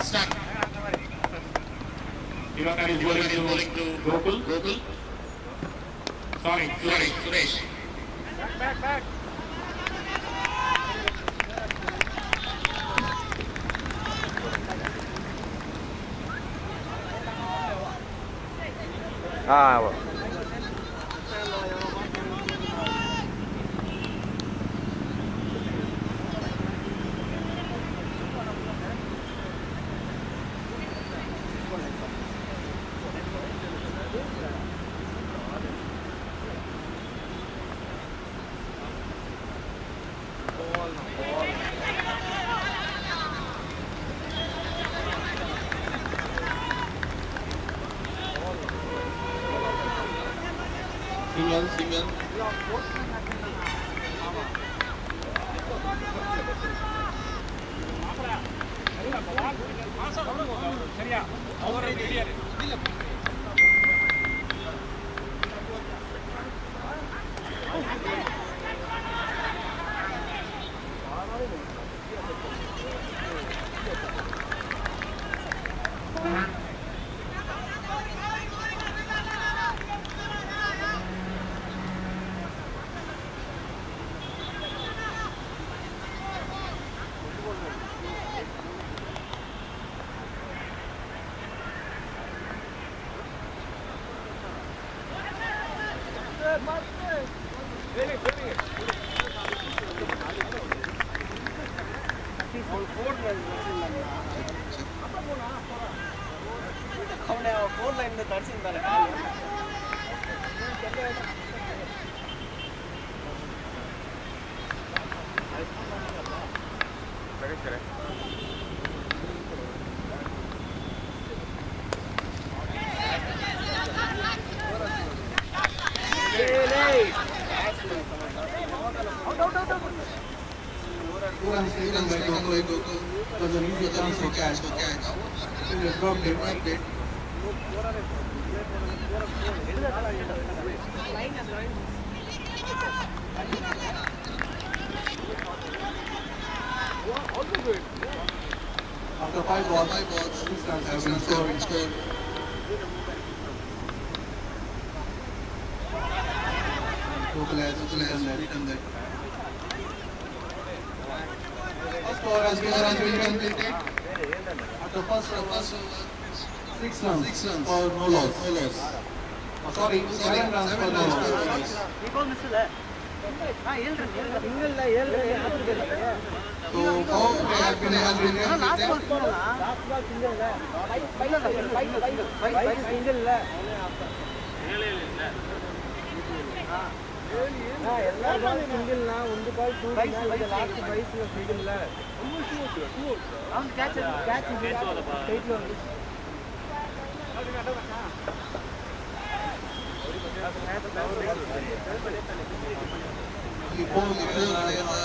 Start. Ivakan is bowling to Gokul. Sorry, Suresh. Back. Well. Single. Was an easy chance for catch. He dropped it. After 5 balls, 6 runs have been scored. Gokul has written that. Score has been completed. After first 6 runs for no loss. Sorry, 7 runs for no loss. So how they have been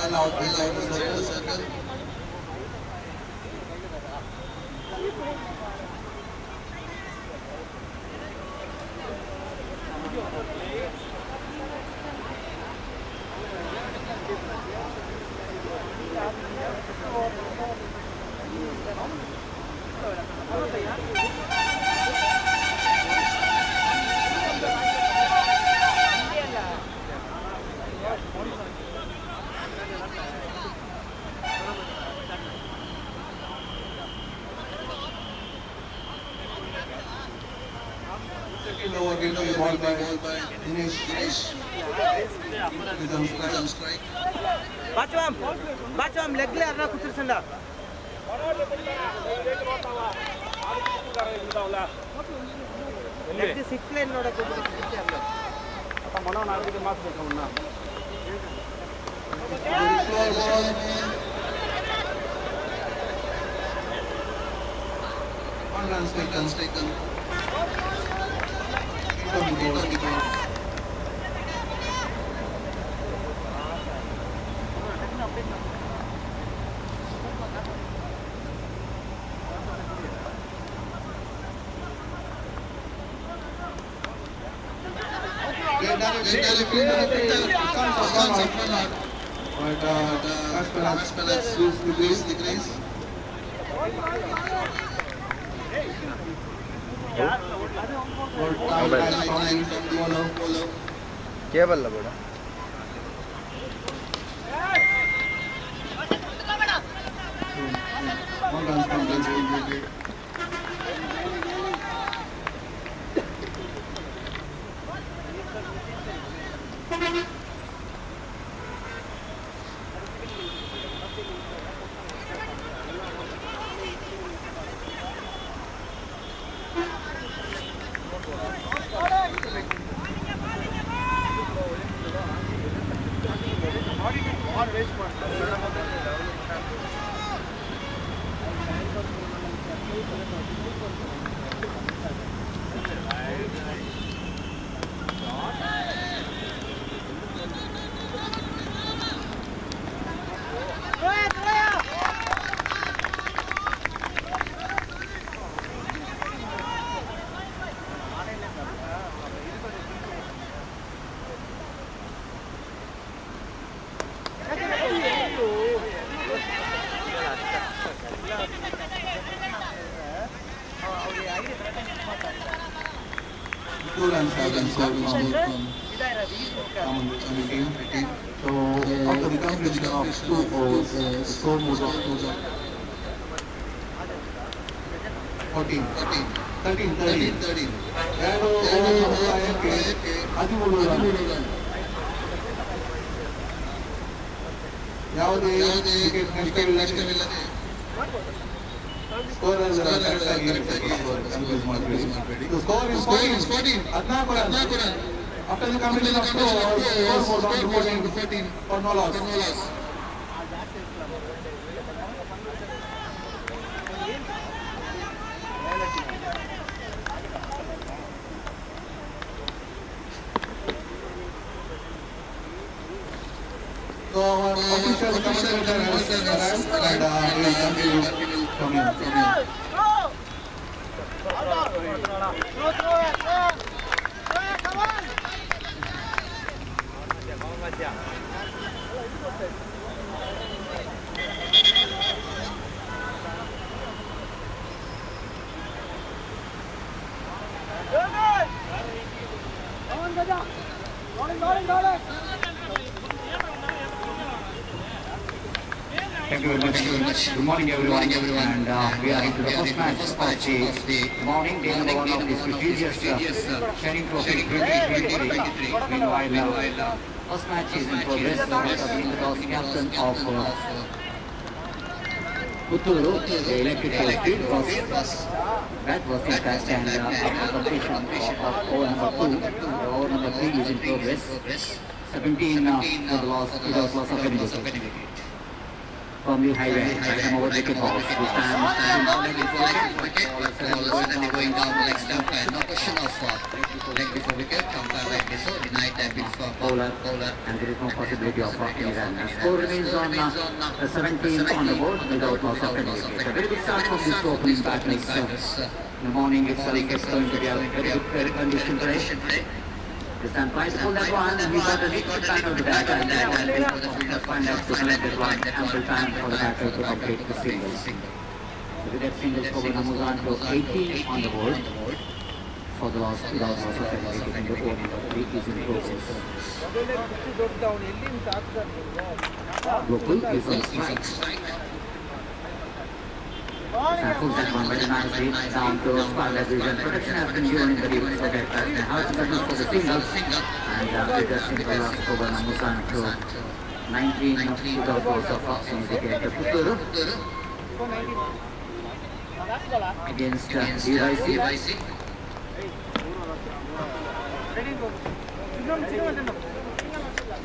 allowed inside the circle. Ball by Dinesh. With on strike. Bacham, leg le arna kutursanda. Leg 6 lane noda kutursanda. Appa mana naadike marks bekavunna. One run taken. On the board. But as well as lose the grace. Or time from the bowler. Cable ಬೇಡ One runs from the wicket. Two runs have been scored from the team. So after the completion of 2 overs, the score moves on to 13. ಎರಡು ಓವರ್ಗೆ 13 run. ಯಾವುದೇ wicket ನಷ್ಟವಿಲ್ಲದೆ score confuse ಮಾಡಬೇಡಿ. Score is 14. 14 run. After the completion of 2 overs, score down to 14 for no loss. So our official commentator has arrived and we will continue from here. Thank you very much. Good morning, everyone. And we are into the first match of the morning, day number 1 of this prestigious SSC Trophy 2023. Meanwhile, first match is in progress. Being the toss captain of Putturu, the elected to field was that was in fact, and after completion of over number 2, over number 3 is in progress. 17 for the loss, without loss of any wicket. From the highway, some over wicket balls. This time, going down the leg stump and no question of leg before wicket, counter like this, so denied that bit for bowler, and there is no possibility of any run. Score remains on 17 on the board without loss of any wicket. A very good start from this opening batters. In the morning itself, it's going to be a very good condition today. This time tries to pull that one, and he got a big back of the back, and then for the fielder find out to collect that one, ample time for the batter to complete the single. With that single score moves on to 18 on the board for the loss without loss of any wicket in the over number 3 is in progress. Gokul is on strike. Pulls that one very nicely down to Sparlet Vision. Protection has been given in the lead for that batter. Now it's going for the single, and it just simple last over moves on to 19 without loss of any wicket. Putturu against DYC.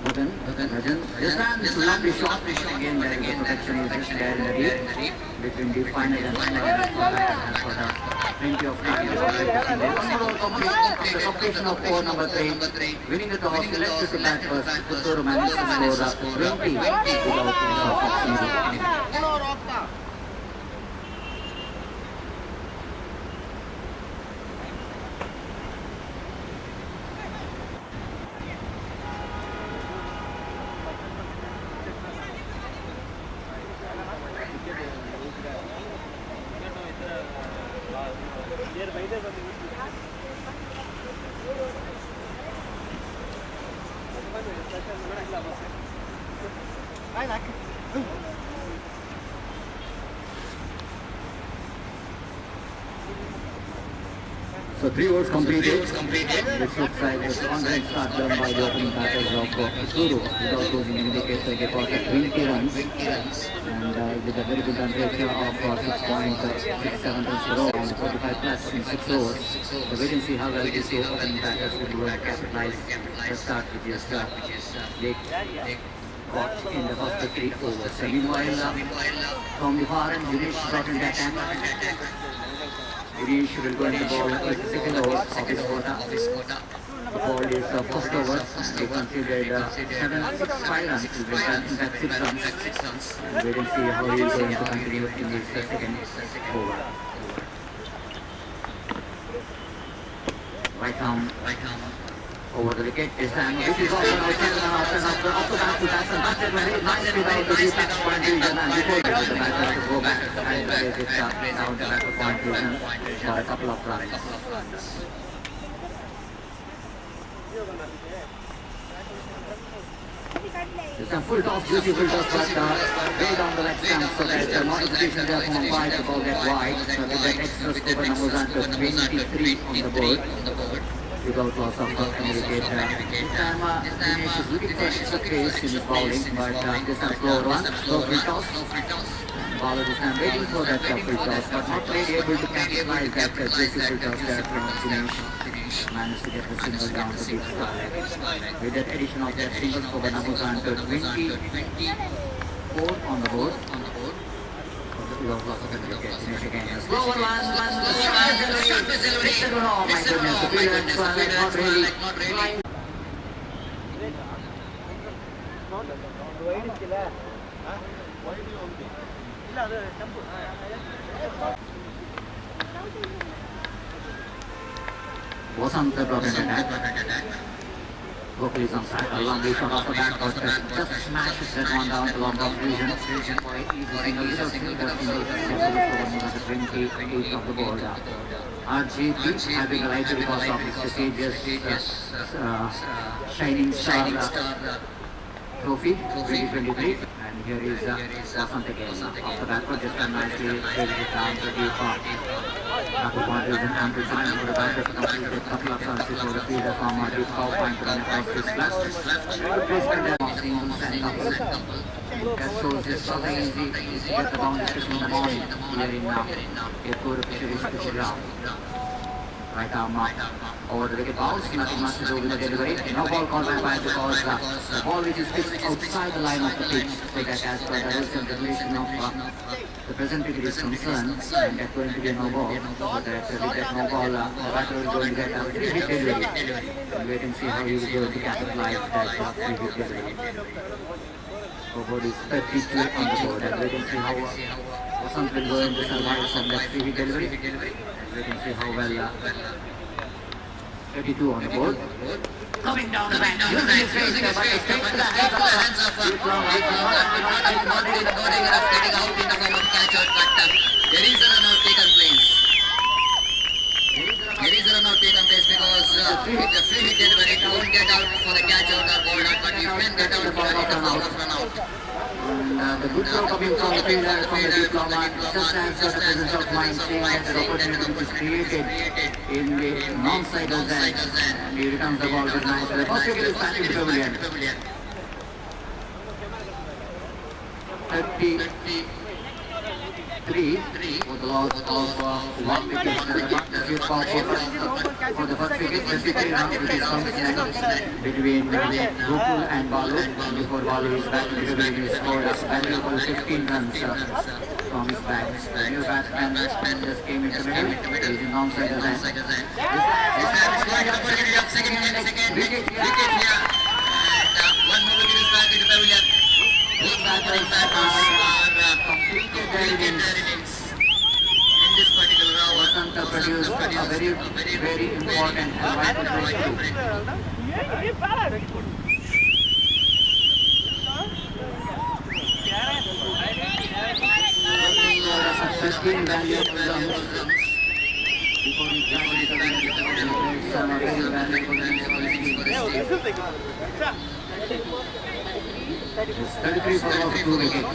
Rajan. This time this will not be short. Again, the protection is just there in the deep between the final and final for the plenty of time. The completion of over number 3, winning the toss, selected to bat first. Putturu managed to score 20 without loss of any wicket. So 3 overs completed, which looks like a strong run start done by the opening batters of Guru without losing any wickets. They got 20 runs and with a very good run ratio of 6.67 runs per over and 45 plus in 6 overs. So we can see how well these two opening batters will capitalize the start which is they got in the first 3 overs. So meanwhile, from the far end, Dinesh got in the attack. Dinesh will go into the ball with the second over of his quota. The ball is first over. They considered 5 runs. In fact, 6 runs. And we will see how he is going to continue in this second over. Right arm over the wicket. This time, this is also an outside off the back to batsman. Batted very nicely down to the touch point region and before the batter to go back and raise it down the back of point region for a couple of runs. It's a full toss, juicy full toss, but way down the leg stump, so there's a notification there from umpire to call that wide. So with that extra score, numbers are to 23 on the board. Without loss of any wicket. This time, Dinesh is looking for extra pace in his bowling, but this time slow one, slow free toss. Bowler this time waiting for that free toss, but not really able to capitalize that juicy full toss there from Dinesh. Managed to get the single down to deep sky. With that addition of that single score, numbers are to 24 on the board. Without loss of any wicket. Dinesh again. Slow one, oh my goodness, the clearance not really flying. Wasn't the brought in attack. Gokul is on side. A long way shot off the back, but just smashes that one down to long off region. For an easy single, little single, the 28 of the board. RGB having a lighter because of his prestigious Shining Star Trophy 2023. And here is Vasant again. Off the back, just a nicely raised it down to deep back point is an ample time for the batter to complete a couple of runs before the fielder from deep foul point to run across his left. Good placement there of singles and doubles. That shows it's not easy to get the bounce especially in the morning here in Irpur Pishiri. Right arm over the wicket bounce, nothing much to do with the delivery. No ball called by umpire because the ball which is pitched outside the line of the pitch, so that as per the rules and regulation of the present cricket is concerned, and that's going to be a no ball. So that with that no ball, the batter is going to get a free hit delivery. And wait and see how he is going to capitalize that free hit delivery. Over is 32 on the board, and wait and see how Vasant will go into survive from that free hit delivery. We can see how well 32 on the board. Coming down the bank, using his face there, but it's straight to the hands of getting out in the form of catch out, but there is a run out taken place. There is a run out taken place because the free hit delivery won't get out for the catch out or ball out, but you can get out for the run out. The good throw coming from the fielder from the deep long line, just as the presence of mind saying that the opportunity which is created in the non-side of that, and he returns the ball with nice. The first wicket is back in the pavilion. 33 for the loss of 1 wicket. For the first wicket, 23 runs, which is comes between Gokul and Balu. And before Balu is back in the pavilion, he scored a valuable 15 runs from his bat. The new batsman just came into the middle. He is in non-side of that. This time is going to put it up second wicket here. And one more wicket is back in the pavilion. Both batters are completed their innings in this particular hour. Vasant produced a very important and vital breakthrough. 15 valuable runs before he joined the pavilion. Some very valuable runs for his team. It's 33 for loss of 2 wickets.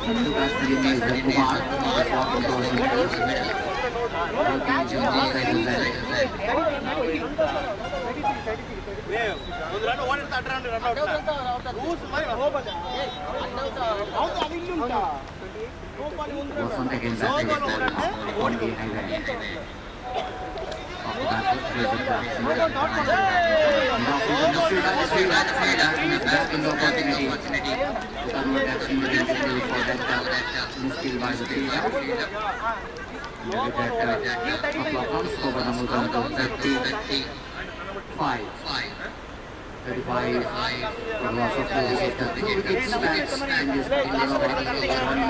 Two batsmen is Kumar, is walking towards the middle. Working June side of that. Was once again batting with ball on the highway. After that, crazy blast. Back in the opportunity to convert action within skill for that misskill by the fielder. With that couple of runs, over the move down to 35. 35 for loss of 2 wickets. 2 wickets bats in this common catch.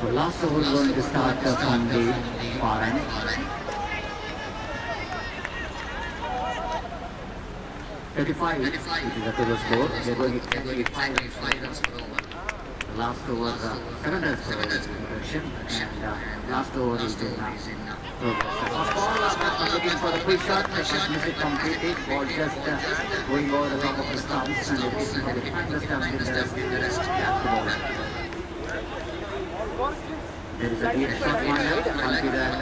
So last over is going to start from the far end. 35, which is a total score. They're going to get 5 runs per over. The last over, 7 runs per over is in production, and last over is in progress. First ball, looking for a quick shot, miss it completely. Ball just going over the top of the stumps, and it is behind the stumps in the rest. That's the ball. There is a deep shot lineup, considered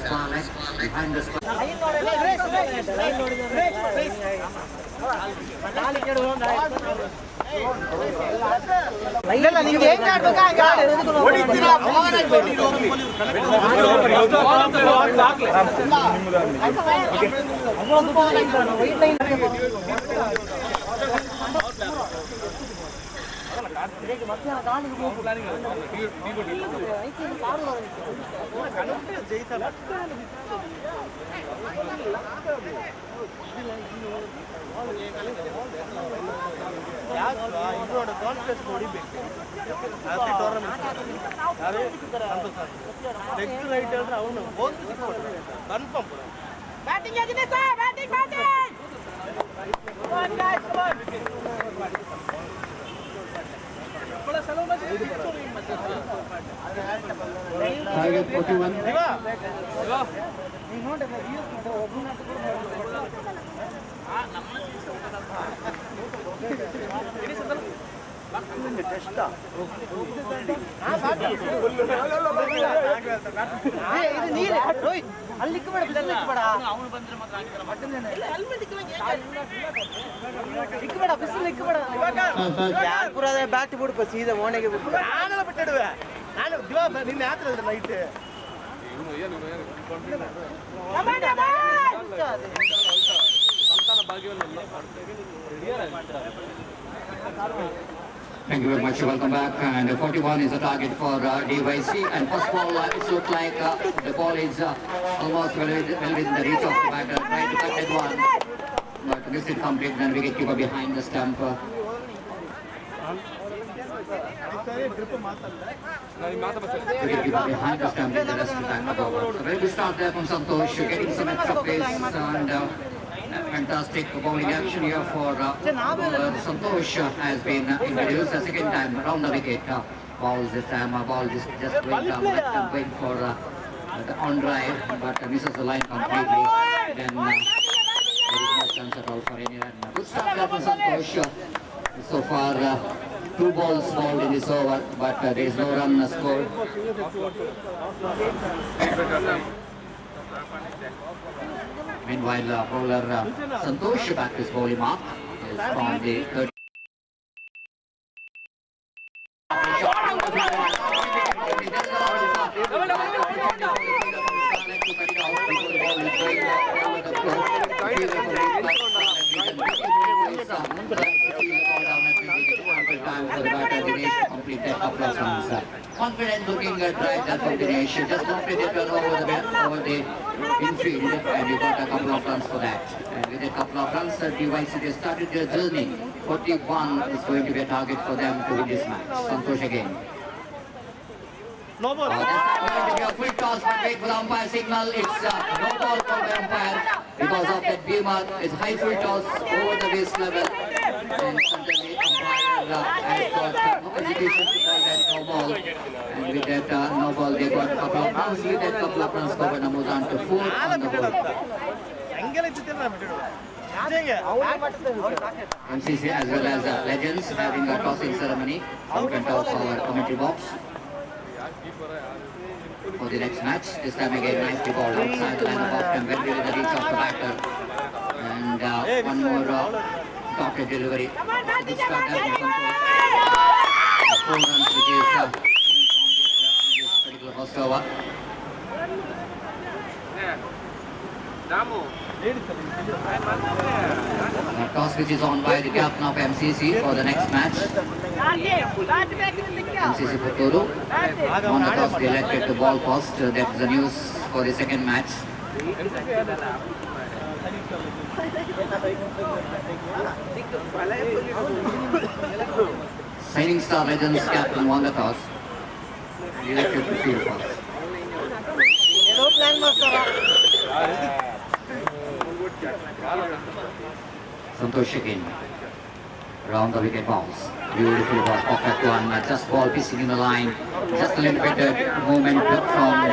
far left, behind the spot. Batting agine sir, batting. Come on guys, come on. Target 41. Bat ಬಿಡ್ಪ ಸೀದಾ ಮೋನೆಗೆ ಬಿಡ್ಪ ನಾನೆಲ್ಲ ಬಿಟ್ಟಿಡುವೆ ನಾನು ನಿನ್ನೆ ಯಾತ್ರ night Thank you very much. Welcome back. And 41 is the target for DYC. And first ball, it looks like the ball is almost well within the reach of the batter. Trying to cut that one, but missed it complete. Then wicket keeper behind the stump. Wicket keeper behind the stump in the rest of the back of the over. So very good start there from Santosh, getting some extra pace and fantastic bowling action here for Santosh has been introduced a second time around the wicket. Balls this time, ball just going down, going for the on drive, but misses the line completely. Then there is no chance at all for any run. Good start there from Santosh. So far, 2 balls bowled in this over, but there is no run scored. Meanwhile, bowler Santosh back his bowling mark is from the third. ample time for the batter Dinesh to complete that couple of runs. Confident looking at right there from Dinesh. Just completed turn over the infield, and you got a couple of runs for that. And with a couple of runs, DYC they started their journey. 41 is going to be a target for them to win this match. Santosh again. No ball. This is going to be a quick toss, but wait for the umpire signal. It's no ball for the umpire because of that beamer. It's high full toss over the waist level. And suddenly umpire has got no hesitation to call that no ball. And with that no ball, they got a couple of runs. With that couple of runs, Governor moves on to 4 on the board. MCC as well as Legends having a tossing ceremony in front of our commentary box for the next match. This time again, nicely ball outside the line of off and well within the reach of the batter. And one more dotted delivery. This start has been controlled. 4 runs which is from this particular first over. The toss which is on by the captain of MCC for the next match. MCC Puturu. On the toss they elected the ball post. That is the news for the second match. Shining Star Legends captain won the toss. Elected to field first. Santosh again. Round the wicket bounce. Beautiful ball, perfect one. Just ball pissing in the line. Just a little bit movement from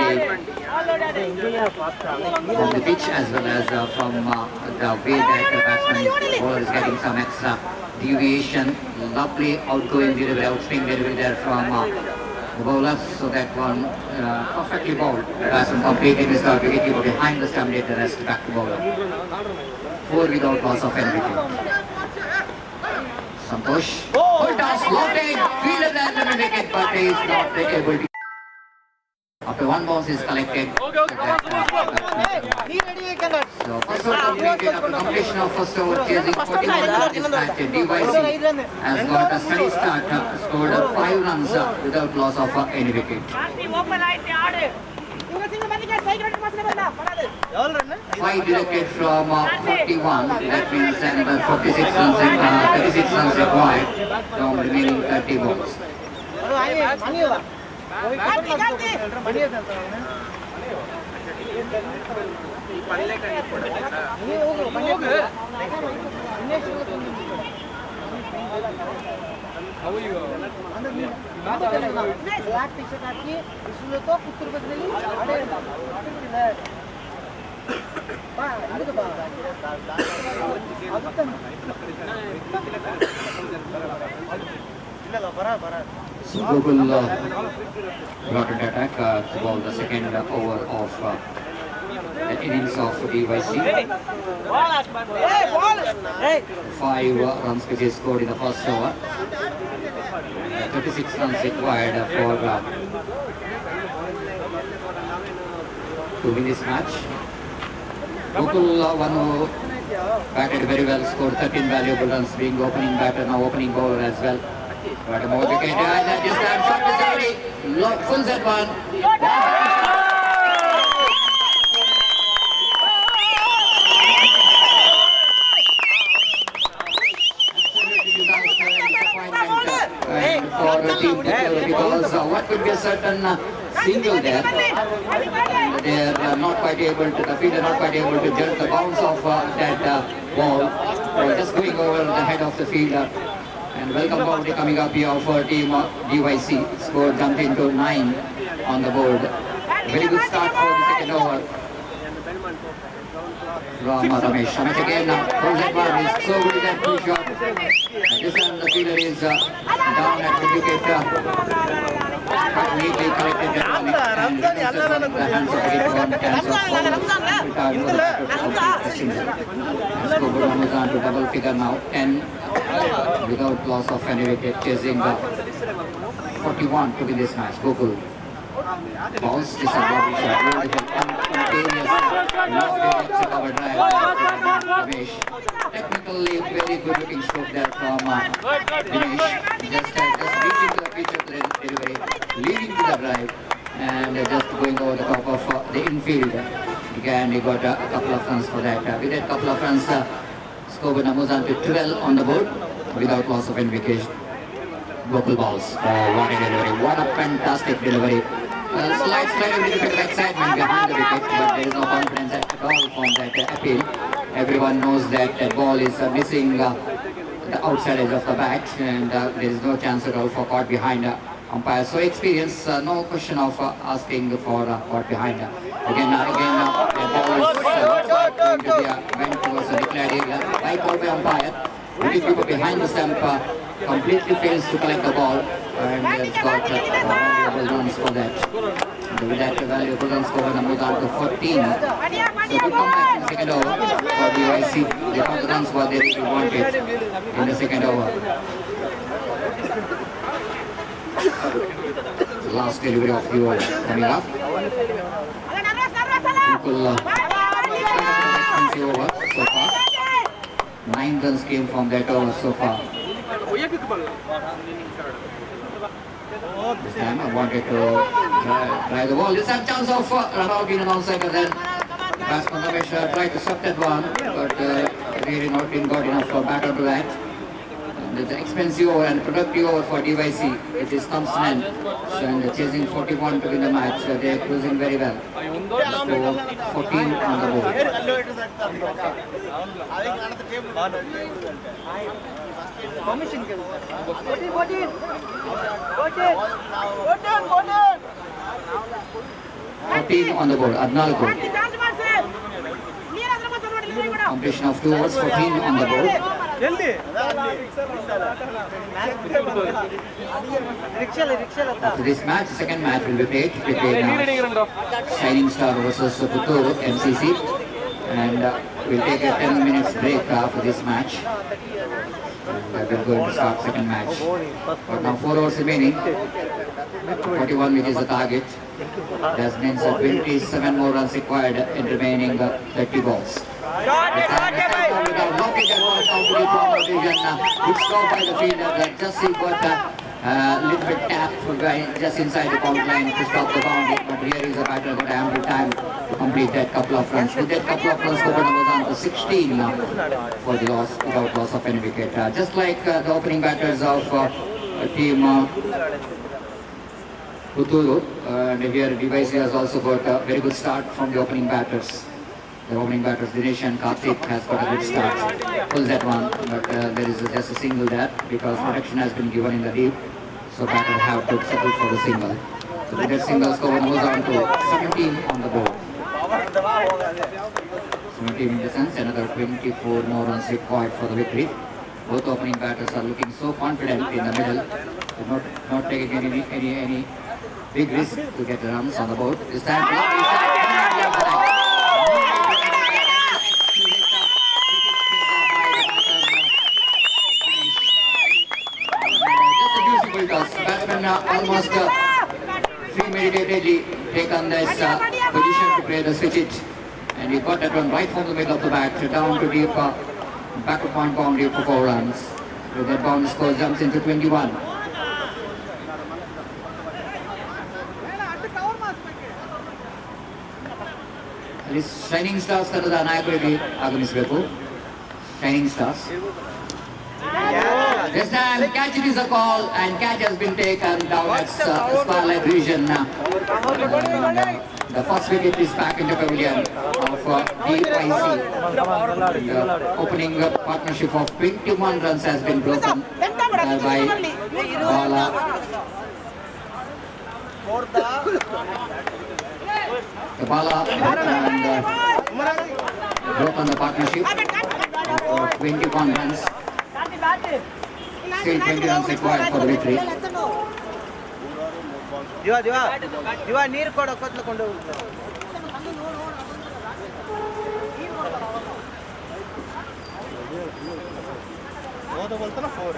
the pitch as well as from the way that the batsman bowler is getting some extra deviation. Lovely outgoing delivery, outswing delivery there from the bowlers. So that one perfectly bowled. The batsman completely missed out wicket behind the stump, the rest back to bowler. 4 without loss of any wicket. Santosh. Full toss, floating, fielded and the wicket, but he is not able to. After one bounce is collected. So first over completed. After completion of first over, chasing 41 runs this match, DYC has got a steady start, scored 5 runs without loss of any wicket. 5 directed from 41, that means another 46 runs required from remaining 30 balls. So Google brought an attack to ball the second over of the innings of DYC. 5 runs which is scored in the first over. 36 runs required for to win this match. Gokul, one who batted very well, scored 13 valuable runs, being opening batter, now opening bowler as well. But a more wicket, and this time shot is already full set one. For a team because what could be a certain single there, and they are not quite able to, the fielder not quite able to judge the bounce of that ball, just going over the head of the fielder. And welcome boundary coming up here for team DYC. Score jumped into 9 on the board. Very good start for the second over from Ramesh. Ramesh again, throws that one, is so good at two shot. This time the fielder is down at the wicket. Quite neatly collected that one and returns the hands of the wicket one. Scoreboard moves on to double figure now, 10 without loss of any wicket, chasing the 41 to win this match. Gokul. Balls, this is what we should do. Spontaneous, last exit cover drive from Ramesh. Technically, very good looking stroke there from Dinesh. Just reaching to the pitch of the delivery, leading to the drive, and just going over the top of the infield. Again, he got a couple of runs for that. With that couple of runs, score moves on to 12 on the board without loss of any wicket. Local balls. What a delivery. What a fantastic delivery. Slight a little bit of excitement behind the wicket, but there is no confidence at all from that appeal. Everyone knows that the ball is missing the outside edge of the bat, and there is no chance at all for caught behind umpire. So experience, no question of asking for caught behind. Again, the ball is going to be went towards the declared area. By call by umpire. Wicketkeeper behind the stump completely fails to collect the ball, and has got valuable runs for that. With that valuable runs score moves on to 14. So good comeback in the second over for the UIC. They got the runs what they really wanted in the second over. The last delivery of the over coming up. Expensive over so far. 9 runs came from that over so far. This time I wanted to try the ball. This time chance of run out in an onside, but then batsman Ramesh tried to stop that one, but really didn't got enough for back onto that. And it's an expensive over and productive over for DYC. It is comes to an end. So and they're chasing 41 to win the match. So they're cruising very well. So 14 on the board. Permission 14 on the board, Adnalko. Completion of 2 overs, 14 on the board. After this match, the second match will be played between Shining Star versus Puttur MCC, and we'll take a 10 minutes break after this match. We're going to start second match. But now 4 overs remaining. 41 which is the target. That means 27 more runs required in remaining 30 balls. Good score by the fielder. Just he got a little bit tap just inside the boundary line to stop the boundary. But here is a batter got ample time to complete that couple of runs. With that couple of runs, Copenhagen was on to 16 now for the loss, without loss of any wicket. Just like the opening batters of team Puttur, and here DYC has also got a very good start from the opening batters. The opening batters, Dinesh and Karthik, has got a good start. Pulls that one, but there is just a single there because protection has been given in the deep. So batter have to settle for the single. So with that single score moves on to 17 on the board. 17 in the sense, another 24 more runs required for the victory. Both opening batters are looking so confident in the middle. They're not taking any big risk to get the runs on the board. This time, batsman almost premeditatedly taken this position to play the switch it, and he got that one right from the middle of the bat down to deep backward point boundary for 4 runs. With that boundary score jumps into 21. This Shining Stars Kannada ನಾಯಕರಿಗೆ ಆಗಮಿಸಬೇಕು. Shining Stars. This time catch it is a call, and catch has been taken down at Starlight region. The first wicket is back in the pavilion of DYC. The opening partnership of 21 runs has been broken by Bala. The Bala and broken the partnership of 21 runs. Still 20 runs required for the victory. ದಿವಾ ನೀರು ಕೊಡೋ ಕೊತ್ಲು ಕೊಂಡು ಹೋದ ಬಲ್ತನ 4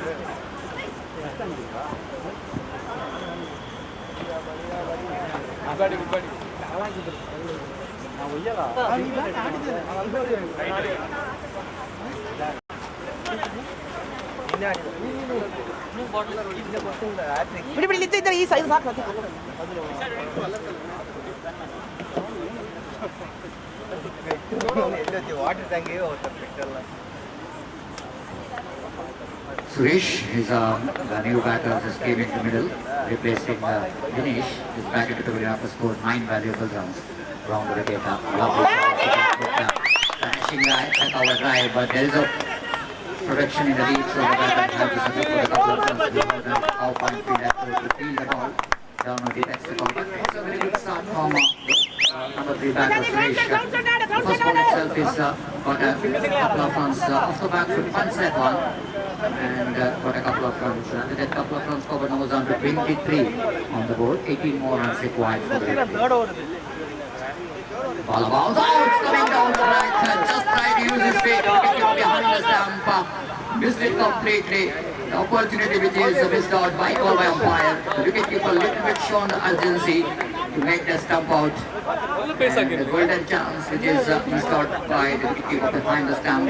ಬಿಡಿ ಬಿಡಿ ಇದ್ದಿದ್ದಾರೆ ಈ size ಸಾಕು water tank Suresh is the new batter, just came into middle, replacing Dinesh. Is back into the middle after scored 9 valuable runs. Round the wicket, lovely shot, finishing right, check our drive, but there is a protection in the lead, so the batter has to submit for the couple of runs. More than half point field after to field the ball down on the extra cover. It's a very good start from number 3 batter Suresh. First ball itself is got a couple of runs off the back foot, one set one. And got a couple of runs. With a couple of runs covered, now was on to 23 on the board. 18 more runs required for the victory. Ball bounce out, coming down the right. Just tried to use his feet to get it behind the stump. Missed it completely. The opportunity which is missed out by call by umpire. The wicketkeeper little bit shown urgency to make the stump out. And the golden chance which is missed out by the wicketkeeper behind the stump.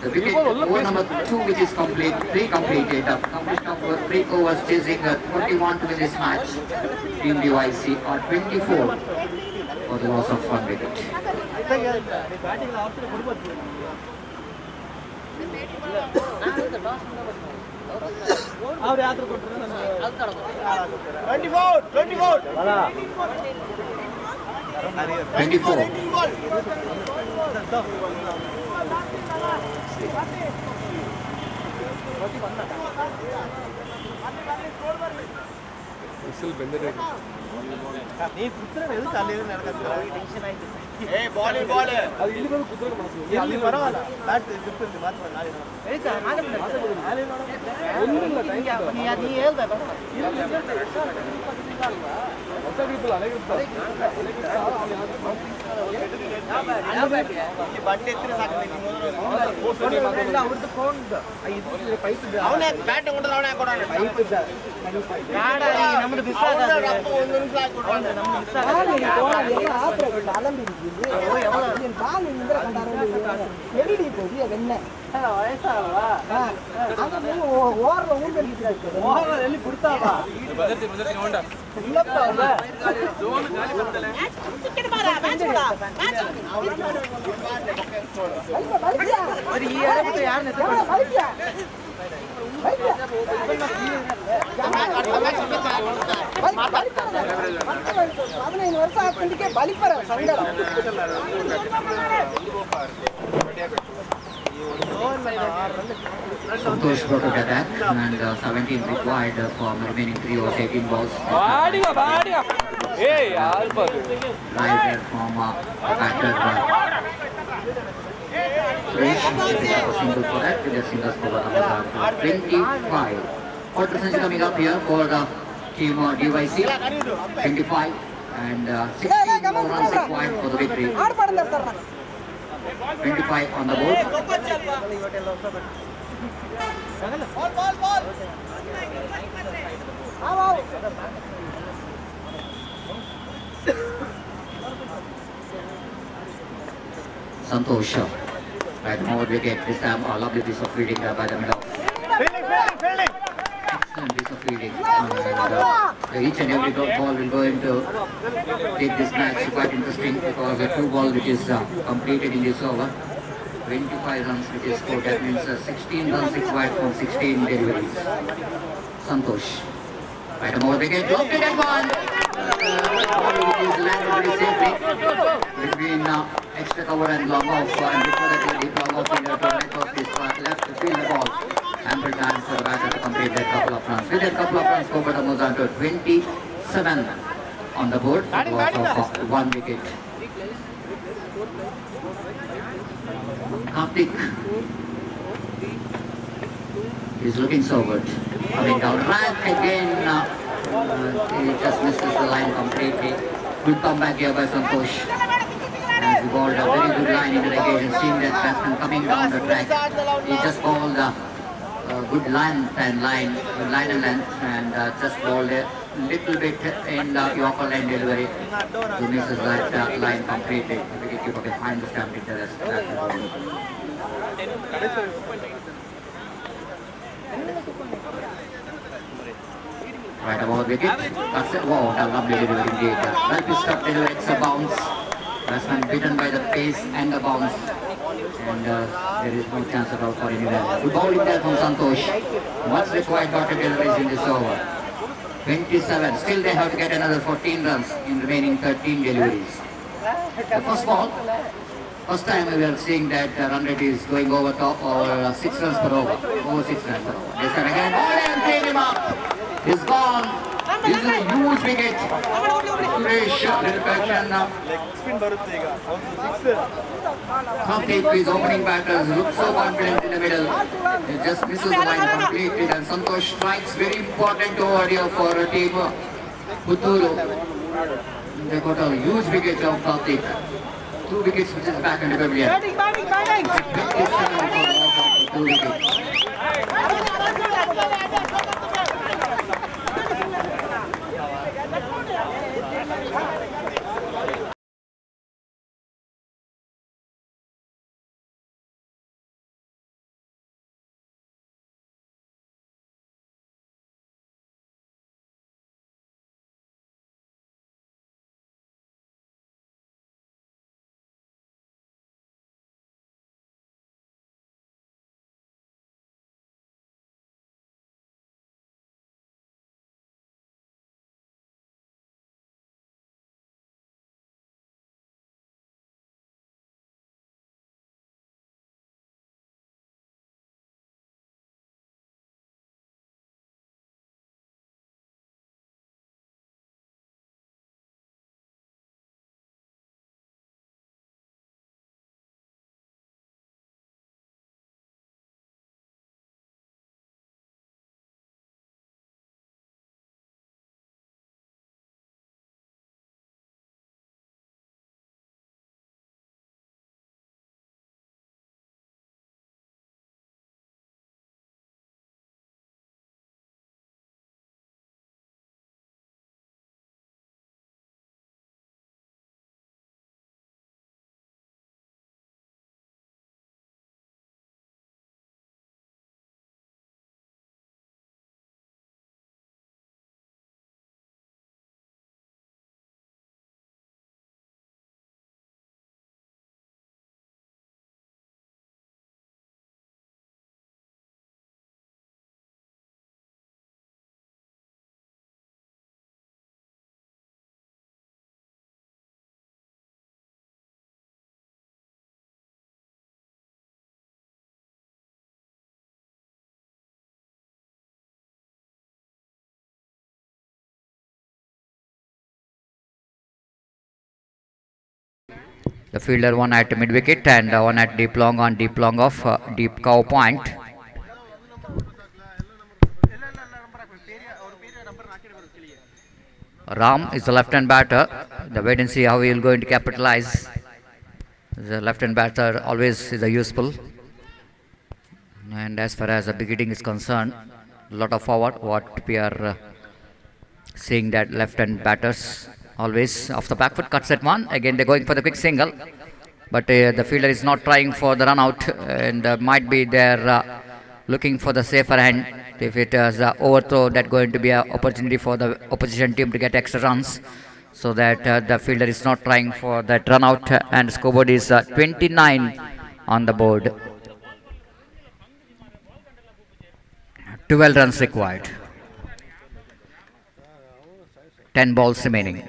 The wicket over number 2 which is complete, 3 completed. Completion of 3 overs chasing 21 to win this match. Team DYC or 24 for the loss of 1 wicket. ನೀ ಕೂತ್ರೆ ಎದಕ್ಕೆ ಅಲ್ಲಿ tension ಆಯ್ತು ಏ ball ಅದು ಇಲ್ಲಿ ಬಂದು ಕೂತ್ರೆ ಇಲ್ಲಿ ಬರವಲ್ಲ ಬ್ಯಾಟ್ ಡಿಫ್ರೆಂಟ್ ಮಾತ್ರ ನಾಳೆ ಏಯ್ತಾ ನಾಳೆ ಒಂದಿಲ್ಲ ಟೈಮ್ ನೀ ಹೇಳ್ದೆ ಹೊಸ ಪೀಪಲ್ ಅಲೆಗಿರ್ತಾರೆ ಬಟ್ಟೆ ಎತ್ತಿರ ಸಾಕು ಅವ್ರದ್ದು ಫೋನ್ ಪೈಪ್ ಅವನೇ ಬ್ಯಾಟ್ ಕೊಟ್ಟರೆ ಅವನೇ ಕೊಡೋಣ ಪೈಪ್ ಇದ್ದ ನಮ್ದು ಬಿಸ್ ಎಲ್ಲಿ ಬಿಡ್ತಾವ Santosh brought out attack and 17 required for remaining 3 overs, 18 balls. Rider from batter. Suresh is a single for that, with a singles for number 25. Quarter century coming up here for the team DYC. 25 and 16 more runs required for the victory. 25 on the board. Santosh at more wicket. This time a lovely piece of fielding by the middle. Excellent piece of fielding. And each and every ball will go into take this match quite interesting because the 2 ball which is completed in this over. 25 runs which is scored. That means 16 runs required from 16 deliveries. Santosh. Right more wicket. Dropped it and one. Which is landed very safely between extra cover and long off. And before that, deep long off fielder to let off this left to field the ball. Ample time for the batter to complete that couple of runs. With a couple of runs, Kobat moves on to 27 on the board for the loss of 1 wicket. Karthik is looking so good. Coming down right again. He just misses the line completely. Good comeback here by Santosh. As he bowled a very good line into the occasion, seeing that batsman coming down the track. He just bowled good line and length, and just bowled little bit in Yorker line delivery. Who misses that line completely. The wicketkeeper behind the stump did the rest. That is all. Right above the wicket. That's it. Wow, a lovely delivery indeed. Well pitched up delivery. It's a bounce. Batsman beaten by the pace and the bounce. And there is no chance at all for anywhere. Good bowling there from Santosh. What's required Dr. deliveries in this over? 27. Still they have to get another 14 runs in remaining 13 deliveries. The first ball. First time we are seeing that the run rate is going over top or 6 runs per over. Over 6 runs per over. This time again. Ball and clean him up. He's gone. This is a huge wicket. Suresh, little correction. spin ಬರುತ್ತೆ ಈಗ ಒಂದು 6 Sandeep, his opening batters look so confident in the middle. He just misses the line completely. And Santosh strikes very important over here for a team. Putturu. They got a huge wicket of Karthik. 2 wickets which is back in the pavilion. Batting, batting, batting. 57 for loss of 2 wickets. The fielder one at mid wicket and one at deep long on deep long of deep cow point. Ram is the left hand batter. The wait and see how he will going to capitalize. The left hand batter always is a useful. And as far as the beginning is concerned, a lot of forward what we are seeing that left hand batters always off the back foot cuts at one. Again they're going for the quick single, but the fielder is not trying for the run out and might be there looking for the safer hand. If it is overthrow, that going to be an opportunity for the opposition team to get extra runs, so that the fielder is not trying for that run out, and scoreboard is 29 on the board. 12 runs required. 10 balls remaining.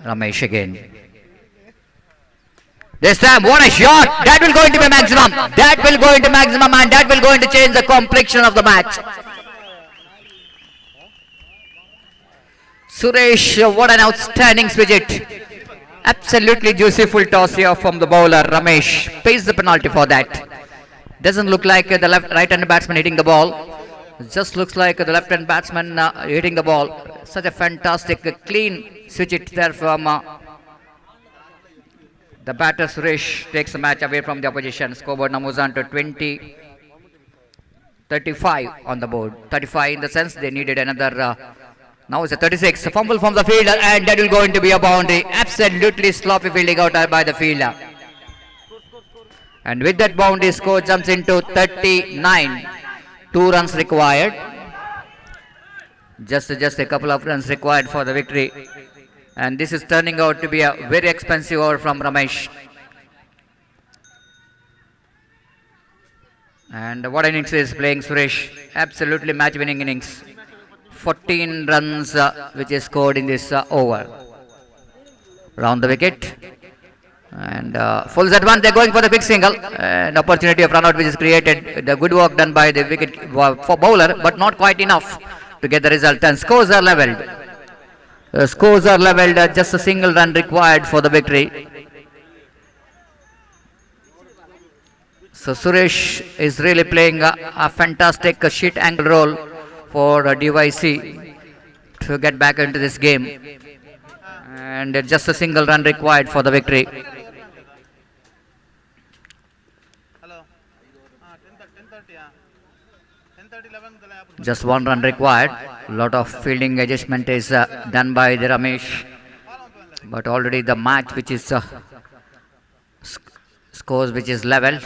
Ramesh again. This time, what a shot! That will go into the maximum. That will go into maximum, and that will go into change the complexion of the match. Suresh, what an outstanding widget. Absolutely juicy full toss here from the bowler. Ramesh pays the penalty for that. Doesn't look like the right-hand batsman hitting the ball. It just looks like the left-hand batsman hitting the ball. Such a fantastic, clean switch it there from The batter Suresh takes the match away from the opposition. Scoreboard now moves on to 20. 35 on the board. 35 in the sense they needed another. Now it's a 36. A fumble from the fielder, and that will go into be a boundary. Absolutely sloppy fielding out by the fielder. And with that boundary, score jumps into 39. 2 runs required. Just a couple of runs required for the victory. And this is turning out to be a very expensive over from Ramesh. And what innings is playing Suresh? Absolutely match-winning innings. 14 runs which is scored in this over. Round the wicket. And full at one, they're going for the quick single. An opportunity of run out which is created. The good work done by the wicket for bowler, but not quite enough to get the result. And scores are levelled. Scores are levelled. Just a single run required for the victory. So Suresh is really playing a fantastic sheet angle role for DYC to get back into this game. And just a single run required for the victory. Hello. 10:30. 10:30, 11. Just 1 run required. A lot of fielding adjustment is done by the Ramesh. But already the match which is scores which is level.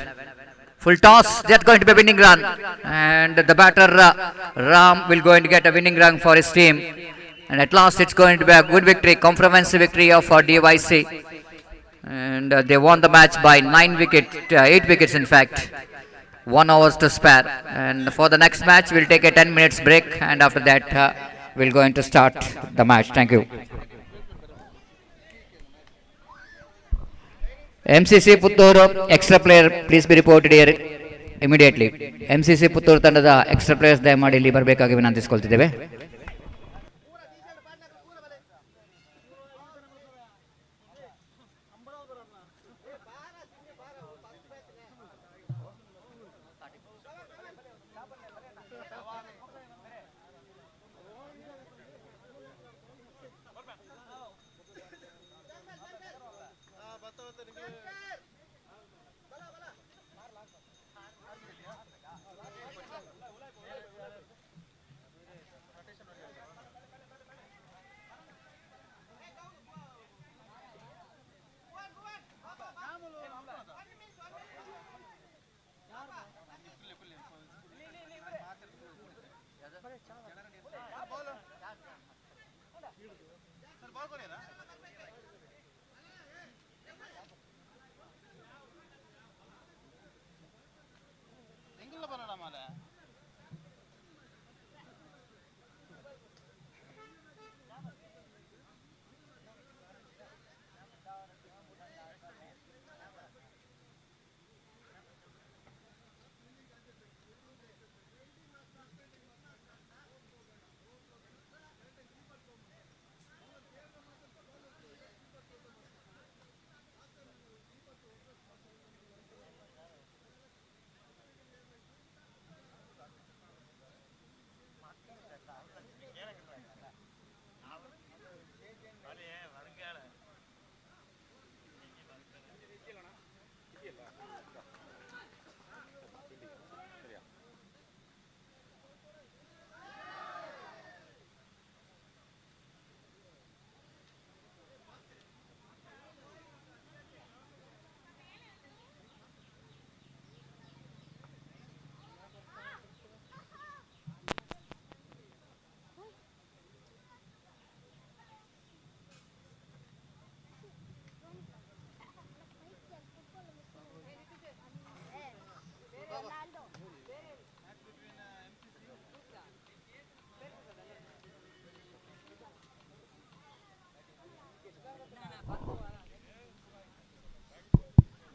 Full toss, that's going to be a winning run. And the batter Ram will going to get a winning run for his team. And at last it's going to be a good victory, comprehensive victory of DYC. And they won the match by 8 wickets in fact. 1 hour to spare. And for the next match we'll take a 10 minutes break, and after that we're going to start the match. Thank you. MCC Puttur extra player, please be reported here immediately. MCC Puttur ತಂಡದ extra players ದಯಮಾಡಿ ಇಲ್ಲಿ ಬರಬೇಕಾಗಿ ವಿನಂತಿಸಿಕೊಳ್ತಿದ್ದೇವೆ.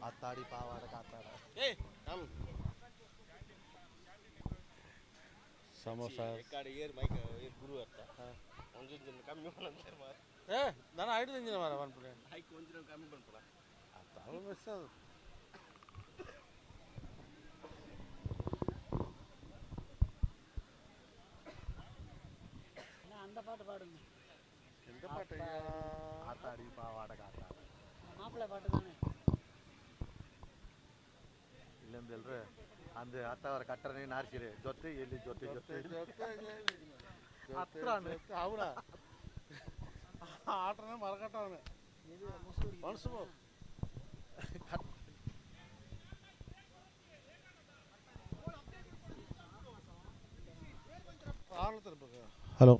Atadi pawada katara. Hey, come. Samosa. Ekkada year mic guru atta. Onjum kammi manantar maar. Nana height enjina mara manpure. Height onjum kammi panpura. Atavu messa. Na anda paatu paadunni. Enda paatu atadi pawada katara. Maapla paatu dane. ಇಲ್ಲೊಂದು ಎಲ್ಲರೂ ಅಂದು ಅತ್ತವರ ಕಟ್ಟರನೇ ನಾರಿಸಿರಿ ಜೊತೆ ಎಲ್ಲಿ ಜೊತೆ ಜೊತೆ ಹತ್ರ అవునా ఆటనే మరకట్టవనే మనసు హలో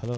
హలో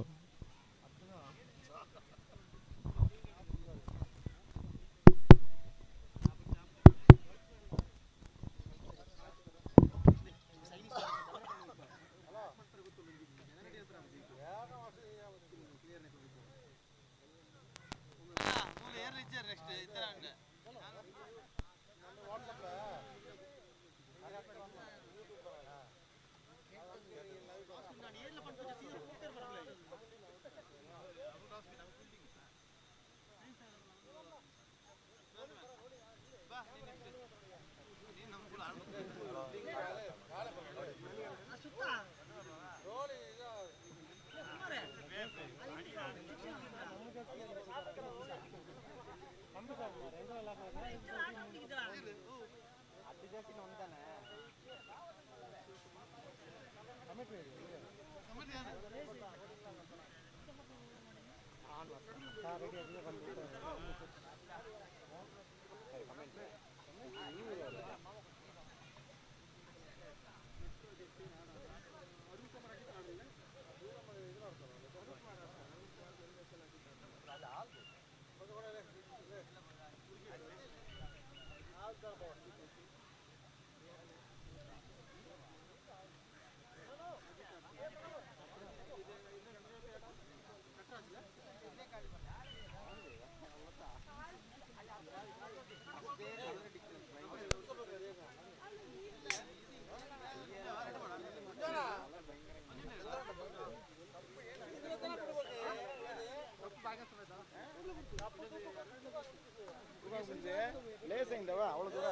ಲೇಸಿಂದವ ಅವಳು ದೂರ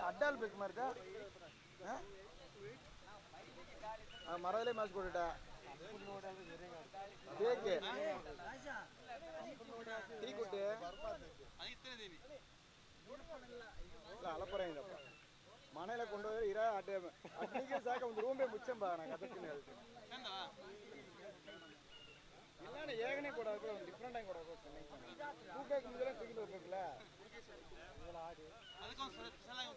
ಅಡ್ಡಾಲ್ ಬೇಕು ಮಾರ್ದ ಮರದಲ್ಲೇ ಮಾಸ್ಕೊಡಿಟ ಬೇಕೆ ಟೀ ಕೊಟ್ಟೆ ಅಲಪರಾಯಿಂದಪ್ಪ ಮನೆಯಲ್ಲ ಕೊಂಡೋದ್ರೆ ಇರ ಅಡ್ಡೆ ಅಡ್ಡಿಗೆ ಸಾಕ ಒಂದು ರೂಮೇ ಮುಚ್ಚಂಬ ನಾನು ಅದಕ್ಕೆ ಹೇಳ್ತೀನಿ ಇಲ್ಲ ಹೇಗನೇ ಕೊಡೋದು ಒಂದು ಡಿಫ್ರೆಂಟ್ ಆಗಿ ಕೊಡೋದು ಕೂಗಬೇಕು ಮುಂದೆ ತೆಗೆದು ಹೋಗ್ಬೇಕಲ್ಲ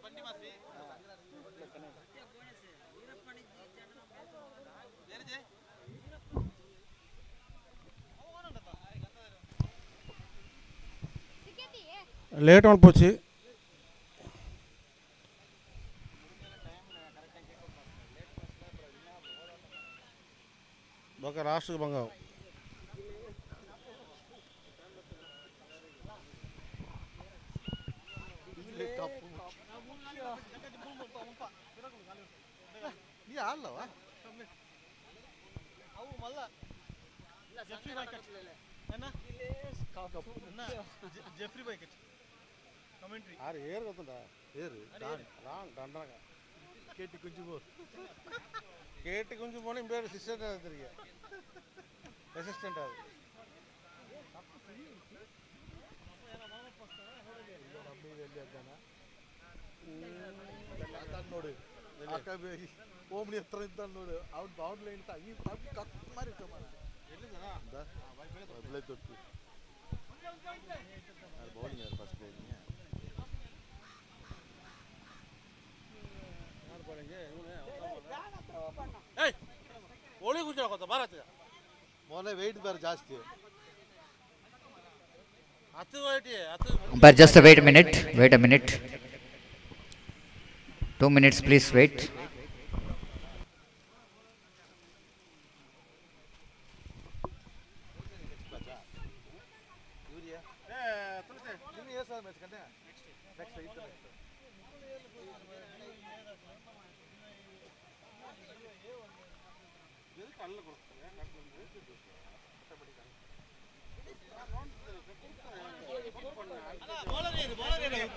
ಬಂಡಿ ಮಾಸಿ లేట్ అనిపోచ్చి ఒక రాష్ట్ర బంగాం ನೀ ಅಲ್ಲವಾ ಅವು ಮಲ್ಲ ಜೆಫ್ರಿ ಬೈ ಕಟ್ ಅಣ್ಣ ಜೆಫ್ರಿ ಬೈ ಕಟ್ ಕಮೆಂಟ್ರಿ ಆರು ಏರು ಗೊತ್ತುಂಟಾ ಏರು ರಾಂಗ್ ದಂಡಗ கேட்டு குஞ்சு போ கேட்டு கொஞ்சம் போனால் பேர் சிஸ்டர் தெரியுங்க ಅಸಿಸ್ಟೆಂಟ್ ಅದು ನೋಡು ಓಮ್ನಿ ಹತ್ರ ಇದ್ದ ನೋಡು ಅವ್ನು ಬೌಂಡ್ ಲೈನ್ ಈ ಕಟ್ ಮಾರಿ ತೊಟ್ಟು ಬೌಲಿಂಗ್ ಯಾರು ಫಸ್ಟ್ ಪ್ಲೇಯರ್ ಓಳಿ ಗುಂಜ ಭಾರತ ಮೊನ್ನೆ ವೆಯ್ಟ್ ಬೇರೆ ಜಾಸ್ತಿ But just wait a minute. 2 minutes, please wait.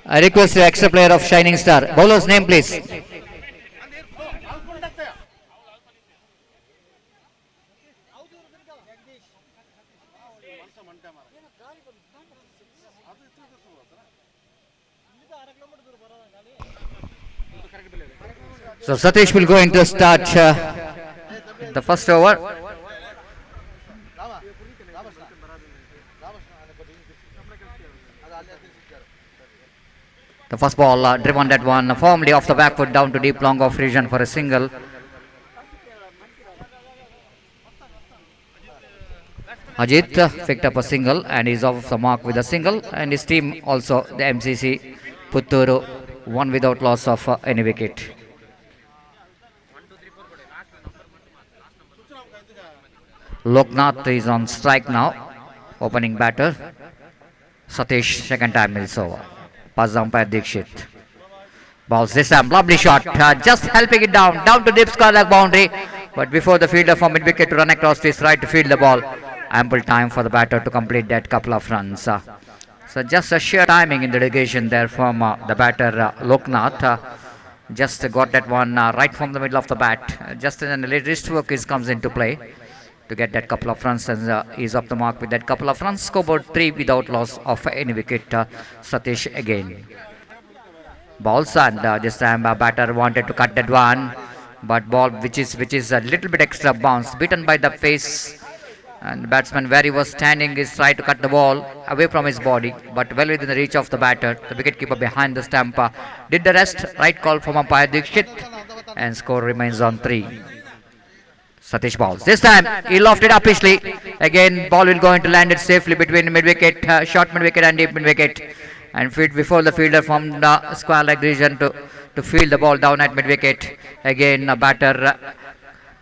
I request the extra player of Shining Star. Bowler's name, please. So Satish will go into start the first over. The first ball driven that one firmly off the back foot down to deep long off region for a single. Ajit picked up a single and is off the mark with a single, and his team also, the MCC Putturu, won without loss of any wicket. Loknath is on strike now, opening batter. Satish second time is over. Pass umpire Dikshit. Balls this time, lovely shot, just helping it down to deep square leg boundary. But before the fielder from mid wicket to run across to his right to field the ball, ample time for the batter to complete that couple of runs. So just a sheer timing in the dedication there from the batter Loknath. Just got that one right from the middle of the bat. Just then the wrist work comes into play to get that couple of runs, and is up the mark with that couple of runs. Scoreboard 3 without loss of any wicket. Satish again. Balls, and this time batter wanted to cut that one, but ball which is a little bit extra bounce, beaten by the face, and the batsman where he was standing is trying to cut the ball away from his body, but well within the reach of the batter. The wicketkeeper behind the stump did the rest. Right call from umpire Dikshit, and score remains on 3. Satish balls. This time he lofted up upishly. Again, ball will go into landed safely between mid wicket, short mid wicket and deep mid wicket, and feed before the fielder from the square leg region to field the ball down at mid wicket. Again, a batter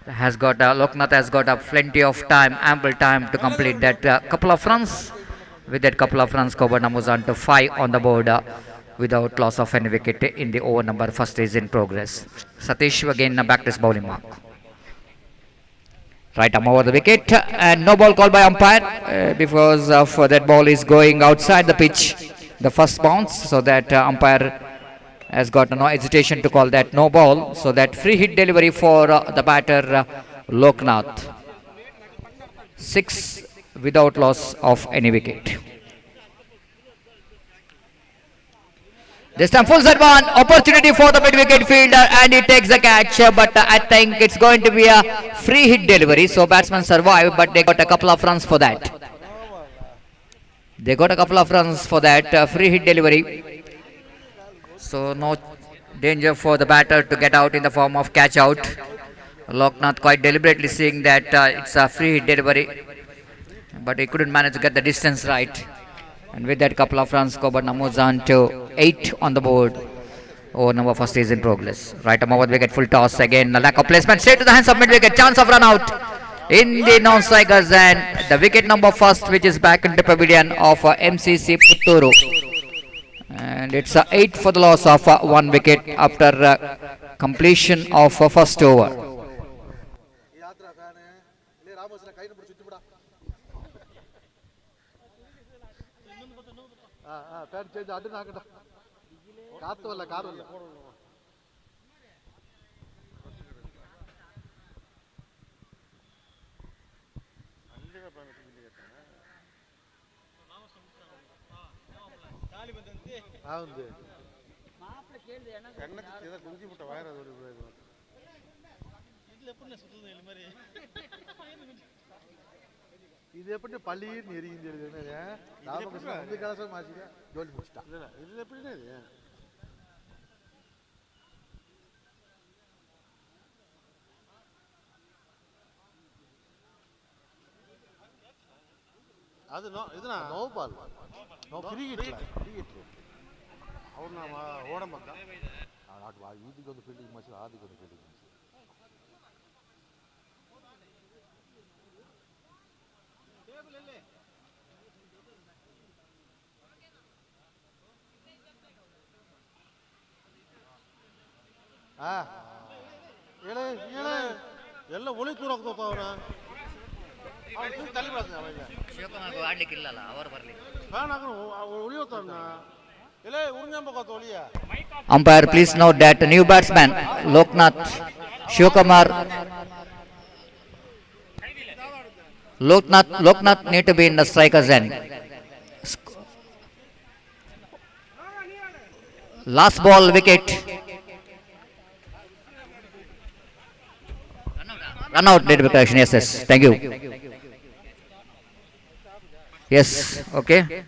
has got Loknath has got plenty of time, ample time to complete that couple of runs. With that couple of runs, scoreboard numbers on to 5 on the board without loss of any wicket in the over number first is in progress. Satish again back to his bowling mark. Right arm over the wicket, and no ball called by umpire because of that ball is going outside the pitch, the first bounce, so that umpire has got no hesitation to call that no ball. So that free hit delivery for the batter Loknath. 6 without loss of any wicket. This time full set one, opportunity for the mid-wicket fielder, and he takes the catch, but I think it's going to be a free hit delivery. So batsman survived, but they got a couple of runs for that. They got a couple of runs for that free hit delivery. So no danger for the batter to get out in the form of catch out. Loknath quite deliberately seeing that it's a free hit delivery, but he couldn't manage to get the distance right. And with that couple of runs, scoreboard moves on to 8 on the board. Over number first is in progress. Right arm over the wicket, full toss again. A lack of placement, straight to the hands of mid wicket. Chance of run out in the non-strikers, and the wicket number first, which is back into pavilion of MCC Putturu. And it's 8 for the loss of 1 wicket after completion of first over. இது எப்படி பள்ளியில் எரியுது ராமகிருஷ்ணன் வந்து கலசம் மாசிக்க ஜோலி முடிச்சிட்டான். இது எப்படின்னா இது அது இதுனா நோ பால் நோ கிரிக்கெட் అవునా ఓడం పక్క ఈదికి ಒಂದು ಫೀಲ್ಡಿಂಗ್ ಮ್ಯಾಚ್ ಆದಿಗೆ ಒಂದು ಫೀಲ್ಡಿಂಗ್ ಮ್ಯಾಚ್. ಹೇಳಿ ಹೇಳಿ ಎಲ್ಲ ಒಳಿ ಕೂಡ ಹೋಗ್ತಾವ ಅವನ ತಲೆ ಬಿಡತ್ತೆ ಅವಾಗ ಆಡ್ಲಿಕ್ಕೆ ಇಲ್ಲಲ್ಲ, ಅವರು ಬರಲಿ ಉಳಿಯೋತವನ್ನ ಎಲ್ಲ ಉರ್ಞಂಬ ಒಳಿಯ. Umpire, please note that the new batsman Loknath Shivkumar Loknath need to be in the striker's end. Last ball wicket. Run out, did correction. Yes, yes. Thank you. Yes, okay.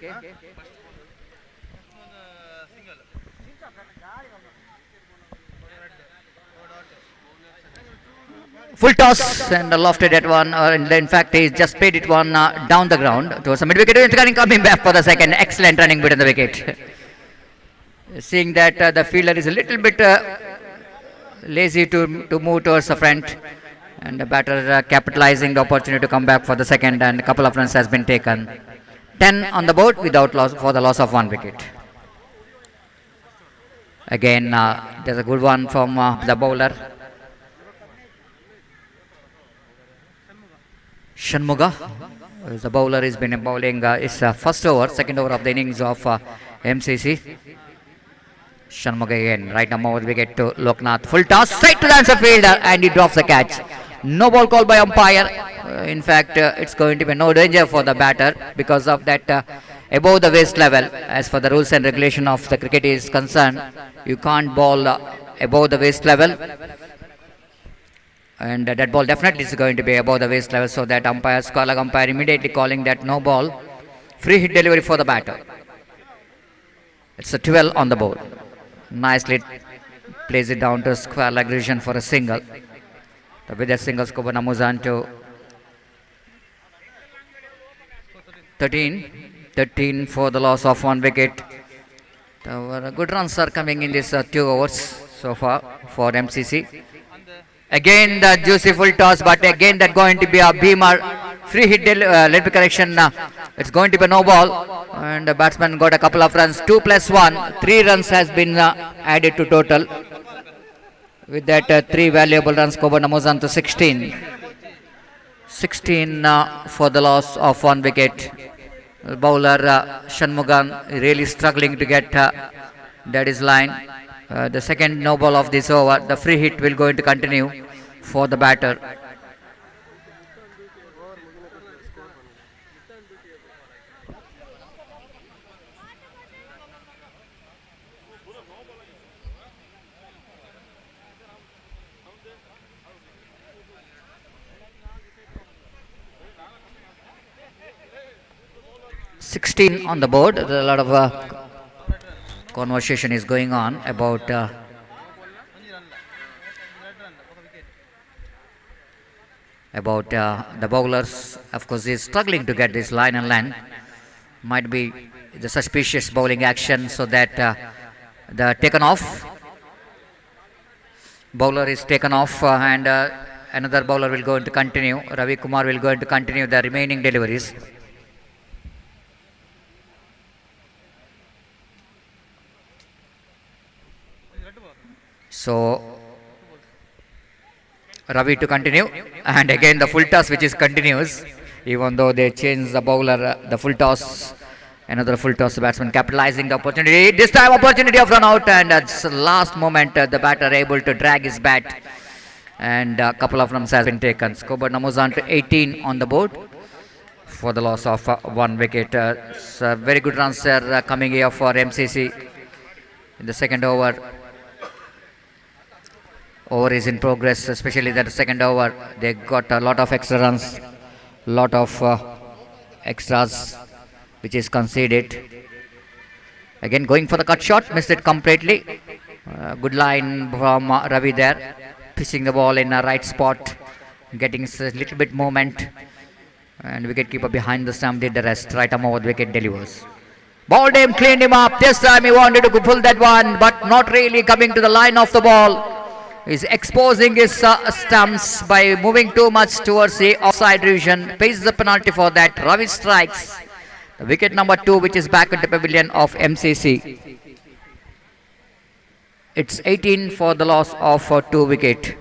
Full toss and lofted at one. In fact, he just played it one down the ground towards the mid wicket. Coming back for the second. Excellent running between the wicket. Seeing that the fielder is a little bit lazy to move towards the front, and the batter capitalizing the opportunity to come back for the second, and a couple of runs has been taken. 10 on the board without loss for the loss of one wicket. Again, there's a good one from the bowler. Shanmuga, the bowler has been bowling his first over, second over of the innings of MCC. Shanmuga again, right now over wicket to Loknath. Full toss, straight to the answer fielder, and he drops the catch. No ball called by umpire. In fact, it's going to be no danger for the batter because of that above the waist level. As for the rules and regulation of the cricket is concerned, you can't bowl above the waist level. And that ball definitely is going to be above the waist level, so that square umpire immediately calling that no ball. Free hit delivery for the batter. It's a 12 on the board. Nicely plays it down to square leg region for a single. With a single, Skoba Namuzan to 13 for the loss of one wicket. Good runs are coming in this 2 overs so far for MCC. Again the juicy full toss, but again that going to be a beamer. Free hit, let me correction. It's going to be no ball, and the batsman got a couple of runs. 2 plus 1, 3 runs has been added to total. With that 3 valuable runs, Koba Namuzan to 16. 16 for the loss of one wicket. Bowler Shanmugan really struggling to get that is line. The second no ball of this over. The free hit will going to continue for the batter. (16) on the board. There's a lot of conversation is going on about the bowlers. Of course, he's struggling to get this line and length. Might be the suspicious bowling action, so that the taken off bowler is taken off, and another bowler will go to continue. Ravi Kumar will go to continue the remaining deliveries. So Ravi to continue, and again the full toss which is continues, even though they change the bowler, the full toss, another full toss, the batsman capitalizing the opportunity, this time opportunity of run out, and at the last moment the batter able to drag his bat, and a couple of runs has been taken. Skoba Namuzan to 18 on the board for the loss of one wicket. So very good runs are coming here for MCC in the second over. Over is in progress, especially that second over. They got a lot of extra runs, lot of extras, which is conceded. Again going for the cut shot, missed it completely. Good line from Ravi there, pitching the ball in a right spot, getting a little bit moment, and wicketkeeper behind the stump did the rest. Right arm over the wicket delivers. Balled him, cleaned him up. This time he wanted to pull that one, but not really coming to the line of the ball. Is exposing his stumps by moving too much towards the offside region. Pays the penalty for that. Ravi strikes the wicket number 2, which is back at the pavilion of MCC. It's 18 for the loss of 2 wicket.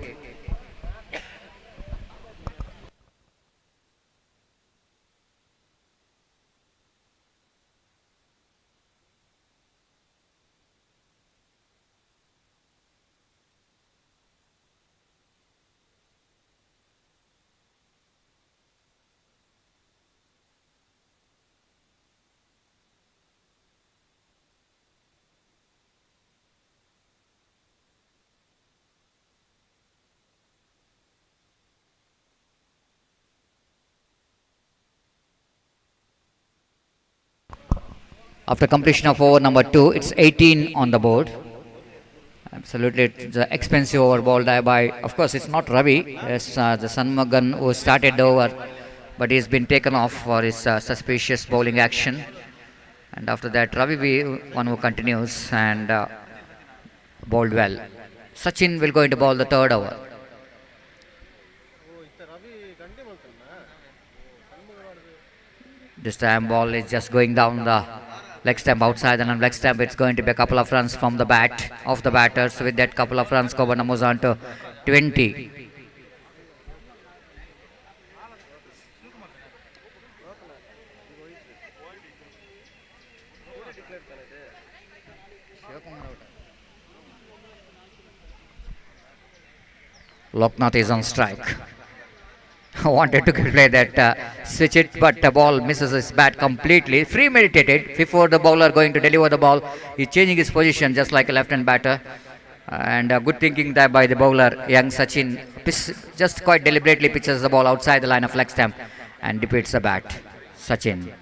After completion of over number 2, it's 18 on the board. Absolutely, it's an expensive over ball die by, of course, it's not Ravi. It's the Sanmagan who started the over, but he's been taken off for his suspicious bowling action. And after that, Ravi, one who continues and bowled well. Sachin will go into bowl the third over. This time ball is just going down the leg stump outside, and on leg stump it's going to be a couple of runs from the bat of the batters. So with that couple of runs, Koban moves on to 20. Loknath is on strike. Wanted to play that switch it, but the ball misses his bat completely. Premeditated before the bowler going to deliver the ball. He's changing his position just like a left-hand batter. And good thinking there by the bowler, young Sachin. Just quite deliberately pitches the ball outside the line of leg stump and defeats the bat. Sachin.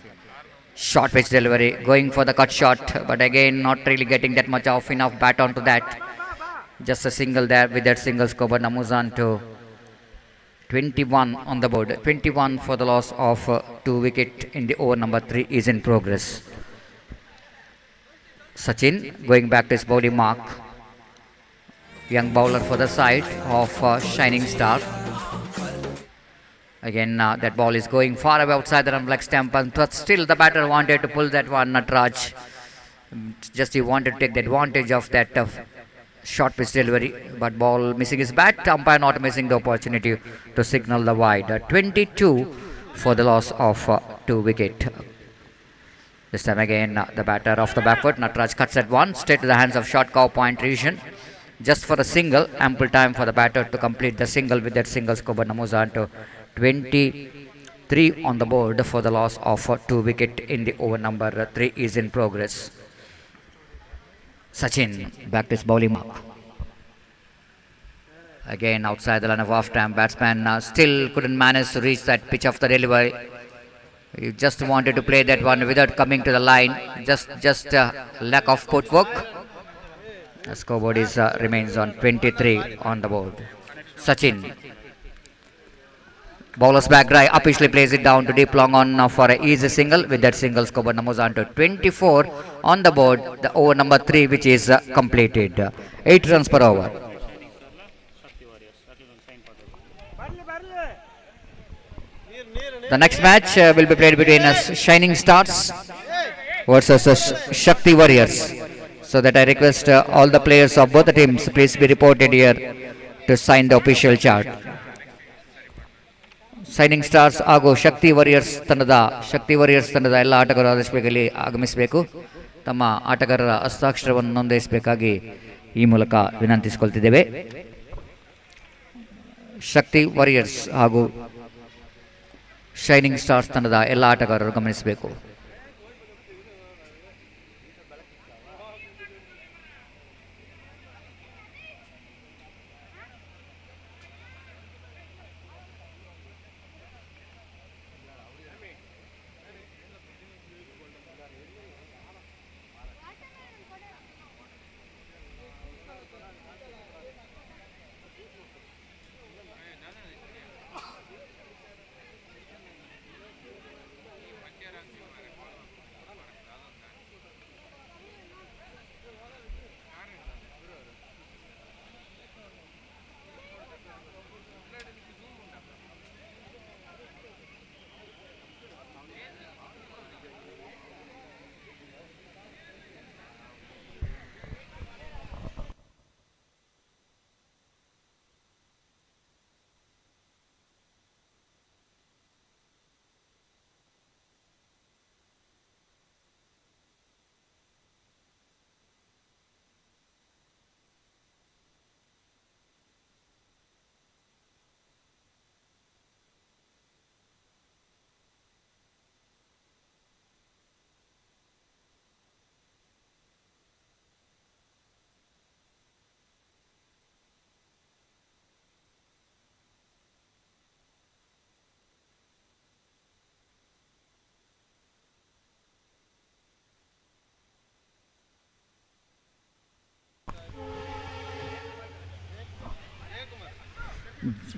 Short pitch delivery, going for the cut shot, but again not really getting that much of enough bat onto that. Just a single there. With that single, Koban moves on to 21 on the board. 21 for the loss of 2 wicket in the over number 3 is in progress. Sachin going back to his bowling mark. Young bowler for the side of Shining Star. Again, that ball is going far away outside the leg stump, but still the batter wanted to pull that one, Natraj. Just he wanted to take the advantage of that short pitch delivery, but ball missing his bat. Umpire not missing the opportunity to signal the wide. 22 for the loss of 2 wicket. This time again, the batter off the back foot. Natraj cuts at one, straight to the hands of short cow point region. Just for a single, ample time for the batter to complete the single. With that single, Koban moves on to 23 on the board for the loss of 2 wicket in the over number 3 is in progress. Sachin back to his bowling mark. Again outside the line of off time. Batsman still couldn't manage to reach that pitch of the delivery. He just wanted to play that one without coming to the line. Just lack of footwork. The scoreboard is remains on 23 on the board. Sachin. Bowler's back dry, officially plays it down to deep long on for an easy single. With that single, Koban moves on to 24 on the board. The over number 3 which is completed. 8 runs per over. The next match will be played between Shining Stars versus Shakti Warriors. So that I request all the players of both the teams please be reported here to sign the official chart. Shining Stars ಹಾಗೂ ಶಕ್ತಿ warriors ತಂಡದ ಎಲ್ಲ ಆಟಗಾರರು ಆದೇಶಬೇಕಲ್ಲಿ ಆಗಮಿಸಬೇಕು. ತಮ್ಮ ಆಟಗಾರರ ಹಸ್ತಾಕ್ಷರವನ್ನು ನೋಂದಾಯಿಸಬೇಕಾಗಿ ಈ ಮೂಲಕ ವಿನಂತಿಸಿಕೊಳ್ತಿದ್ದೇವೆ. ಶಕ್ತಿ warriors ಹಾಗೂ shining stars ತಂಡದ ಎಲ್ಲ ಆಟಗಾರರು ಗಮನಿಸಬೇಕು.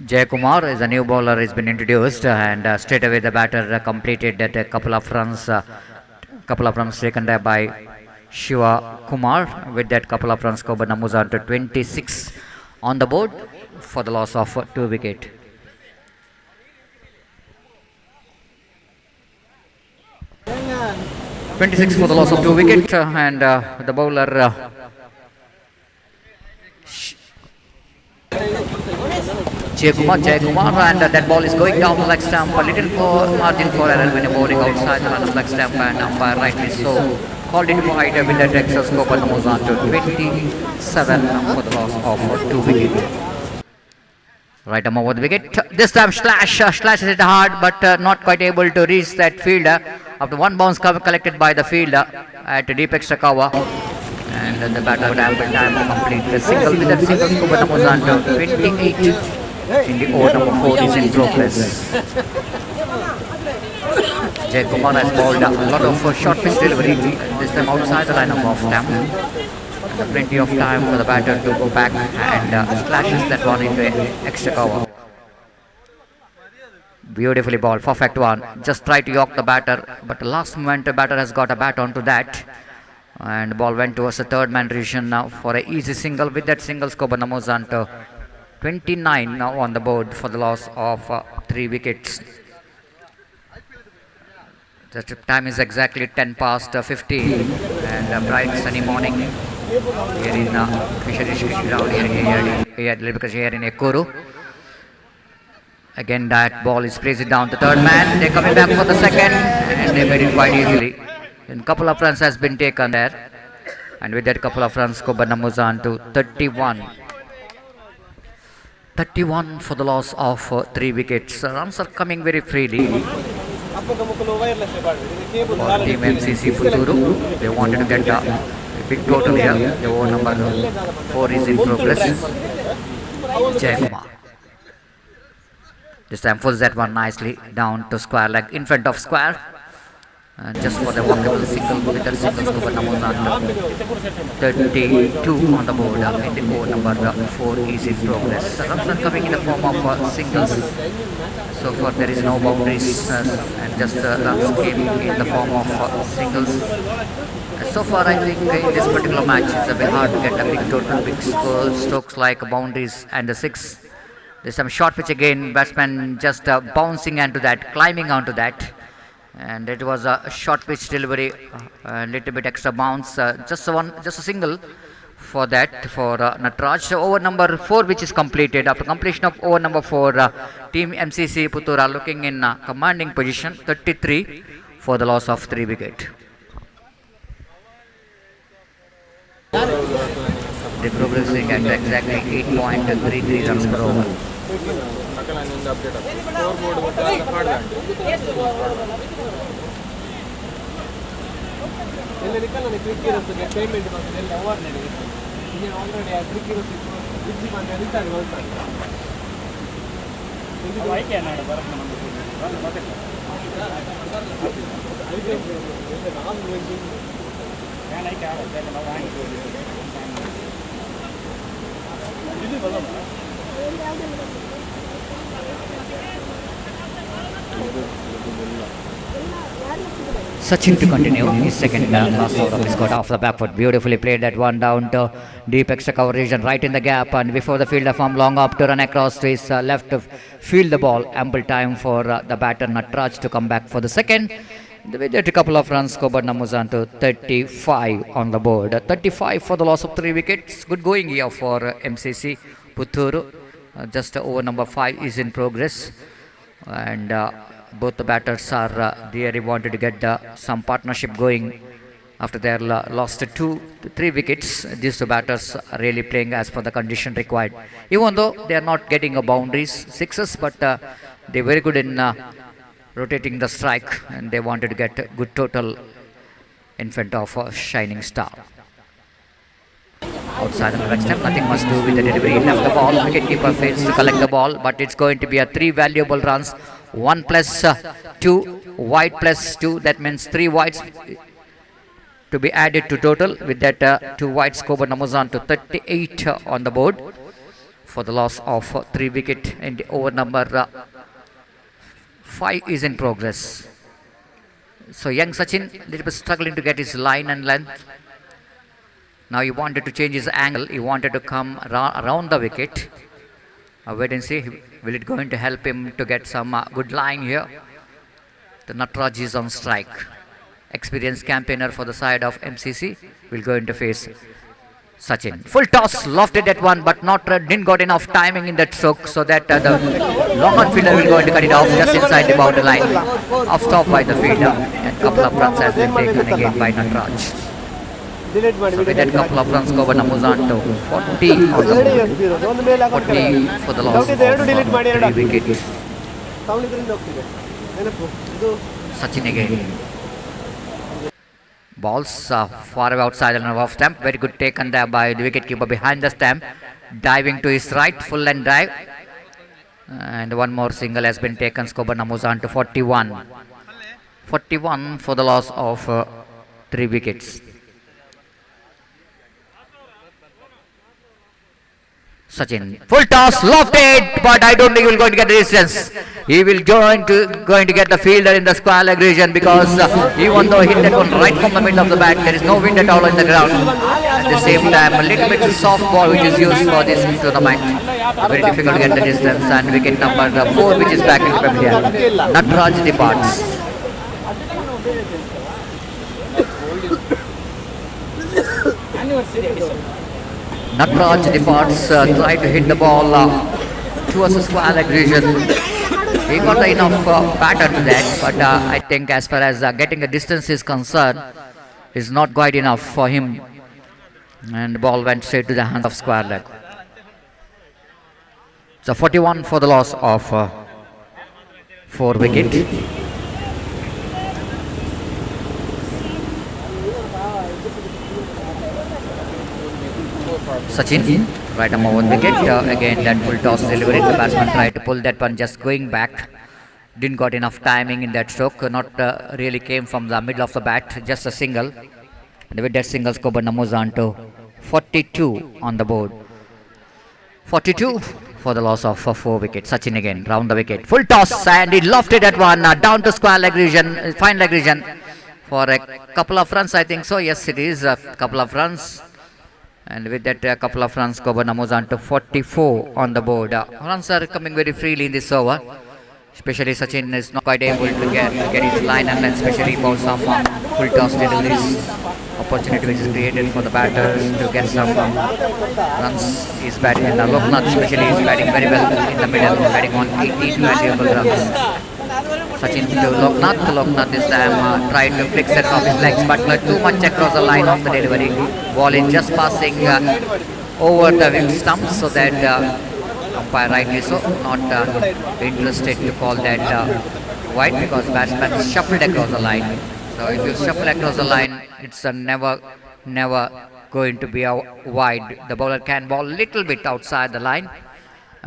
Jay Kumar is a new bowler, has been introduced, and straight away the batter completed that couple of runs taken there by Shiva Kumar. With that couple of runs, Coburn moves on to 26 on the board for the loss of 2 wicket. .26 for the loss of 2 wicket, and the bowler Jay Kumar, and that ball is going down the leg stump, a little for margin for error when bowling outside the line of leg stump, and umpire rightly so called it wide with the Texas Coburn moves on to 27 for the loss of 2 wicket. Right arm over the wicket. This time slashes it hard, but not quite able to reach that fielder. After one bounce collected by the fielder at deep extra cover, and the batter would have time to complete the single. With that single, Coburn moves on to 28 in the over number 4 is in progress. Jay Kumar has bowled a lot of short pitch delivery, this time outside the line of off stump. Plenty of time for the batter to go back and slashes that one into extra cover. Beautifully bowled, perfect one. Just try to york the batter, but the last moment the batter has got a bat onto that, and the ball went towards the third man position now for an easy single. With that single, Coburn moves on to 29 now on the board for the loss of 3 wickets. The time is exactly 10 past 15, and a bright sunny morning here in Fisheries Ground here in Ekuru. Again, that ball is placed down the third man. They're coming back for the second, and they made it quite easily. A couple of runs has been taken there, and with that couple of runs, Coburn moves on to 31. 31 for the loss of 3 wickets. Runs are coming very freely. For team MCC Putturu, they wanted to get a big total here. The over number 4 is in progress. Jay Kumar. This time pulls that one nicely down to square leg, in front of square. Just for the walkable single, with that single, Coburn moves on to 32 on the board. In the over number 4 is in progress. Runs are coming in the form of singles. So far there is no boundaries, and just runs came in the form of singles. So far I think in this particular match it's a bit hard to get a big total, big strokes like boundaries and the 6. There's some short pitch again, batsman just bouncing onto that, climbing onto that. And it was a short pitch delivery, a little bit extra bounce, just a single for that for Natraj. So over number 4 which is completed. After completion of over number 4, team MCC Puttura looking in commanding position, 33 for the loss of 3 wicket. They progressing at exactly 8.33 runs per over. Sachin to continue his second last over of his got off the back foot. Beautifully played that one down to deep extra coverage and right in the gap, and before the fielder from long up to run across to his left to field the ball. Ample time for the batter Natraj to come back for the second. With a couple of runs, Coburn moves on to 35 on the board. 35 for the loss of 3 wickets. Good going here for MCC Putturu. Just over number 5 is in progress, and both the batters are they wanted to get some partnership going after they lost 3 wickets. These two batters are really playing as per the condition required, even though they are not getting a boundaries, sixes, but they're very good in rotating the strike, and they wanted to get a good total in front of a shining star. Outside the leg stump, nothing must do with the delivery. He left the ball. Wicketkeeper fails to collect the ball, but it's going to be a 3 valuable runs. 1 plus 2, wide plus 2. That means 3 wides to be added to total. With that 2 wides, Coburn moves on to 38 on the board for the loss of 3 wicket, and over number 5 is in progress. So young Sachin little bit struggling to get his line and length. Now he wanted to change his angle. He wanted to come around the wicket. Wait and see. Will it going to help him to get some good line here? The Natraj is on strike. Experienced campaigner for the side of MCC will go into face Sachin. Full toss, lofted at one, but not didn't got enough timing in that stroke, so that the long on fielder will go into cut it off just inside the boundary line. Off stop by the fielder, and couple of runs has been taken again by Natraj. So with that couple of runs, Governor moves on to 40 on the board. 40 for the loss of 3 wickets. Sachin again. Balls far away outside and off stump. Very good taken there by the wicketkeeper behind the stump. Diving to his right, full and drive. And one more single has been taken. Skobana moves on to 41. 41 for the loss of 3 wickets. Sachin, full toss, lofted, but I don't think he will going to get the distance. He will going to get the fielder in the square leg region, because even though he hit that one right from the middle of the bat, there is no wind at all in the ground. At the same time, a little bit soft ball which is used for this tournament. Very difficult to get the distance, and wicket number 4 which is back in Premier. Natraj departs. Natraj departs, try to hit the ball towards the square leg region. He got enough pattern to that, but I think as far as getting a distance is concerned, is not quite enough for him. And the ball went straight to the hands of square leg. So 41 for the loss of 4 wicket. Sachin, right number 1 wicket. Again that full toss delivery. The batsman tried to pull that one, just going back. Didn't got enough timing in that stroke. Not really came from the middle of the bat. Just a single. And with that single, Skobana moves on to 42 on the board. 42 for the loss of 4 wickets. Sachin again, round the wicket. Full toss, and he lofted that one down to square leg region, fine leg region, for a couple of runs, I think so. Yes, it is a couple of runs. And with that couple of runs, Governor moves on to 44 on the board. Runs are coming very freely in this over. Especially Sachin is not quite able to get his line, and especially for some full toss deliveries. Opportunity which is created for the batters to get some runs. He's batting, and Loknath especially is batting very well in the middle, batting on 18 valuable runs. Sachin to Loknath. Loknath this time tried to flick it off his legs, but too much across the line of the delivery. Ball is just passing over the wicket stump, so that umpire rightly so not interested to call that wide, because batsman shuffled across the line. So if you shuffle across the line, it's never going to be a wide. The bowler can bowl little bit outside the line,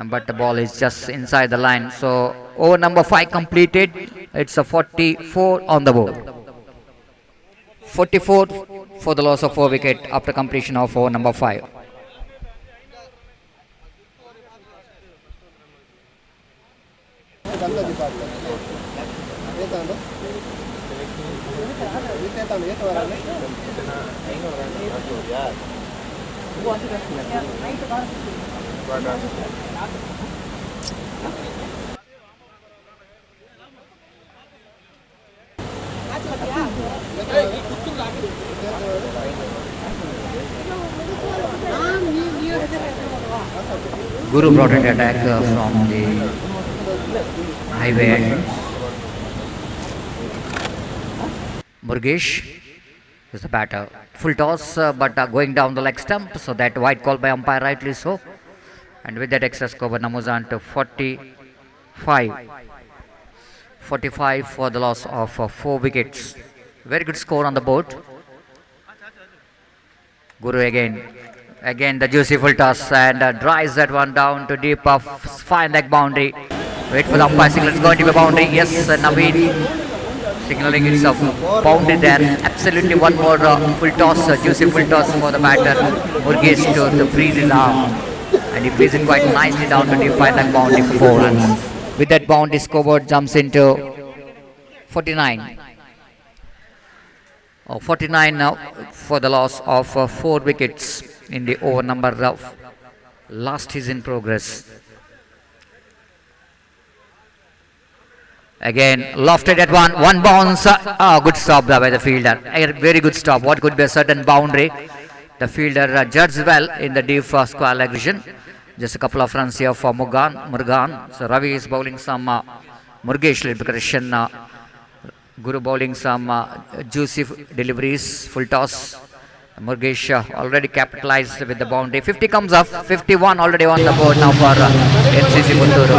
but the ball is just inside the line. So over number 5 completed. It's a 44 on the board. 44 for the loss of 4 wicket after completion of over number 5. Guru brought an attack from the highway end. Murgesh is the batter. Full toss, but going down the leg stump, so that wide call by umpire, rightly so. And with that extra score, moves on to 45. 45 for the loss of 4 wickets. Very good score on the board. Guru again the juicy full toss, and drives that one down to deep of fine leg boundary. Wait for the umpire signal. It's going to be boundary. Yes, Naveen signaling it's a boundary there. Absolutely one more full toss, juicy full toss for the batter Murgesh to freeze his arm. and he plays it quite nicely down to define that boundary for 4 runs. With that boundary, scoreboard jumps into 49. 49 now for the loss of 4 wickets in the over number of last is in progress. Again, lofted at one bounce. Good stop by the fielder. A very good stop. What could be a certain boundary. The fielder judged well in the deep square leg vision. Just a couple of runs here for Murgan. So Ravi is bowling some Murgesh preparation. Guru bowling some juicy deliveries, full toss. Murgesh already capitalized with the boundary. 50 comes up. 51 already on the board now for NCC Putturu.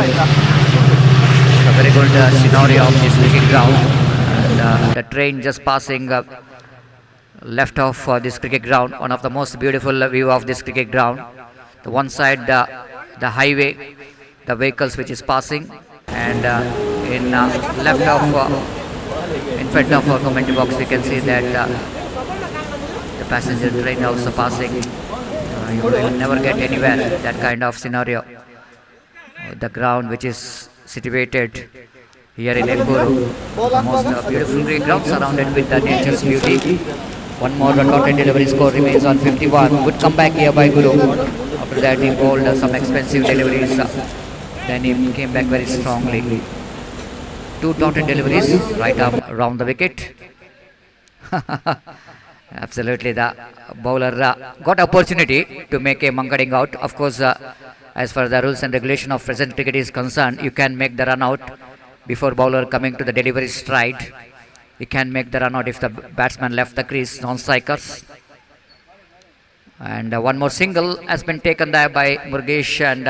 A very good scenario of this cricket ground. And, the train just passing left of this cricket ground. One of the most beautiful view of this cricket ground. The one side the highway, the vehicles which is passing, and in left of in front of our commentary box we can see that the passenger train also passing. You will never get anywhere that kind of scenario. The ground which is situated here in Elguru, the most beautiful cricket ground surrounded with the nature's beauty. One more dotted delivery score remains on 51. Good comeback here by Guru. After that he bowled some expensive deliveries. Then he came back very strongly. 2 dotted deliveries right arm around the wicket. Absolutely, the bowler got opportunity to make a mankading out. Of course, as far as the rules and regulation of present cricket is concerned, you can make the run out before bowler coming to the delivery stride. You can make the run out if the batsman left the crease, non-strikers. And one more single has been taken there by Murgesh, and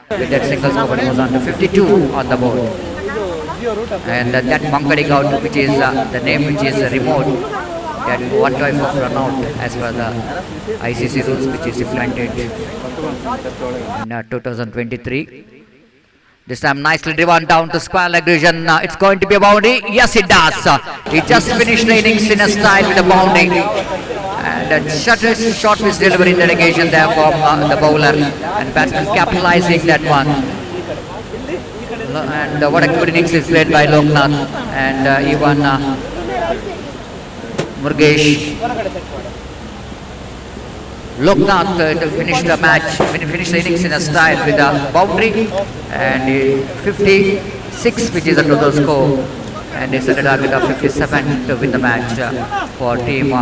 with that single score goes on to 52 on the board. And that mankading out, which is the name which is remote, that one type of run out as per the ICC rules which is implemented in 2023. This time nicely driven down to square leg region. It's going to be a boundary. Yes, it does. He just finished the innings in a style with a boundary. And a short miss delivery in the negation there from the bowler. And batsman capitalizing that one. And what a good innings is played by Loknath and even Murgesh. Loknath to finish the match, finish the innings in a style with a boundary and 56, which is a total score, and he set a target of 57 to win the match for team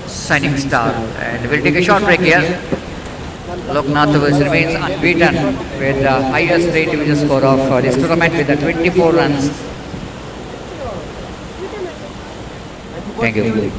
Shining Star. And we'll take a short break here. Loknath remains unbeaten with the highest rate individual score of this tournament with 24 runs. Thank you.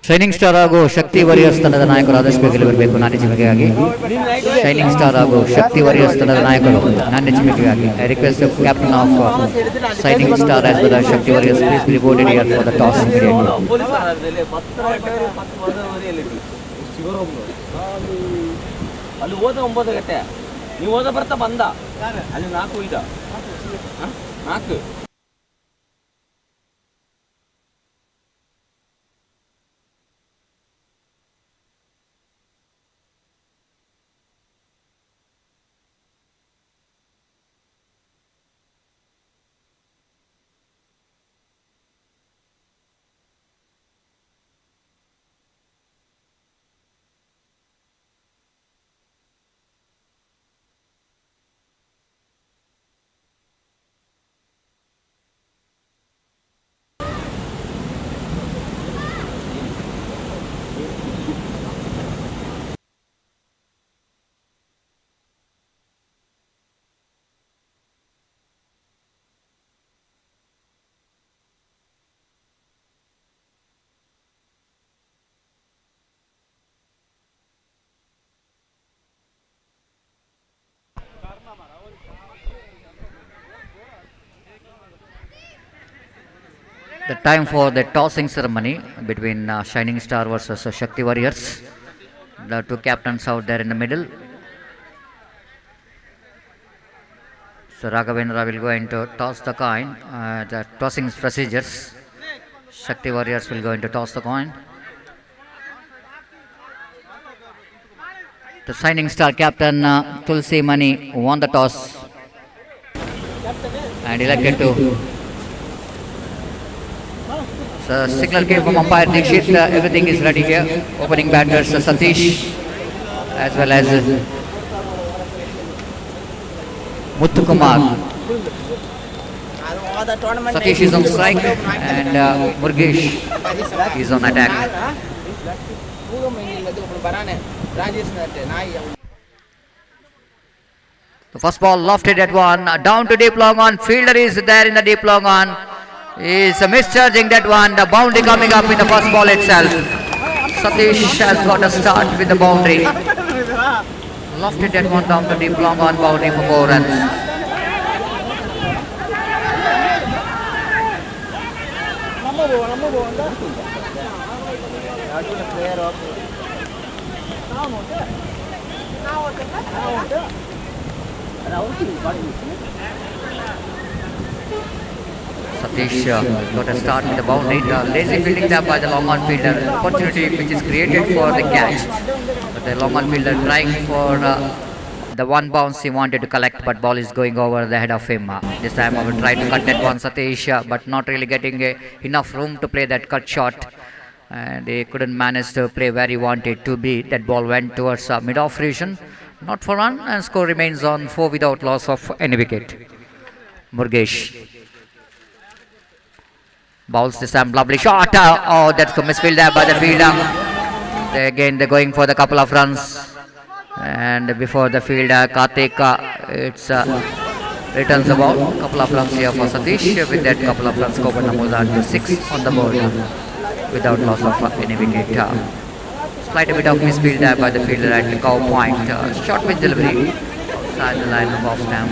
Shining star ಹಾಗೂ ಶಕ್ತಿ warriors ತಂಡದ ನಾಯಕರು ಆದಷ್ಟು ಬೇಗ ಬರಬೇಕು ನಾಣ್ಯ ಚಿಮಿಕೆಗಾಗಿ. Shining star ಹಾಗೂ ಶಕ್ತಿ warriors ತಂಡದ ನಾಯಕರು ನಾಣ್ಯ ಚಿಮಿಕೆಗಾಗಿ. I request captain of shining star as well as Shakti warriors please be reported here for the toss immediately. ಅಲ್ಲಿ ಹೋದ 9 ಗಂಟೆ ನೀವು ಹೋದ ಬರ್ತಾ ಬಂದ ಅಲ್ಲಿ 4 ಇದ 4. The time for the tossing ceremony between Shining Star versus Shakti Warriors. The two captains out there in the middle. So Raghavendra will go into toss the coin. The tossing procedures. Shakti Warriors will go into toss the coin. The Shining Star captain Tulsi Mani won the toss and elected to. So signal came from umpire Dikshit. Everything is ready here. Opening batters Satish as well as Muthukumar. Satish is on strike and Murgesh is on attack. The first ball lofted at one. Down to deep long on. Fielder is there in the deep long on. Is mischarging that one. The boundary coming up in the first ball itself. Satish has got a start with the boundary. Lofted that one down to deep long on boundary for 4 runs. Satish has got a start with the boundary. Lazy fielding there by the long on fielder. Opportunity which is created for the catch. But the long on fielder trying for the one bounce he wanted to collect, but ball is going over the head of him. This time I will try to cut that one Satish, but not really getting enough room to play that cut shot. And he couldn't manage to play where he wanted to be. That ball went towards mid-off region. Not for run, and score remains on 4 without loss of any wicket. Murgesh. Bowls this time, lovely shot. Oh, that's a misfield there by the fielder. They're going for the couple of runs. And before the fielder, Karthik, it's returns the ball. Couple of runs here for Satish. With that couple of runs, Kopanna moves on to 6 on the board without loss of any wicket. Slight bit of misfield there by the fielder at the cow point. Short pitch delivery. Inside the line of off stamp.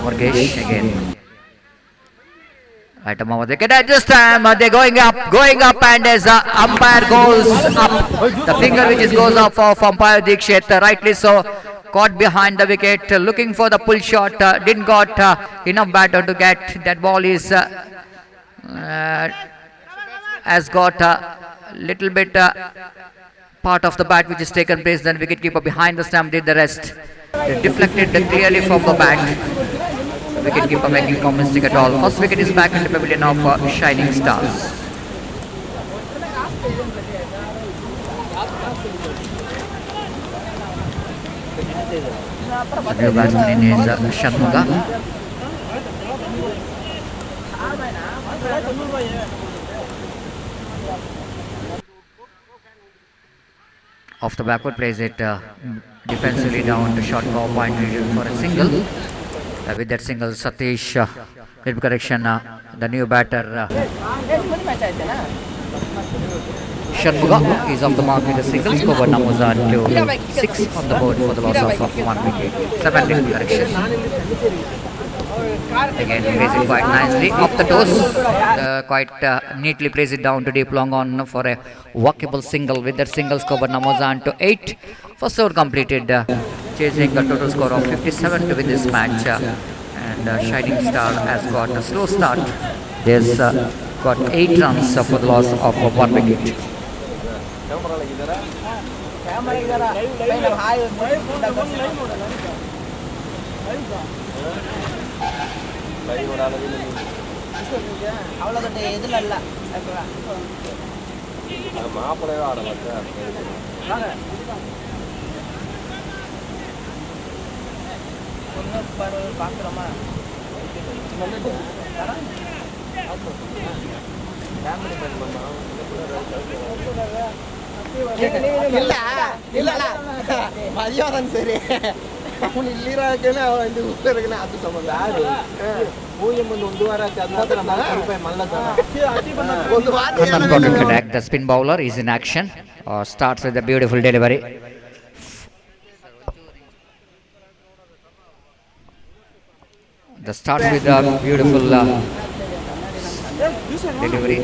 Murgesh again. Right above the wicket at this time. They're going up, and as umpire goes up, the finger which goes up of umpire Dikshit, rightly so. Caught behind the wicket, looking for the pull shot. Didn't got enough batter to get that ball. Is has got a little bit part of the bat which is taken place. Then wicketkeeper behind the stump did the rest. It deflected clearly from the bat. Wicketkeeper making no mistake at all. First wicket is back in the pavilion of Shining Stars. The new batsman is Shanmuga. Off the backward, plays it defensively down to short power point region for a single. With that single, Satish, little correction, the new batter Shanmuga is off the mark with a single. Score numbers are to 6 on the board for the loss of 1 wicket. 7 little correction. Again, plays it quite nicely off the toes. Quite neatly plays it down to deep long on for a walkable single. With that single, score numbers on to 8. First over completed, chasing a total score of 57 to win this match. And Shining Star has got a slow start. There's got 8 runs for the loss of 1 wicket. மதியானம் சரி ಅವನು ಇಲ್ಲಿರಾಕನೆ ಅವ ಇಲ್ಲಿ ಉತ್ತರಗನೆ ಅದು ಸಂಬಂಧ ಯಾರು ಮೂಯ ಮುಂದೆ ಒಂದು ವಾರ ರೂಪಾಯಿ ಮಲ್ಲ The spin bowler is in action. Starts with a beautiful delivery. The start with a beautiful delivery.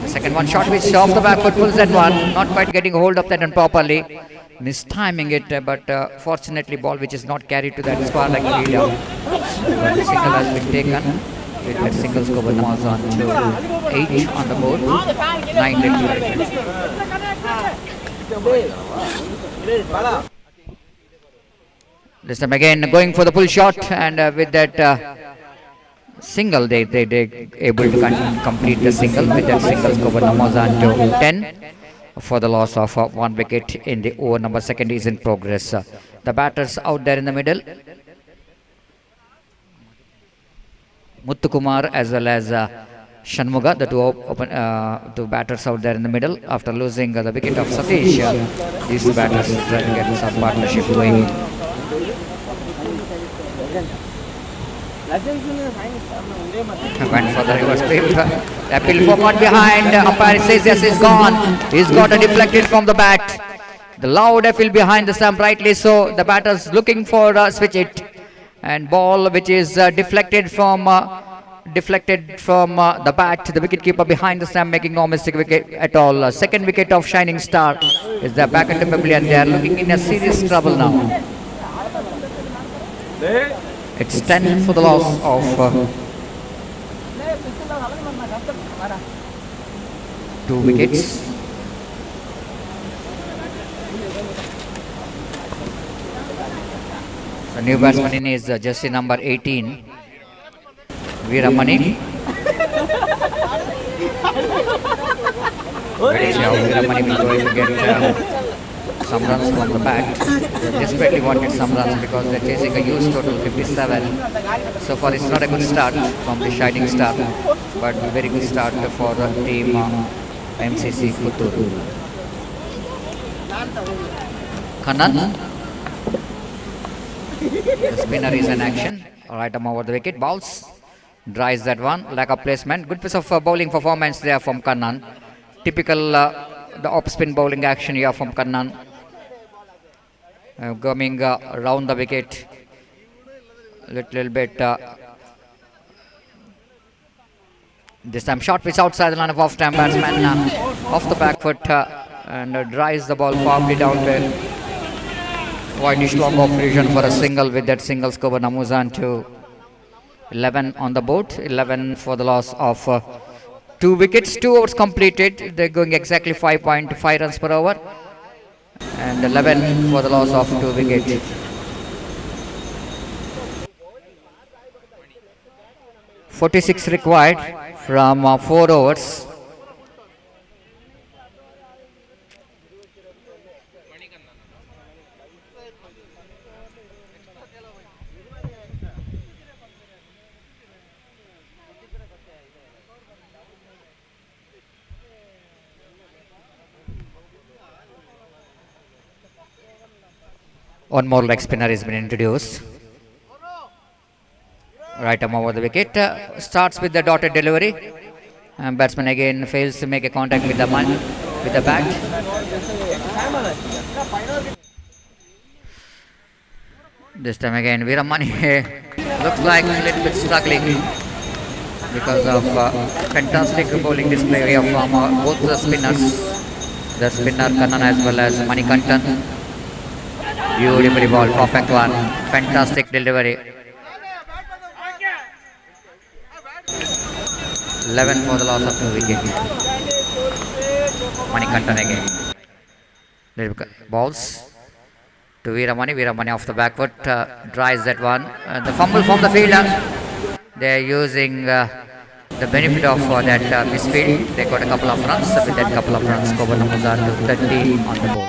The second one shot which off the back foot pulls that one. Not quite getting hold of that one properly. Mistiming it, but fortunately ball which is not carried to that square like leader. But the single has been taken. With that single score numbers on to 8 on the board. 9 little. This time again going for the pull shot, and with that single they able to complete the single. With that single score numbers on to 10 for the loss of 1 wicket in the over number second is in progress. The batters out there in the middle, Muthukumar as well as Shanmuga, the two batters out there in the middle. After losing the wicket of Satish, these two batters try to get some partnership going. Went for the reverse flip. Appeal for one behind. Umpire says yes, he's gone. He's got a deflected from the bat. The loud appeal behind the stump, rightly so. The batter's looking for switch it. And ball which is deflected from the bat. The wicketkeeper behind the stump making no mistake wicket at all. Second wicket of Shining Star is the back into pavilion. They are looking in a serious trouble now. It's 10 for the loss of 2 wickets. The new batsman in is jersey number 18, Veeramani. Veeramani will going to get some runs from the bat. They desperately wanted some runs because they're chasing a huge total 57. So far it's not a good start from the Shining Star, but a very good start for the team MCC Puttur. Kannan, the spinner is in action. Right arm over the wicket, bowls, dries that one, lack of placement. Good piece of bowling performance there from Kannan. Typical the off spin bowling action here from Kannan. Coming around the wicket, little bit. This time short pitch outside the line of off-time batsman, off the back foot, and drives the ball firmly down there. Wide long off region for a single. With that single score Namuzan to 11 on the board. 11 for the loss of 2 wickets. 2 overs completed. They're going exactly 5.5 runs per over. And 11 for the loss of 2 wickets. .46 required from 4 overs. One more leg spinner has been introduced. Right arm over the wicket. Starts with the dotted delivery. And batsman again fails to make a contact with the bat. This time again, Veeramani looks like a little bit struggling because of fantastic bowling display of both the spinners. The spinner Kannan as well as Manikantan. Beautifully bowled, perfect one. Fantastic delivery. 11 for the loss of 2 wickets. Manikantan again. Balls to Veeramani. Veeramani off the back foot, tries that one. The fumble from the fielder. They are using the benefit of that misfield. They got a couple of runs. With that couple of runs, Kobar numbers are to 30 on the board.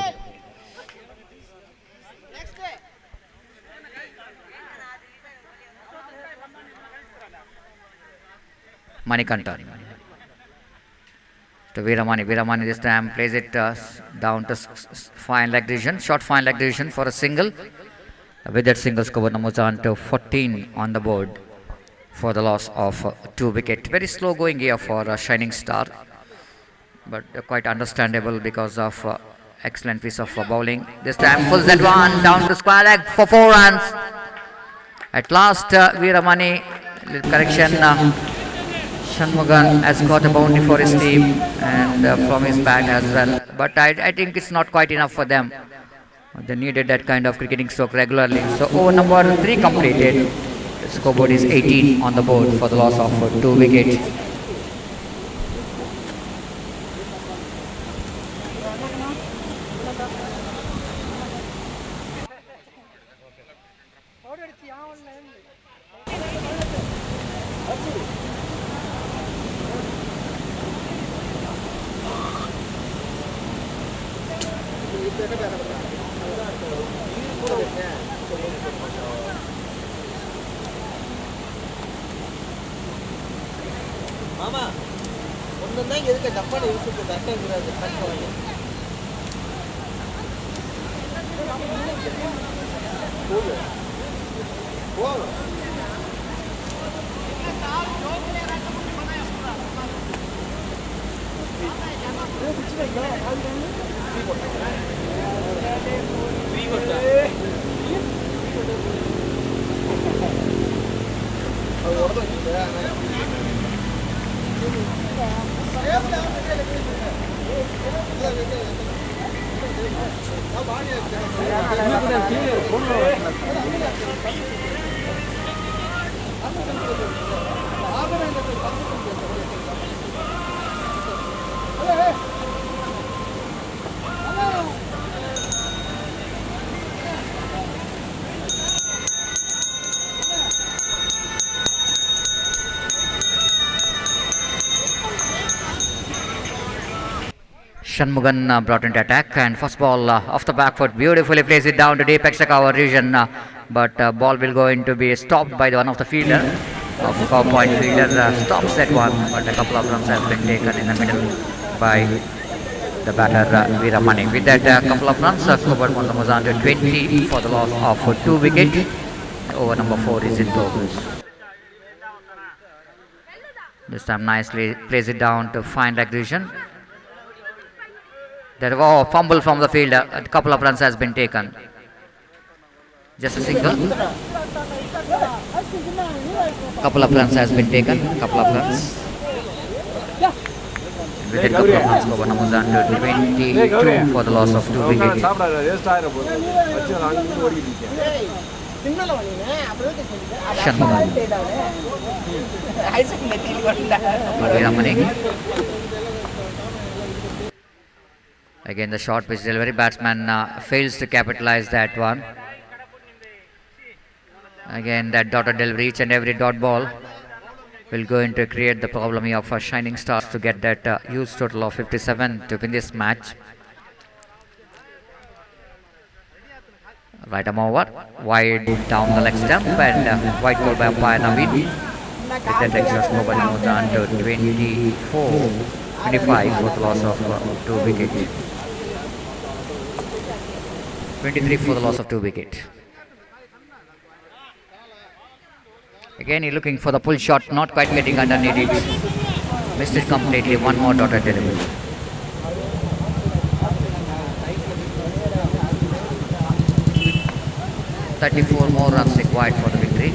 Manikantan to Veeramani. Veeramani this time plays it down to fine leg decision, short fine leg decision for a single. With that single, Kobar numbers on to 14 on the board for the loss of 2 wickets. Very slow going here for Shining Star, but quite understandable because of excellent piece of bowling. This time pulls that one down to square leg for 4 runs. At last, Veeramani, correction. Shanmugan has got a boundary for his team and from his bat as well. But I think it's not quite enough for them. They needed that kind of cricketing stroke regularly. So over number 3 completed. The scoreboard is 18 on the board for the loss of 2 wickets. மாமா ஒன்று தான் எதுக்கு டப்பான யூஸுக்கு கரெக்டாக கரெக்டாக போகும் Shanmugan brought into attack and first ball off the back foot, beautifully plays it down to deep extra cover region, but ball will going to be stopped by the one of the fielder. Of the cover point fielder stops that one, but a couple of runs have been taken in the middle by the batter Veeramani. With that couple of runs, Kobar was on to 20 for the loss of 2 wickets. Over number 4 is in progress. This time nicely plays it down to fine leg decision. There was a fumble from the fielder. A couple of runs has been taken. Just a single. Couple of runs has been taken. Couple of runs. With a couple of runs, Kobar was under 22 for the loss of 2 wickets. Shanmugan. Again the short pitch delivery, batsman fails to capitalize that one. Again that dotted delivery, each and every dot ball will go into create the problem here for Shining Stars to get that huge total of 57 to win this match. Right arm over, wide down the leg stump and wide ball by umpire Naveed. With that extra score by moves on to 25 for the loss of 2 wickets. 23 for the loss of 2 wickets. Again, he's looking for the pull shot, not quite getting underneath it. Missed it completely. One more dotted delivery. "34 more runs required for the victory."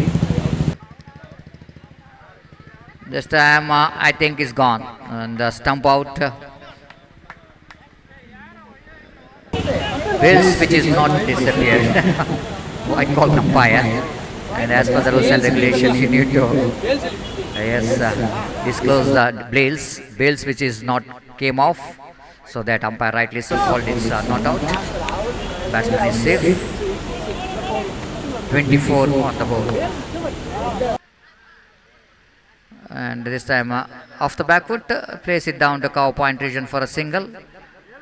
This time, I think is gone. And stump out. Bills, which is not disappeared. White call umpire. And as per the rules and regulations, you need to disclose the bills which is not came off, so that umpire rightly so called it's not out. Batsman is safe. 24 on the board. And this time off the back foot, place it down to cow point region for a single.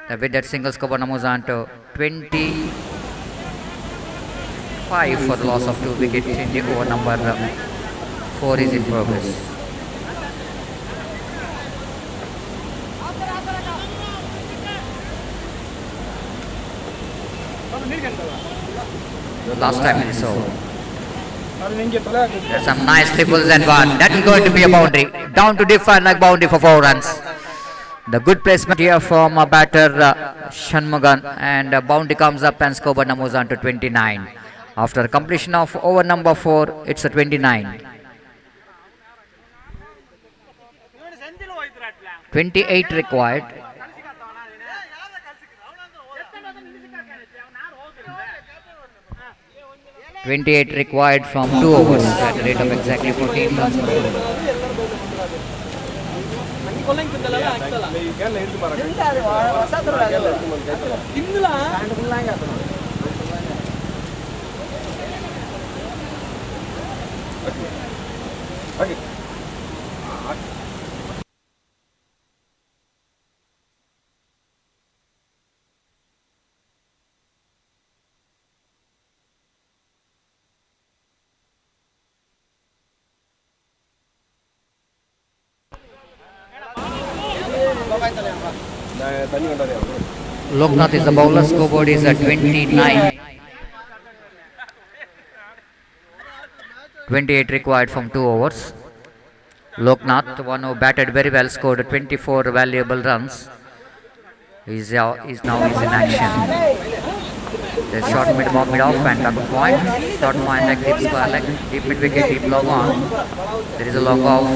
With that single, Skobar moves on to 25 for the loss of 2 wickets in the over number 4 is in progress. Last time in this over. There's some nice triples and one. That is going to be a boundary. Down to define like boundary for 4 runs. The good placement here from batter Shanmugan, and boundary comes up and Skobar moves on to 29. After completion of over number 4, it's a 29. 28 required. 28 required from 2 overs at a rate of exactly 14 runs per over. Loknath is the bowler. Scoreboard is at 29. 28 required from 2 overs. Loknath, one who batted very well, scored 24 valuable runs. Is now is in action. The short mid off and back point. Short fine leg, deep square leg, deep mid wicket, deep long on. There is a long off.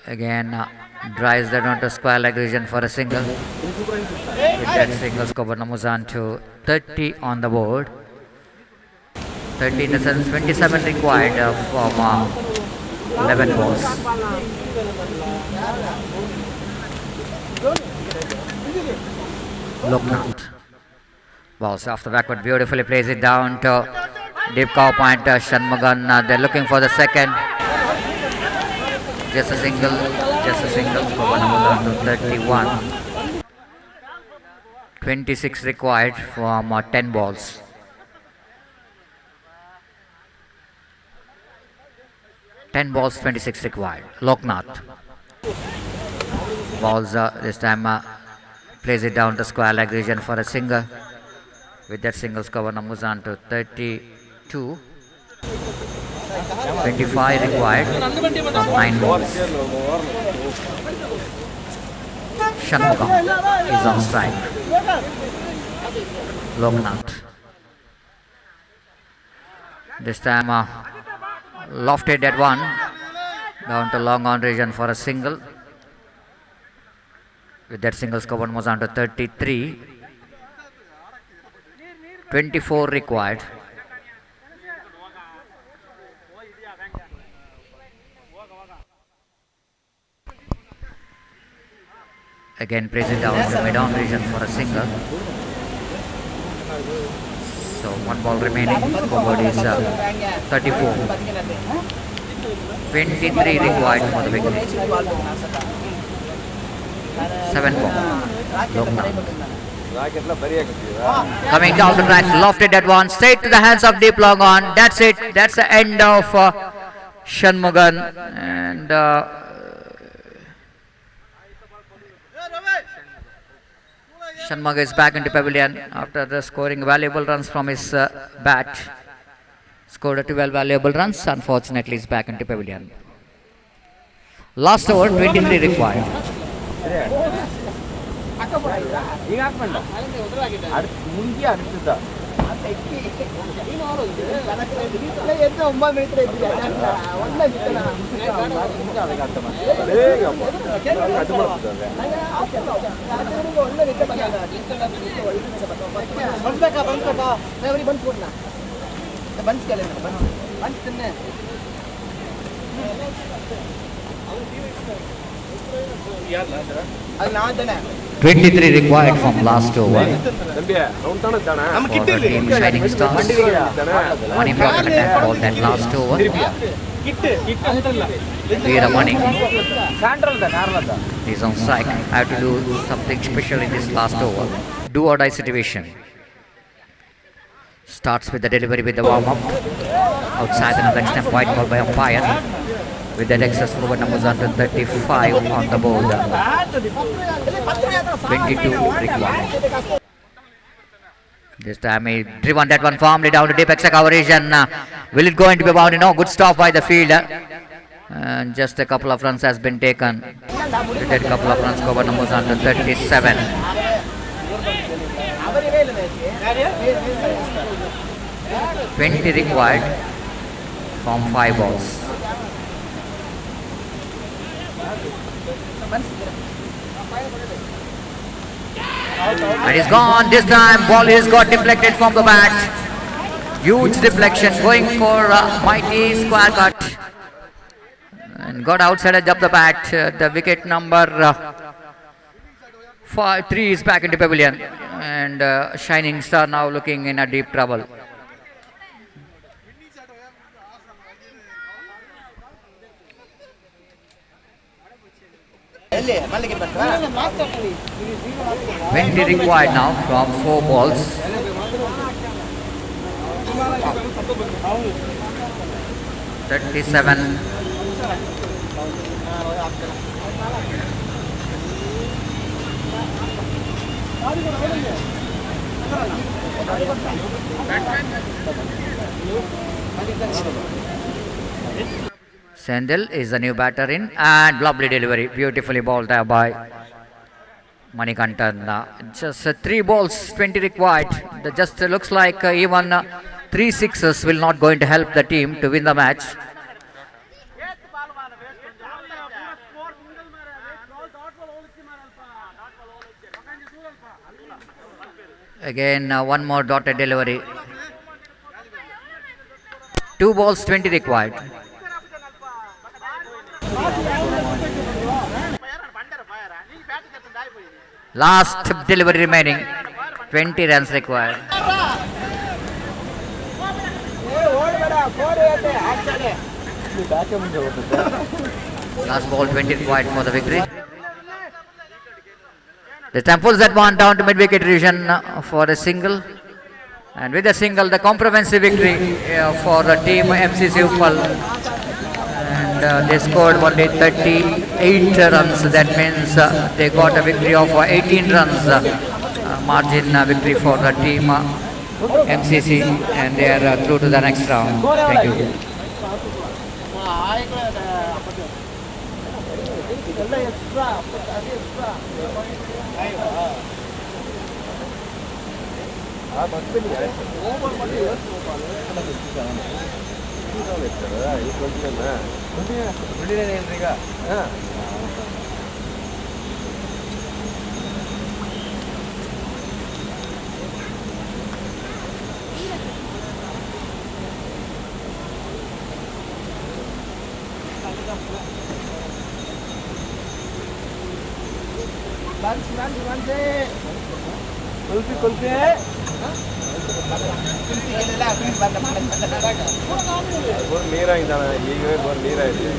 Again, drives that onto square leg region for a single. With that single, Skobar moves on to 30 on the board. 30 in the sense, 27 required from 11 balls. Loknath. Balls off the backward, beautifully plays it down to deep cow point. Shanmugan, they're looking for the second. Just a single, Skobar moves on to 31. 26 required from 10 balls. Ten balls, 26 required. Loknath. Balls this time plays it down to square leg region for a single. With that single, Skobar moves on to 32. 25 required from 9 balls. Shanmugam is on strike. Loknath. This time lofted at 1. Down to long on region for a single. With that single, Skobar moves on to 33. 24 required. Again, plays it down to mid-on region for a single. So 1 ball remaining. Scoreboard is 34. 23 required for the victory. 7 ball. Loknath. Coming down the track, lofted at 1, straight to the hands of deep long on. That's it. That's the end of Shanmugan. And Shanmugha is back into pavilion after scoring valuable runs from his bat. Scored 12 valuable runs. Unfortunately, he's back into pavilion. Last over, 23 required. ಈಗ ಹಾಕ್ಬೇಡ ಮುಂಗಿ ಅಡ್ತದ ಅದು ನಾನು ತಾನೆ 23 required from last over. For the team Shining Stars. Money brought an attack ball that last over. Veera Money is on strike. I have to do something special in this last over. Do or die situation. Starts with the delivery with the warm up. Outside the leg stump, white ball by umpire. With that excess over numbers under 35 on the board. 22 required. This time he driven that one firmly down to deep extra coverage, and will it go into the boundary? No, good stop by the fielder. And just a couple of runs has been taken. With that couple of runs, cover numbers under 37. 20 required from 5 balls. And he's gone. This time ball is got deflected from the bat. Huge deflection going for mighty square cut. And got outside edge of the bat. The wicket number 3 is back into pavilion. And Shining Star now looking in a deep trouble. Twenty required now from 4 balls. $37. Sandel is the new batter in, and lovely delivery, beautifully bowled there by Manikantan. Just 3 balls, 20 required. That just looks like even 3 sixes will not going to help the team to win the match. Again, one more dotted delivery. 2 balls, 20 required. Last delivery remaining. 20 runs required. Last ball, 20 required for the victory. The time pulls that one down to mid-wicket region for a single. And with a single, the comprehensive victory for the team MCC Uppal. And they scored only 38 runs. That means they got a victory of 18 runs. Margin victory for the team MCC. And they are through to the next round. Thank you. ನೀರಾಗಿದ್ದಾನೆ ಈಗ ನೀರಾಯ್ತು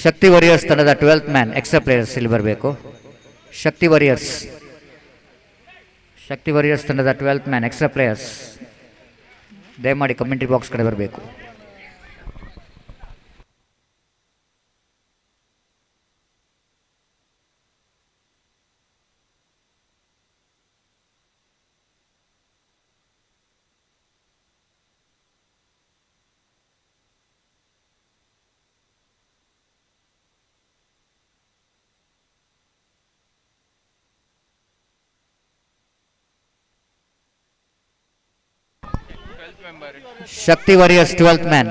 ಶಕ್ತಿ warriors ತಂಡದ 12th man extra players ಇಲ್ಲಿ ಬರಬೇಕು. ಶಕ್ತಿ warriors ತಂಡದ 12th man extra players ದಯಮಾಡಿ commentary box ಕಡೆ ಬರಬೇಕು. ಶಕ್ತಿ warriors 12th man.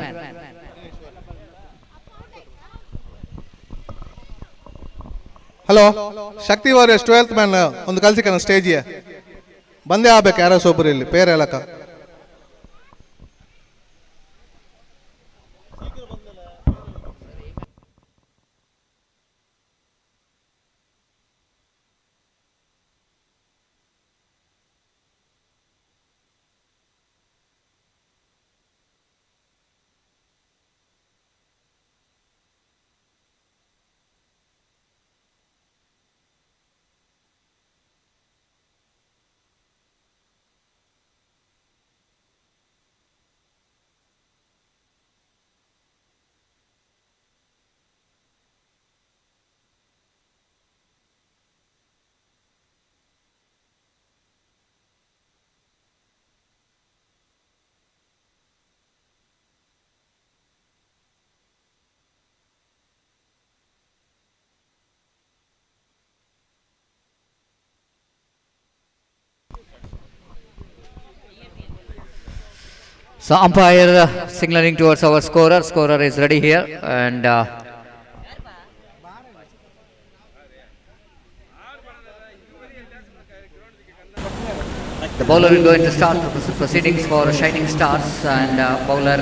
Hello, ಶಕ್ತಿ warriors 12th man ಒಂದು ಕಲ್ಸಿಕನ ಸ್ಟೇಜಿಗೆ ಬಂದೇ ಆಗ್ಬೇಕು. ಯಾರೋ ಒಬ್ಬರು ಇಲ್ಲಿ ಪೇರ್ ಹೇಳಕ. So umpire signaling towards our scorer. Scorer is ready here, and the bowler is going to start the proceedings for Shining Stars, and bowler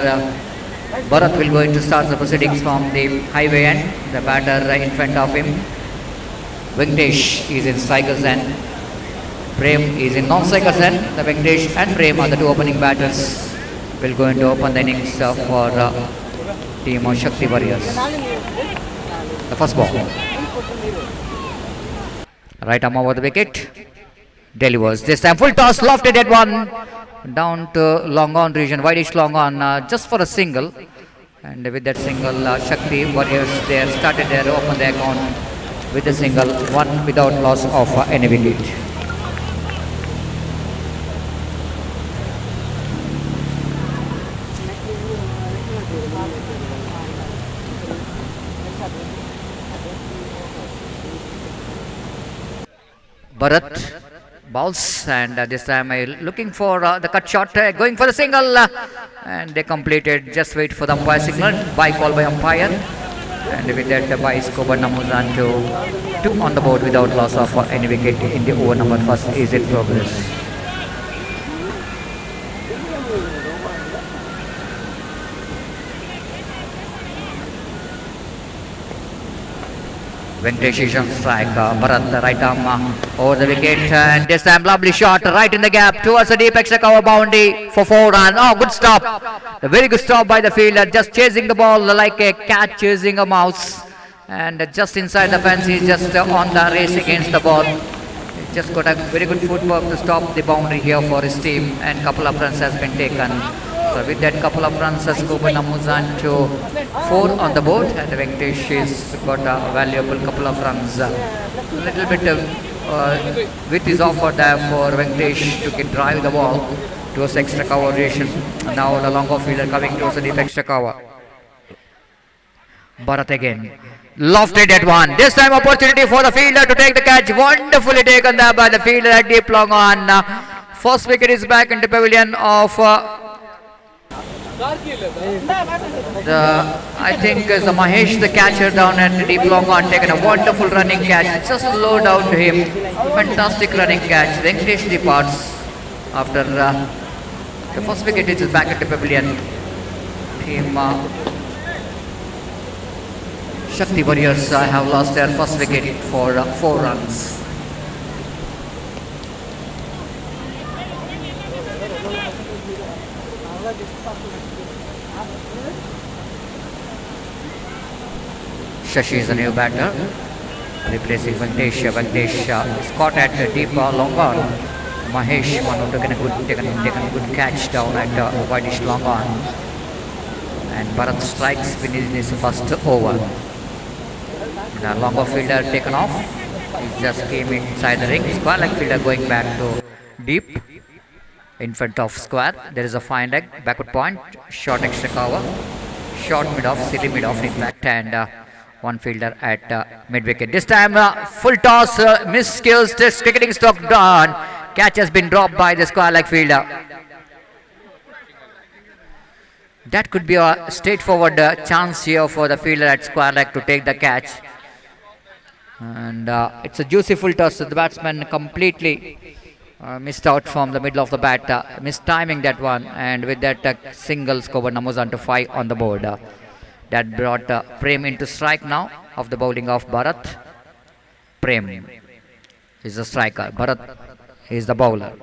Bharat will going to start the proceedings from the highway end. The batter in front of him, Venkatesh, is in strikers end. Prem is in non-strikers end. The Venkatesh and Prem are the two opening batters. Will going to open the innings for team of Shakti Warriors. The first ball. Right arm over the wicket. Delivers. This time full toss, lofted at one. Down to long on region, whitish long on, just for a single. And with that single, Shakti Warriors there started their open their account with a single, one without loss of any wicket. Bharat bowls, and this time looking for the cut shot, going for the single, and they completed. Just wait for the umpire signal. By call by umpire, and with that the by Skoban Namuzan to 2 on the board without loss of any wicket in the over number first is in progress. Venkatesh is on strike. Bharat, the right arm over the wicket, and this time lovely shot right in the gap towards the deep extra cover boundary for 4 runs. Oh, good stop! A very good stop by the fielder, just chasing the ball like a cat chasing a mouse, and just inside the fence, he's just on the race against the ball. He just got a very good footwork to stop the boundary here for his team, and couple of runs has been taken. So with that couple of runs, Skoban Namuzan to 4 on the board, and Venkatesh has got a valuable couple of runs. A little bit width is offered there for Venkatesh to drive the ball towards extra cover region. Now the longer fielder coming towards the deep extra cover. Bharat again. Lofted at one. This time opportunity for the fielder to take the catch. Wonderfully taken there by the fielder at deep long on. First wicket is back into pavilion of I think is the Mahesh, the catcher down at deep long on, taken a wonderful running catch, just low down to him. Fantastic running catch. Venkatesh departs after the first wicket is back into pavilion. Team Shakti Warriors have lost their first wicket for 4 runs. Shashi is a new batter, replacing Venkatesh. Venkatesh is caught at deep long on. Mahesh Manu taken a good catch down at whitish long on. And Bharat strikes within his first over. The longer fielder taken off. He just came inside the ring. Square leg fielder going back to deep in front of square. There is a fine leg, backward point, short extra cover, short mid off, silly mid off in fact, and one fielder at mid wicket. This time full toss, miss skills, test cricketing stroke done. Catch has been dropped by the square leg fielder. That could be a straightforward chance here for the fielder at square leg to take the catch. And it's a juicy full toss. The batsman completely missed out from the middle of the bat, mistiming that one, and with that single score numbers on to 5 on the board. That brought Prem into strike now of the bowling of Bharat. Prem is the striker, Bharat is the bowler.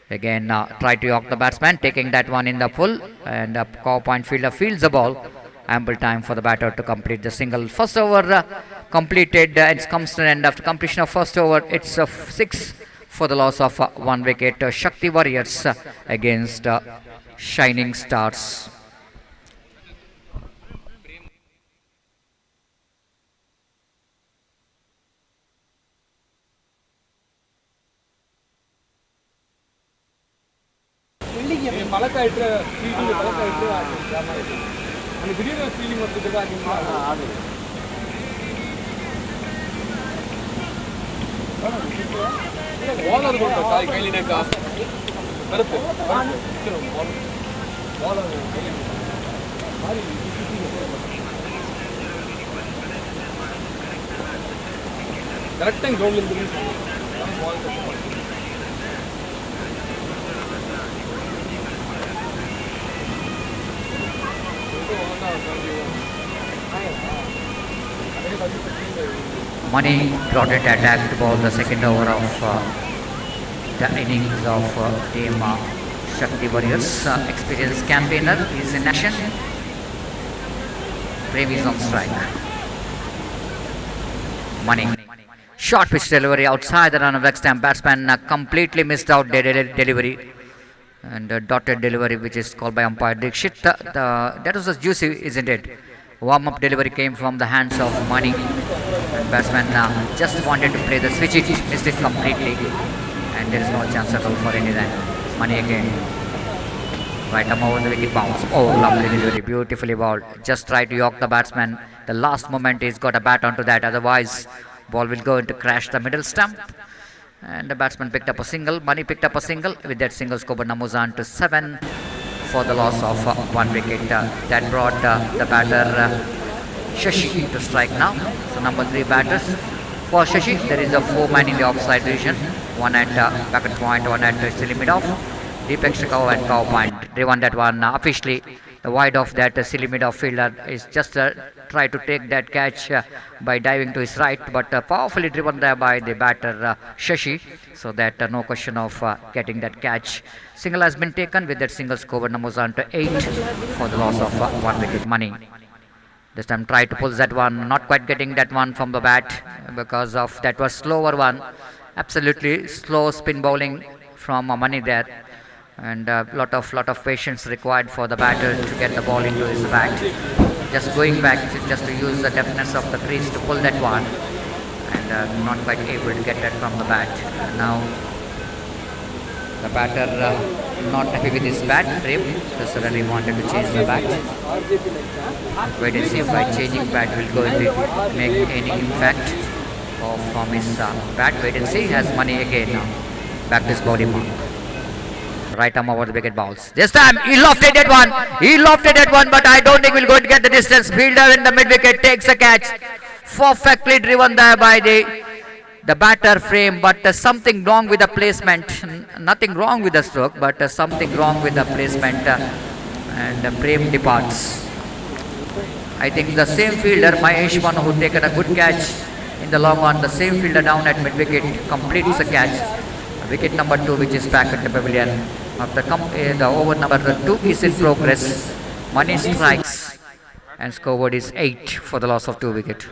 Again try to york the batsman, taking that one in the full, and cover point fielder fields the ball. Ample time for the batter to complete the single. First over completed, it comes to an end. After completion of first over, it's 6 for the loss of 1 wicket. Shakti Warriors against Shining Stars. Correct time ground in Money brought it attack to ball the second over of the innings of team Shakti Warriors. Experienced campaigner is in action. Prem is on strike. Money. Short pitch delivery outside the run of extent. Batsman completely missed out delivery. And dotted delivery, which is called by umpire Dikshit. That was a juicy, isn't it? Warm-up delivery came from the hands of Money. And batsman just wanted to play the switch it, missed it completely. And there is no chance at all for any run. Money again. Right arm over the wicket bounce. Oh, lovely delivery, beautifully bowled. Just try to york the batsman. The last moment he's got a bat onto that. Otherwise, ball will go into crash the middle stump. And the batsman picked up a single. Money picked up a single. With that single, score numbers on to 7 for the loss of 1 wicket. That brought the batter Shashi to strike now. So number 3 batters for Shashi. There is a 4-man in the offside region. One at backward point, one at silly mid off. Deep extra cover and cover point. Driven that one officially. The wide of that silly mid off fielder is just try to take that catch by diving to his right, but powerfully driven there by the batter Shashi, so that no question of getting that catch. Single has been taken. With that single, score numbers on to 8 for the loss of 1 wicket. Money this time tried to pull that one, not quite getting that one from the bat because of that was slower one. Absolutely slow spin bowling from Money there, and lot of patience required for the batter to get the ball into his bat. Just going back just to use the deftness of the crease to pull that one, and not quite able to get that from the bat. Now the batter not happy with his bat frame, so suddenly wanted to change the bat. Wait and see if by changing bat will go into make any impact from his bat. Wait and see. Has Money again now. Back to his body mark. Right arm over the wicket bounce. This time he lofted that one. He lofted that one, but I don't think we'll go to get the distance. Fielder in the mid wicket takes a catch. Perfectly driven there by the batter frame, but something wrong with the placement. Nothing wrong with the stroke, but something wrong with the placement, and Prem departs. I think the same fielder, Mahesh Manu, who taken a good catch in the long on, the same fielder down at mid wicket completes the catch. Wicket number 2, which is back at the pavilion. After the over number 2 is in progress. Money strikes. and scoreboard is 8 for the loss of 2 wickets.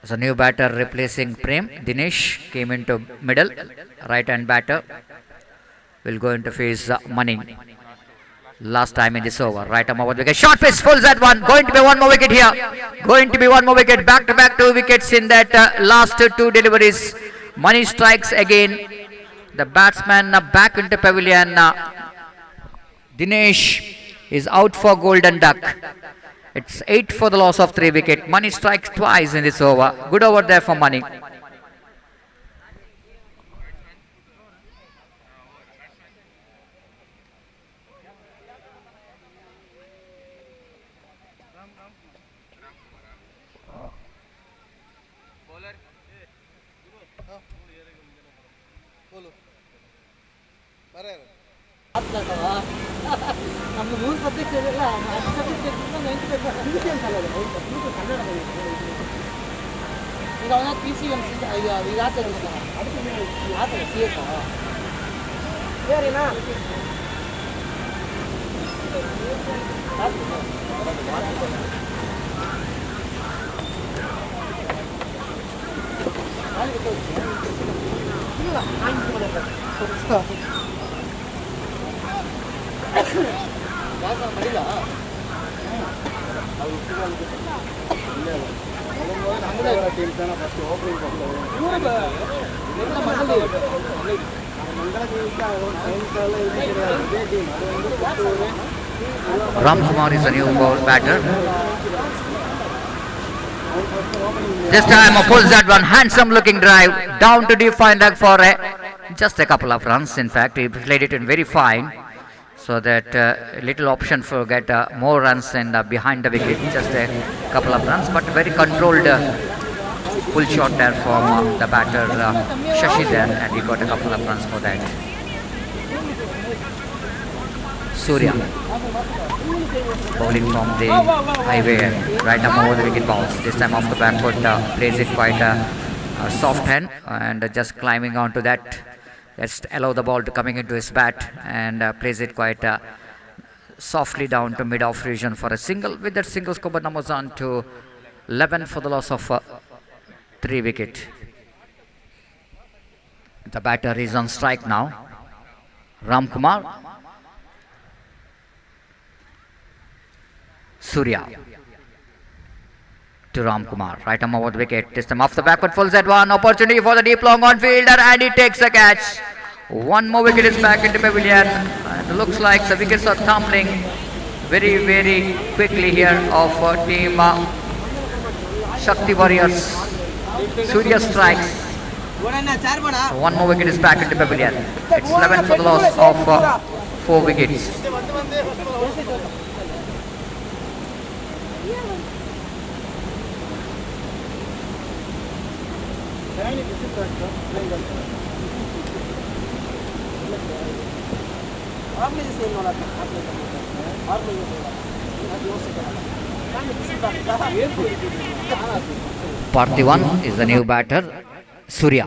As a new batter replacing Prem, Dinesh came into middle, right hand batter will go into face Money. Last time in this over, right arm over the wicket, short pitch, full at one, going to be one more wicket here, going to be one more wicket, back to back 2 wickets in that last 2 deliveries. Money strikes again, the batsman back into pavilion. Dinesh is out for golden duck. It's 8 for the loss of 3 wicket. Money strikes twice in this over, good over there for Money. ನಮ್ಮ 3 subject ಇದೆಲ್ಲ 10 subject English ಅಂತ ಅಲ್ಲ English Kannada ಈಗ ಅವನ P C M ಈಗ ಆಚೆ ಅದಕ್ಕೆ ಆಚೆ ಸಿ ಎಸ್ ಸರಿನಾ Ramkumar is a new ball batter. This time pulls that one, handsome looking drive down to deep fine leg for just a couple of runs. In fact, he played it in very fine, so that little option for get more runs and behind the wicket, just a couple of runs, but very controlled full shot there from the batter Shashi there, and he got a couple of runs for that. Surya bowling from the highway, right up over the wicket balls. This time off the back foot, plays it quite a soft hand and just climbing onto that. Just allow the ball to coming into his bat and plays it quite softly down to mid-off region for a single. With that single, scoreboard numbers on to 11 for the loss of 3 wicket. The batter is on strike now. Ramkumar. Surya to Ramkumar, right arm over the wicket. This time off the backward, full set one, opportunity for the deep long on fielder, and he takes a catch. One more wicket is back into pavilion, and it looks like the wickets are tumbling very, very quickly here of team Shakti Warriors. Surya strikes. One more wicket is back into pavilion. It's 11 for the loss of 4 wickets. Parthivan is the new batter, Surya.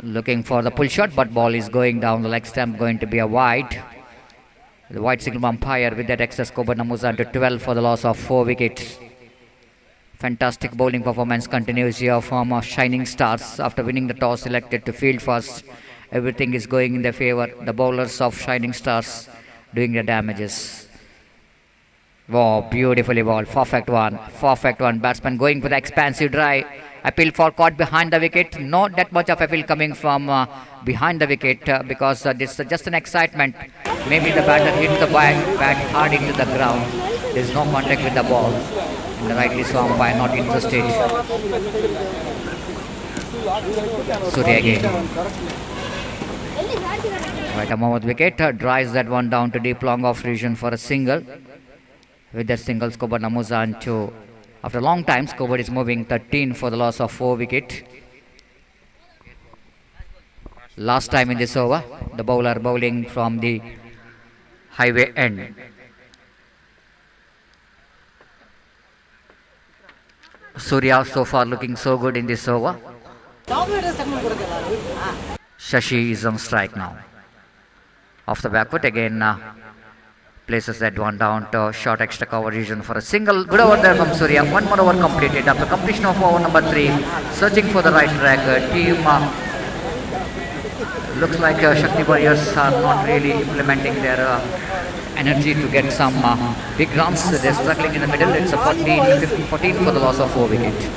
Looking for the pull shot, but ball is going down the leg stump, going to be a wide. The wide signal umpire with that extra scoreboard numbers to 12 for the loss of 4 wickets. Fantastic bowling performance continues here from Shining Stars. After winning the toss, selected to field first. Everything is going in their favour. The bowlers of Shining Stars doing the damages. Wow, beautifully bowled. Perfect one. Perfect one. Batsman going for the expansive drive. Appeal for caught behind the wicket. Not that much of appeal coming from behind the wicket because this is just an excitement. Maybe the batter hit the bat hard into the ground. There is no contact with the ball. And the rightly so umpire not interested. Surya again. Right arm over the wicket. Drives that one down to deep long off region for a single. With that single, scoreboard Namuzan to, after a long time, scoreboard is moving 13 for the loss of 4 wicket. Last time in this over, the bowler bowling from the highway end. Surya so far looking so good in this over. Shashi is on strike now. Off the back foot again, places that one down to short extra cover region for a single. Good over there from Surya. One more over completed. After completion of over number 3, searching for the right track. Team looks like Shakti Warriors are not really implementing their energy to get some big runs. They're struggling in the middle. It's a 14 for the loss of 4 wickets.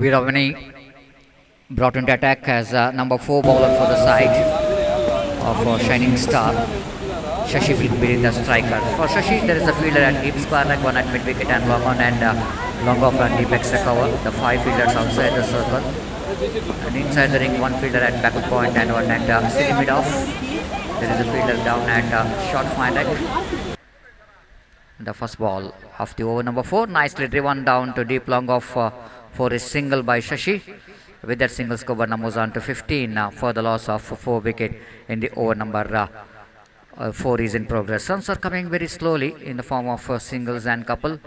Viravani brought into attack as number 4 bowler for the side of Shining Star. Shashi will be the striker. For Shashi, there is a fielder at deep square leg, one at mid wicket and long on, and long off and deep extra cover. The 5 fielders outside the circle. And inside the ring, 1 fielder at backward point and 1 at silly mid off. There is a fielder down at short fine leg. The first ball of the over number 4, nicely driven down to deep long off for a single by Shashi. With that single, score numbers on to 15 for the loss of 4 wicket in the over number 4 is in progress. Runs are coming very slowly in the form of singles and couple,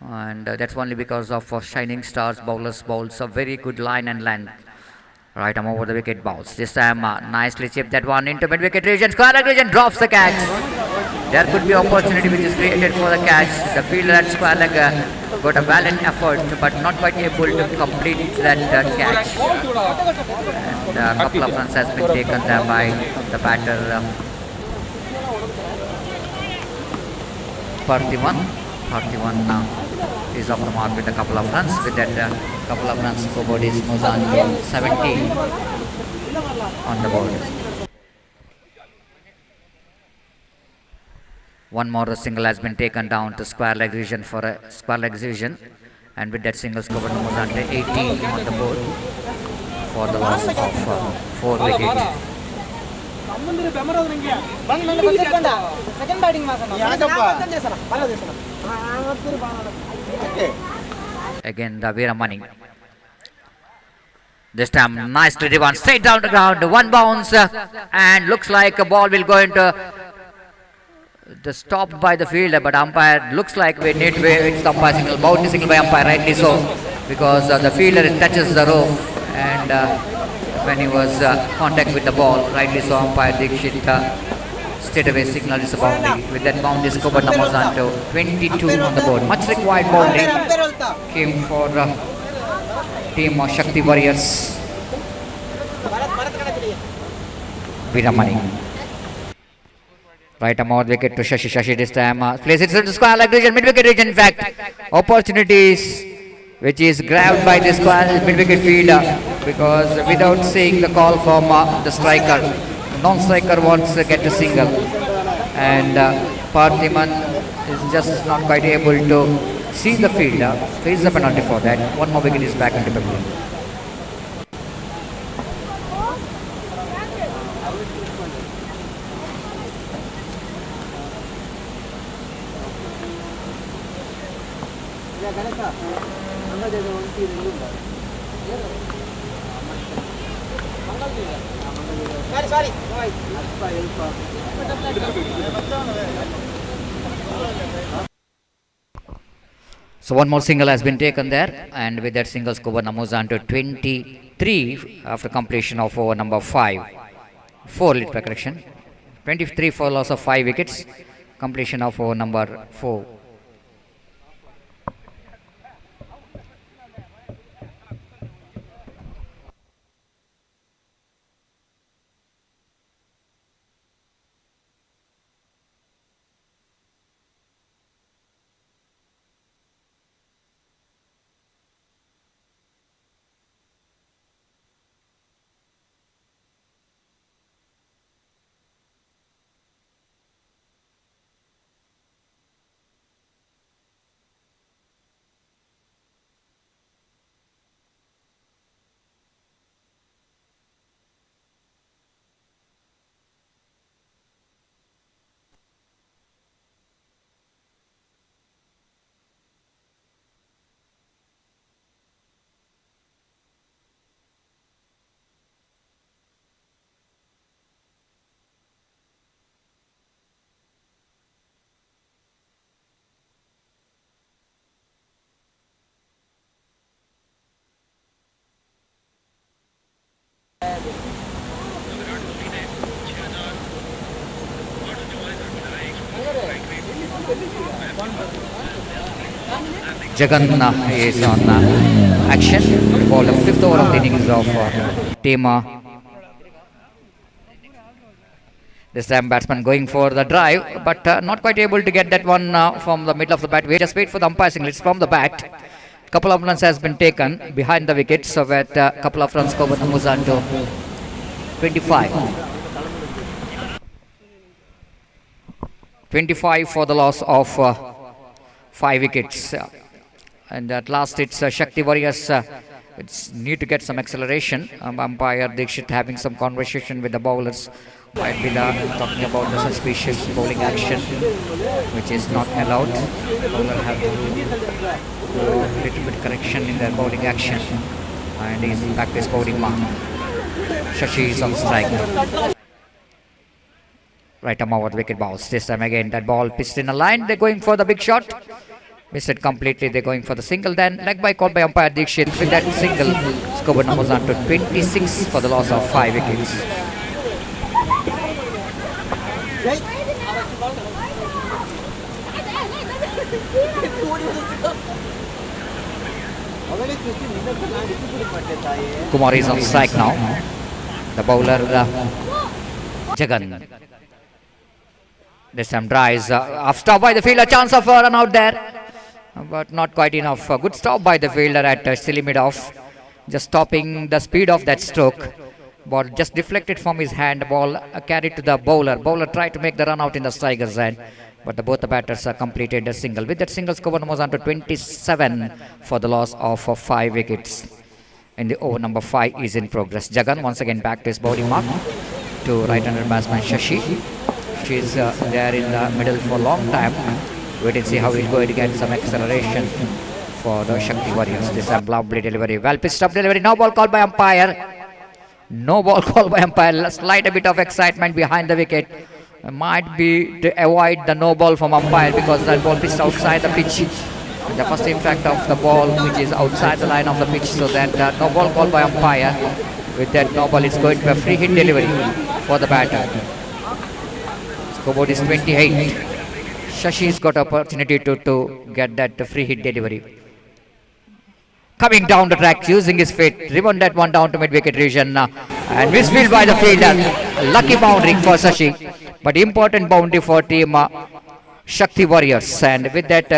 and that's only because of Shining Stars bowlers bowls a very good line and length. Right arm over the wicket bounce. This time nicely chipped that one into mid wicket region. Square leg region drops the catch. There could be opportunity which is created for the catch. The fielder at square leg got a valiant effort but not quite able to complete that catch. And a couple of runs has been taken there by the batter Parthivan is off the mark with a couple of runs. With that couple of runs, scoreboard is moves on to 17 on the board. One more single has been taken down to square leg region for a square leg region, and with that single scoreboard moves on to 18 on the board for the loss of 4 wickets. Second batting Again the Veeramani. This time nicely driven straight down the ground. One bounce and looks like a ball will go into the stopped by the fielder, but umpire looks like we need it's the umpire signal. Boundary signal by umpire, rightly so, because the fielder touches the roof, and when he was contact with the ball, rightly so, umpire Dikshit straight away signal is a boundary. With that boundary, scored numbers on to 22 on the board. Much required boundary came for team of Shakti Warriors. Veeramani. Right arm out wicket to Shashi. Shashi this time plays it to the square leg region, mid wicket region. In fact, opportunities which is grabbed by the square mid wicket fielder, because without seeing the call from the striker, non-striker wants to get a single, and Parthiman is just not quite able to see the fielder. Face the penalty for that. One more wicket is back into pavilion. Sorry So one more single has been taken there, and with that single, score numbers on to 23 after completion of over number 5. 4 lit correction. 23 for loss of 5 wickets. completion of over number 4. Jagan is on action. Ball the 5th over of the innings of team. This time batsman going for the drive, but not quite able to get that one from the middle of the bat. We just wait for the umpire signal. It's from the bat. Couple of runs has been taken behind the wicket, so that couple of runs cover moves on to 25. 25 for the loss of 5 wickets. And at last it's Shakti Warriors. It's need to get some acceleration. Umpire Dikshit having some conversation with the bowlers. Might be talking about the suspicious bowling action, which is not allowed. Bowler have to do a little bit correction in their bowling action. And he's back to his bowling mark. Shashi is on strike. Right arm over the wicket bounce. This time again that ball pitched in a line. They're going for the big shot. Missed it completely. They're going for the single. Then leg by called by umpire Dikshit. With that single, scoreboard numbers on to 26 for the loss of 5 wickets. Kumar is on strike now. The bowler Jagan. This time drives off stop by the fielder. Chance of a run out there, but not quite enough. Good stop by the fielder at silly mid off, just stopping the speed of that stroke. Ball just deflected from his hand. Ball carried to the bowler. Bowler tried to make the run out in the striker's end, but both the batters completed a single. With that single, score was on to 27 for the loss of 5 wickets. And the over number 5 is in progress. Jagan once again back to his bowling mark to right-handed batsman Shashi. She's there in the middle for a long time. Wait and see how he's going to get some acceleration for the Shakti Warriors. This is lovely delivery. Well pitched up delivery. No ball called by umpire. No ball called by umpire. Slight a bit of excitement behind the wicket. Might be to avoid the no ball from umpire because that ball pitched outside the pitch. The first impact of the ball which is outside the line of the pitch, so that no ball called by umpire. With that no ball, it's going to be a free hit delivery for the batter. Scoreboard is 28. Shashi's got opportunity to get that free hit delivery. Coming down the track, using his feet, driven that one down to mid-wicket region, and misfield by the fielder. Lucky boundary for Shashi, but important boundary for team Shakti Warriors. And with that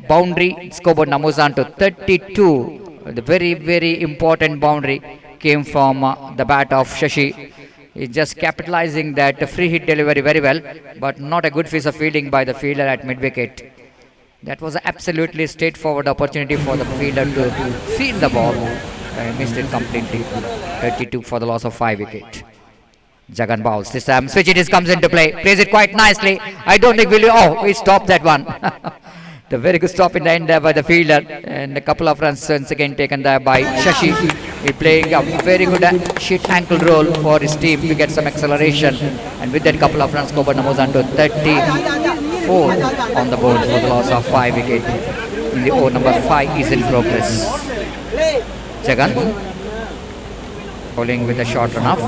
boundary, scoreboard numbers on to 32. The very, very important boundary came from the bat of Shashi. He's just capitalizing that free hit delivery very well, but not a good piece of fielding by the fielder at mid-wicket. That was an absolutely straightforward opportunity for the fielder to field the ball. Missed it completely. 32 for the loss of 5 wicket. Jagan bowls. This time switch it comes into play. Plays it quite nicely. I don't think we stopped that one. The very good stop in the end there by the fielder. And a couple of runs once again taken there by Shashi. He's playing a very good shit ankle roll for his team to get some acceleration. And with that couple of runs, scoreboard numbers on to 34 on the board for the loss of 5 wicket. In the over number 5 is in progress. Jagan bowling with a short run off.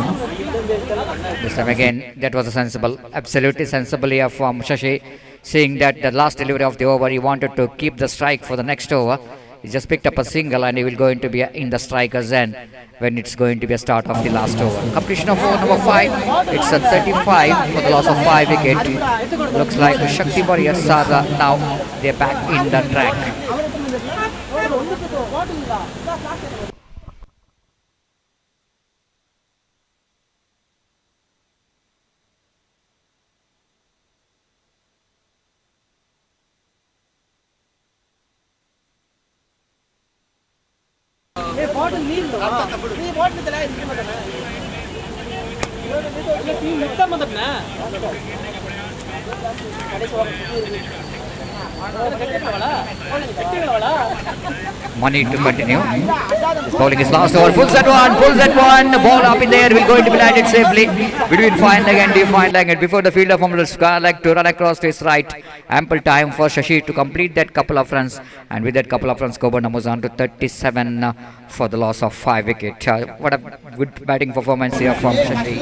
This time again, that was a sensible, absolutely sensible here from Shashi, seeing that the last delivery of the over, he wanted to keep the strike for the next over. He just picked up a single and he will going to be in the striker's end when it's going to be a start of the last over. Completion of over number 5. It's a 35 for the loss of 5 wicket. Looks like the Shakti Warriors are now they're back in the track. Bottle ನೀರು ಈ bottle ಇದೆಲ್ಲ ಇದಕ್ಕೆ ಮಾತಾಡ team ಮುಕ್ತ ಮಾತಾಡ್ನ Money to continue. This bowling is last over. Pulls that one. Ball up in the air will going to be landed safely between fine leg and define leg. Before the fielder from the square leg to run across to his right. Ample time for Shashi to complete that couple of runs. And with that couple of runs, Coburn moves on to 37 for the loss of 5 wickets. What a good batting performance here from Shashi.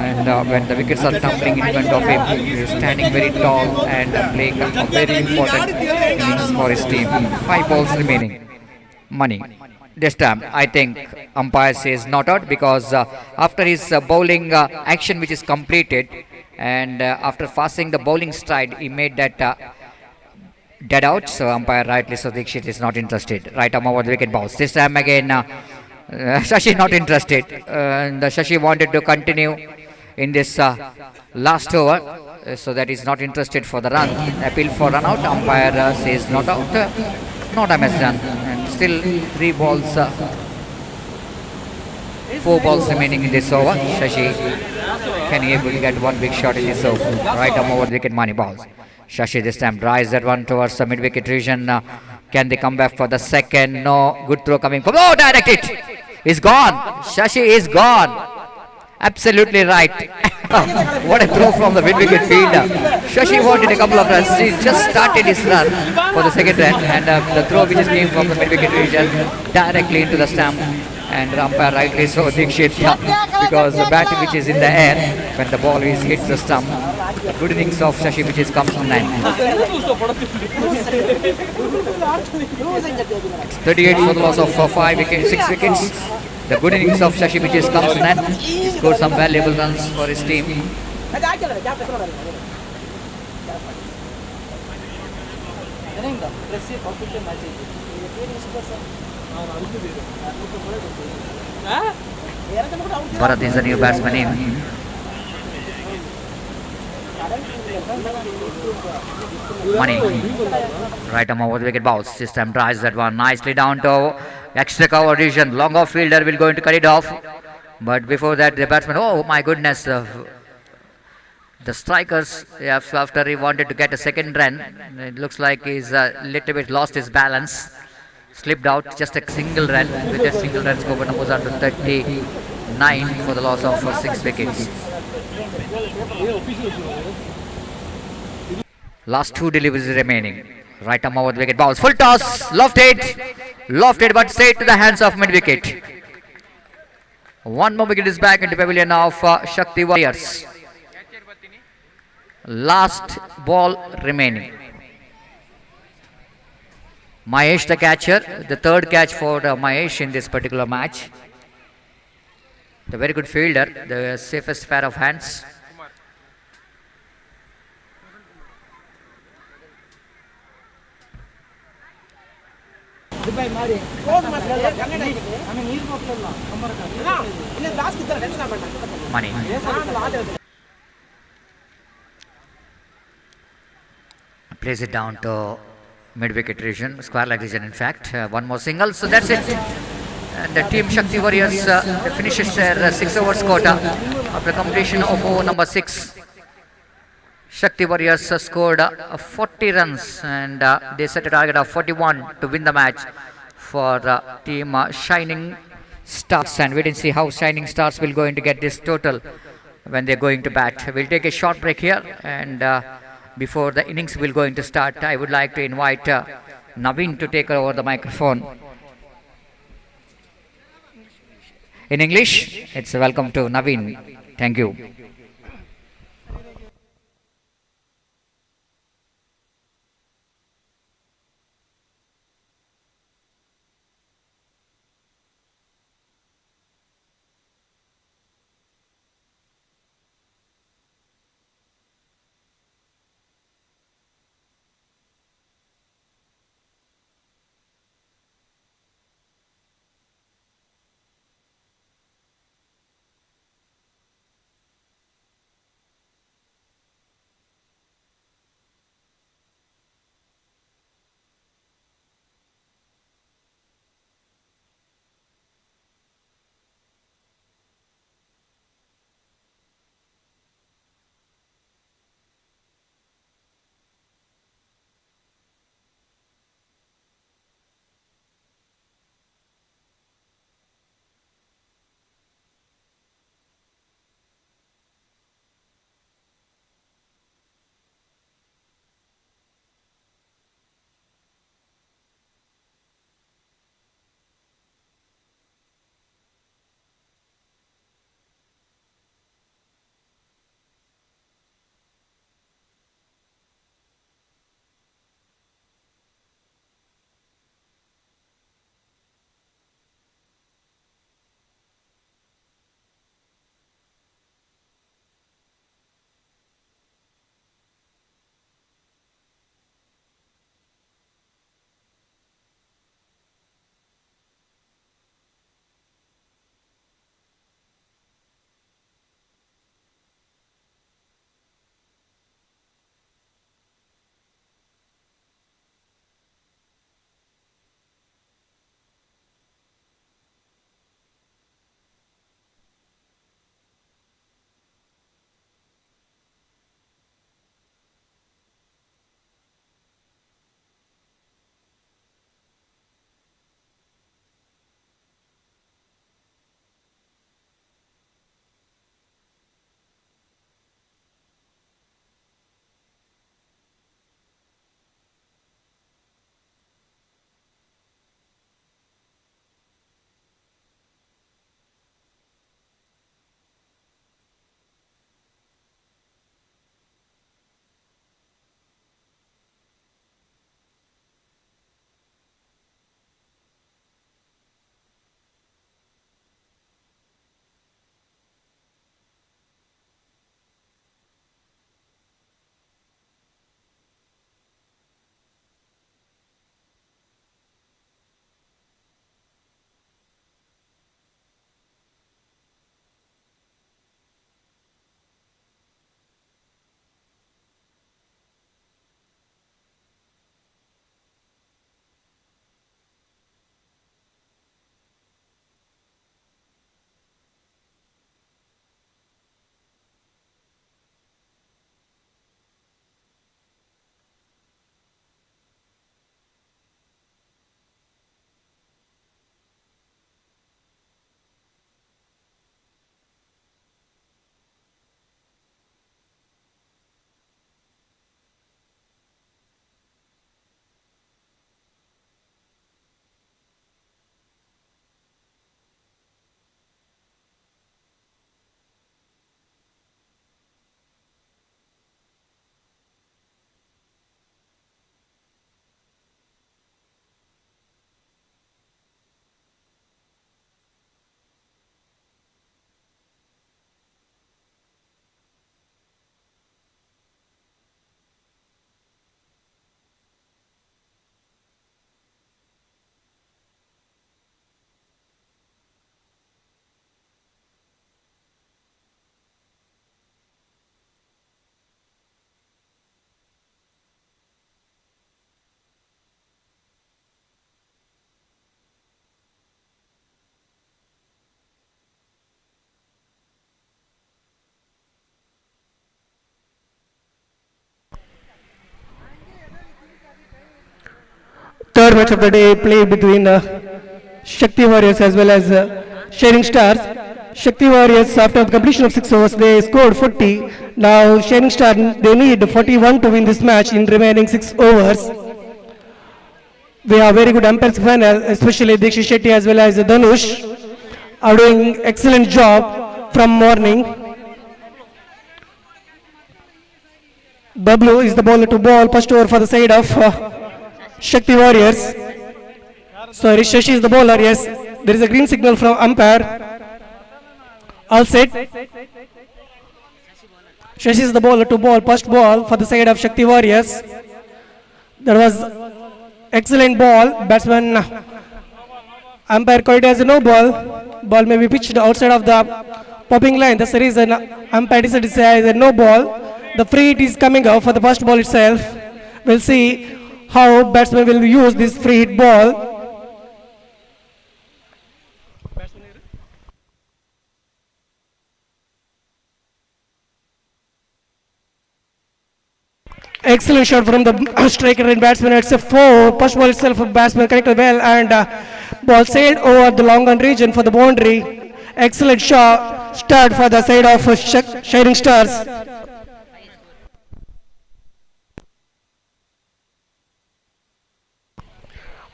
And when the wickets are tumbling in front of him, he is standing very tall and playing a very important innings for his team. 5 balls remaining. Money. This time, I think umpire says not out because after his bowling action which is completed and after passing the bowling stride, he made that dead out. So umpire rightly so Dikshit is not interested. Right arm over the wicket bounce. This time again, Shashi not interested. And Shashi wanted to continue in this last over. So that is not interested for the run. Appeal for run out. Umpire says not out. No damage done. And still 3 balls, 4 balls remaining in this over. Shashi can he able to get one big shot in this over. Right arm over the wicket, money balls. Shashi this time drives that one towards the mid wicket region. Can they come back for the second? No. Good throw coming from. Oh, direct it. He's gone. Shashi is gone. Absolutely right. What a throw from the mid-wicket fielder. Shashi wanted a couple of runs. He just started his run for the second run, and the throw which came from the mid-wicket region directly into the stump. And umpire rightly so Dikshit because the bat which is in the air when the ball is hits the stump. Good innings of Shashi which is comes from 9. It's 38 for the loss of 5 wickets, 6 wickets. The good innings of Shashi which is comes from 9. He scored some valuable runs for his team. Bharat is the new batsman in. Money. Right arm over the wicket bounce. This time drives that one nicely down to extra cover region. Long off fielder will going to cut it off. But before that the batsman, oh my goodness. The strikers, after he wanted to get a second run, it looks like he's a little bit lost his balance. Slipped out, just a single run. With that single run, Coburn moves on to 39 for the loss of 6 wickets. Last 2 deliveries remaining. Right arm over the wicket bounce. Full toss, lofted but straight to the hands of mid wicket. One more wicket is back into pavilion of Shakti Warriors. Last ball remaining. Mahesh the catcher, the third catch for Mahesh in this particular match. The very good fielder, the safest pair of hands. Money. Plays it down to mid-wicket region, square leg region in fact. One more single, so that's it. And the team Shakti Warriors finishes their 6 overs quota after completion of over number 6. Shakti Warriors scored 40 runs and they set a target of 41 to win the match for team Shining Stars. And we didn't see how Shining Stars will going to get this total when they're going to bat. We'll take a short break here and before the innings will going to start, I would like to invite Naveen to take over the microphone. In English, it's welcome to Naveen. Thank you. Third match of the day played between Shakti Warriors as well as Shining Stars. Shakti Warriors, after the completion of 6 overs, they scored 40. Now Shining Stars, they need 41 to win this match in remaining 6 overs. We have very good umpires panel, especially Dikshit Shetty as well as Dhanush. are doing excellent job from morning. Bablu is the bowler to ball first over for the side of Shakti Warriors. Sorry, Shashi is the bowler. Yes, there is a green signal from umpire. All set. Shashi is the bowler to ball first ball for the side of Shakti Warriors. That was excellent ball. Batsman umpire called as a no ball. Ball may be pitched outside of the popping line. That's the reason umpire decided to say as a no ball. The free hit is coming out for the first ball itself. We'll see how batsman will use this free hit ball. Excellent shot from the striker and batsman. It's a four. First ball itself, batsman connected well and ball sailed over the long on region for the boundary. Excellent shot. Start for the side of Shining Stars.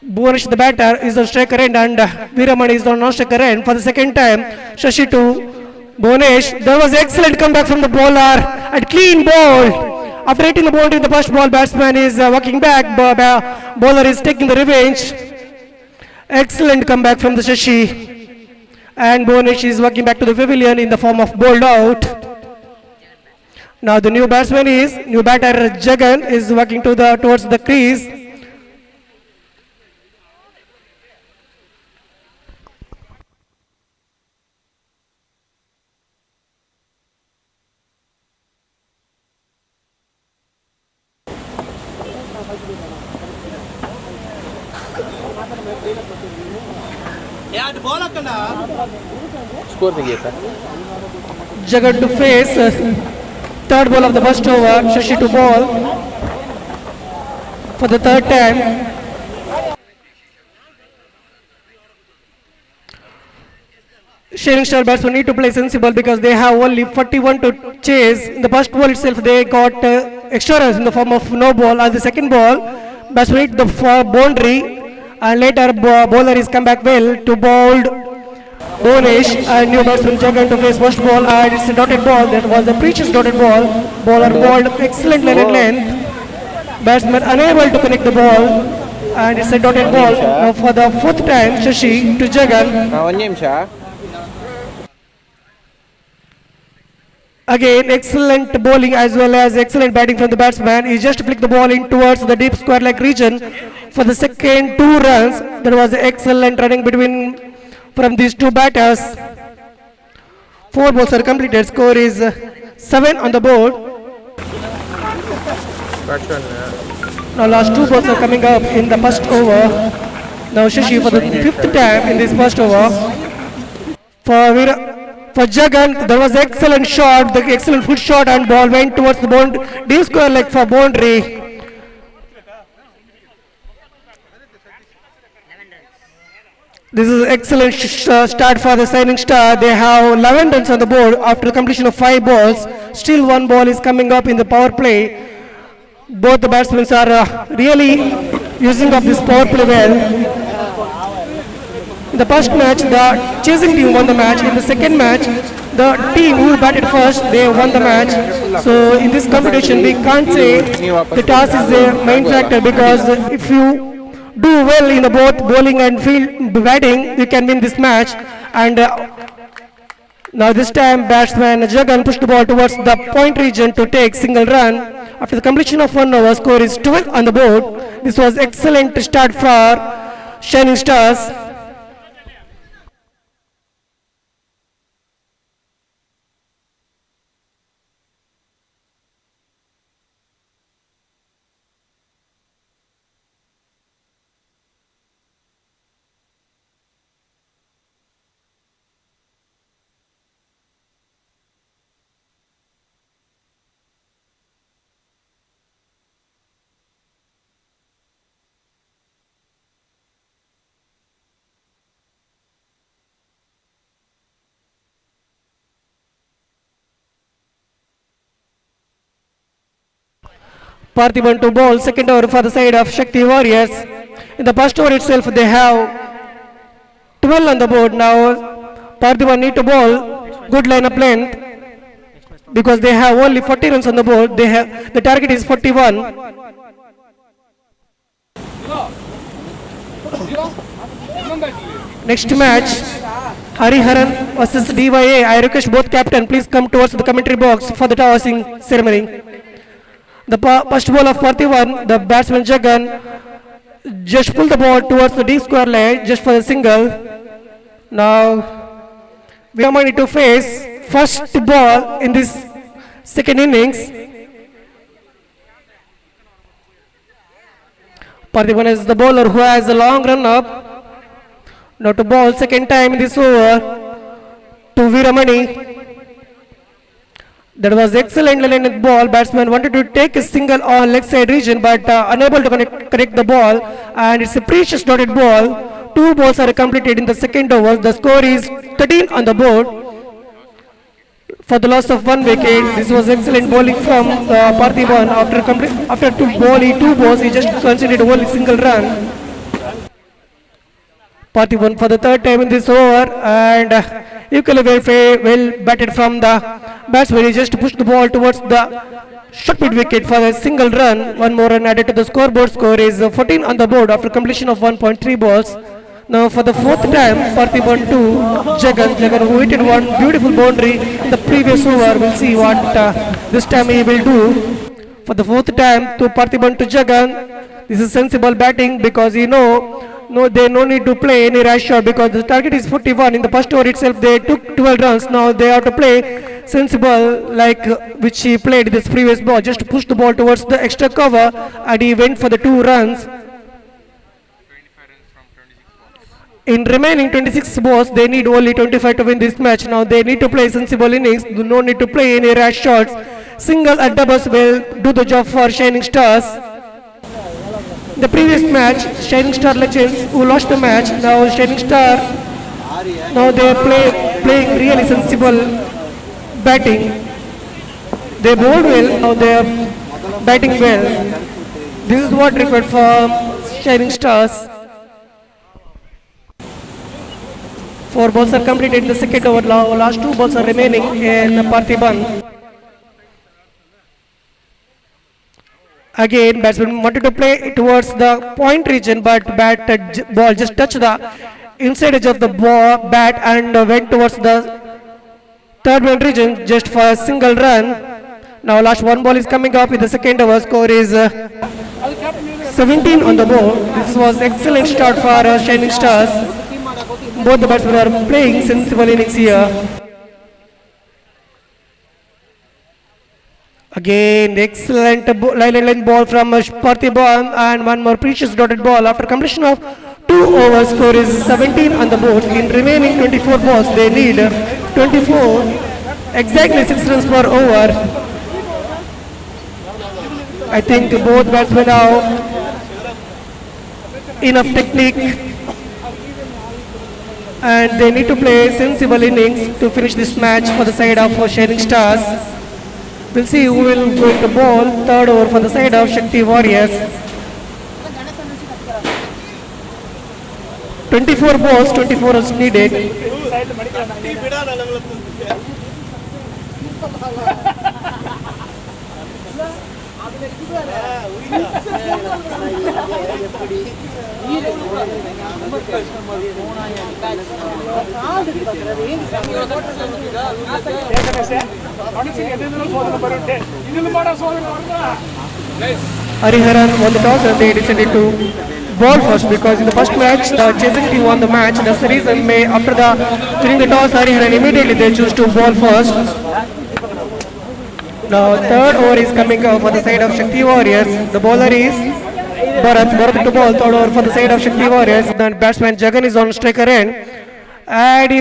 Bhuvanesh, the batter, is on striker end and Veeramani is on non-striker end. For the second time, Shashi to Bhuvanesh. There was excellent comeback from the bowler and clean ball. After hitting the boundary in the first ball, batsman is walking back. Bowler is taking the revenge. Excellent comeback from the Shashi. And Bhuvanesh is walking back to the pavilion in the form of bowled out. Now the new batter Jagan is walking towards the crease. Jagan to face third ball of the first over. Shashi to ball for the third time. Shining Star batsmen need to play sensible because they have only 41 to chase. In the first ball itself, they got extra runs in the form of no ball. As the second ball, batsmen hit the boundary, and later bowler is come back well to bowled Bhuvanesh and new batsman Jagan to face first ball, and it's a dotted ball. That was the previous dotted ball. Bowler bowled excellent length. Batsman unable to connect the ball, and it's a dotted ball. Now for the fourth time, Shashi to Jagan. Again, excellent bowling as well as excellent batting from the batsman. He just flicked the ball in towards the deep square leg region for the second 2 runs. There was excellent running from these two batters. 4 balls are completed. Score is 7 on the board. Now last 2 balls are coming up in the first over. Now Shashi for the 5th time in this first over. For Jagan, there was excellent shot, the excellent foot shot, and ball went towards the deep square leg for boundary. This is excellent start for the Shining Star. They have 11 runs on the board after the completion of 5 balls. Still 1 ball is coming up in the power play. Both the batsmen are really using up this power play well. In the first match, the chasing team won the match. In the second match, the team who batted first, they won the match. So in this competition, we can't say the toss is the main factor, because if you do well in the both bowling and batting, you can win this match. And now this time, batsman Jagan pushed the ball towards the point region to take single run. After the completion of 1 over, score is 12 on the board. This was excellent start for Shining Stars. Parthiban to bowl, second over for the side of Shakti Warriors. In the first over itself, they have 12 on the board. Now Parthiban need to bowl good line-up length because they have only 40 runs on the board. The target is 41. Next match, Hariharan versus DYA. I request both captain please come towards the commentary box for the tossing ceremony. The first ball of Parthiban, the batsman Jagan just pull the ball towards the deep square leg just for the single. Now we are going to face first ball in this second innings. Parthiban is the bowler who has a long run up. Now to bowl second time in this over to Veeramani. That was excellent line ball. Batsman wanted to take a single on leg side region but unable to connect the ball, and it's a precious dotted ball. 2 balls are completed in the second over. The score is 13 on the board for the loss of 1 wicket. This was excellent bowling from Parthiban. After bowling 2 balls, he just conceded only single run. Parthiban for the third time in this over, and equally well batted from the batsman. He just pushed the ball towards the short mid wicket for a single run. 1 more run added to the scoreboard. Score is 14 on the board after completion of 1.3 balls. Now for the 4th time, Parthiban to Jagan. Jagan who hit one beautiful boundary in the previous over. We'll see what this time he will do. For the 4th time to Parthiban to Jagan. This is sensible batting because they no need to play any rash shot because the target is 41. In the first over itself they took 12 runs. Now they have to play sensible like which he played this previous ball. Just to push the ball towards the extra cover, and he went for the 2 runs. In remaining 26 balls, they need only 25 to win this match. Now they need to play sensible innings. No need to play any rash shots. Single and doubles will do the job for Shining Stars. The previous match, Shining Star Legends who lost the match. Now Shining Star, now they are playing really sensible batting. They bowled well, now they are batting well. This is what required for Shining Stars. 4 balls are completed in the second over. Last 2 balls are remaining in Parthiban. Again, batsman wanted to play towards the point region, but ball just touched the inside edge of the bat and went towards the third man region just for a single run. Now last 1 ball is coming up in the second over. Score is 17 on the board. This was excellent start for Shining Stars. Both the batsmen are playing sensible innings here. Again, excellent line ball from Parthiban, and 1 more precious dotted ball. After completion of 2 overs, score is 17 on the board. In remaining 24 balls, they need 24, exactly 6 runs per over. I think both batsmen have enough technique, and they need to play sensible innings to finish this match for the side of Shining Stars. We'll see who will go to ball third over for the side of Shakti Warriors. 24 balls, 24 runs needed. Hariharan won the toss and they decided to ball first because in the first match the chasing team won the match. That's the reason after winning the toss, Hariharan immediately they choose to ball first. Now third over is coming up for the side of Shakti Warriors. The bowler is Bharat to ball third over for the side of Shakti Warriors. Then batsman Jagan is on striker end. And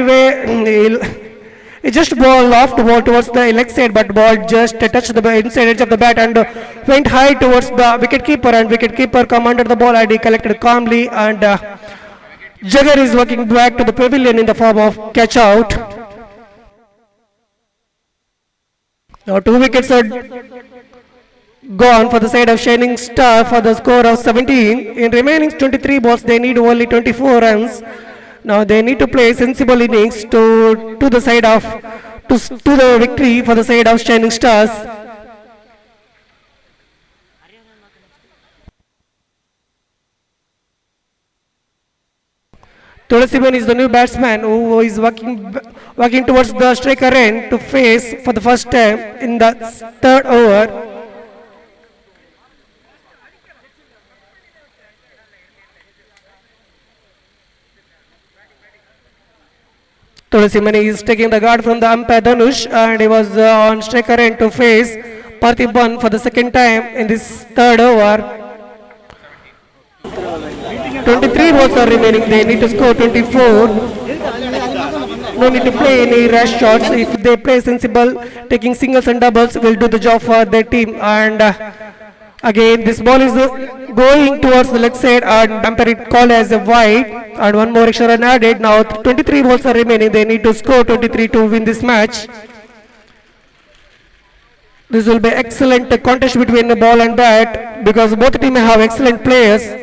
he just ball off to ball towards the leg side, but ball just touched the inside edge of the bat and went high towards the wicketkeeper, and wicketkeeper commanded the ball and he collected calmly, and Jagan is walking back to the pavilion in the form of catch out. Now 2 wickets are gone for the side of Shining Star for the score of 17. In remaining 23 balls, they need only 24 runs Now they need to play sensible innings to the side of to the victory for the side of Shining Stars. Tulasiman is the new batsman who is walking towards the striker end to face for the first time in the third over. Tulasiman is taking the guard from the umpire Dhanush, and he was on striker end to face Parthiban for the second time in this third over. 23 balls are remaining. They need to score 24. No need to play any rash shots. If they play sensible, taking singles and doubles will do the job for their team. And again, this ball is going towards the leg side, and umpire it called as a wide. And one more extra run added. Now 23 balls are remaining. They need to score 23 to win this match. This will be excellent contest between the ball and bat because both teams have excellent players.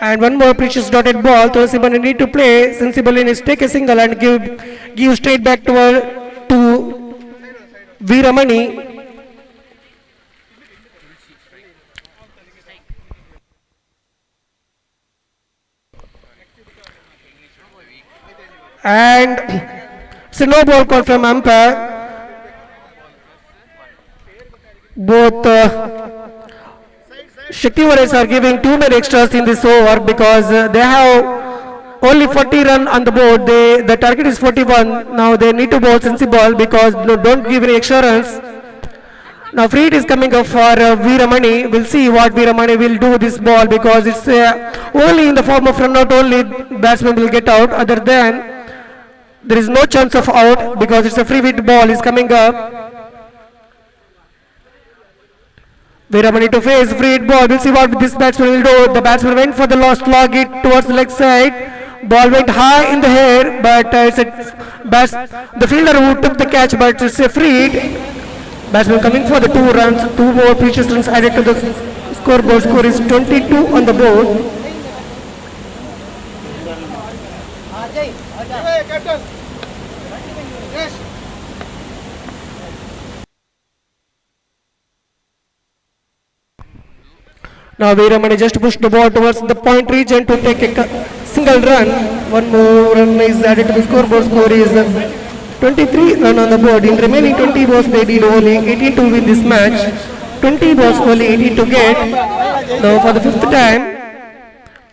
And one more precious dotted ball. Tulasiman need to play sensible innings, take a single and give straight back to Veeramani. And it's a no ball call from umpire. Both Shakti Warriors are giving too many extras in this over because they have only 40 runs on the board. The target is 41. Now they need to bowl sensible because don't give any extra runs. Now free hit is coming up for Veeramani. We'll see what Veeramani will do with this ball because it's only in the form of run out. Only batsman will get out. Other than there is no chance of out because it's a free hit ball is coming up. Veeramani to face free hit ball. We'll see what this batsman will do. The batsman went for the lost log it towards the leg side. Ball went high in the air, but it's the fielder who took the catch, but it's a free hit. Batsman coming for the 2 runs. 2 more precious runs added to the scoreboard. Score is 22 on the board. Now Veeramani just pushed the ball towards the point region to take a single run. One more run is added to the scoreboard. Score is 23 run on the board. In remaining 20 balls they need only 18 to win this match. 20 balls only 18 to get. Now for the 5th time.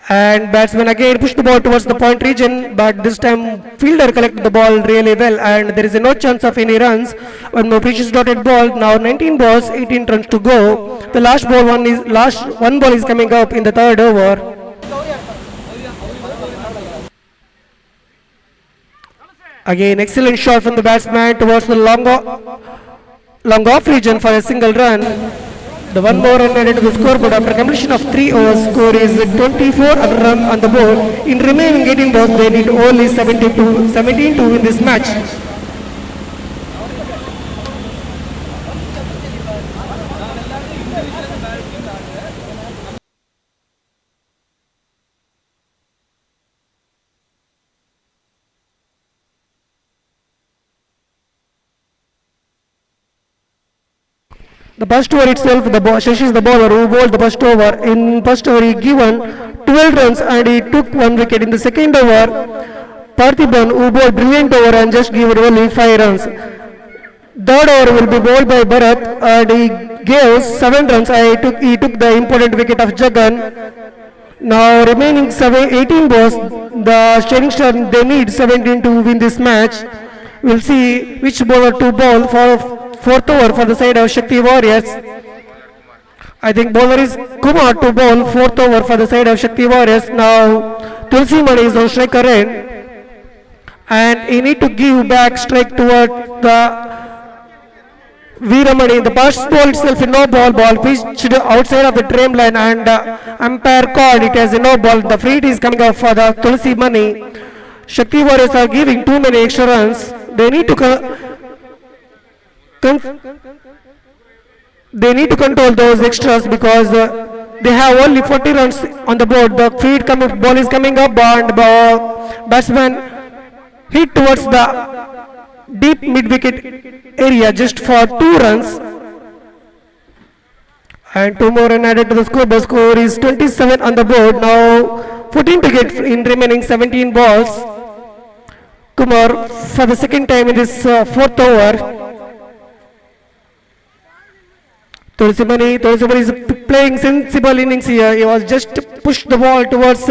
And batsman again pushed the ball towards the point region, but this time fielder collected the ball really well and there is no chance of any runs. One more precious dotted ball. Now 19 balls, 18 runs to go. The last one ball is coming up in the third over. Again, excellent shot from the batsman towards the long off region for a single run. The one more run added to the scoreboard after completion of 3 overs. Score is 24 run on the board. In remaining 18 balls, they need only 17 to win this match. The first over itself, Shashi is the bowler who bowled the first over. In first over, he given 12 runs and he took 1 wicket. In the second over, Parthiban who bowled brilliant over and just given only 5 runs. Third over will be bowled by Bharat and he gave 7 runs. He took the important wicket of Jagan. Now remaining 18 balls, the Shining Star they need 17 to win this match. We'll see which bowler to bowl for 4th over for the side of Shakti Warriors. I think bowler is Kumar to bowl 4th over for the side of Shakti Warriors. Now Tulasiman is on striker end and he need to give back strike toward the Veeramani. The first ball itself is no ball pitched outside of the trim line and umpire called it as a no ball. The free hit is coming up for the Tulasiman. Shakti Warriors are giving too many extra runs. They need to control those extras because they have only 40 runs on the board. The feed ball is coming up and batsman hit towards the deep mid-wicket area just for 2 runs. And 2 more run added to the score. The score is 27 on the board. Now 14 to get in remaining 17 balls. Kumar for the second time in this fourth over. Tulsimani is playing sensible innings here. He was just pushed the ball towards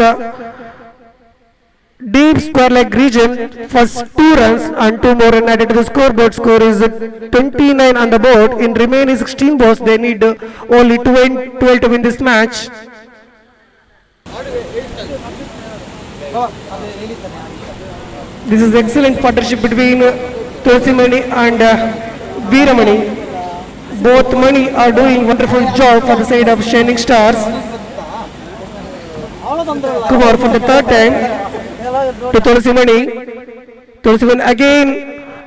deep square leg region for 2 runs and 2 more run added to the scoreboard. Score is 29 on the board. In remaining 16 balls, they need only 12 to win this match. This is excellent partnership between Tulsimani and Veeramani. Both Mani are doing wonderful job for the side of Shining Stars. Kumar for the third time to Tulsimani. Tulsimani again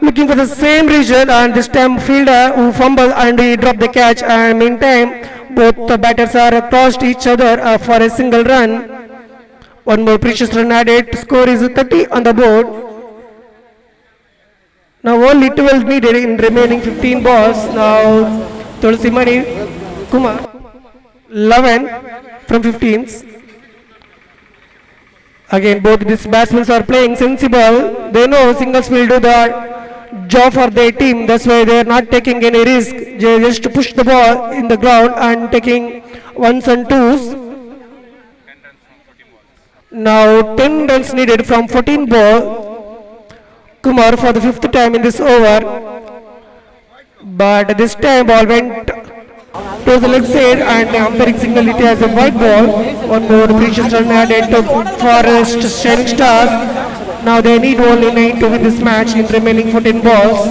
looking for the same region, and this time fielder who fumbled and he dropped the catch, and meantime both the batters are crossed each other for a single run. One more precious run added. Score is 30 on the board. Now only 12 needed in remaining 15 balls. Now Tulsimani, Kumar, 11 from 15s. Again, both these batsmen are playing sensible. They know singles will do the job for their team. That's why they are not taking any risk. They just push the ball in the ground and taking ones and twos. Now 10 runs needed from 14 ball. Kumar for the 5th time in this over, but this time ball went to the leg side and the umpiring signal it as a white ball. One more precious run added to Forest Shining Stars. Now they need only 9 to win this match in remaining 14 balls.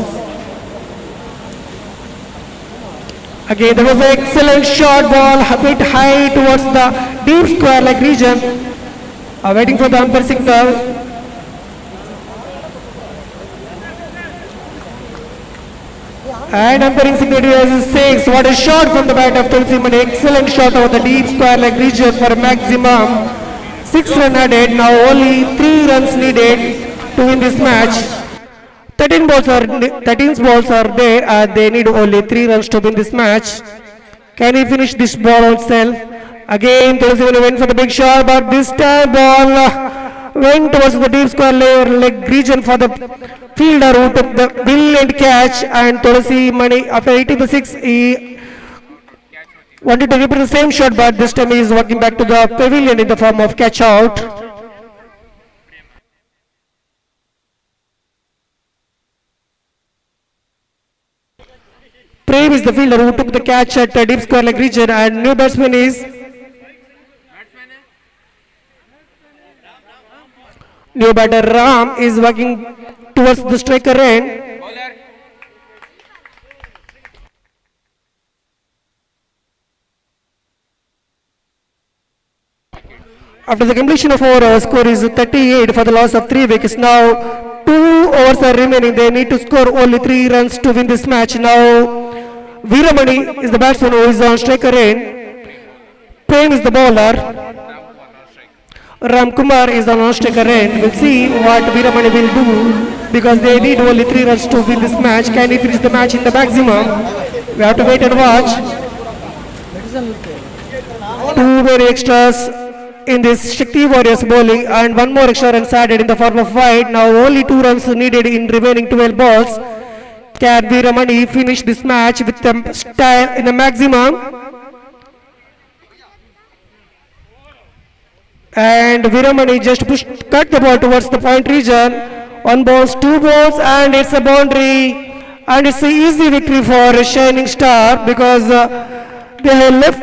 Again there was an excellent short ball, a bit high towards the deep square leg region. Waiting for the umpire signal. And umpiring signal is 6. What a shot from the bat of Tulsimani. Excellent shot over the deep square leg region for a maximum 6 run added. Now only 3 runs needed to win this match. 13 balls are there and they need only 3 runs to win this match. Can he finish this ball itself? Again Tulsimani went for the big shot, but this time ball went towards the deep square leg region for the fielder who took the brilliant catch, and Tulsimani after 86 he wanted to repeat the same shot, but this time he is walking back to the pavilion in the form of catch out. Prem is the fielder who took the catch at deep square leg region, and new batsman is new batter Ram is walking towards the striker end. After the completion of 4 overs, score is 38 for the loss of 3 wickets. Now 2 overs are remaining. They need to score only 3 runs to win this match. Now Veeramani is the batsman who is on striker end. Prem is the bowler. Ram Kumar is on non-striker end. We'll see what Veeramani will do because they need only 3 runs to win this match. Can he finish the match in the maximum? We have to wait and watch. 2 very extras in this Shakti Warriors bowling and 1 more extra runs added in the form of wide. Now only 2 runs needed in remaining 12 balls. Can Veeramani finish this match with the style in the maximum? And Veeramani just cut the ball towards the point region. 1 ball, 2 balls, and it's a boundary. And it's an easy victory for Shining Star because they have left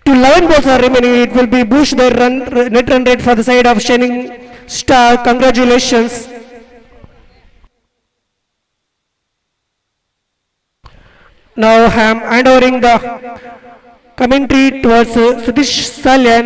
to 11 balls are remaining. It will be Bush the net run rate for the side of Shining Star. Congratulations. Now I am handovering the commentary towards Satish Salyan.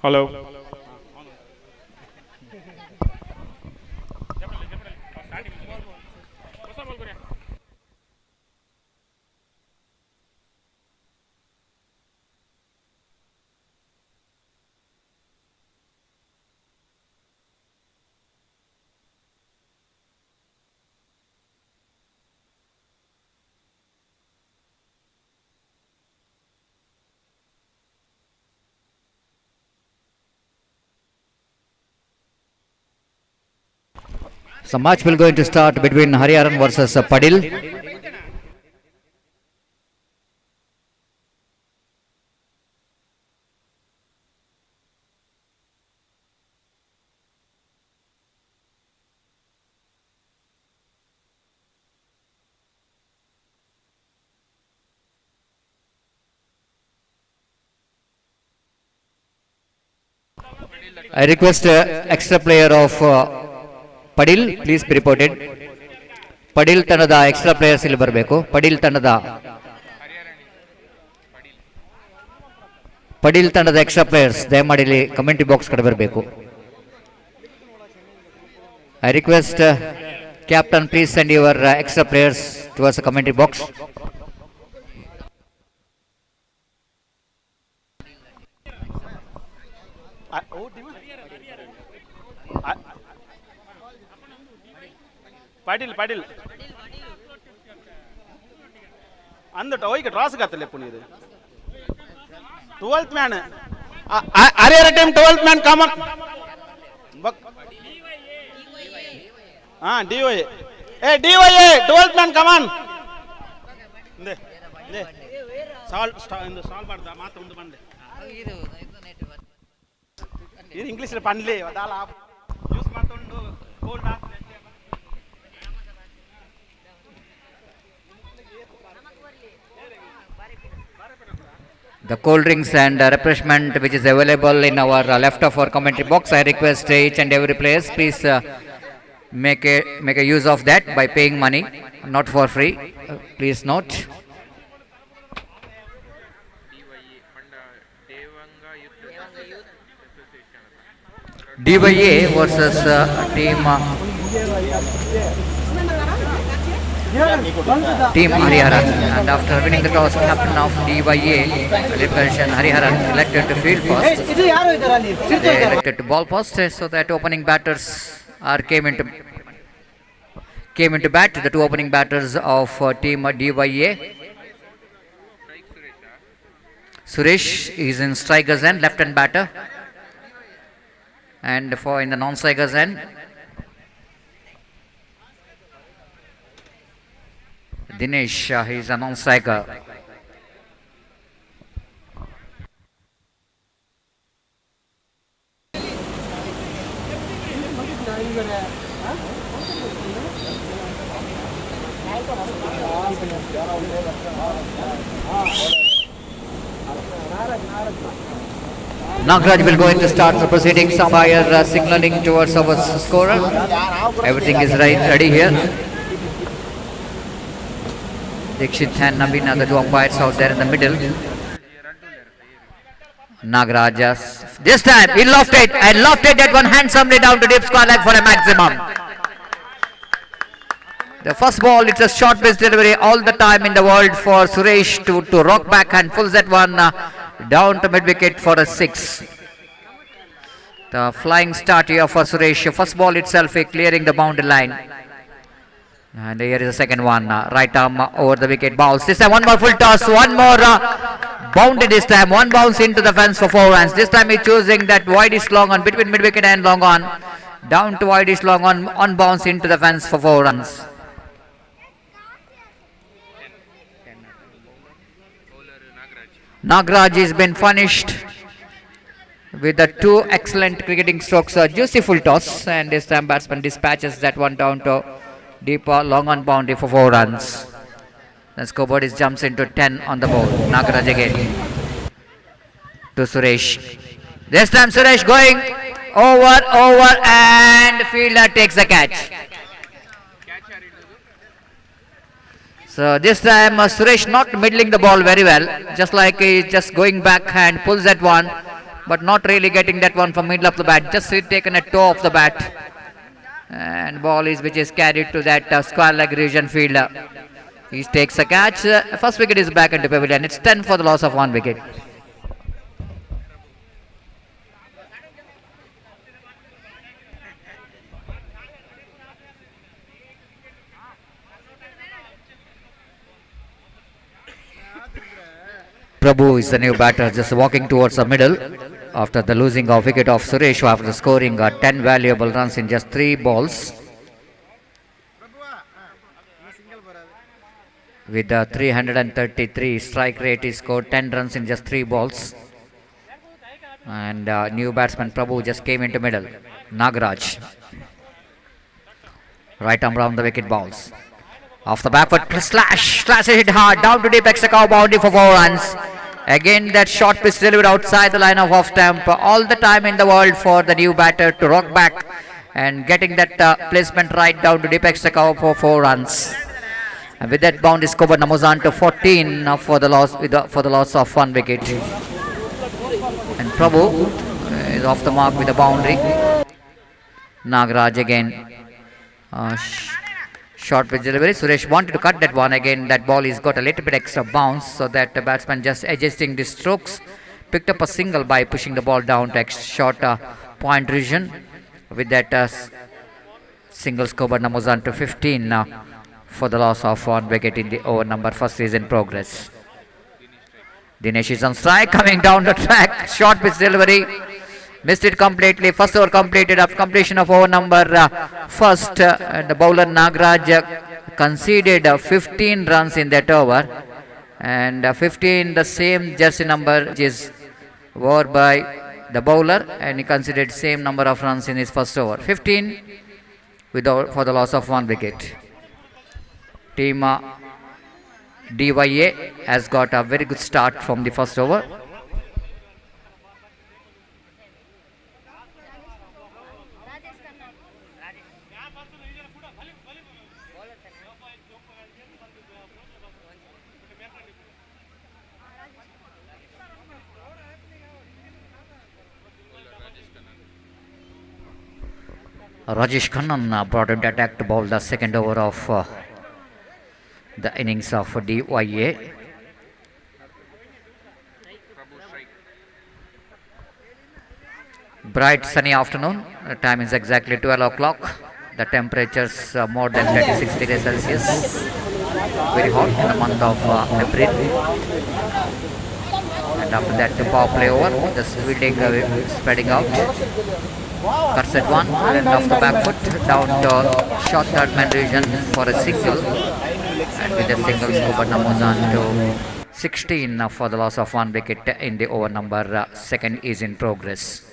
Hello So match will going to start between Hariharan versus Padil. I request extra player of Padil, please be reported. Padil ತಂಡದ extra players ಇಲ್ಲಿ ಬರಬೇಕು. ಪಡಿಲ್ ತಂಡದ extra players ದಯಮಾಡಿ ಇಲ್ಲಿ commentary box ಕಡೆ ಬರಬೇಕು. I request captain please send your extra players towards the commentary box. Patil ಅಂದಟ ಹೋಯ್ಕ ಡ್ರಾಸ್ ಗತ್ತಲೆ ಪುನೀರ್ 12th man Harihara team 12th man come on DOA 12th man come on ಸಾಲ್ ಮಾಡ್ದ ಮಾತೊಂದು ಬಂದೆ ಇದು ಇಂಗ್ಲಿಷ್ ಪಂಡ್ಲಿ ಅದಾಲ ಯೂಸ್ ಮಾಡ್ಕೊಂಡು cold The cold drinks and refreshment which is available in our left of our commentary box. I request each and every player please make a use of that by paying money, not for free. Please note. DYA versus team Hariharan, and after winning the toss, captain of DYA, Liparshan Hariharan, elected to field first. They elected to ball first, so that opening batters came into bat. The two opening batters of team DYA. Suresh is in strikers end, left-hand batter, and for in the non-strikers end, Dinesh, he is a non-striker. Nagraj will go into start the proceedings. Umpire signaling towards our scorer. Everything is ready here. Dikshit and Naveen are the two umpires out there in the middle. Nagraj, this time he lofted that one handsomely down to deep square leg for a maximum. The first ball, it's a short base delivery all the time in the world for Suresh to rock back and pulls that one down to mid wicket for a 6. The flying start here for Suresh. First ball itself clearing the boundary line. And here is the second one, right arm over the wicket, bounce. This time one more full toss, one more boundary this time, one bounce into the fence for 4 runs. This time he's choosing that widest long on, between mid wicket and long on, down to widest long on bounce into the fence for 4 runs. Nagraj has been punished with the 2 excellent cricketing strokes, juicy full toss, and this time batsman dispatches that one down to deep long on boundary for 4 runs. The scoreboard is jumps into 10 on the board. Nagraj again to Suresh. This time Suresh going over and fielder takes the catch. So this time Suresh not middling the ball very well, just like he's just going back and pulls that one but not really getting that one from middle of the bat. Just taken a toe of the bat. And ball is which is carried to that square leg region fielder. He takes a catch. First wicket is back into pavilion. It's 10 for the loss of 1 wicket. Prabhu is the new batter, just walking towards the middle after the losing of wicket of Suresh after scoring 10 valuable runs in just 3 balls. With the 333 strike rate, he scored 10 runs in just 3 balls. And new batsman Prabhu just came into middle. Nagaraj. Right arm round the wicket balls. Off the back foot, slash hit hard, down to deep extra cow boundary for 4 runs. Again that short pitch delivered outside the line of off stump. All the time in the world for the new batter to rock back and getting that placement right down to deep extra cow for 4 runs. And with that boundary score, Namuzan to 14 for the loss of 1 wicket. And Prabhu is off the mark with a boundary. Nagaraj again. Short pitch delivery. Suresh wanted to cut that one. Again, that ball has got a little bit extra bounce, so that the batsman just adjusting the strokes. Picked up a single by pushing the ball down to short point region. With that single score, Namuzan to 15 for the loss of 1 wicket in the over number. First is in progress. Dinesh is on strike, coming down the track. Short pitch delivery. Missed it completely. First over completed after completion of over number first. The bowler Nagaraj conceded 15 runs in that over. And 15 the same jersey number which is wore by the bowler, and he conceded same number of runs in his first over. 15 for the loss of 1 wicket. Team DYA has got a very good start from the first over. Rajesh Khannan brought into attack to bowl the second over of the innings of DYA. Bright sunny afternoon. The time is exactly 12 o'clock. The temperatures more than 36 degrees Celsius. Very hot in the month of April. And after that the power play over. The fielding spreading out. Cuts at one and off the back foot down to short third man region for a single, and with a single scoop Namuzan to 16 for the loss of 1 wicket in the over number. Second is in progress.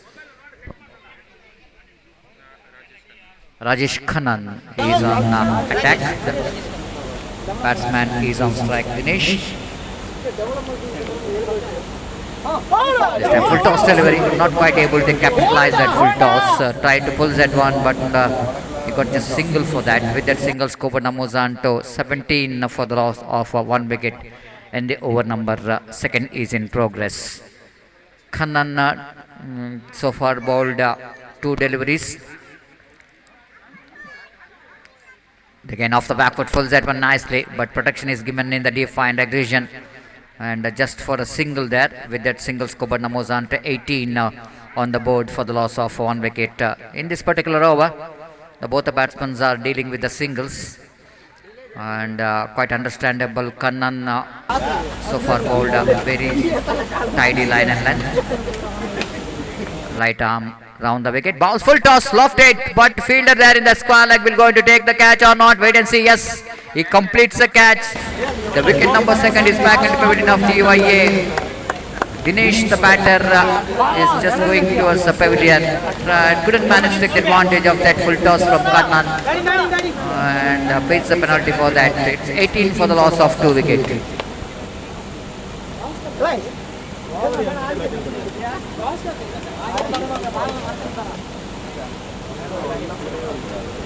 Rajesh Khannan is on attack. The batsman is on strike. Dinesh. This time full toss delivery, not quite able to capitalize that full toss. Tried to pull that one, but he got just single for that. With that single scope, Namuzan to 17 for the loss of 1 wicket, and the over number. Second is in progress. Khannan so far bowled 2 deliveries. Again off the back foot, pulls that one nicely, but protection is given in the deep fine leg region. And just for a single there, with that single scope, Namuzan to 18 on the board for the loss of 1 wicket. In this particular over, both the batsmen are dealing with the singles, and quite understandable. Khannan so far bowled a very tidy line and length. Right arm round the wicket, balls full toss, lofted, but fielder there in the square leg will going to take the catch or not. Wait and see. Yes, he completes the catch. The wicket number 2 is back into pavilion of DYA. Dinesh, the batter, is just going towards the pavilion. Couldn't manage to take advantage of that full toss from Khannan, and pays the penalty for that. It's 18 for the loss of 2 wickets.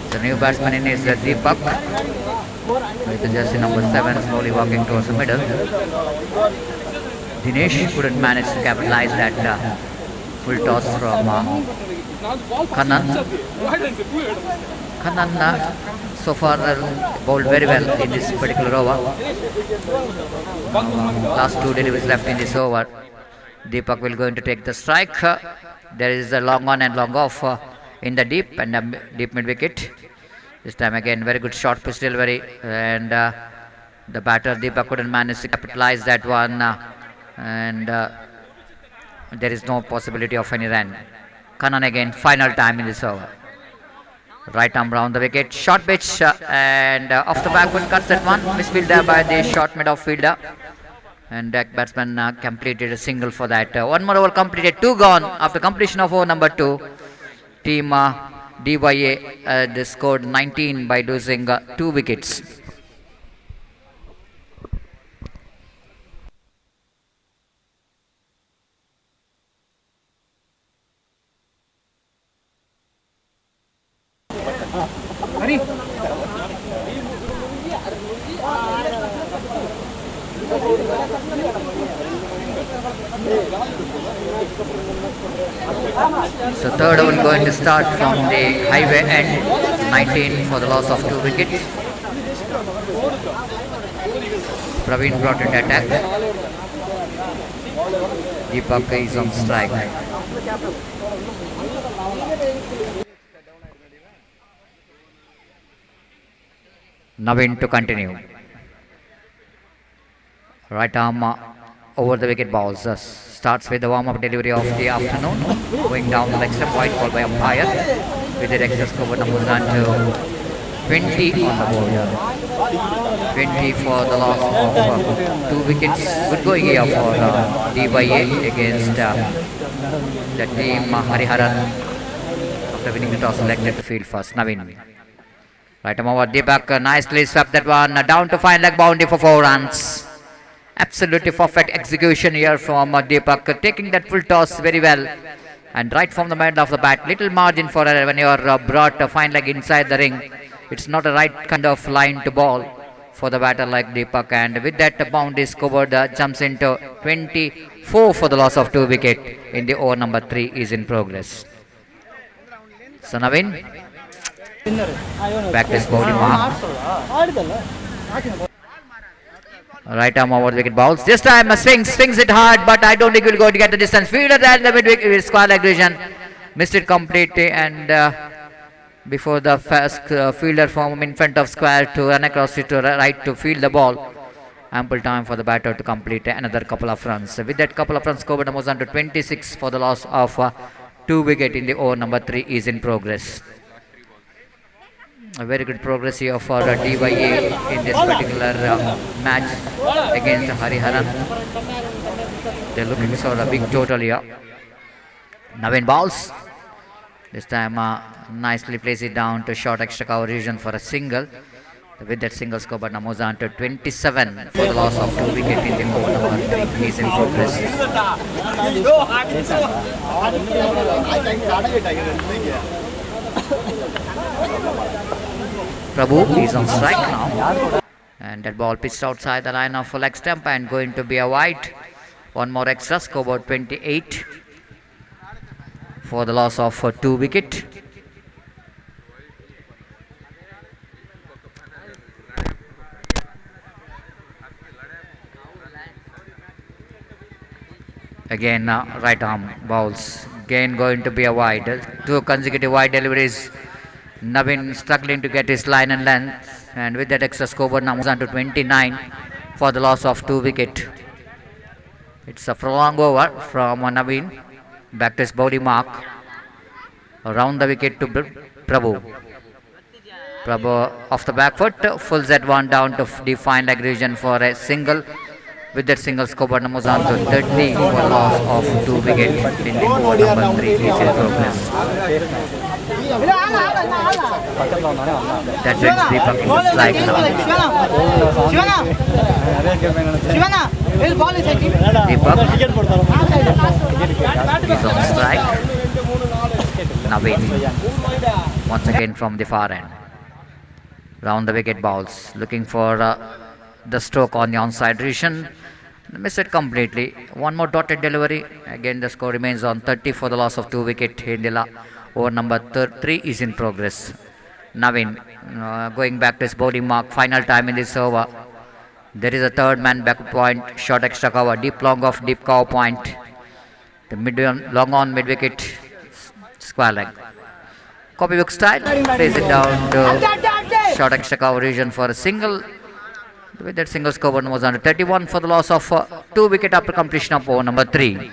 The new batsman in is Deepak, with the jersey number 7 slowly walking towards the middle. Dinesh couldn't manage to capitalize that Full toss from Kannan. Kannan so far bowled very well in this particular over. Last two deliveries left in this over. Deepak will going to take the strike. There is a long on and long off in the deep and deep mid wicket. This time again very good short pitch delivery, and the batter Deepak couldn't manage to capitalize that one, and there is no possibility of any run. Kannan again, final time in this over. Right arm round the wicket, short pitch, and off the back foot cuts that one. Misfield there by the short mid off fielder, and that batsman completed a single for that. One more over completed, 2 gone after completion of over number 2. Team DYA they scored 19 by losing 2 wickets. So third over going to start from the highway end, 19 for the loss of 2 wickets. Praveen brought in attack. Deepak is on strike. Naveen to continue. Right arm over the wicket balls. Starts with the warm-up delivery of the afternoon. Going down the leg step, wide ball by umpire. With the extra score numbers down to 20 on the board. 20 for the loss of 2 wickets. Good going here for DYA against the team Hariharan. After winning the toss, selected to field first. Naveen. Right arm over Deepak, nicely swept that one down to fine leg boundary for 4 runs. Absolutely perfect execution here from Deepak, taking that full toss very well, and right from the middle of the bat. Little margin for when you are brought a fine leg inside the ring. It's not a right kind of line to ball for the batter like Deepak, and with that boundary scored jumps into 24 for the loss of 2 wicket in the over number 3 is in progress. So Naveen, back to his bowling mark. Right arm over the wicket balls. This time swings it hard, but I don't think we'll go to get the distance. Fielder there in the mid wicket square leg region. Missed it completely, and before the first fielder from in front of square to run across it to right to field the ball. Ample time for the batter to complete another couple of runs. With that couple of runs scored, moves on to 26 for the loss of 2 wicket in the over number 3 is in progress. A very good progress here for DYA in this particular match against Hariharan. They're looking for a big total here. Naveen bowls. This time nicely plays it down to short extra cover region for a single. With that single score, but moves on to 27 for the loss of 2 wicket in the over number 3 is in progress. Prabhu is on strike now, and that ball pitched outside the line of leg stump and going to be a wide. One more extra, scoreboard 28 for the loss of 2 wicket. Again right arm bowls, again going to be a wide. 2 consecutive wide deliveries. Naveen struggling to get his line and length, and with that extra scoreboard now moves on to 29 for the loss of 2 wicket. It's a prolonged over from Naveen, back to his body mark, around the wicket to Prabhu. Prabhu off the back foot, full Z1 down to the fine leg region for a single. With that single scoreboard moves on to 30 for the loss of 2 wicket in the over number 3 is in progress. That brings Deepak in the strike now. Deepak is on strike. Naveen once again from the far end. Round the wicket balls, looking for the stroke on the onside region. Missed it completely. One more dotted delivery. Again, the score remains on 30 for the loss of 2 wicket. Hindila over number 3 is in progress. Navin going back to his bowling mark. Final time in this over. There is a third man back point. Short extra cover. Deep long off. Deep cover point. The long on mid wicket. Square leg. Copybook style. Plays it down to short extra cover region for a single. With that single score was under 31 for the loss of 2 wicket after completion of over number 3.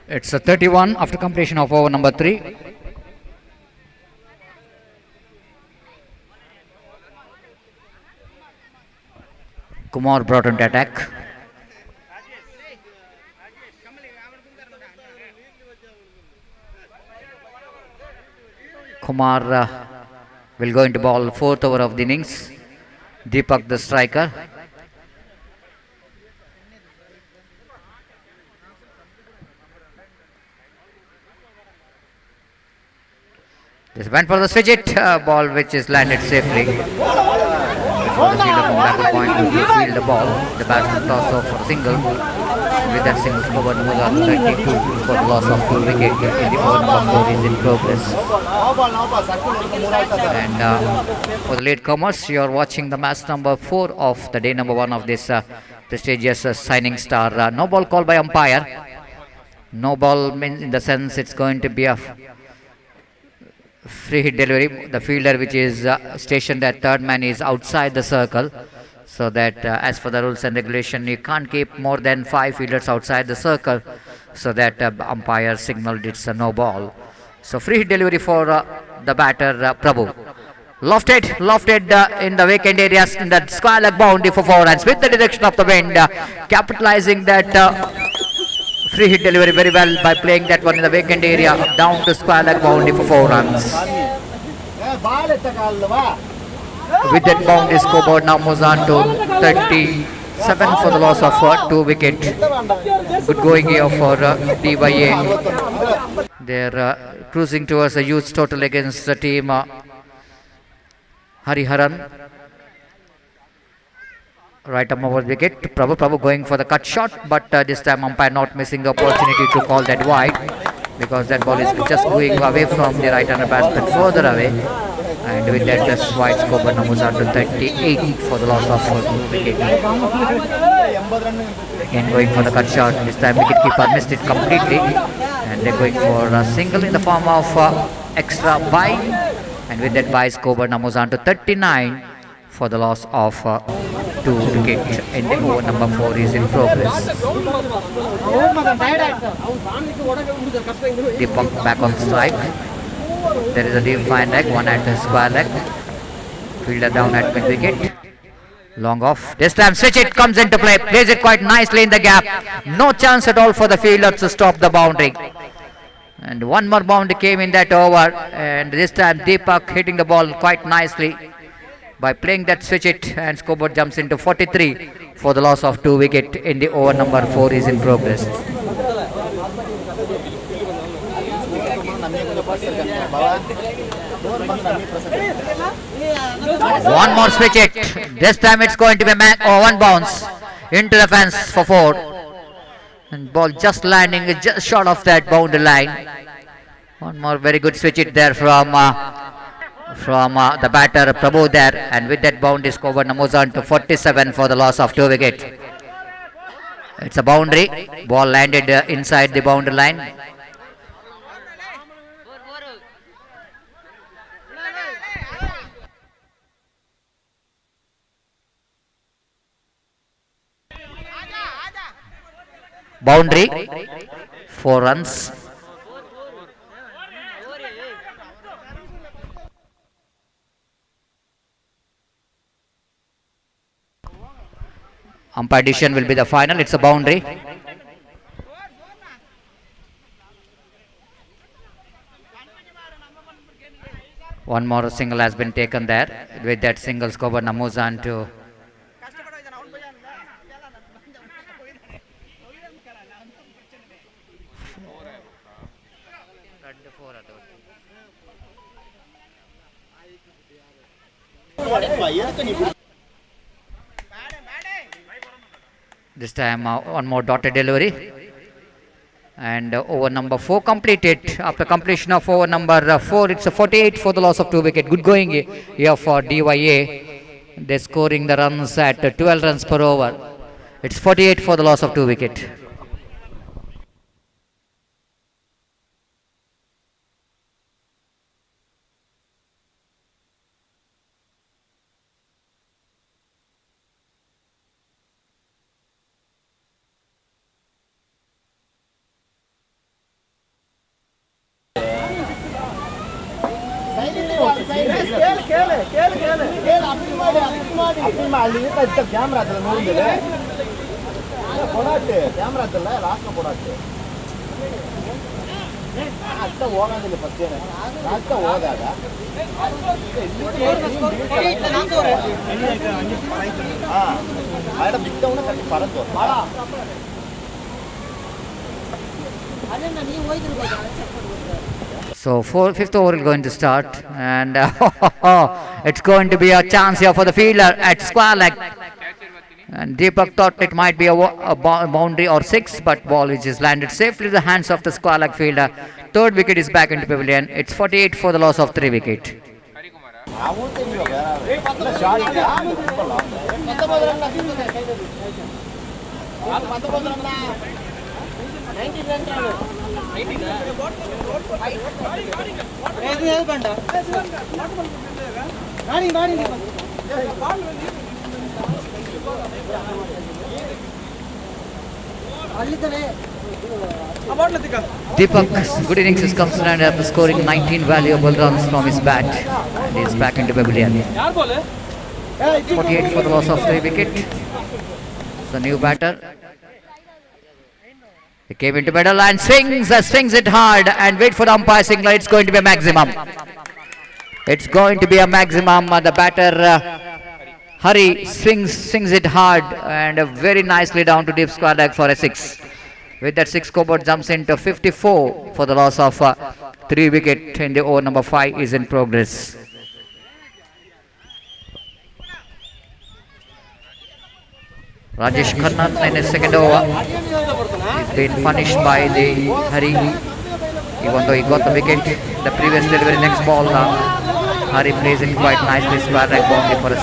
It's a 31 after completion of over number 3. Kumar brought into attack. Kumar will go into ball 4th over of the innings. Deepak the striker. This went for the switch it ball which is landed safely. Before the fielder from back point to field the ball. The batsman toss off for single. With that single covered Muzan 32 for the loss of 2 wickets. In the over number 4 is in progress. And for the latecomers, you are watching the match number 4 of the day number 1 of this prestigious signing star. No ball called by umpire. No ball means in the sense it's going to be a free hit delivery. The fielder which is stationed at third man is outside the circle, so that as for the rules and regulation you can't keep more than 5 fielders outside the circle, so that umpire signaled it's a no ball. So free hit delivery for the batter Prabhu. Lofted in the vacant areas in that square leg boundary for 4 runs with the direction of the wind, capitalizing that free hit delivery very well by playing that one in the vacant area down to square leg boundary for 4 runs. With that boundary scoreboard now moves on to 37 for the loss of 2 wicket. Good going here for DYA. They're cruising towards a huge total against the team Hariharan. Right arm over wicket. Prabhu going for the cut shot, but this time umpire not missing the opportunity to call that wide, because that ball is just going away from the right hander batsman further away, and with that just wide scoreboard now moves on to 38 for the loss of 2 wicket. Again going for the cut shot. This time wicketkeeper missed it completely, and they're going for a single in the form of extra bye, and with that bye scoreboard now moves on to 39 for the loss of 2 wicket. In the over number 4 is in progress. Deepak back on strike. There is a deep fine leg, one at the square leg. Fielder down at mid wicket. Long off. This time switch it comes into play. Plays it quite nicely in the gap. No chance at all for the fielder to stop the boundary. And one more bound came in that over, and this time Deepak hitting the ball quite nicely by playing that switch it, and scoreboard jumps into 43 for the loss of 2 wicket in the over number 4 is in progress. One more switch it. This time it's going to be one bounce into the fence for 4. And ball just landing just short of that boundary line. One more very good switch it there from the batter Prabhu there, and with that boundary score moves on to 47 for the loss of 2 wicket. It's a boundary. Ball landed inside the boundary line. Boundary, 4 runs. Umpire decision will be the final. It's a boundary. One more single has been taken there. With that single, scoreboard moves on to this time one more dotted delivery, and over number 4 completed. After completion of over number 4, it's a 48 for the loss of 2 wicket. Good going here for DYA. They're scoring the runs at 12 runs per over. It's 48 for the loss of 2 wicket. Camera ಅದಲ್ಲ ನೋಡಿದ್ರೆ ಕೊಡಾಟೆ camera ಅದಲ್ಲ last ಕೊಡಾಟೆ ಅತ್ತ ಹೋಗೋದಿಲ್ಲ first ಅತ್ತ ಹೋದಾಗ ಆಡ ಬಿದ್ದವನ ಕಟ್ಟಿ ಪರತ್ತು So fifth over is going to start, and it's going to be a chance here for the fielder at square leg. And Deepak thought it might be a boundary or 6, but ball which is landed safely in the hands of the square leg fielder. Third wicket is back into pavilion. It's 48 for the loss of 3 wicket. Deepak's good innings is concerned after scoring 19 valuable runs from his bat, and he is back into pavilion. 48 for the loss of 3 wicket. The new batter. He came into middle and swings it hard, and wait for the umpire signal. It's going to be a maximum. It's going to be a maximum. The batter Hari swings it hard and very nicely down to deep square leg for a 6. With that 6, scoreboard jumps into 54 for the loss of 3 wicket in the over number 5 is in progress. Rajesh Khanna in his second over. He's been punished by the Hari. Even though he got the wicket, the previous delivery next ball, Hari plays it quite nicely, square leg boundary for a 6.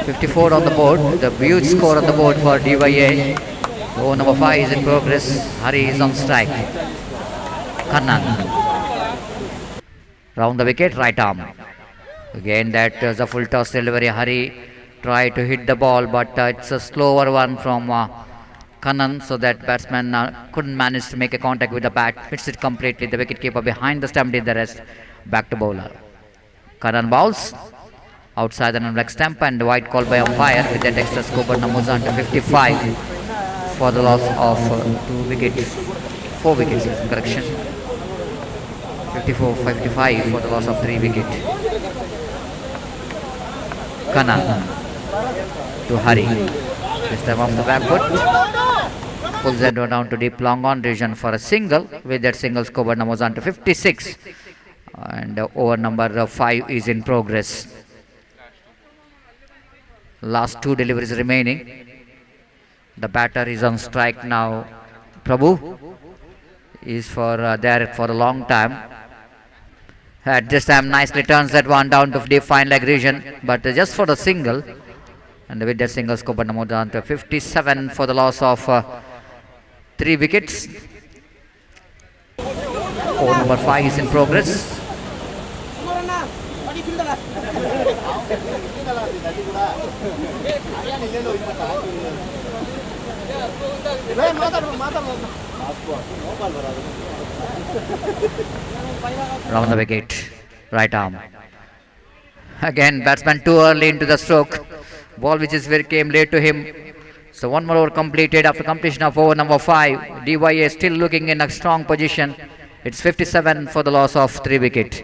54 on the board. The huge score on the board for DYA. Over number 5 is in progress. Hari is on strike. Kannan. Round the wicket, right arm. Again, that is a full toss delivery. Hari tried to hit the ball, but it's a slower one from Kannan, so that batsman couldn't manage to make a contact with the bat. Hits it completely. The wicketkeeper behind the stump did the rest. Back to bowler. Kannan bowls outside the leg stump, and wide call by umpire. With that extra score, but moves on to 55 for the loss of 2 wickets. 4 wickets, correction. 54-55 for the loss of 3 wickets. Kannan to Hari. This time off the back foot. Pulls that one down to deep long on region for a single. With that single score, moves on to 56. And over number 5 is in progress. Last 2 deliveries remaining. The batter is on strike now. Prabhu is for there for a long time. At this time nicely turns that one down to deep fine leg region, but just for the single. And with that single score, but moves on to 57 for the loss of 3 wickets. Over number 5 is in progress. Round the wicket, right arm. Again, batsman too early into the stroke. Ball which came late to him. So one more over completed after completion of over number 5. DYA still looking in a strong position. It's 57 for the loss of 3 wickets.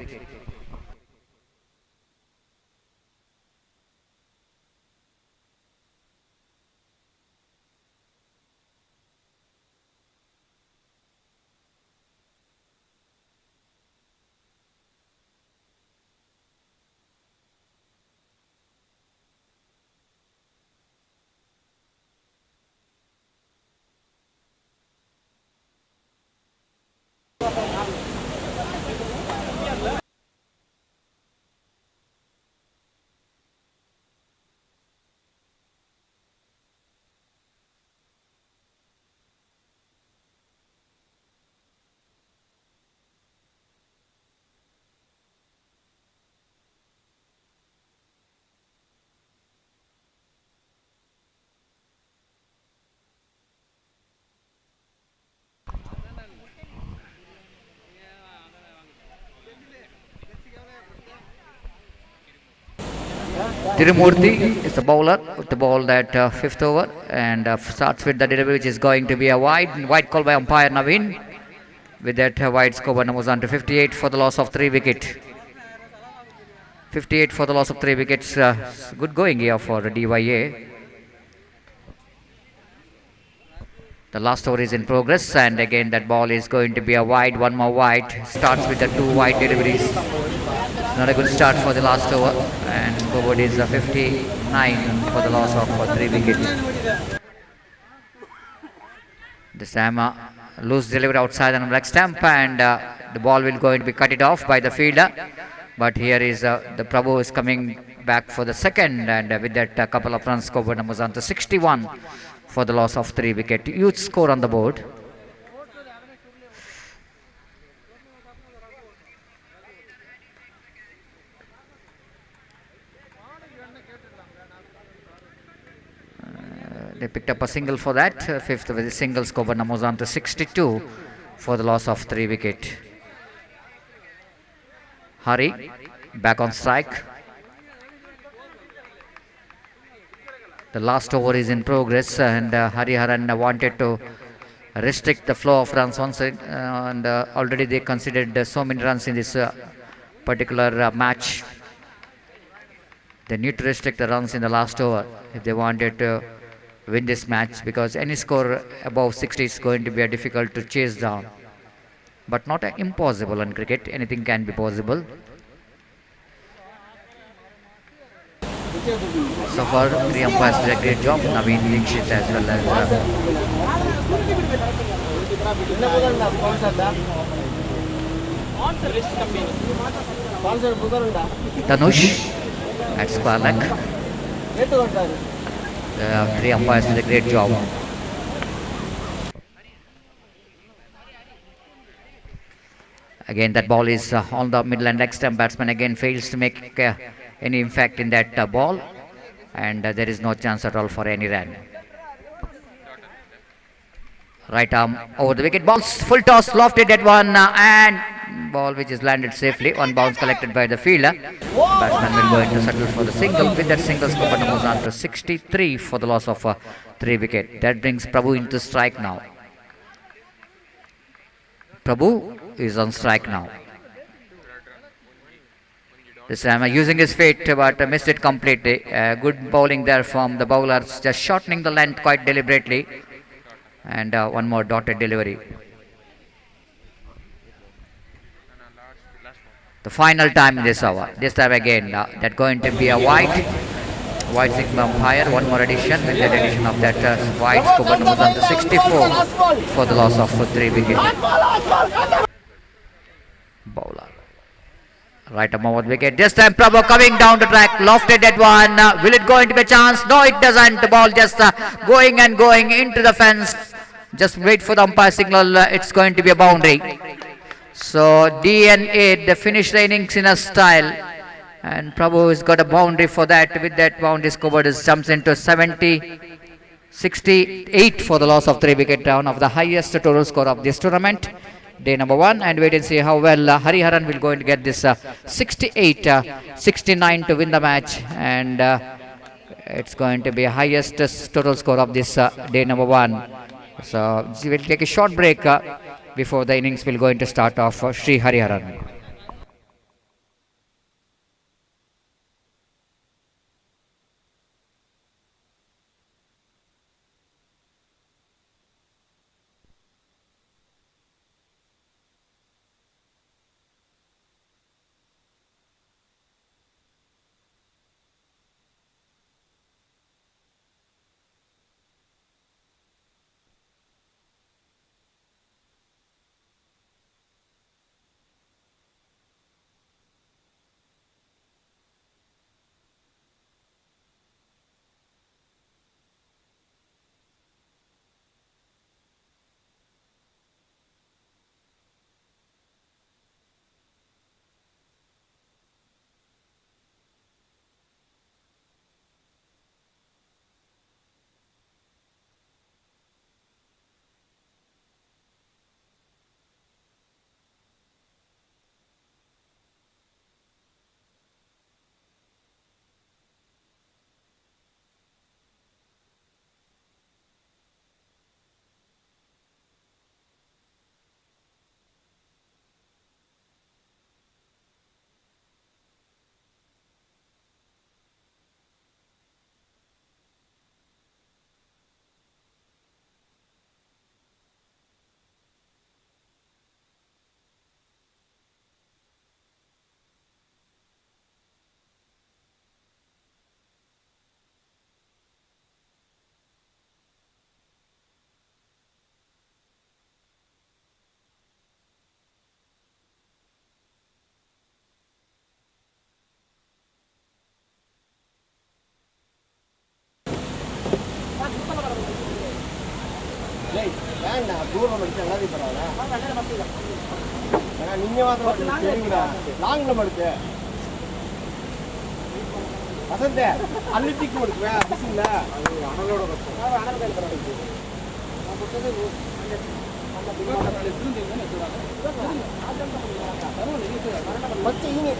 Tirumurthy is the bowler with the ball that 5th over, and starts with the delivery which is going to be a wide call by umpire Naveen. With that wide score, moves on to 58 for the loss of 3 wickets. 58 for the loss of 3 wickets. Good going here for the DYA. The last over is in progress, and again that ball is going to be a wide, one more wide. Starts with the 2 wide deliveries. Not a good start for the last over, and scoreboard is 59 for the loss of 3 wickets. This time loose delivery outside on leg stump, and the ball will going to be cut it off by the fielder. But here is the Prabhu is coming back for the second, and with that couple of runs, scoreboard moves on to 61 for the loss of 3 wickets. Huge score on the board. They picked up a single for that. 5th with a single score, but moves on to 62 for the loss of 3 wickets. Hari back on strike. The last over is in progress, and Hariharan wanted to restrict the flow of runs once, and already they considered so many runs in this particular match. They need to restrict the runs in the last over if they wanted to win this match, because any score above 60 is going to be difficult to chase down, but not impossible in cricket. Anything can be possible. So far 3 umpires did a great job. Naveen Dikshit as well as Tanush. at square leg. The 3 umpires did a great job. Again, that ball is on the middle and leg stump. Batsman again fails to make any impact in that ball, and there is no chance at all for any run. Right arm over the wicket. Balls full toss, lofted at one, and ball which is landed safely. One bounce collected by the fielder. Batsman will go into settle for the single. With that single, score moves on to 63 for the loss of 3 wicket. That brings Prabhu into strike now. Prabhu is on strike now. This time using his feet, but missed it completely. Good bowling there from the bowlers, just shortening the length quite deliberately. And one more dotted delivery. The final time in this over. This time again, that's going to be a white signal umpire. One more addition. With that addition of that white, score moves on to 64 for the loss of 3 wickets. Bowler. Right arm over the wicket. This time Prabhu coming down the track. Lofted at one. Will it go into a chance? No, it doesn't. The ball just going and going into the fence. Just wait for the umpire signal. It's going to be a boundary. So D and 8, they finish the innings in a style. And Prabhu has got a boundary for that. With that boundary, score jumps into 68 for the loss of 3 wicket down of the highest total score of this tournament. Day number 1, and wait and see how well Hariharan will going to get this 68-69 to win the match, and it's going to be highest total score of this day number 1. So we will take a short break before the innings will going to start off Sri Hariharan. ದೂರ ಮಾಡ್ತೀವಿ ಎಲ್ಲರಿಗೂ ಬರೋಲ್ಲ ನಿನ್ನೆ ಮಾತ್ರ long ಮಾಡುತ್ತೆ ವಸಂತೆ ಅಲ್ಲಿ ತಿಕ್ ಮಾಡ್ತೀವಿ ಬಿಸಿಲ್ಲ ಮತ್ತೆ ಹಿಂಗೆ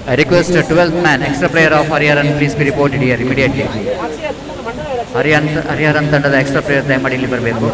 I request a 12th man, extra player of Hariharan, please be reported here immediately. Hariharan ತಂಡದ extra player ದಯಮಾಡಿ ಬರಬೇಕು.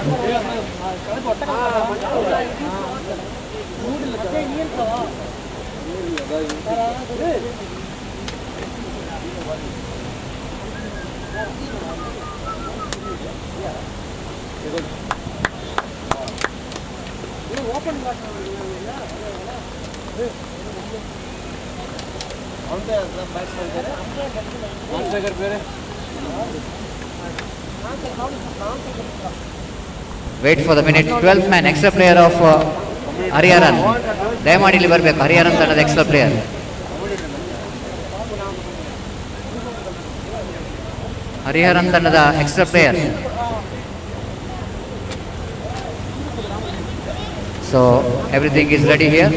Wait for the minute. 12th man, extra player of Hariharan. ದಯಮಾಡಿ ಇಲ್ಲಿ ಬರಬೇಕು. ಹರಿಹರನ್ ತಂಡದ ಎಕ್ಸ್ಟ್ರಾ ಪ್ಲೇಯರ್. ಹರಿಹರನ್ ತಂಡದ extra player. So everything is ready here.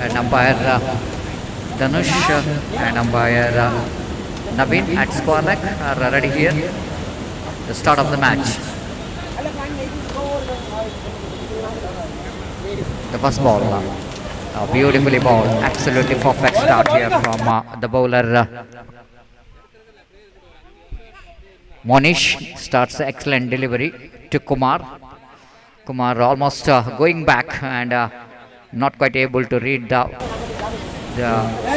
And umpire Dhanush and umpire Naveen at square leg are ready here. The start of the match. The first ball, beautifully bowled, absolutely perfect start here from the bowler Monish. Starts excellent delivery to Kumar. Kumar almost going back and not quite able to read the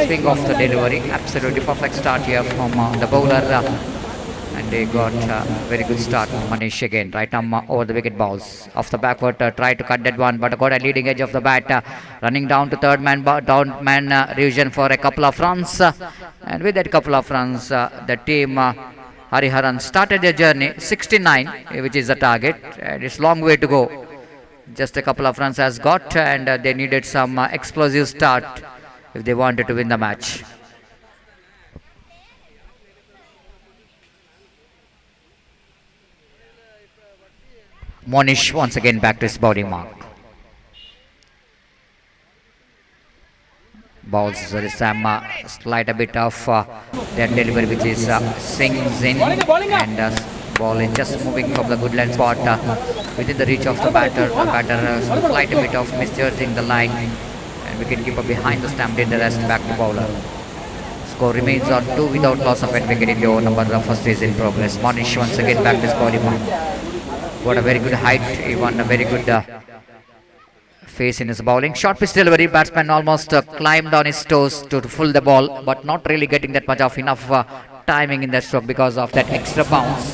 swing of the delivery. Absolutely perfect start here from the bowler. And they got very good start. Manish again, right arm over the wicket balls. Off the backward, tried to cut that one, but got a leading edge of the bat. Running down to third man, down man region for a couple of runs. And with that couple of runs, the team Hariharan started their journey 69, which is the target. And it's a long way to go. Just a couple of runs has got, and they needed some explosive start if they wanted to win the match. Monish once again back to his bowling mark. Balls this time slight a bit of their delivery, which is swings in, and ball is just moving from the good line spot within the reach of the batter. The batter slight a bit of misjudging the line, and wicketkeeper behind the stump did the rest. Back to bowler. Score remains on 2 without loss of any wicket in the over number. The first is in progress. Monish once again back to his bowling mark. Got a very good height, even a very good face in his bowling. Short pitch delivery, batsman almost climbed on his toes to full the ball, but not really getting that much of enough timing in that stroke because of that extra bounce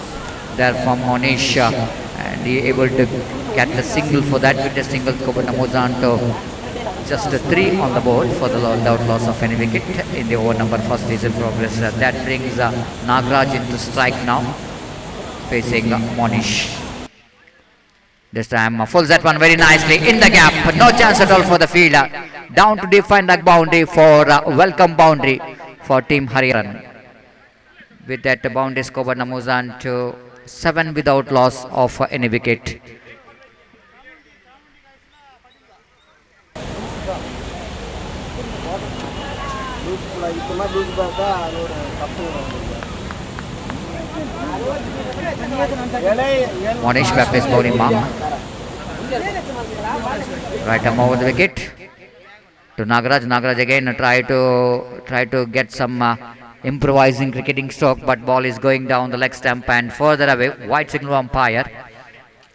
there from Monish, and he able to get the single for that. With the single, Kobana moves on to just 3 on the board for the without loss of any wicket in the over number. First is in progress. That brings Nagraj into strike now, facing Monish. This time pulls that one very nicely in the gap. No chance at all for the fielder. Down to define that boundary for welcome boundary for team Hariharan. With that boundary, Kobana moves on to 7 without loss of any wicket. Monish back to his bowling mark. Right arm over the wicket to Nagraj. Nagraj again try to get some improvising cricketing stroke, but ball is going down the leg stump and further away. White signal umpire.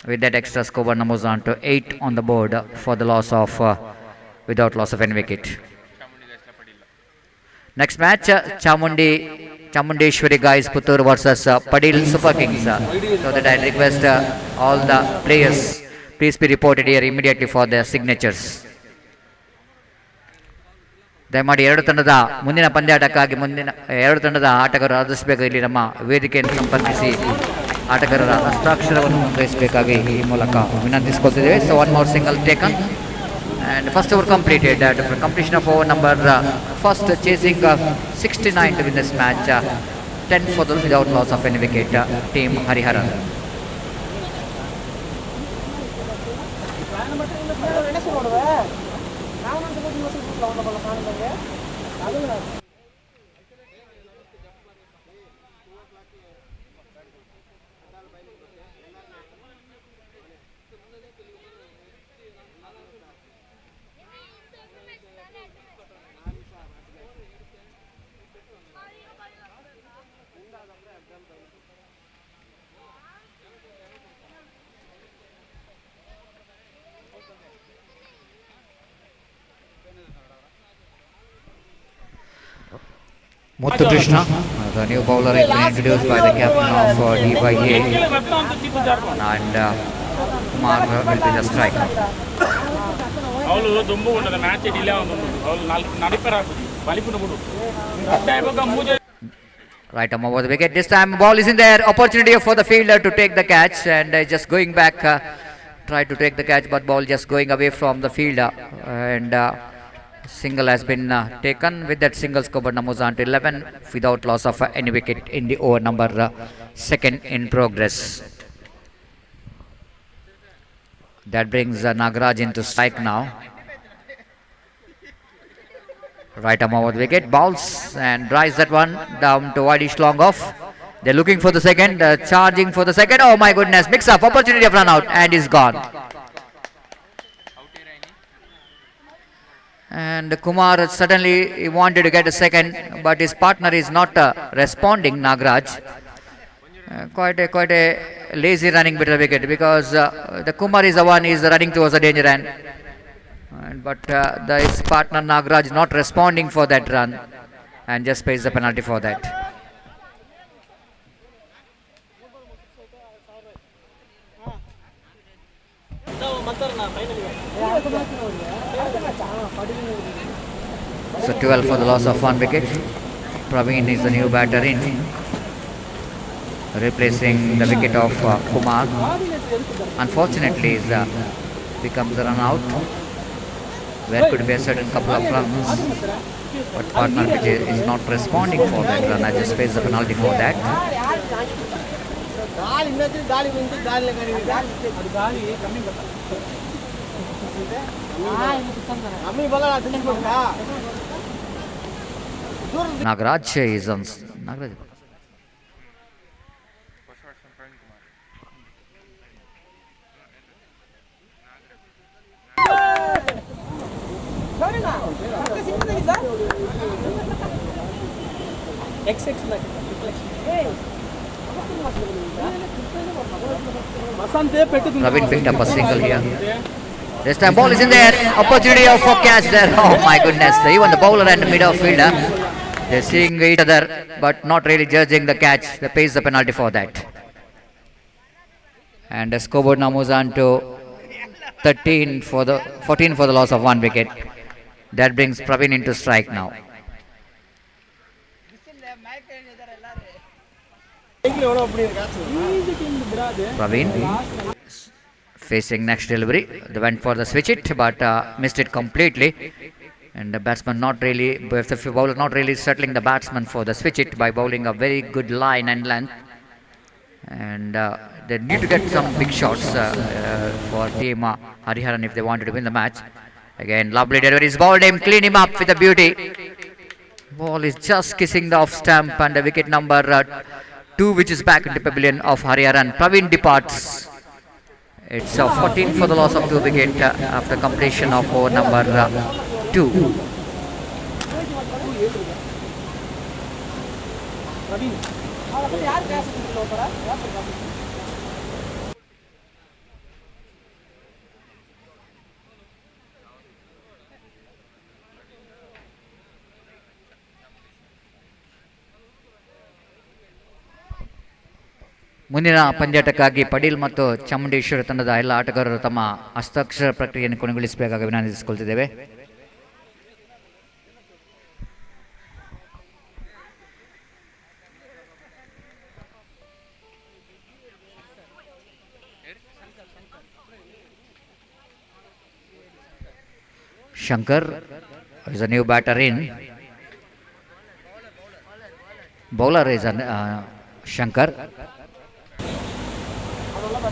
With that extra score, moves on to 8 on the board for the loss of without loss of any wicket. Next match, Chamundeshwari Guys Puttur versus Padil Super Kings. So that I request all the players, please be reported here immediately for their signatures. ದಯಮಾಡಿ ಎರಡು ತಂಡದ ಮುಂದಿನ ಪಂದ್ಯಾಟಕ್ಕಾಗಿ ಎರಡು ತಂಡದ ಆಟಗಾರರು ಆದರಿಸಬೇಕು. ಇಲ್ಲಿ ನಮ್ಮ ವೇದಿಕೆಯನ್ನು ಸಂಪರ್ಕಿಸಿ ಆಟಗಾರರ ಹಸ್ತಾಕ್ಷರವನ್ನು ಗ್ರಹಿಸಬೇಕಾಗಿ ಈ ಮೂಲಕ ವಿನಂತಿಸಿಕೊಳ್ತಿದ್ದೇವೆ. So one more single taken and first over completed. For completion of over number first chasing 69 to win this match, 10 for the without loss of any wicket, team Hariharan. Muthu Krishna, the new bowler, has been introduced by the captain of DYA, and Kumar will be the striker. Right arm over the wicket. This time ball is in there. Opportunity for the fielder to take the catch, and just going back, tried to take the catch, but ball just going away from the fielder, and single has been taken. With that single, score numbers on to 11 without loss of any wicket in the over number second in progress. That brings Nagaraj into strike now. Right arm over the wicket, bowls and drives that one down to wideish long off. They're looking for the second, charging for the second. Oh my goodness, mix up, opportunity of run out, and is gone. And Kumar suddenly he wanted to get a second, but his partner is not responding. Nagaraj, quite a lazy running bit of wicket, because the Kumar is the one is running towards the danger end, but his partner Nagaraj not responding for that run, and just pays the penalty for that. So 12 for the loss of one wicket. Praveen is the new batter in, replacing the wicket of Kumar. Unfortunately, becomes a run out, where could be a certain couple of runs, but partner which is not responding for that run. I just pays the penalty for that. Nagaraj is on. Nagaraj. Praveen picked up a single here. This time ball is in there. Opportunity of a catch there. Oh my goodness. Even the bowler and the midfielder, they're seeing each other but not really judging the catch. They pays the penalty for that. And the scoreboard now moves on to 14 for the loss of one wicket. That brings Praveen into strike now. Praveen facing next delivery. They went for the switch it, but missed it completely. And the batsman not really, the bowler not really settling the batsman for the switch it by bowling a very good line and length. And they need to get some big shots for team Hariharan if they wanted to win the match. Again, lovely delivery. Is bowled him, clean him up with a beauty. Ball is just kissing the off stump, and the wicket number 2, which is back into pavilion of Hariharan. Praveen departs. It's 14 for the loss of 2 wicket after completion of over number 2. ಮುಂದಿನ ಪಂದ್ಯಾಟಕ್ಕಾಗಿ ಪಡೀಲ್ ಮತ್ತು ಚಾಮುಂಡೇಶ್ವರಿ ತಂಡದ ಎಲ್ಲ ಆಟಗಾರರು ತಮ್ಮ ಹಸ್ತಾಕ್ಷರ ಪ್ರಕ್ರಿಯೆಯನ್ನು ಕೊನೆಗೊಳಿಸಬೇಕಾಗಿ ವಿನಂತಿಸಿಕೊಳ್ತಿದ್ದೇವೆ. Shankar is a new batter in. Bowler is Shankar.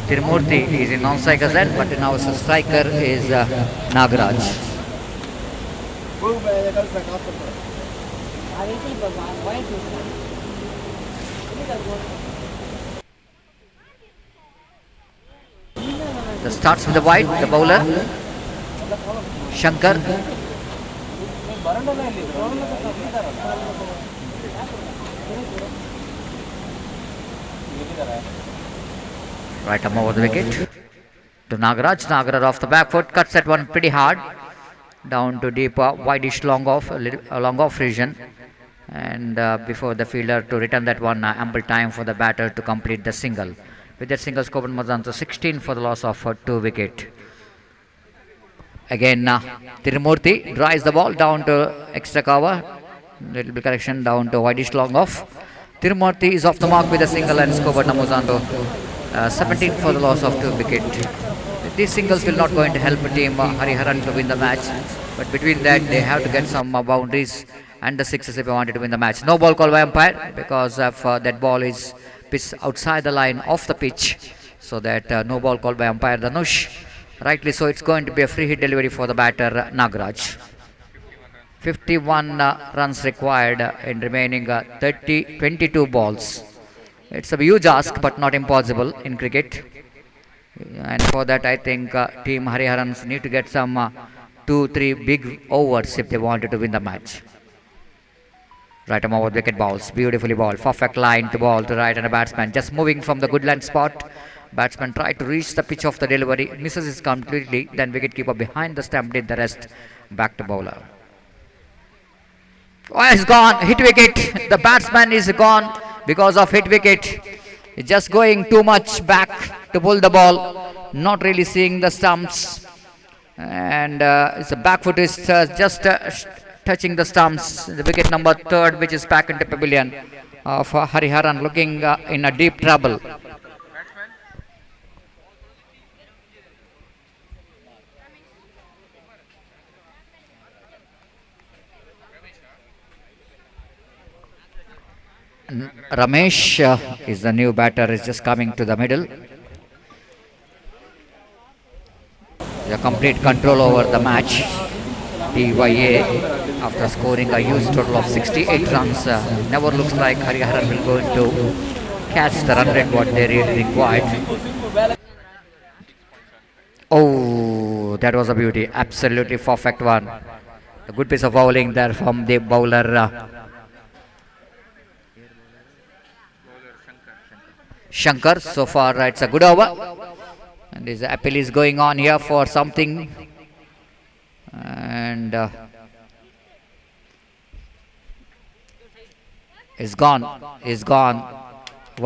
Tirumurthy is in non-striker's end, but now the striker is Nagaraj. The starts with the wide, the bowler Shankar. Right arm over the wicket to Nagaraj. Nagaraj off the back foot, cuts that one pretty hard down to deep, wideish long off region, and before the fielder to return that one, ample time for the batter to complete the single. With that single, Skoban Mazan to 16 for the loss of 2 wicket. Again, Tirumurthy drives the ball down to extra cover. Little bit correction down to wideish long off. Tirumurthy is off the mark with a single and Skoban Mazan to 17 for the loss of 2 wicket. These singles will not going to help team Hariharan to win the match, but between that they have to get some boundaries and the sixes if they wanted to win the match. No ball called by umpire because of that ball is pitched outside the line of the pitch, so that no ball called by umpire Dhanush. Rightly so, it's going to be a free hit delivery for the batter Nagaraj. 51 runs required in remaining 22 balls. It's a huge ask, but not impossible in cricket. And for that, I think team Hariharans need to get some 2-3 big overs if they wanted to win the match. Right arm over wicket balls, beautifully ball, perfect line to ball to right and a batsman just moving from the good land spot. Batsman tried to reach the pitch of the delivery, misses it completely, then wicketkeeper behind the stump did the rest, back to bowler. Oh, it's gone, hit wicket, the batsman is gone because of hit wicket. He's just going too much back to pull the ball, not really seeing the stumps, and it's a back foot is just touching the stumps. The wicket number 3, which is back into pavilion of Hariharan, looking in a deep trouble. Ramesh is the new batter, is just coming to the middle. The complete control over the match. TYA, after scoring a huge total of 68 runs, never looks like Hariharan will go into catch the run rate what they really required. Oh, that was a beauty, absolutely perfect one. A good piece of bowling there from the bowler Shankar. So far it's a good over, and his appeal is going on here for something, and is gone.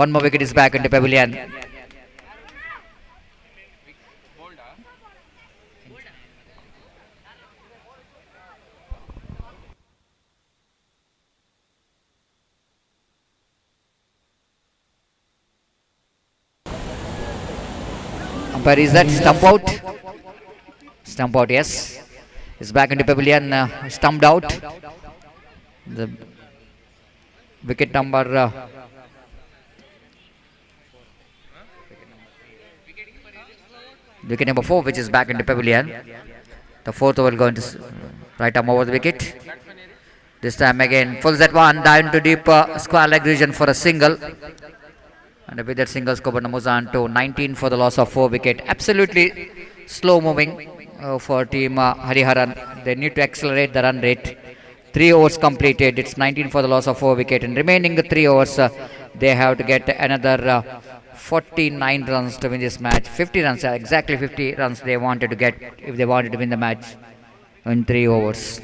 One more wicket is back into pavilion. Umpire, is that stump out? Stump out, yes. It's back into pavilion, stumped out. The wicket number wicket number 4, which is back into pavilion. The 4th over going to right arm over the wicket. This time again, pulls that one down to deep square leg region for a single. And with that single, Skoban moves on to 19 for the loss of 4 wicket. Absolutely slow moving for team Hariharan. They need to accelerate the run rate. 3 overs completed. It's 19 for the loss of 4 wicket. And remaining 3 overs, they have to get another 49 runs to win this match. 50 runs, exactly 50 runs they wanted to get if they wanted to win the match in 3 overs.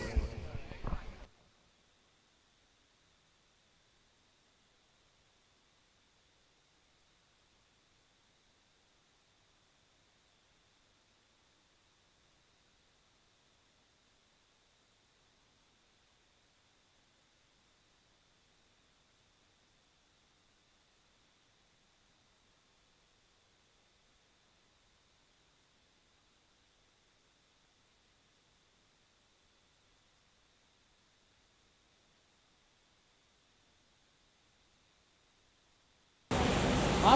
I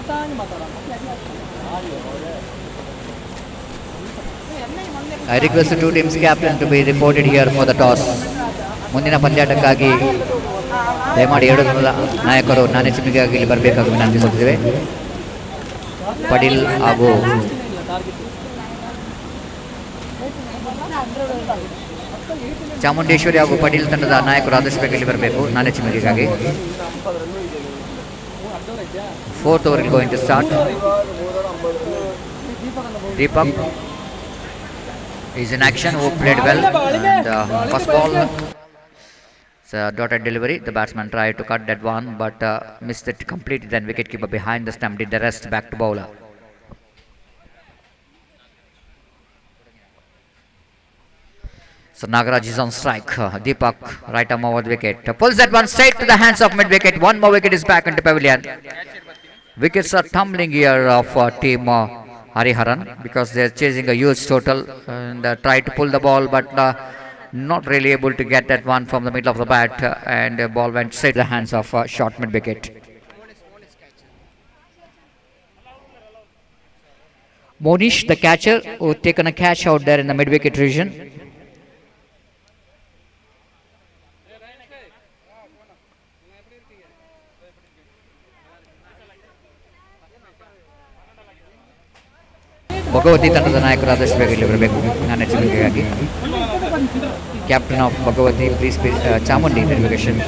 request the two teams captain to be reported here for the toss. ಮುಂದಿನ ಪಂದ್ಯಾಟಕ್ಕಾಗಿ ದಯಮಾಡಿ ಎರಡು ನಾಯಕರು ನಾಣ್ಯ ಚಿಮ್ಮಿಗಾಗಿ ಇಲ್ಲಿ ಬರಬೇಕಾಗಿ ವಿನಂತಿಸುತ್ತಿದ್ದೇವೆ. ಪಡೀಲ್ ಹಾಗೂ ಚಾಮುಂಡೇಶ್ವರಿ ಹಾಗೂ ಪಡೀಲ್ ತಂಡದ ನಾಯಕರು ಆದಷ್ಟು ಬೇಗ ಇಲ್ಲಿ ಬರಬೇಕು ನಾಣ್ಯ ಚಿಮ್ಮಿಗಾಗಿ. 4th over is going to start. Deepak is in action, who played well. And first ball, it's a dotted delivery. The batsman tried to cut that one, but missed it completely. Then wicketkeeper behind the stump did the rest. Back to bowler. So Nagaraj is on strike. Deepak, right arm over the wicket. Pulls that one straight to the hands of mid wicket. One more wicket is back into pavilion. Wickets are tumbling here of team Hariharan because they are chasing a huge total and try to pull the ball, but not really able to get that one from the middle of the bat, and the ball went straight to the hands of short mid wicket. Monish, the catcher, who taken a catch out there in the mid wicket region. Bhagavati ತಂಡದ ನಾಯಕರು ಆದಷ್ಟು ಬೇಗ ಇಲ್ಲಿ ಬರಬೇಕು ನನ್ನ ಎಚ್ಚರಿಕೆಗಾಗಿ. Captain of Bhagavathi please Chamundi delegation.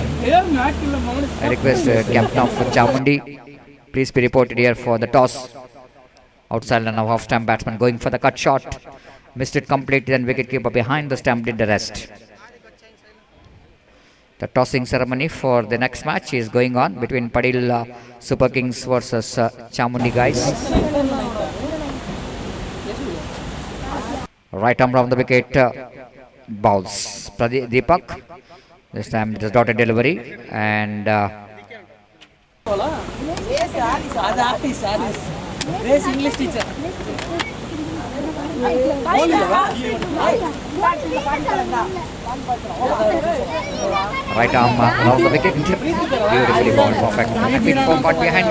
I request captain of Chamundi please be reported here for the toss. Outside and now half stump batsman going for the cut shot. Missed it completely, then wicketkeeper behind the stump did the rest. The tossing ceremony for the next match is going on between Padil Super Kings versus Chamundi guys. Right arm round the wicket, bowls. Deepak, this time it is dotted delivery, and English teacher. right arm around the wicket, beautifully bowled, perfect. A bit form got behind,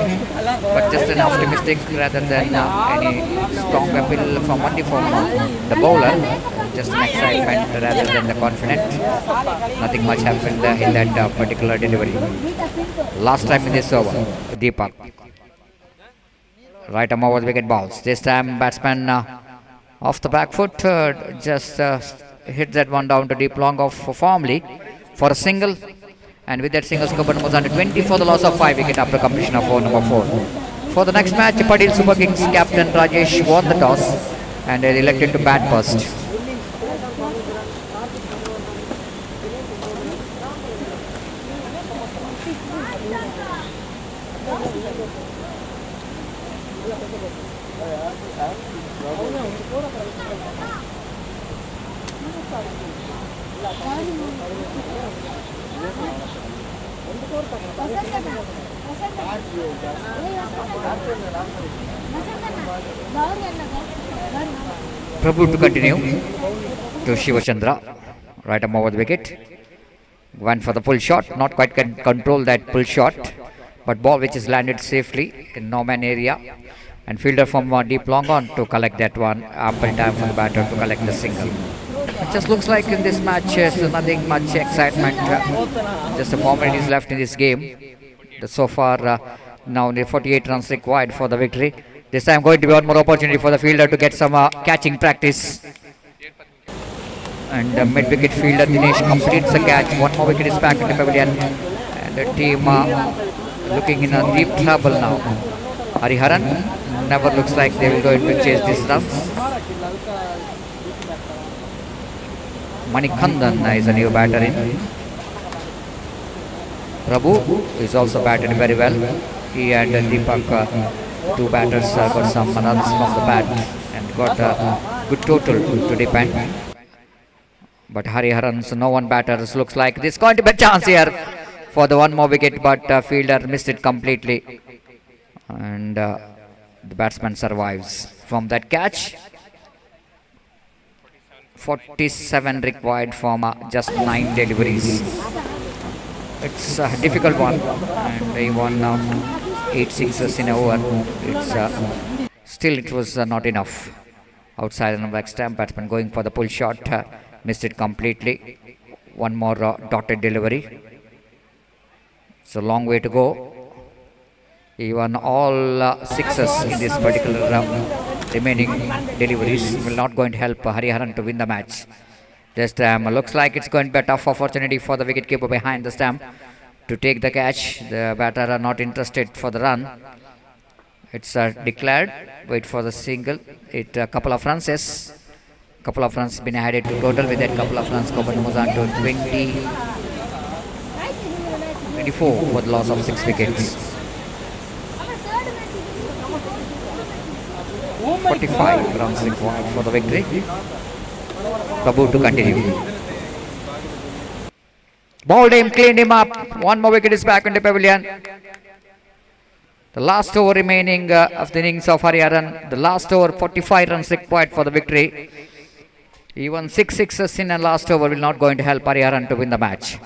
but just an optimistic rather than any strong appeal from only from the bowler. Just an excitement rather than the confident. Nothing much happened in that particular delivery. Last time in this over, Deepak. Right arm over the wicket, balls. This time batsman off the back foot, just hit that one down to deep long of formally for a single, and with that single score was under 20 for the loss of 5 wicket after completion of over number 4. For the next match, Padil Super Kings captain Rajesh won the toss and they elected to bat first. Prabhu to continue to Shivachandra, right arm over the wicket. Went for the pull shot, not quite can control that pull shot, but ball which is landed safely in no man area, and fielder from deep long on to collect that one. Ample time for the batter to collect the single. It just looks like in this match nothing much excitement, just the formalities left in this game. So far now the 48 runs required for the victory. This time going to be one more opportunity for the fielder to get some catching practice. And mid-wicket fielder Dinesh completes the catch. One more wicket is back in the pavilion. And the team looking in a deep trouble now. Hariharan never looks like they will go to chase these runs. Manikandan is a new batter in. Prabhu is also batted very well. He and Deepak, two batters, got some runs from the bat and got a good total to depend. But Hariharan's no one batters looks like there's going to be a chance here for the one more wicket, but fielder missed it completely, and the batsman survives from that catch. 47 required from just 9 deliveries. It's a difficult one, and even 8 sixes in a over. Still it was not enough. Outside on the back stamp, batsman going for the pull shot, missed it completely. One more dotted delivery. It's a long way to go. Even all sixes in this particular remaining deliveries will not going to help Hariharan to win the match. This time looks like it's going to be a tough opportunity for the wicketkeeper behind the stump to take the catch. The batter are not interested for the run. It's declared. Wait for the single. It a couple of runs. Yes, couple of runs been added to total. With that couple of runs, Koban moves on to 24 for the loss of 6 wickets. 45 runs required for the victory. Prabhu to continue. Bowled him, cleaned him up. One more wicket is back in the pavilion. The last over remaining of the innings of Hariharan. The last over, 45 runs required for the victory. Even 6 sixes in a last over will not going to help Hariharan to win the match.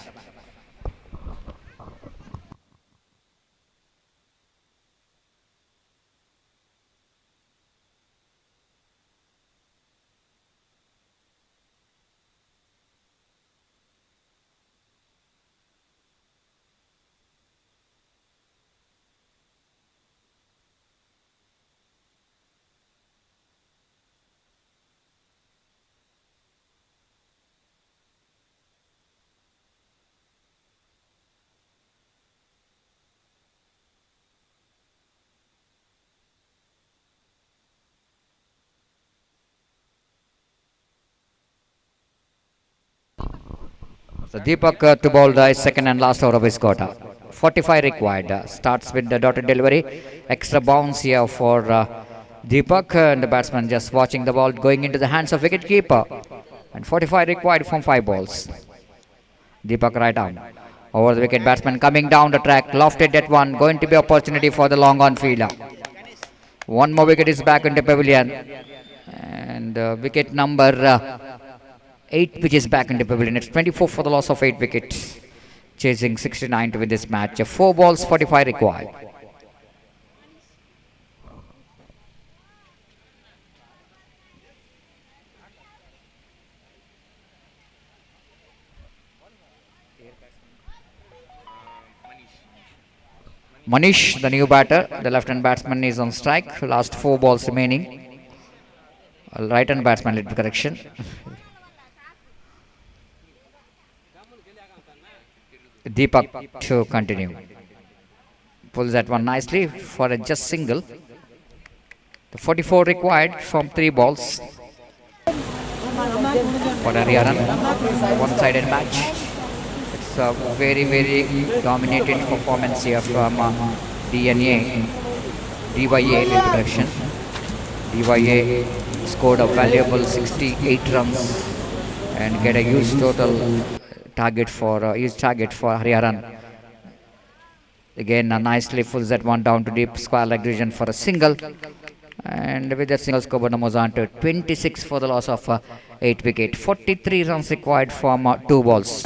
So Deepak to bowl the second and last over of his quarter. 45 required. Starts with the dotted delivery. Extra bounce here for Deepak, and the batsman just watching the ball going into the hands of wicketkeeper. And 45 required from 5 balls. Deepak right arm. Over the wicket, batsman coming down the track. Lofted at one. Going to be opportunity for the long on fielder. One more wicket is back in the pavilion. And wicket number 8 which is back in the pavilion. It's 24 for the loss of 8 wickets. Chasing 69 to win this match. 4 balls, 45 required. Manish, the new batter, the left-hand batsman is on strike. Last 4 balls remaining. Right-hand batsman led the correction. Deepak to continue. Pulls that one nicely for a just single. The 44 required from 3 balls. For Hariharan, one-sided match. It's a very, very dominated performance here from DYA in the direction. DYA scored a valuable 68 runs and get a huge total target for Hariharan. Again, nicely pulls that one down to deep square leg region for a single. And with that single, score moves on to 26 for the loss of 8 wicket. 43 runs required from 2 balls.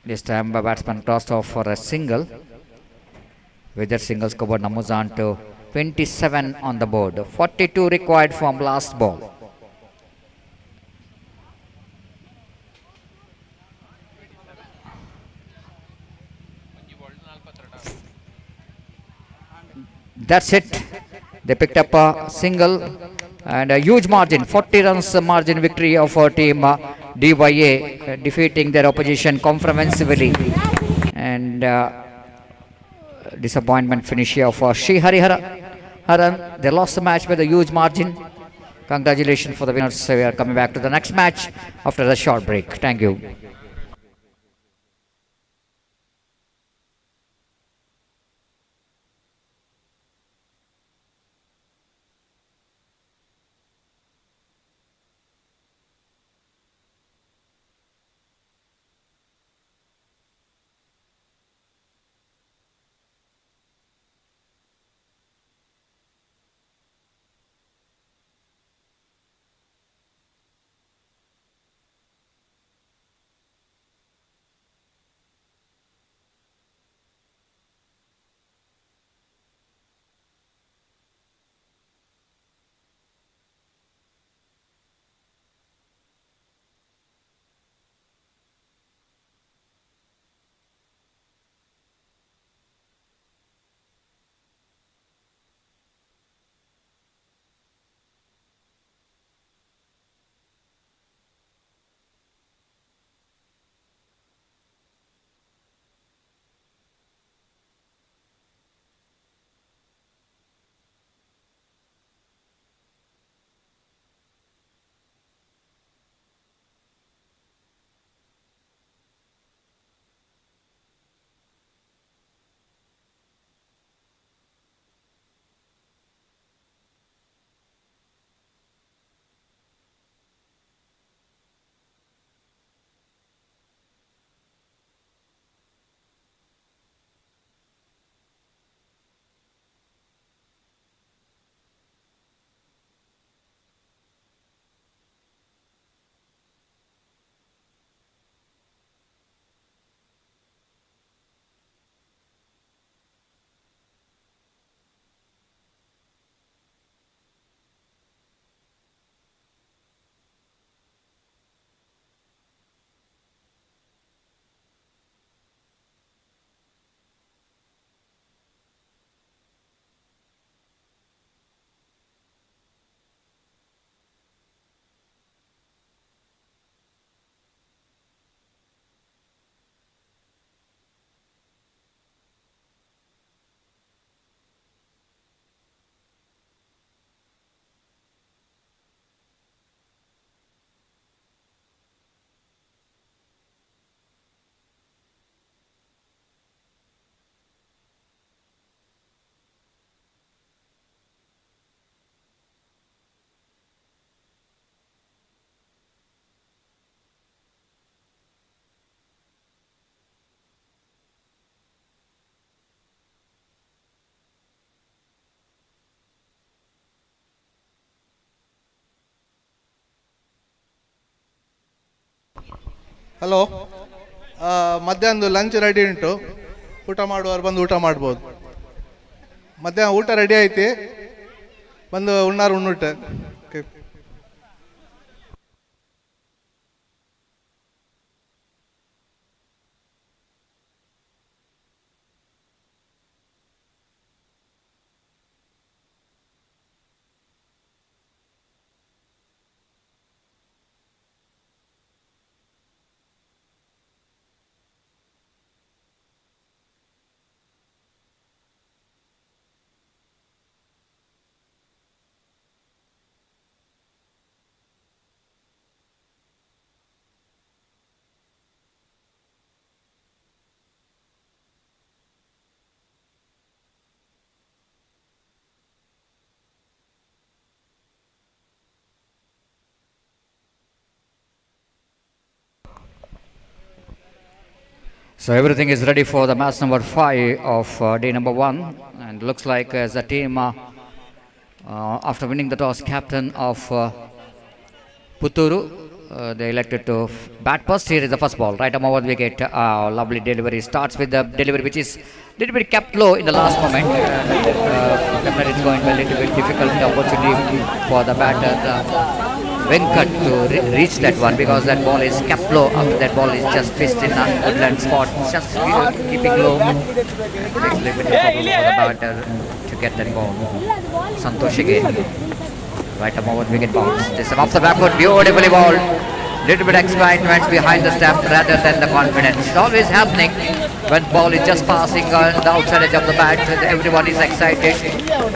This time, the batsman tossed off for a single. With that single, score moves on to 27 on the board. 42 required from last ball. That's it. They picked up a single and a huge margin. 40 runs margin victory of our team DYA, defeating their opposition comprehensively. And disappointment finish here for Sri Hariharan. They lost the match by a huge margin. Congratulations for the winners. We are coming back to the next match after a short break. Thank you. Hello, ಮಧ್ಯಾಹ್ನದ lunch ready ಉಂಟು, ಊಟ ಮಾಡುವವರು ಬಂದು ಊಟ ಮಾಡ್ಬೋದು. ಮಧ್ಯಾಹ್ನ ಊಟ ready ಐತಿ, ಬಂದು ಉಣ್ಣಾರು ಉಣ್ಣುಟ್ಟೆ. Okay. So everything is ready for the match number 5 of day number 1, and looks like as a team after winning the toss, captain of Putturu, they elected to bat first. Here is the first ball, right arm over the wicket. Lovely delivery, starts with the delivery which is little bit kept low in the last moment. Definitely it's going to be a little bit difficult opportunity for the batter Venkat to reach that one, because that ball is kept low. After that ball is just pitched in a woodland spot, just keeping low. Takes a little bit of trouble for the batter to get that ball. Santosh again, right arm over the wicket bounce. This time off the backward, beautifully bowled. Little bit excitement behind the stump rather than the confidence. It's always happening when ball is just passing on the outside edge of the bat. Everyone is excited.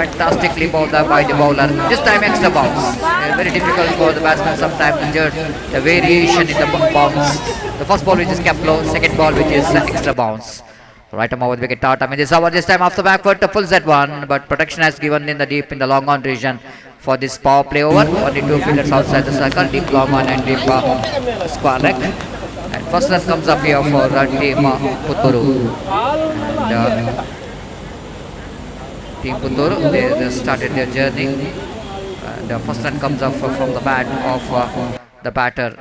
Fantastically bowled by the bowler. This time extra bounce. Very difficult for the batsman sometimes to judge the variation in the bounce. The first ball which is kept low, second ball which is extra bounce. Right arm over the wicket. Tata this over, this time off the backward to full set one, but protection has given in the deep in the long on region. For this power play over, only 2 fielders outside the circle, deep long on and deep square leg. And first run comes up here for team Putturu. And team Putturu, they started their journey. The first run comes up from the bat of the batter,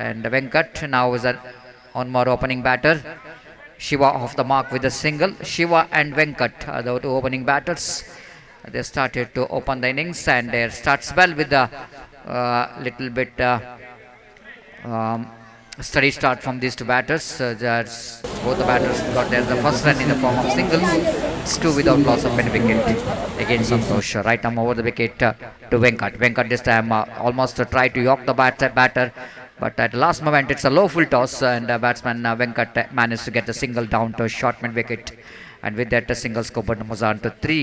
and Venkat now is on more opening batter. Shiva off the mark with a single. Shiva and Venkat are the 2 opening batters. They started to open the innings, and they starts well with the little bit steady start from these 2 batters. Both the batters got the first run in the form of singles. It's 2 without loss of any wicket. Again Santosh, right arm over the wicket to Venkat. Venkat this time almost tried to york the batter, but at the last moment it's a low full toss, and batsman Venkat managed to get the single down to a short mid wicket, and with that a single scored moves on to 3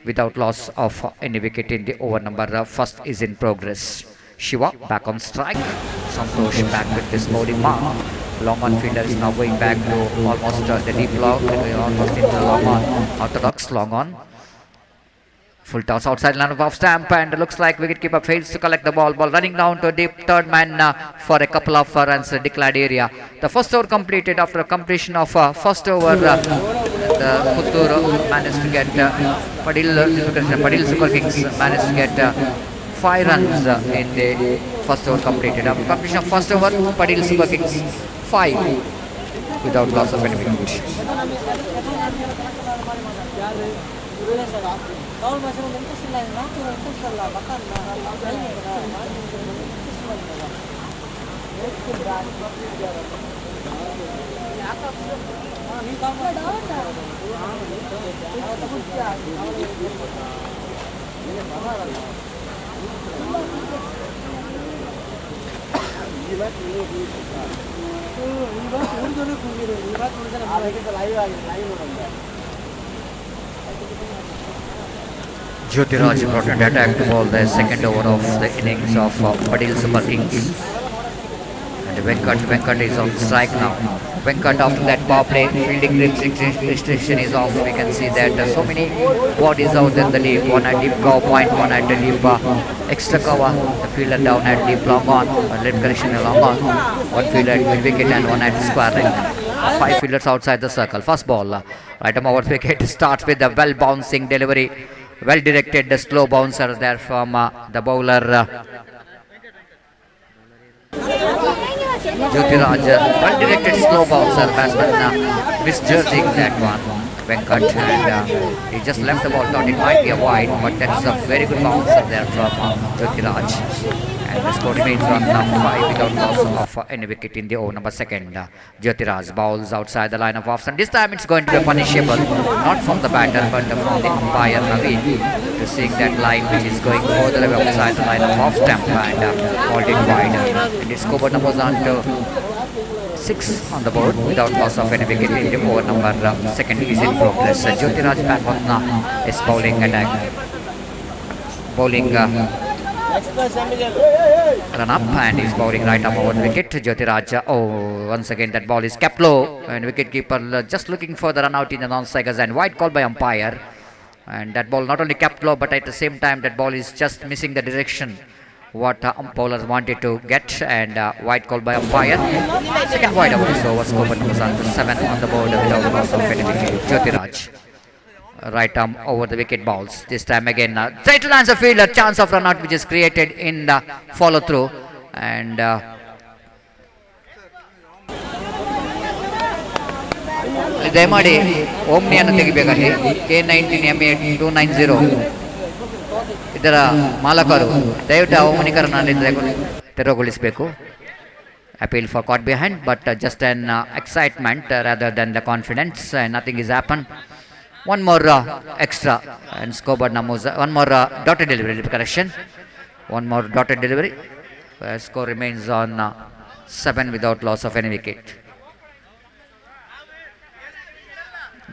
without loss of any wicket in the over number. First is in progress. Shiva back on strike. Santosh back with this bowling mark. Long on fielder is now going back to almost the deep long, almost into the long on, orthodox long on. Full toss outside line of off stamp, and looks like wicketkeeper fails to collect the ball. Ball running down to deep third man for a couple of runs declared area. The first over completed. After completion of first over, the Putturu managed to get Padil Super Kings managed to get 5 runs in the first over completed. After completion of first over, Padil Super Kings 5 without loss of any wicket. Jyotiraj brought an attack to ball the second over of the innings of Padil Super Kings. And Venkat is on strike now. Venkat after that power play, fielding restriction is off. We can see that so many bodies out in the deep. One at deep cover point, one at the deep extra cover. The fielder down at deep long on, left correction long on. One fielder at mid wicket and one at square leg. 5 fielders outside the circle. First ball, right arm over the wicket, starts with the well bouncing delivery. Well directed, the slow bouncer there from the bowler. Jyotiraj, well-directed slow bouncer, batsman misjudging that one. Venkat, and he just left the ball, thought it might be a wide, but that's a very good bouncer there from Jyotiraj. And the score remains on 5 without loss of any wicket in the over number second. Jyotiraj bowls outside the line of offs, and this time it's going to be punishable, not from the batter but from the umpire Naveen, to seeing that line which is going further away outside the line of off stump and called it wide. And it's Kobar numbers on to 6 on the board without loss of any wicket in the over number second is in progress. Jyotiraj back on is bowling attack. Bowling run up and is bowling right arm over the wicket. Jyotiraj, once again that ball is kept low and wicketkeeper just looking for the run out in the non-strikers and wide call by umpire. And that ball not only kept low but at the same time that ball is just missing the direction what bowlers wanted to get, and wide call by umpire. Second wide over, so was Kobar numbers on to 7 on the board without loss of any wicket. Jyotiraj right arm over the wicket balls. This time again try to answer field, a chance of run out which is created in the follow through, and ದಯಮಾಡಿ ಓಮ್ನಿಯನ್ನು ತೆಗಿಬೇಕಲ್ಲಿ K19 MA 290 ಇದರ ಮಾಲಕರು ದಯವಿಟ್ಟು ಅವಮಾನೀಕರಣದಿಂದ ತೆರವುಗೊಳಿಸಬೇಕು. Appeal for caught behind, but just an excitement rather than the confidence. Nothing is happened. One more extra and scoreboard numbers. One more dotted delivery correction. One more dotted delivery. Score remains on 7 without loss of any wicket.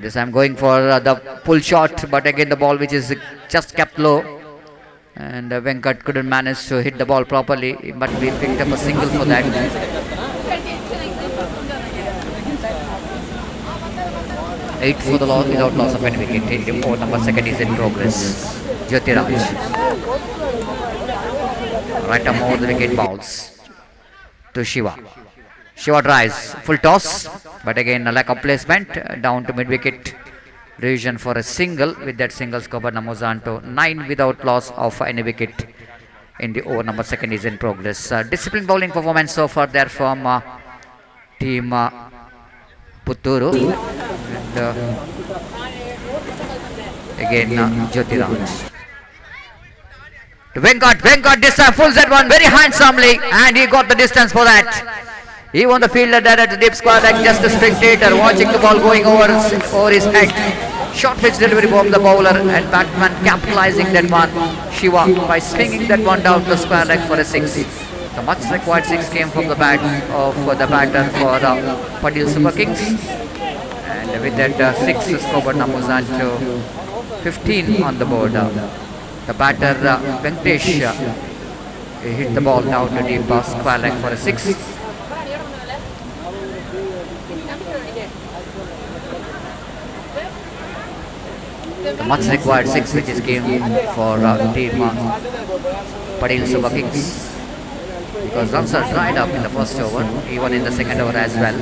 This I'm going for the pull shot, but again the ball which is just kept low, and Venkat couldn't manage to hit the ball properly, but we picked up a single for that. Eight for the loss without loss of any wicket. The over number second is in progress. Jyotiraj right arm over the wicket bowls to Shiva. Shiva drives, full toss, but again a lack of placement, down to mid wicket revision for a single. With that single, Kobar numbers on to 9 without loss of any wicket in the over number second is in progress. Disciplined bowling performance so far there from team Putturu, and again Jyotiraj. Venkat this time full set one very handsomely, and he got the distance for that. He won the fielder there at the deep square like just a spectator watching the ball going over his head. Short pitch delivery from the bowler, and batsman capitalizing that one, Shiva, by swinging that one down to square leg for a 6. The much required 6 came from the bat of the batter for Padil Super Kings, and with that 6 scored numbers on to 15 on the board. The batter Venkatesh hit the ball down to deep square leg for a 6. The much required 6 which is came for team Padil Super Kings, because runs are dried up in the first over, even in the second over as well.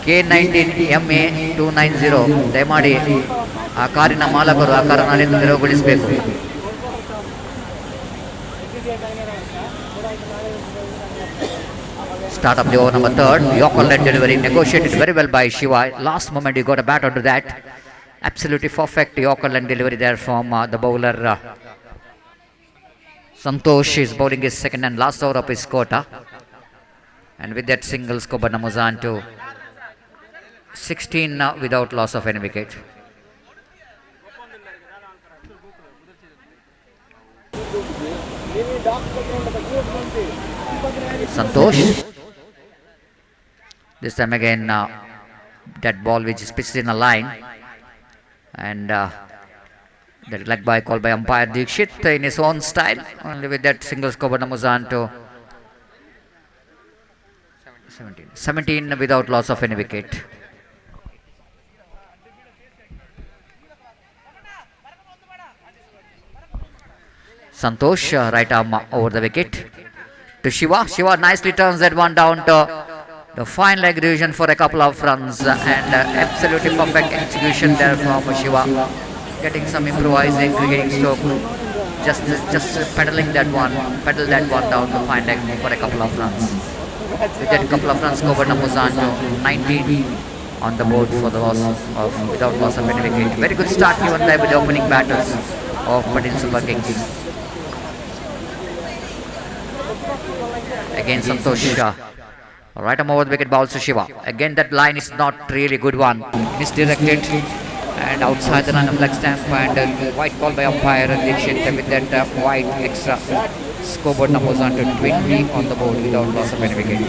K19 MA 290 ದಯಮಾಡಿ ಆ ಕಾರಿನ ಮಾಲಕರು ಆ ಕಾರನ್ನು ತೆರವುಗೊಳಿಸಬೇಕು. Start of the over number third. Yorker led delivery negotiated very well by Shiva. Last moment he got a bat onto that. Absolutely perfect Yorker led delivery there from the bowler Santosh is bowling his second and last over of his quota. And with that single, Kobar numbers on to 16 without loss of any wicket. Santosh. This time again that ball which is pitched in a line, and that leg by call by umpire Dikshit in his own style. Only with that single score numbers on to 17 without loss of any wicket. Santosh right arm over the wicket to Shiva. Shiva nicely turns that one down to the fine leg revision for a couple of runs, and absolutely perfect execution there from Shiva. getting some improvising cricketing stroke. Just pedal that one down to find leg for a couple of runs. With that couple of runs, Coburn Muzan to 19 on the board for the without loss of any wicket. Very good start given there with the opening batters of Patil Super Kings. Again Santosh Shah. Right arm over the wicket, bowls to Shiva. Again that line is not really good one. Misdirected and outside the line of leg stamp, and white call by umpire Dikshit with that white extra. Scoreboard numbers on to 20 on the board without loss of any wicket.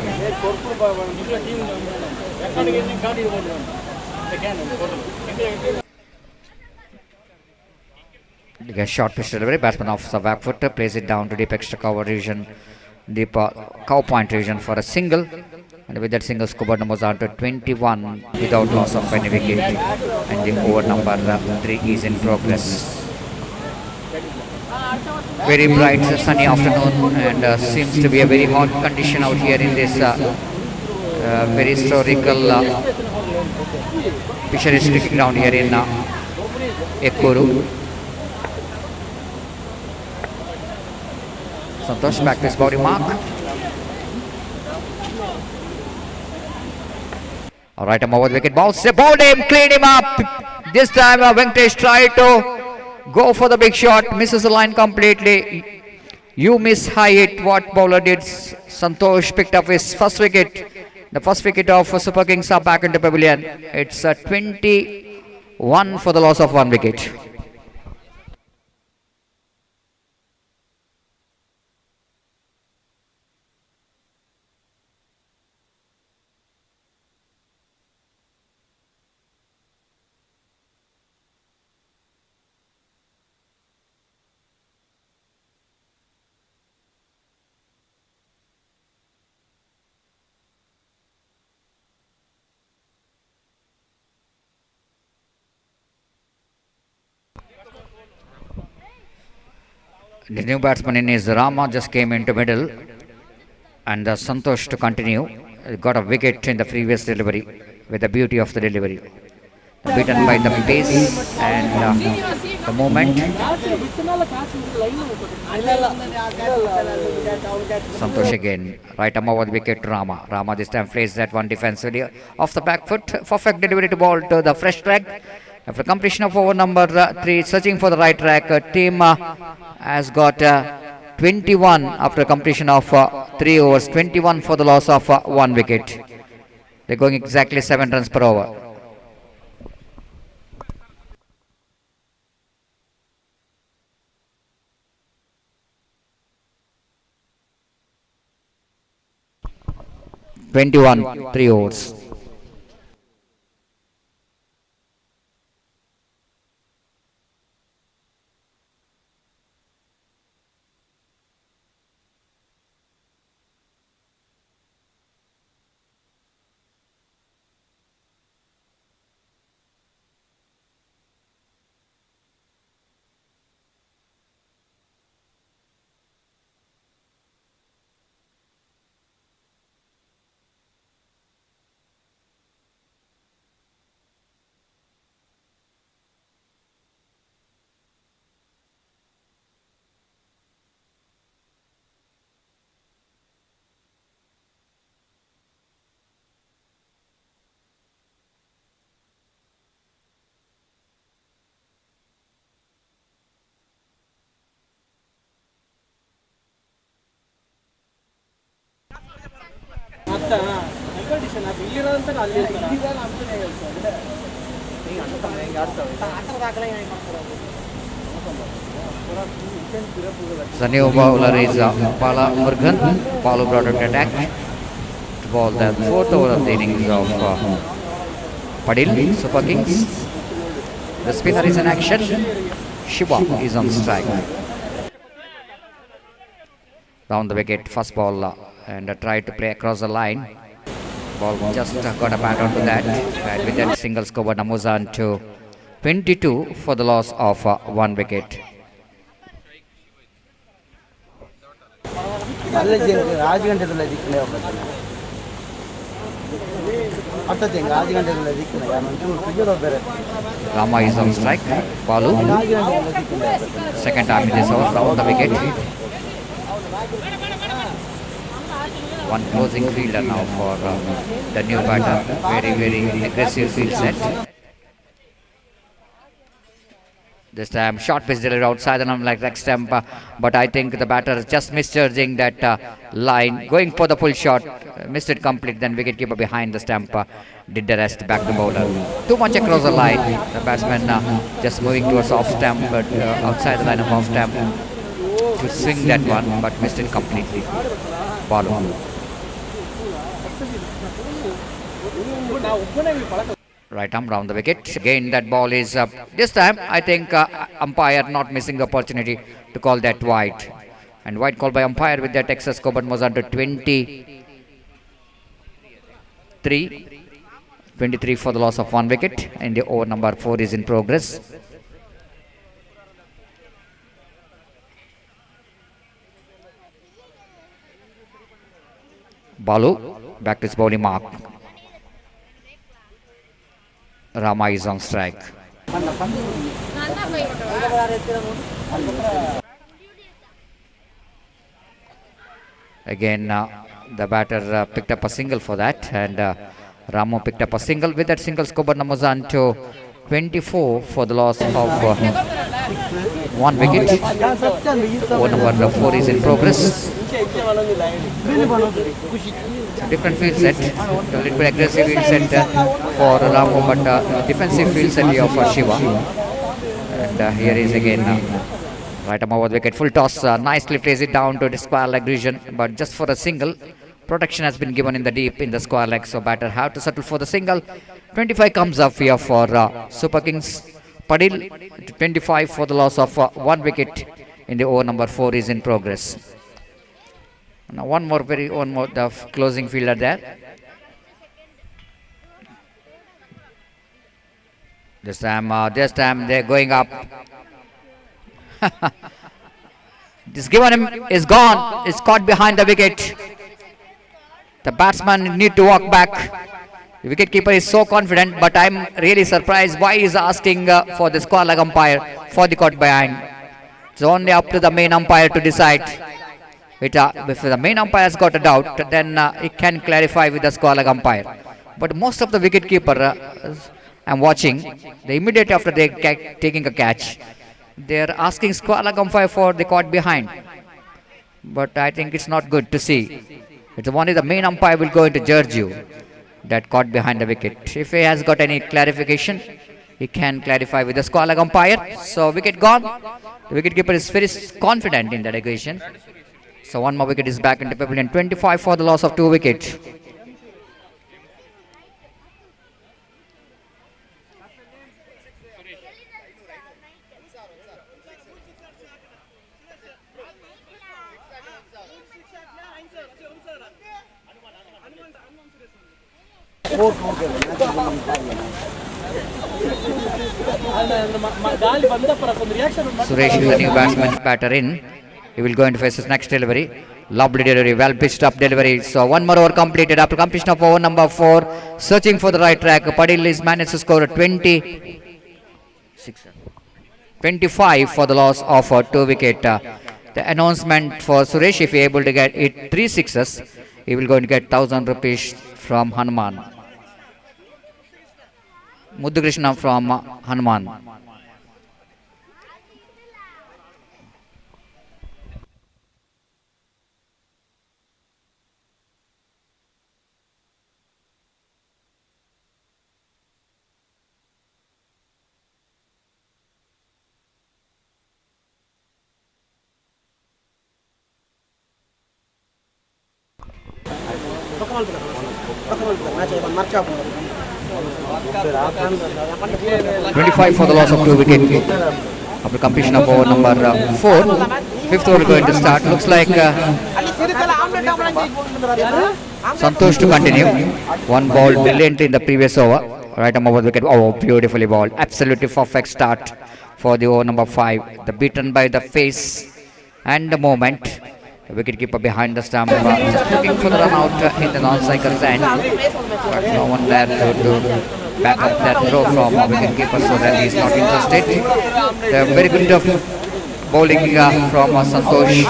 A short pitch delivery, batsman off the back foot, plays it down to deep extra cover region, deep cow point region for a single, and with that single scoreboard numbers on to 21 without loss of any wicket, and the over number 3 is in progress. Very bright sunny afternoon, and seems to be a very hot condition out here in this very historical fisheries cricket ground here in Ekuru. Santosh back to his body mark. Alright, I'm over the wicket, bounce, bowled him, cleaned him up. This time Venkatesh tried to go for the big shot, misses the line completely. You miss high hit. What bowler did? Santosh picked up his first wicket. The first wicket of Super Kings are back into pavilion. It's 21 for the loss of 1 wicket. The new batsman in is Rama, just came into middle, and Santosh to continue. Got a wicket in the previous delivery with the beauty of the delivery. Beaten by the pace and the moment. Santosh again, right arm over the wicket to Rama. Rama this time plays that one defensively off the back foot. Perfect delivery to ball to the fresh track. After completion of over number 3, searching for the right track, team has got 21 after completion of 3 overs, 21 for the loss of 1 wicket. They're going exactly 7 runs per over. (21) 3 overs. The new bowler is Pala Murgan. Palu brought up attack to ball the 4th over of the innings of Padil Super Kings. The spinner is in action. Shiva is on strike. Down the wicket, first ball and tried to play across the line. Ball just got a bat onto that, and with that single score, Namuzan to 22 for the loss of 1 wicket. Rama is on strike. Balu. Second time in this over, round the wicket. One closing fielder now for the new batter. Very, very aggressive field set. This time short pitch delivery outside the like leg stump, but I think the batter is just misjudging that line, going for the full shot, missed it complete. Then wicketkeeper behind the stump did the rest, back to bowler. Too much across the line. The batsman just moving towards off stump, but outside the line of off stump to swing that one, but missed it completely. Ball. Right arm round the wicket. Again that ball is up. This time I think umpire not missing the opportunity to call that wide. And wide call by umpire with that excess score, but was under 23 for the loss of 1 wicket. And the over number 4 is in progress. Balu back to his bowling mark. Rama is on strike. Again, the batter picked up a single for that, and Rama picked up a single. With that single, scored numbers on to 24 for the loss of 1 wicket. Over number 4 is in progress. Different field set, a little bit aggressive field set for Ramo, but defensive field set here for Shiva. And here is again right arm over the wicket, full toss, nicely plays it down to the square leg region, but just for a single. Protection has been given in the deep in the square leg, so batter have to settle for the single. 25 comes up here for Super Kings. Padil 25 for the loss of 1 wicket in the over number 4 is in progress. Now one more the closing fielder there. This time they're going up. This given him is gone. It's caught behind the wicket. The batsman need to walk back. The wicketkeeper is so confident, but I'm really surprised why he's asking for the square leg umpire for the caught behind. It's only up to the main umpire to decide. If the main umpire has got a doubt, then it can clarify with the square leg umpire. But most of the wicketkeeper I'm watching, the immediate after they taking a catch, they are asking square leg umpire for the caught behind. But I think it's not good to see. It's only the main umpire will go into judge you that caught behind the wicket. If he has got any clarification, he can clarify with the square leg umpire. So wicket gone. The wicketkeeper is very confident in that occasion. So one more wicket is back into pavilion. 25 for the loss of 2 wickets. Suresh is the new batter in. He will go into face his next delivery. Lovely delivery, well pitched up delivery. So one more over completed after completion of over number 4. Searching for the right track. Padil is managed to score 25 for the loss of 2 wicket. The announcement for Suresh, if he is able to get 3 sixes, he will go and get 1,000 rupees from Hanuman. Muddu Krishna from Hanuman. $25 for the loss of 2 wickets. After completion of over number 4, 5th over going to start. Looks like Santosh to continue. One ball brilliantly in the previous over. Right arm over the wicket. Oh, beautifully balled. Absolutely perfect start for the over number 5. The beaten by the face and the moment. The wicketkeeper behind the stump, just looking for the run out in the non-cycle's end. But no one there to back up that throw from wicketkeeper, so that he's not interested. The very good of bowling from Santosh,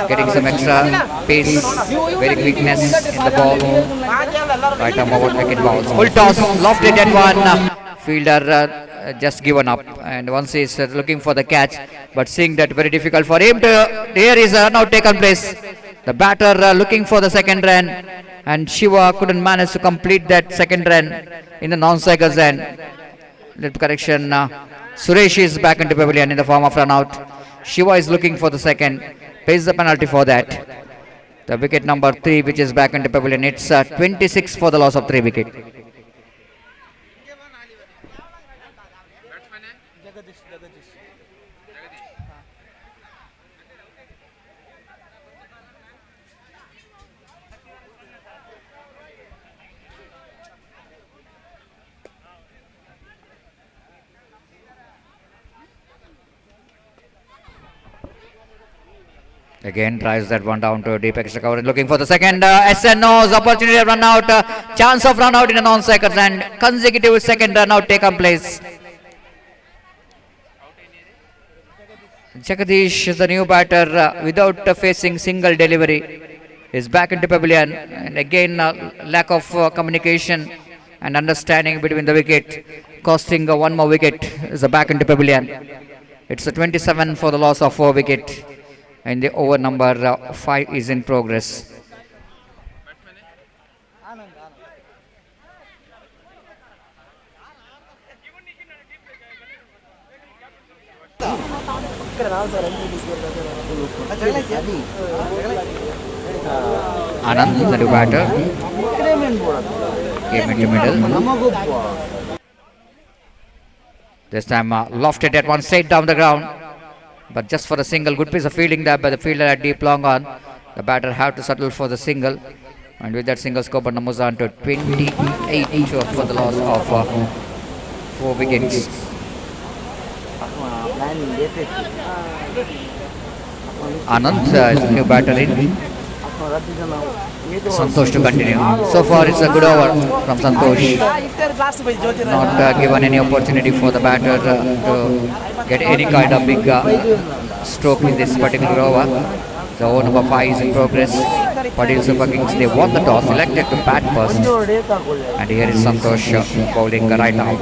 getting some extra pace, very quickness in the ball. Right arm over wicket balls. Full toss, lofted at one. Fielder just given up, and once he's looking for the catch, but seeing that very difficult for him to. Here is a run out taken place. The batter looking for the second run, and Shiva couldn't manage to complete that second run in the non-cycles end. Little correction. Suresh is back into pavilion in the form of run out. Shiva is looking for the second, pays the penalty for that. The wicket number 3, which is back into pavilion, it's 26 for the loss of 3 wicket. Again tries that one down to a deep extra cover, looking for the second. SNO's opportunity to run out, chance of run out in a non-cycles and consecutive second run out taken place. Jagadish is the new batter without facing single delivery. Is back into pavilion, and again lack of communication and understanding between the wicket, costing one more wicket. Is back into pavilion. It's a 27 for the loss of 4 wicket. And the over number 5 is in progress. Anand, the new batter, came into middle. This time lofted at one straight down the ground. But just for a single, good piece of fielding there by the fielder at deep long on. The batter had to settle for the single, and with that single scope and moves on to 28 for the loss of 4 wickets. Anand is the new batter in. Santosh to continue. So far it's a good over from Santosh. Not given any opportunity for the batter to get any kind of big stroke in this particular over. The over number 5 is in progress. Padil Super Kings, they won the toss, elected to bat first. And here is Santosh bowling right now.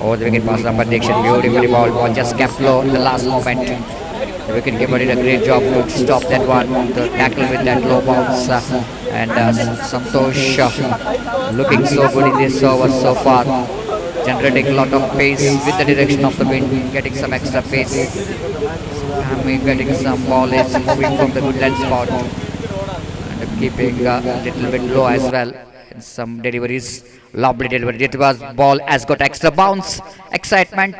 Over the wicket pass number Dikshan, beautifully bowled, ball just kept low in the last moment. The wicketkeeper did a great job to stop that one, to tackle with that low bounce. And Santosh looking so good in this over so far, generating a lot of pace with the direction of the wind, getting some extra pace. Getting some ball is moving from the good land spot and keeping a little bit low as well. And some deliveries, lovely delivery. It was ball has got extra bounce, excitement.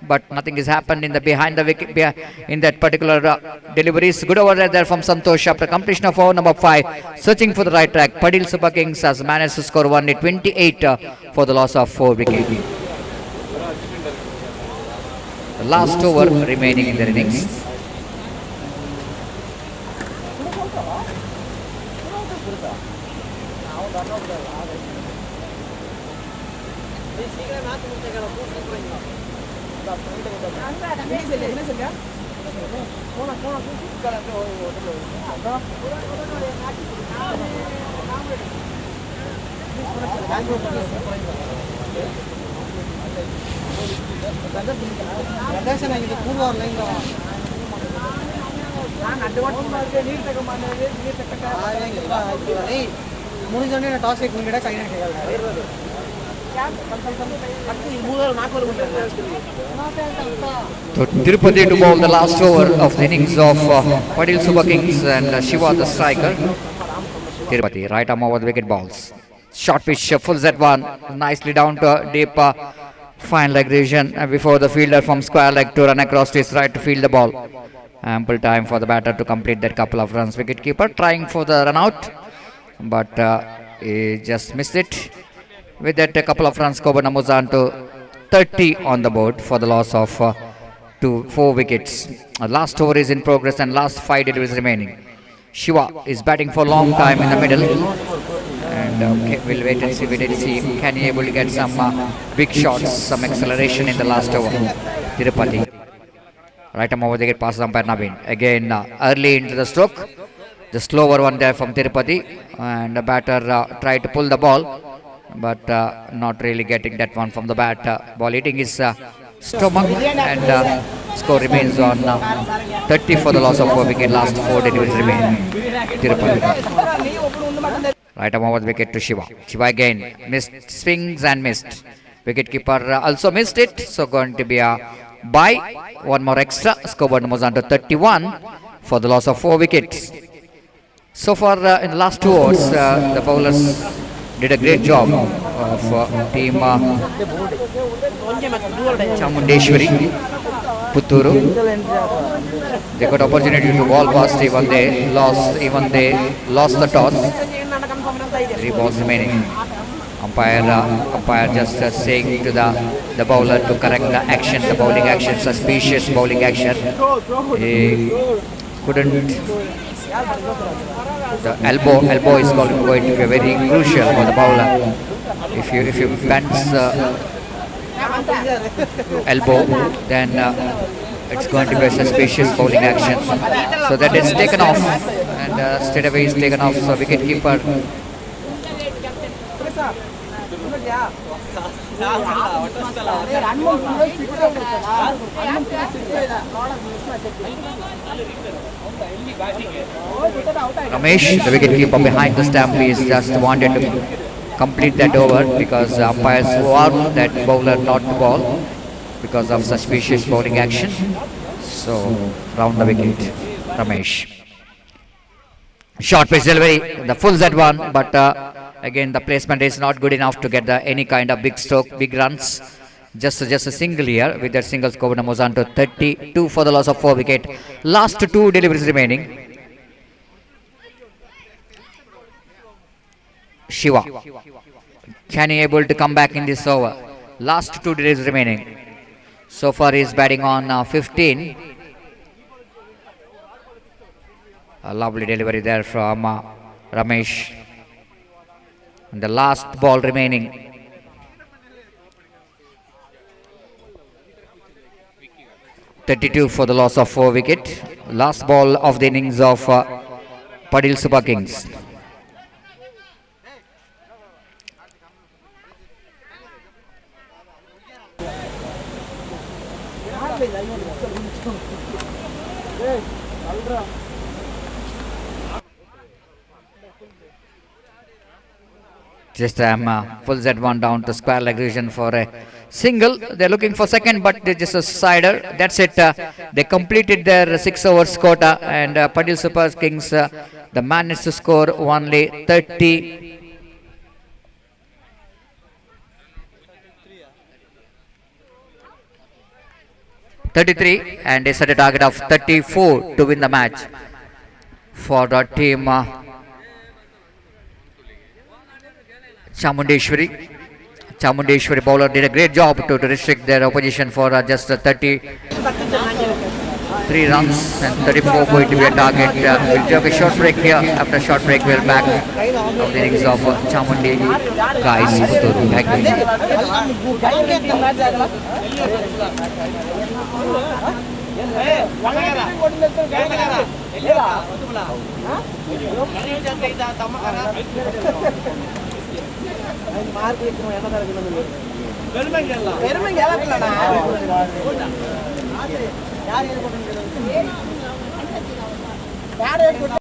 But nothing has happened in the behind the wicket in that particular deliveries. Good over there from Santosh after completion of over number 5, searching for the right track. Padil Super Kings has managed to score only 28 for the loss of 4 wickets. The last over remaining in the innings. So Tirupati to bowl the last over of the innings of Padil Super Kings and Shiva the striker. Tirupati, right arm over the wicket balls. Short pitch, full Z1, nicely down to deep fine leg region before the fielder from square leg to run across to his right to field the ball. Ample time for the batter to complete that couple of runs. Wicketkeeper trying for the run out, but he just missed it. With that, a couple of runs, Koban moves on to 30 on the board for the loss of 4 wickets. Last over is in progress and last 5 deliveries remaining. Shiva is batting for a long time in the middle. And okay, we'll wait and see. Can he able to get some big shots, some acceleration in the last over? Tirupati. Right arm over, they get past umpire Naveen. Again, early into the stroke. The slower one there from Tirupati. And the batter tried to pull the ball, but not really getting that one from the bat. Ball hitting his stomach, and score remains on 30 for the loss of 4 wicket. Last 4 deliveries remain. Tirupati. Right arm over the wicket to Shiva. Shiva again missed, swings and missed. Wicketkeeper also missed it, so going to be a bye. One more extra. Scoreboard moves on to 31 for the loss of 4 wickets. So far in the last 2 overs, the bowlers did a great job of team Chamundeshwari, Putturu. They got opportunity to ball past, even they lost the toss. 3 balls remaining. Umpire just saying to the bowler to correct the action, the bowling action, suspicious bowling action. He couldn't. The elbow is going to be very crucial for the bowler. If you bends elbow, then it's going to be a suspicious bowling action. So that is taken off, and straight away is taken off. So wicketkeeper Ramesh, the wicketkeeper behind the stump, is just wanted to complete that over because the umpires warned that bowler not to ball because of suspicious bowling action. So round the wicket, Ramesh. Short pitch delivery, the full Z1, but again the placement is not good enough to get any kind of big stroke, big runs. Just a single here. With that single, score moves on to 32 for the loss of 4 wicket. Last 2 deliveries remaining. Shiva, can he able to come back in this over? Last 2 deliveries remaining. So far he is batting on 15. A lovely delivery there from Ramesh. And the last ball remaining. .32 for the loss of 4 wicket. Last ball of the innings of Padil Super Kings. Just full Z1 down to square leg region for a single. They're looking for second, but they just a sider. That's it. They completed their 6 overs quota, and Padil Super Kings the managed to score only 33, and they set a target of 34 to win the match for the team Chamundeshwari bowler did a great job to restrict their opposition for just 33 runs, and 34 going to be a target. We'll take a short break here. After a short break, we'll back of the innings of Chamundi guys. Putturu. Thank you.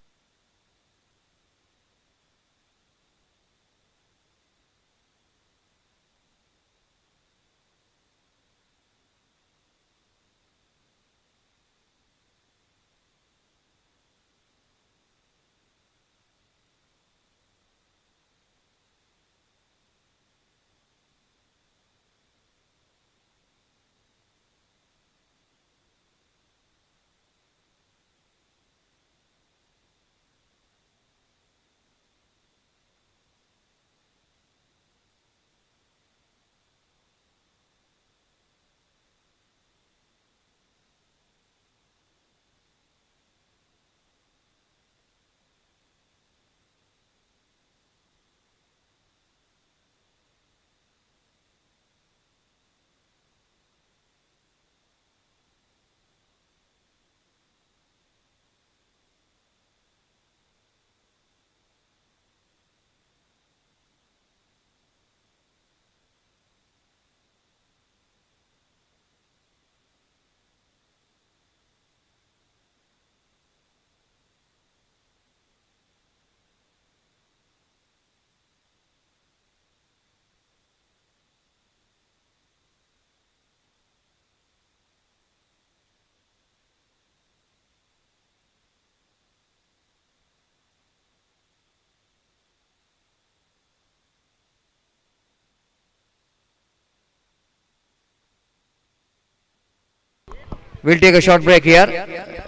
We'll take a short break here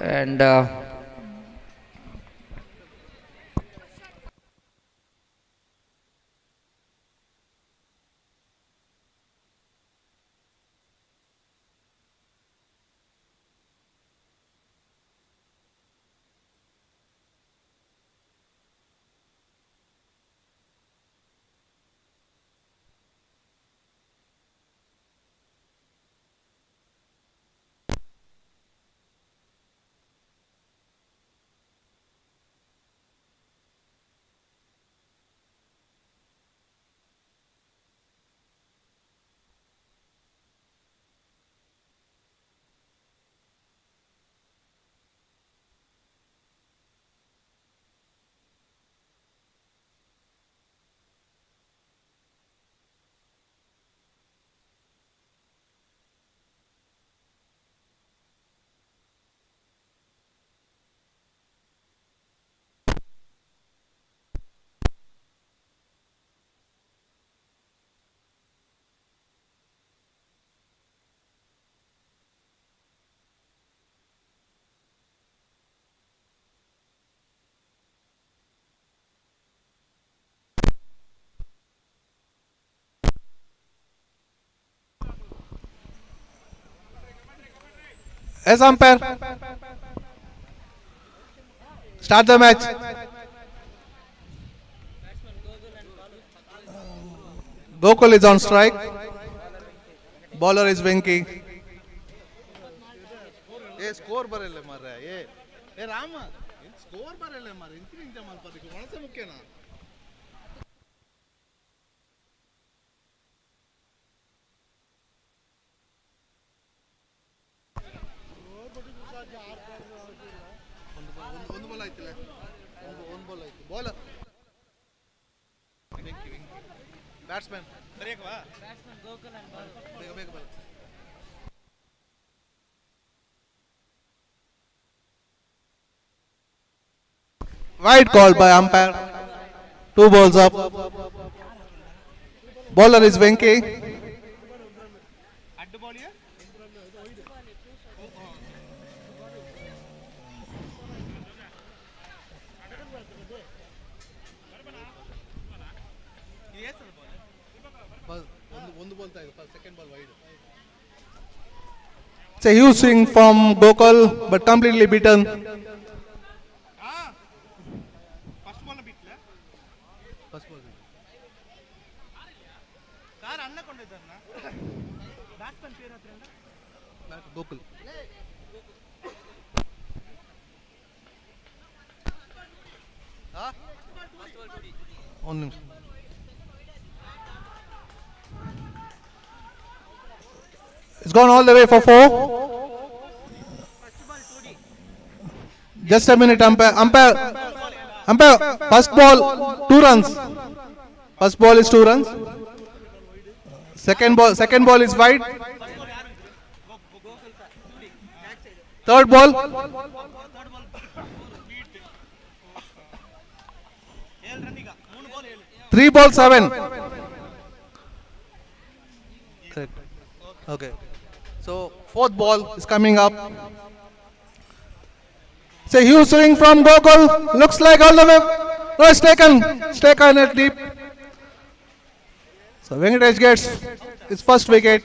and Yes, umpire. Start the match. Gokul is on strike. Bowler is Venki. ಏ score ಬರಲ್ಲ ಮಾರ್ರೆ ಏ Rama score ಬರಲ್ಲ ಮಾರ್ರೆ ಇಂತಿನಿಂದ ಮಲ್ಪದಕ್ಕೆ ಮನಸ್ಸು ಮುಖ್ಯನಾ ಒಂದು ball ಆಯ್ತಲ್ಲ ಒಂದು ಬಾಲ್ ಆಯ್ತು ಬಾಲ್ ಬ್ಯಾಟ್ಸ್ಮನ್ ಬೇಗ ಬೇಗ ball Wide call by umpire. 2 balls up. Bowler is Venki. ಒಂದು ಬಾಲ್ ತಾಯಿದೆ second ball wide It's a huge swing from Gokul, but completely beaten. First ball ಕಾರ್ ಅಣ್ಣ ಕೊಂಡಿದ್ದಾರಣ್ಣ ಬ್ಯಾಟ್ಸ್ಮನ್ ಪೇರ್ ಹತ್ರ ಗೋಕುಲ್ ಒಂದು ನಿಮಿಷ It's gone all the way for 4. Just a minute, umpire. Umpire, first ball, 2 runs. First ball is 2 runs. Second ball is wide. Third ball. 3 ball 7. Correct. Okay. So fourth ball is coming up. It's a huge swing from Gokul. Looks like all the way. No, it's taken it deep. So Venkatesh gets his first wicket.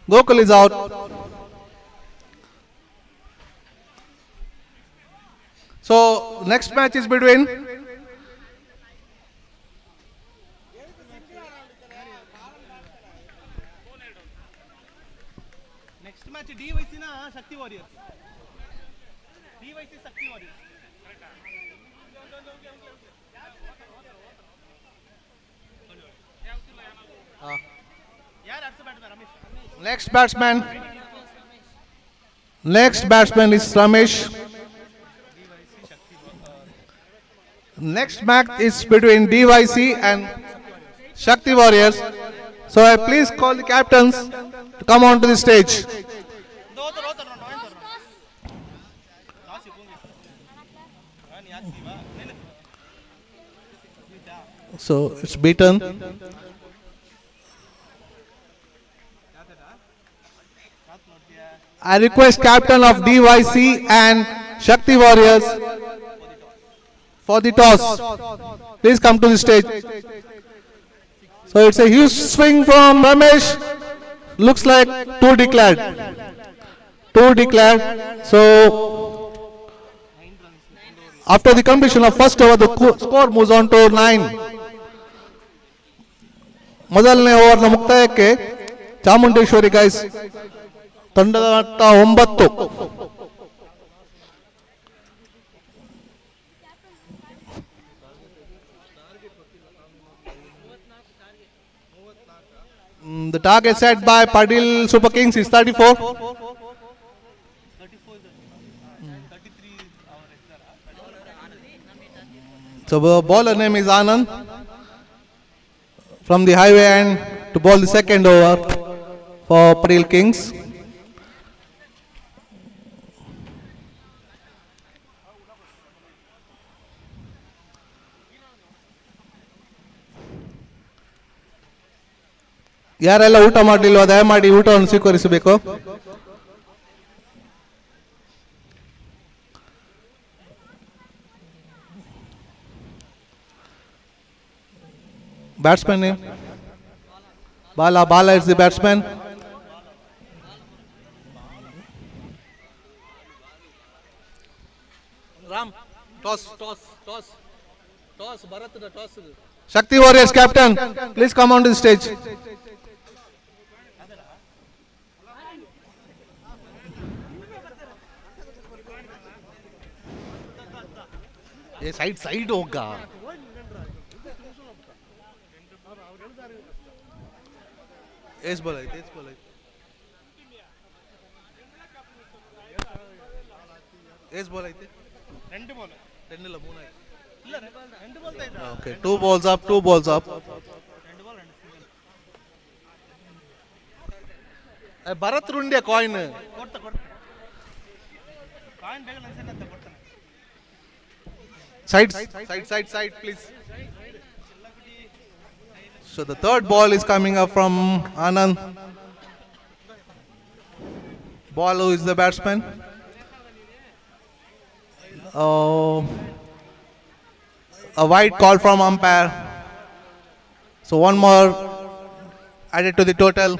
Gokul is out. So next match is between next match ಡಿವೈಸಿನ Shakti warriors DYC Shakti warriors ಯಾರು ಆಡ್ಸ batsman Ramesh next batsman is Ramesh. Next match is between DYC and Shakti Warriors. So I please call the captains to come onto the stage. So it's beaten. I request captain of DYC and Shakti Warriors for the toss. Please come to the stage. So it's a huge swing from Ramesh. Looks like two declared. Two declared. So after the completion of first over, the score moves on to 9. ಮೊದಲನೇ ಓವರ್ನ ಮುಕ್ತಾಯಕ್ಕೆ Chamundeshwari guys ತಂಡದ ಮಟ್ಟ 9. The target set by Padil Super Kings is 34. So the bowler name is Anand from the highway end to bowl the second over for Padil Kings. ಯಾರೆಲ್ಲ ಊಟ ಮಾಡಲಿಲ್ವ ದಯಮಾಡಿ ಊಟವನ್ನು ಸ್ವೀಕರಿಸಬೇಕು. Batsman name? Bala is the batsman. Ram, toss, Bharat the toss. Shakti Warriors captain, please come on to the stage. ये side होगा. S ball है. S ball है. రెండు బాల్ రెండుల మూడు ಇಲ್ಲ రెండు బాల్ అయితే ఓకే 2 balls up. రెండు బాల్ రెండు సింగిల్ ಭರತ್ ರುಂಡೆ ಕಾಯಿನ್ ಕೊಡ್ತ ಕಾಯಿನ್ ಬೇಗ ಲನ್ಸನ್ ಅಂತ ಕೊಡ್ತಾನೆ. Side, please. So the third ball is coming up from Anand. Balu is the batsman. A wide call from umpire. So one more added to the total.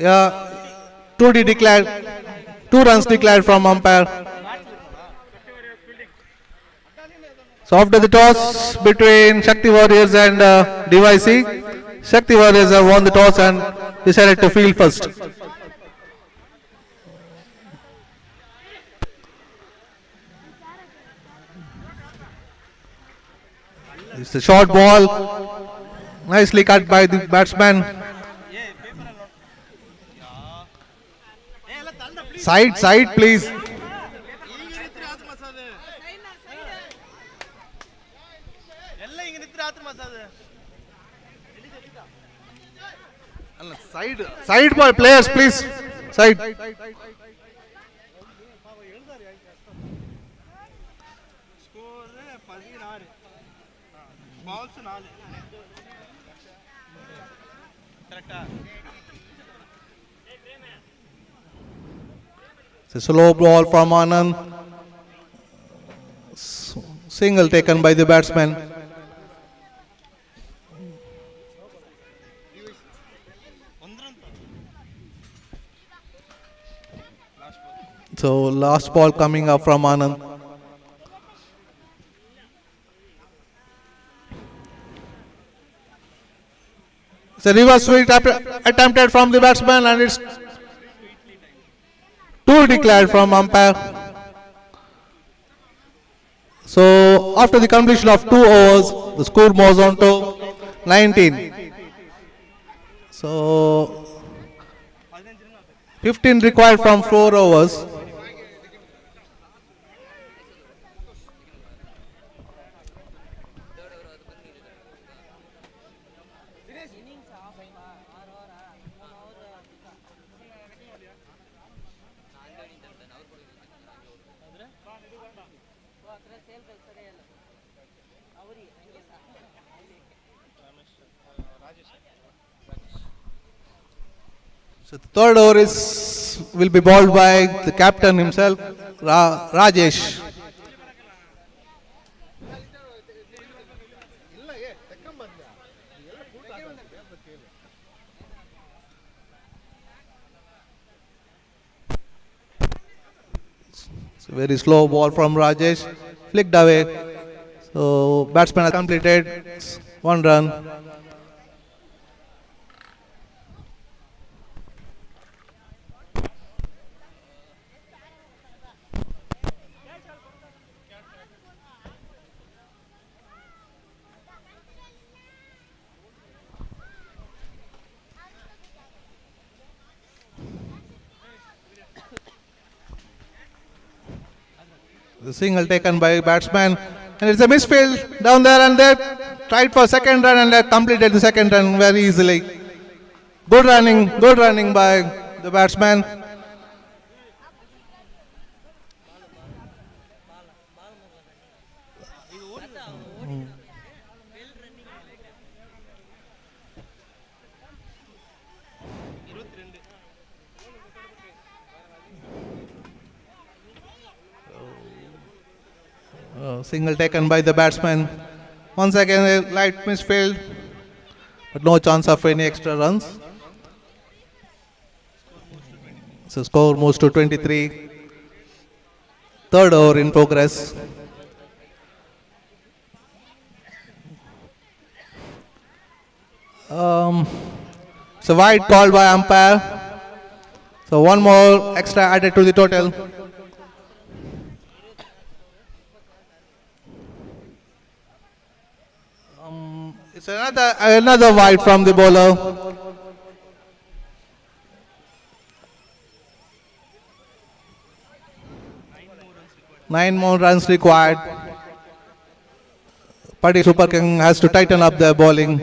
Yeah, 2D declared, 2 runs declared from umpire. So after the toss between Shakti Warriors and DYC, Shakti Warriors have won the toss and decided to field first. It's a short ball, nicely cut by the batsman. Side, please. Side ball players, please. Side. It's a slow ball from Anand. Single taken by the batsman. So last ball coming up from Anand. It's a reverse swing attempted from the batsman and it's 2 declared from umpire. So after the completion of 2 overs, the score moves on to 19. So 15 required from 4 overs. So the third over will be bowled by the captain himself, Rajesh. It's a very slow ball from Rajesh, flicked away. So batsman has completed 1 run. The single taken by batsman, and it's a misfield down there, and they tried for second run and they completed the second run very easily. Good running by the batsman. Single taken by the batsman. Once again a light misfield, but no chance of any extra runs. So score moves to 23. Third over in progress. So wide called by umpire. So one more extra added to the total. It's another wide from the bowler. Nine more runs required. Paddy Super King has to tighten up their bowling.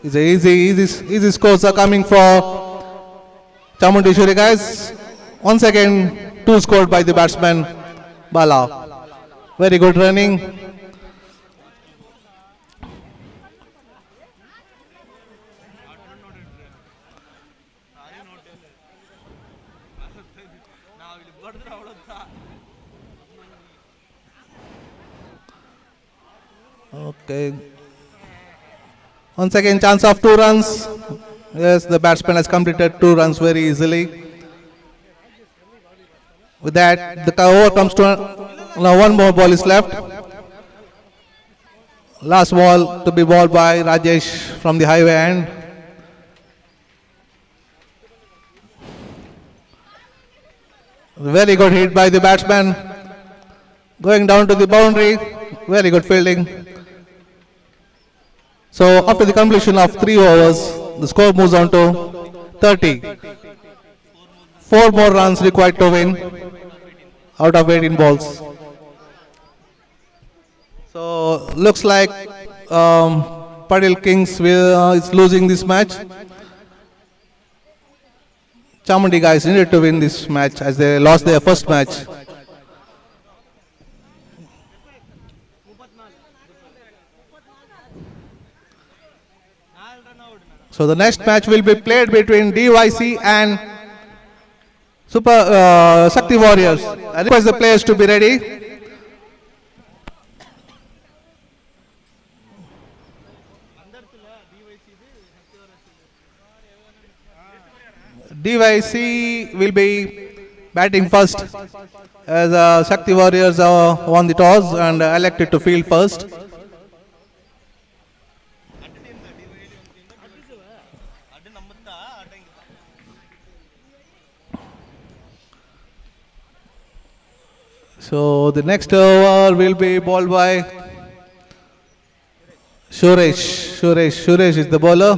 It's easy scores are coming for Chamundishwari guys. Once again, 2 scored by the batsman Bala. Very good running. Okay. Once again, chance of 2 runs. Yes, the batsman has completed 2 runs very easily. With that, the over comes to now 1 more ball is left. Last ball to be bowled by Rajesh from the highway end. Very good hit by the batsman. Going down to the boundary. Very good fielding. So after the completion of 3 overs, the score moves on to 30. 4 more runs required to win out of 18 balls. So looks like Padil Kings is losing this match. Chamundi guys needed to win this match as they lost their first match. So the next match will be played between DYC and Shakti Warriors. I request the players to be ready. DYC will be batting first as Shakti Warriors won the toss and elected to field first. So the next over will be bowled by Suresh. Suresh is the bowler.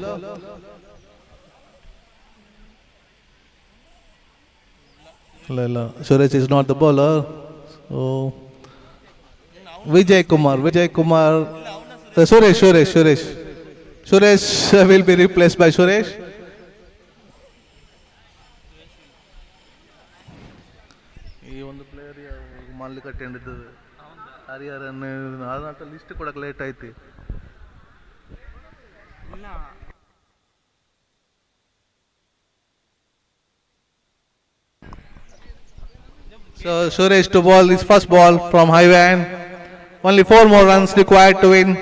Suresh is not the bowler. So Vijay Kumar. Suresh will be replaced by Suresh. Hariharan ಅದನ್ನ list ಕೊಡಕ್ಕೆ late ಐತಿ. So Suresh to ball his first ball from highway end. Only 4 more runs required to win.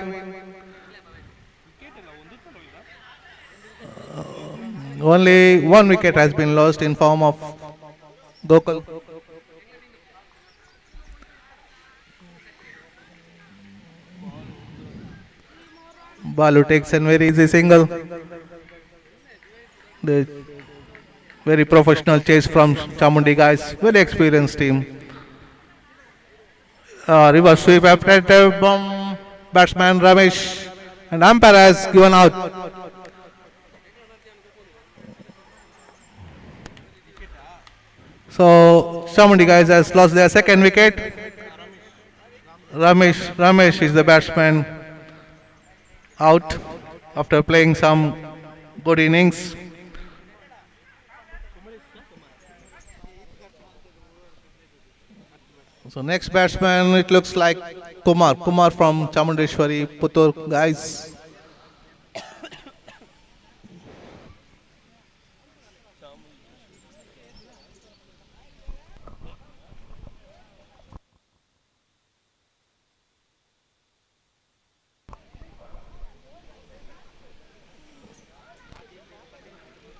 Only 1 wicket has been lost in form of Gokul. Balu takes a very easy single. The very professional chase from Chamundi guys. Very experienced team. Reverse sweep after bomb. Batsman Ramesh and umpire has given out. So Chamundi guys has lost their second wicket. Ramesh is the batsman out after playing some good innings. So next batsman it looks like Kumar from Chamundeshwari Puttur guys.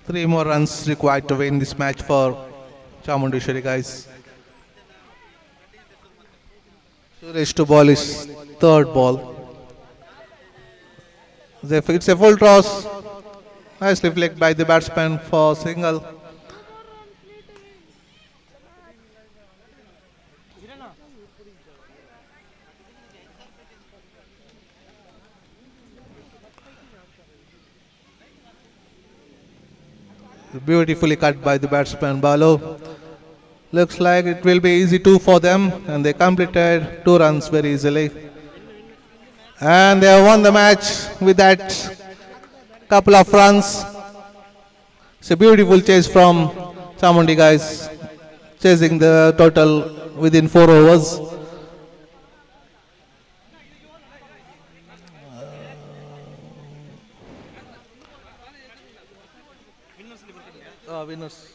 3 more runs required to win this match for Chamundeshwari guys. Suresh to ball his third ball. It's a full toss. Nicely flicked by the batsman for single. Beautifully cut by the batsman Balu. Looks like it will be easy 2 for them, and they completed 2 runs very easily. And they have won the match with that couple of runs. It's a beautiful chase from Chamundi guys, chasing the total within 4 overs. Winners.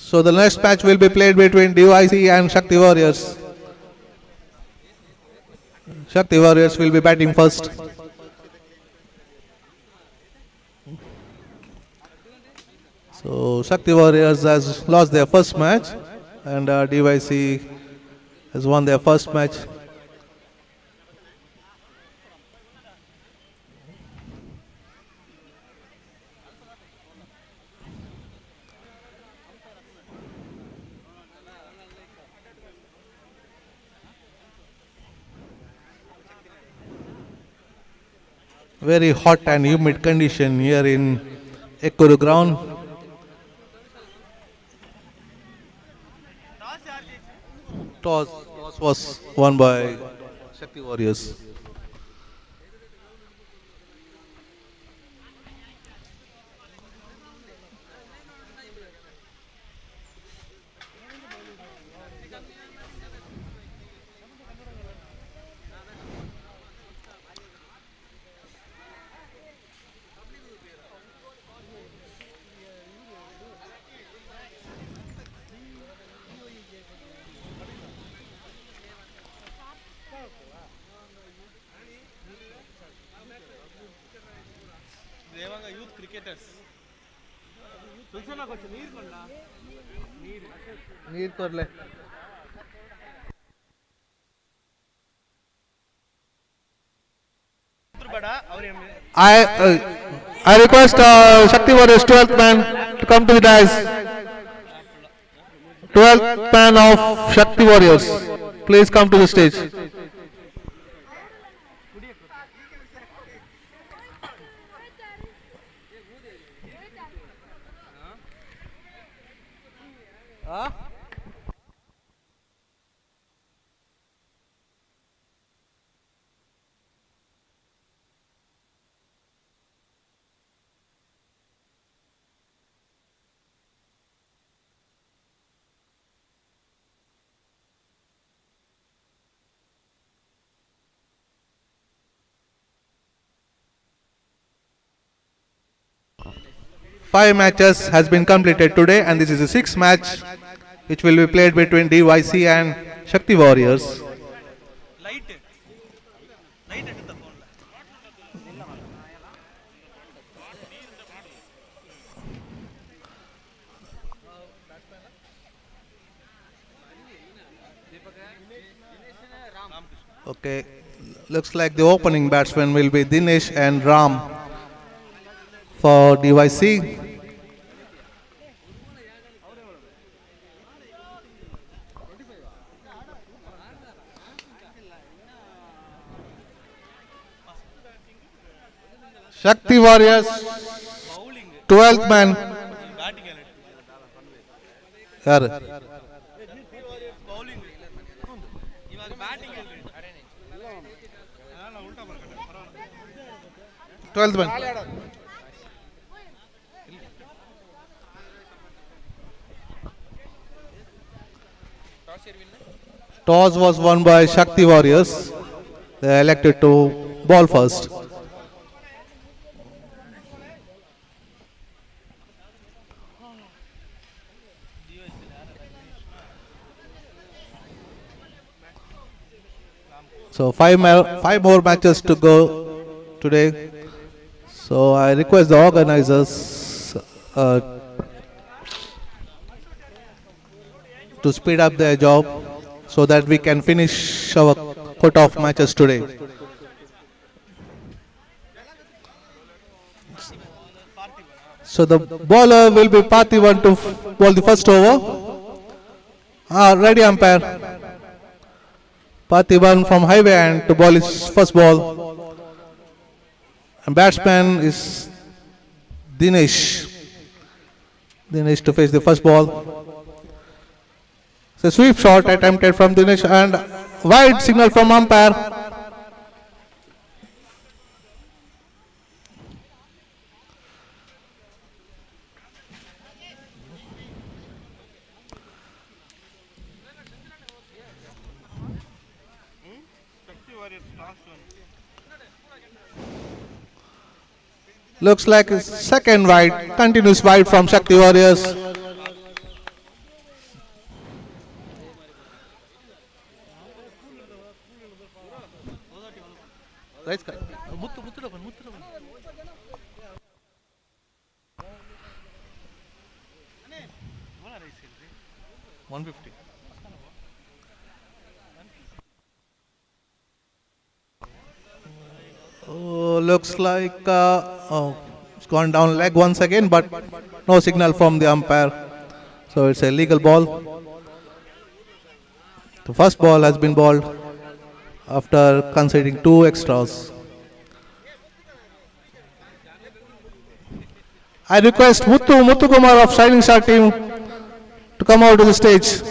So the next match will be played between DYC and Shakti Warriors. Shakti Warriors will be batting first. So Shakti Warriors has lost their first match, and DYC has won their first match. Very hot and humid condition here in Ekkuru ground. Toss was won by Shakti Warriors. Youth cricketers ನೀರು ಕೊಡ್ಲೆ. I request Shakti Warriors 12th man to come to the dais. 12th man of Shakti Warriors, please come to the stage. 5 matches has been completed today, and this is the 6th match which will be played between DYC and Shakti Warriors. Okay, looks like the opening batsmen will be Dinesh and Ram for DYC. Shakti Warriors, 12th man. Yaru? 12th man. Toss was won by Shakti Warriors. They elected to ball first. So five more matches to go today. So I request the organizers to speed up their job so that we can finish our cut-off matches today. So the bowler will be Parthivan to bowl the first over. Ready umpire. Parthivan from highway and to bowl his first ball. And batsman is Dinesh. Dinesh to face the first ball. So sweep shot attempted from Dinesh and wide signal from umpire. Looks like a second wide, continuous wide from Shakti Warriors. Oh, looks like it's gone down leg once again, but no signal from the umpire. So it's a legal ball. The first ball has been bowled after conceding 2 extras. I request Muthu Kumar of Shining Star team to come out to the stage.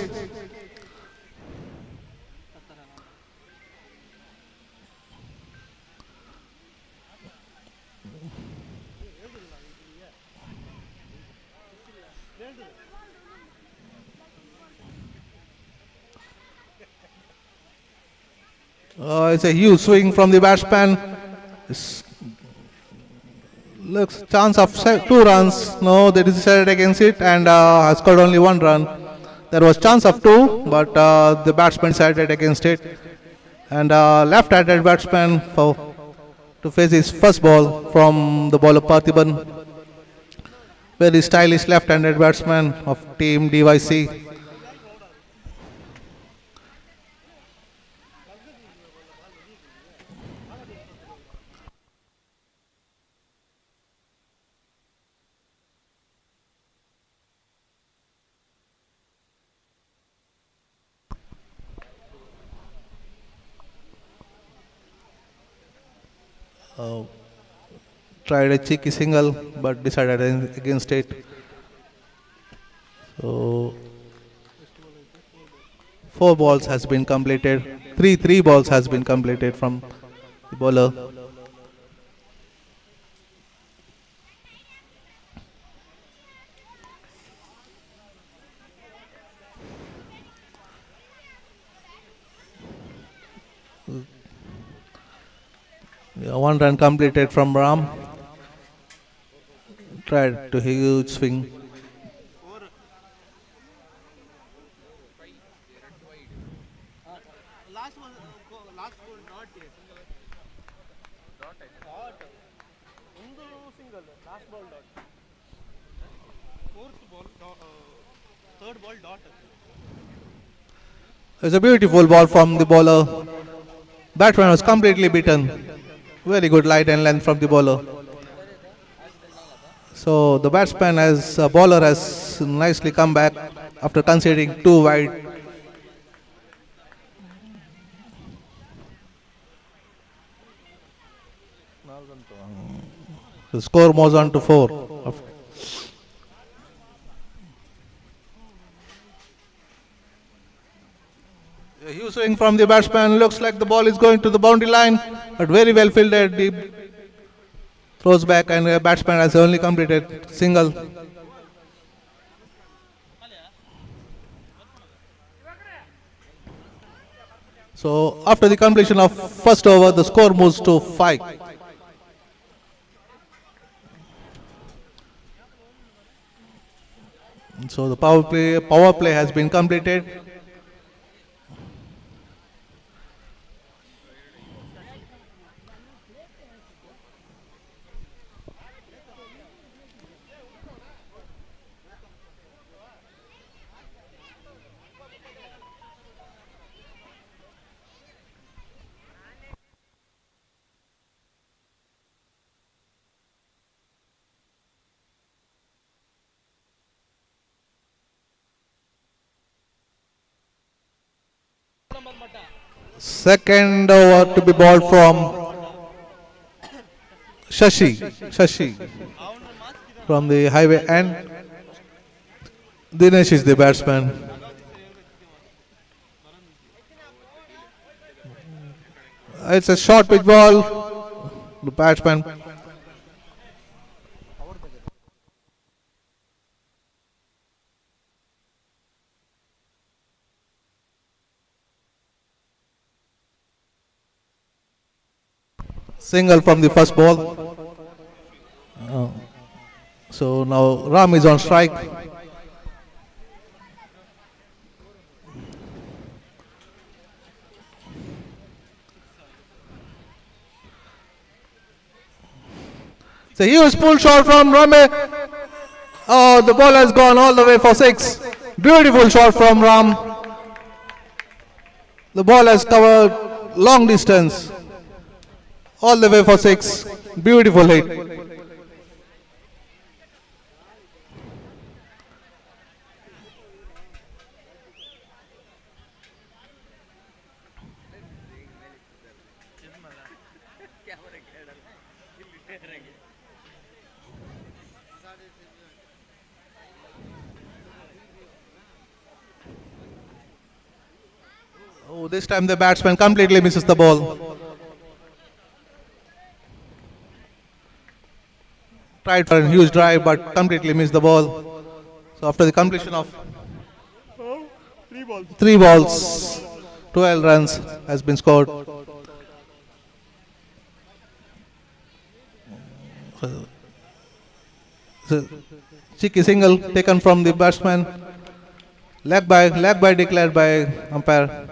It's a huge swing from the batsman. Looks chance of 2 runs. No, they decided against it and has scored only 1 run. There was chance of 2, but the batsman decided against it. And left-handed batsman to face his first ball from the bowler Parthiban. Very stylish left-handed batsman of team DYC. Tried a cheeky single but decided against it. So 4 balls has been completed. 3 balls has been completed from the bowler. Yeah, 1 run completed from Ram Tried to huge swing. Last one, last ball dot. Dot. Single. Last ball dot. Fourth ball dot. Third ball dot. It's a beautiful ball from the bowler. Batsman was completely beaten. Very good light and length from the bowler. So the batsman as a bowler has nicely come back after conceding 2 wide. The score moves on to 4. A huge swing from the batsman. Looks like the ball is going to the boundary line, but very well fielded. Deep throws back, and the batsman has only completed single. So after the completion of first over, the score moves to 5. So the power play has been completed. Second over to be bowled from Shashi from the highway end. Dinesh is the batsman. It's a short pitch ball. The batsman single from the first ball. So now Ram is on strike. It's a huge pull shot from Rame. Oh, the ball has gone all the way for 6. Beautiful shot from Ram. The ball has covered long distance. All the way for 6. Beautiful hit. Oh, this time the batsman completely misses the ball. Tried for a huge drive but completely missed the ball. So after the completion of 3 balls, 12 runs has been scored. So, cheeky single taken from the batsman. Leg by declared by umpire.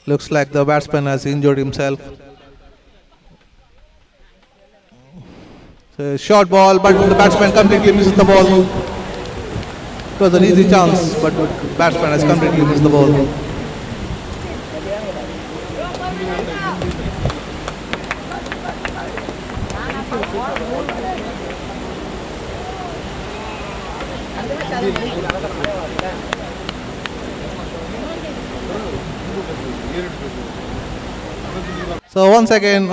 Looks like the batsman has injured himself. So short ball, but the batsman completely misses the ball. It was an easy chance, but the batsman has completely missed the ball. So once again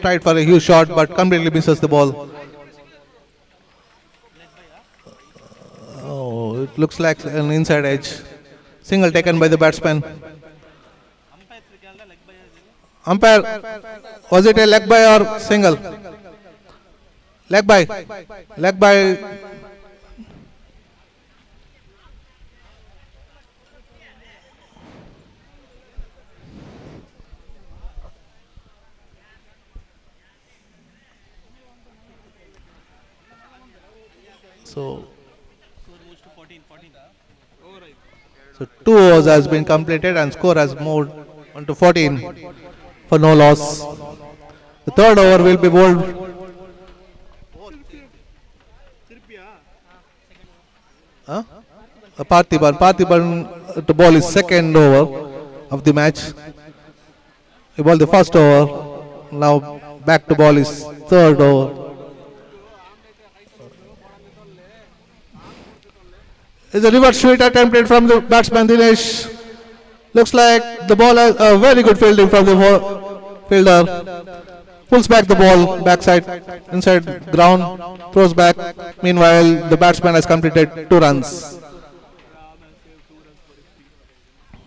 tried for a huge shot but completely misses the ball. Oh, it looks like an inside edge. Single taken by the batsman. Umpire, was it a leg by or single? Leg by. Leg by. So 2 overs has been completed and score has moved on to 14 for no loss. The third over will be bowled. Parthiban to bowl his second over of the match. He bowled the first over. Now back to ball his third over. Is a reverse sweep attempted from the batsman Dinesh. Looks like the ball has a very good fielding from the fielder. Pulls back the ball, backside, inside ground, throws back. Meanwhile, the batsman has completed 2 runs.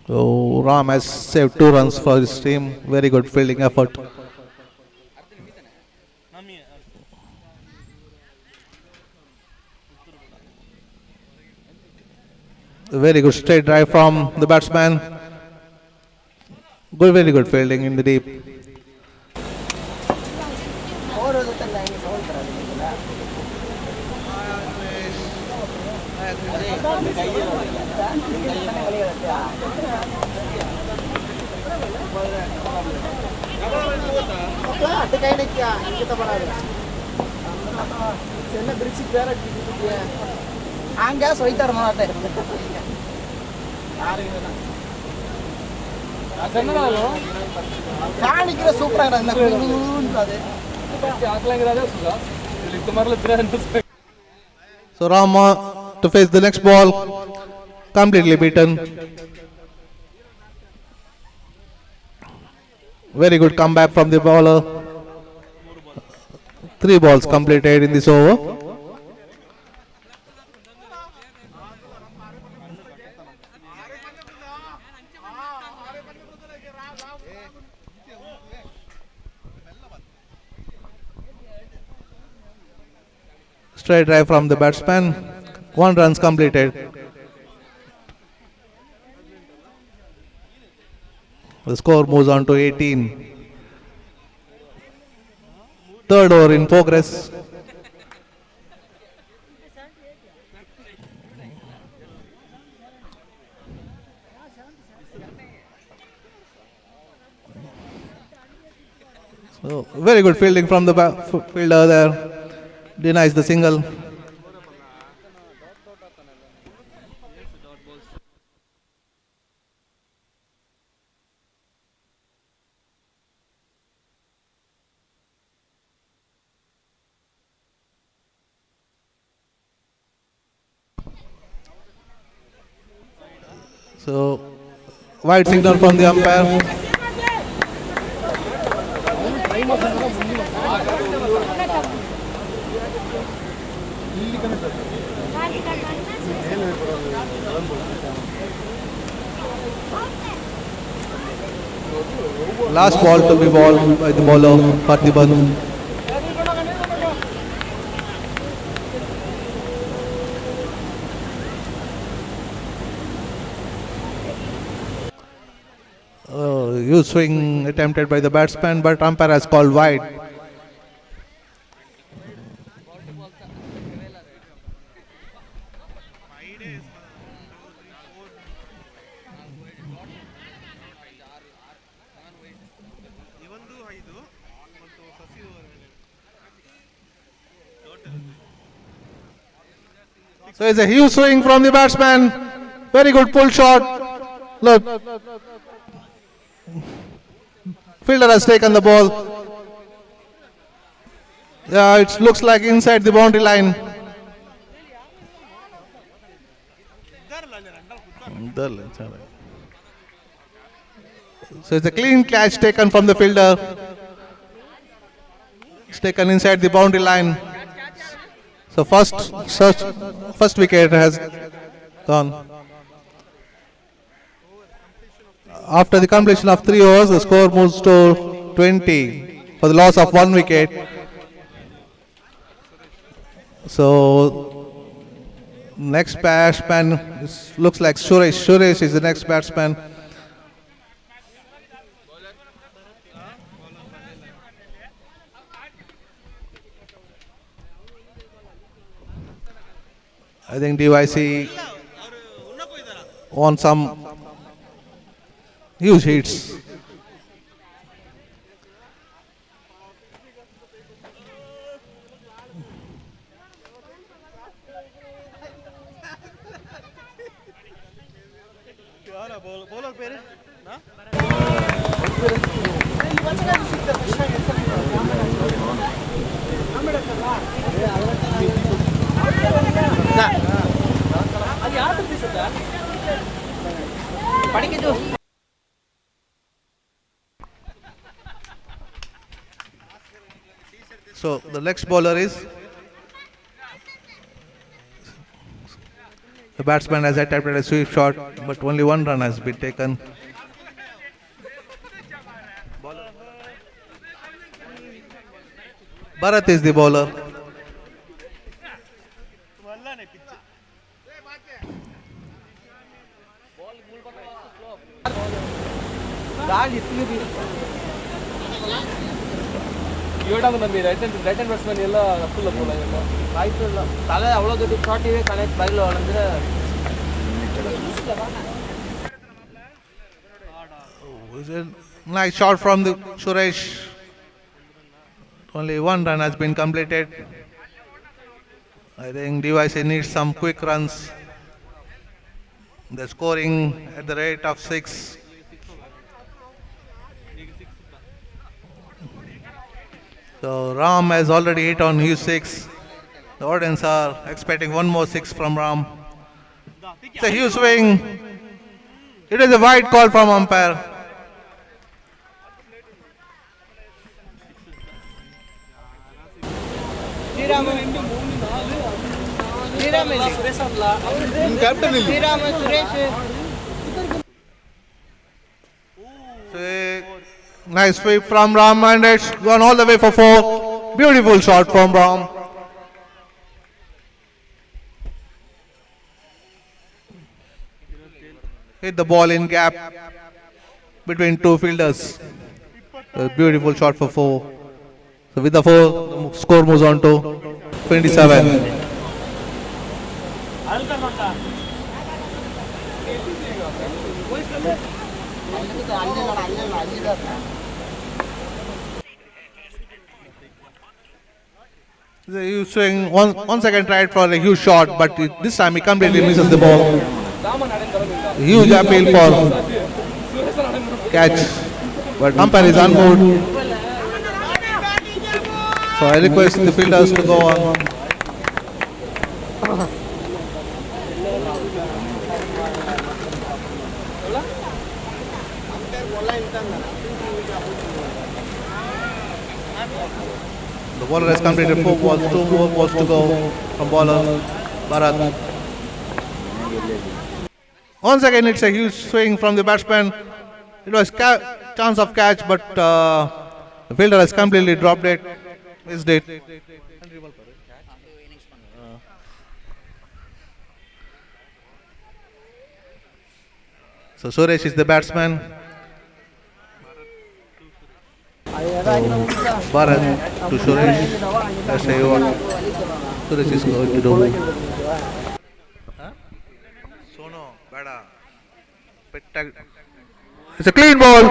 So Ram has saved 2 runs for his team. Very good fielding effort. A very good straight drive from the batsman. Very good fielding in the deep. So Rama to face the next ball, completely beaten. Very good comeback from the bowler. 3 balls completed in this over. Straight drive from the batsman. 1 runs completed. The score moves on to 18. Third over in progress. So very good fielding from the fielder there. Denies the single. So wide signal from the umpire. Last ball to be bowled by the bowler Parthiban. Huge swing attempted by the batsman, but umpire has called wide. So it's a huge swing from the batsman. Very good pull shot. Look. Fielder has taken the ball. Yeah, it looks like inside the boundary line. So it's a clean catch taken from the fielder. It's taken inside the boundary line. So first wicket has gone. After the completion of 3 overs, the score moves to 20 for the loss of 1 wicket. So next batsman looks like Suresh. Suresh is the next batsman. I think DYC won some huge hits. Bowler పేరు So the next bowler is the batsman has attempted a sweep shot, but only one run has been taken. Bharat is the bowler. ಗಾಳಿ ಎತ್ತಿಗೆ ಏಡಾಗ ನಮ್ಮಿ right hand batsman ಎಲ್ಲ full ಅಪ್ಪ ಎಲ್ಲ ಆಯ್ತು ತಲೆ ಅವಳ ಜೊತೆ ಶಾರ್ಟ್ ಇವೆ ಕನೆಕ್ಟ್ ಬೈಲ್ ಅಂದ್ರೆ Nice shot from the Suresh. Only one run has been completed. I think DYC needs some quick runs. They're scoring at the rate of 6. So Ram has already hit on his 6. The audience are expecting one more 6 from Ram. It's a huge swing. It is a wide call from umpire. Nice sweep from Ram and it's gone all the way for 4. Beautiful shot from Ram. Hit the ball in gap between two fielders. A beautiful shot for 4. So with the 4, the score moves on to 27. The huge swing, one second tried for a huge shot, but this time he completely misses the ball. Huge appeal for catch, but umpire is unmoved. So I request the fielders to go on. The bowler has completed 4 balls, 2 more balls to go from bowler Bharat. Once again it's a huge swing from the batsman. It was chance of catch, but the fielder has completely dropped it, missed it. So Suresh is the batsman. Bharat to Suresh. That's what Suresh is going to do. Sono, Bada. It's a clean ball.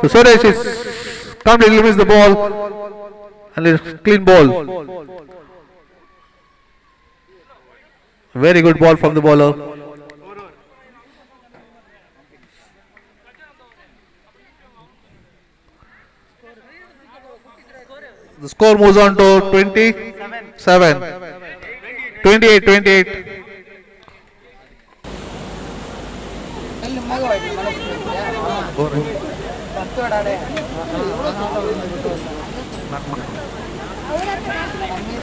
So Suresh is completely missed the ball. And it's clean ball. Very good ball from the bowler. The score moves on to 27. 28.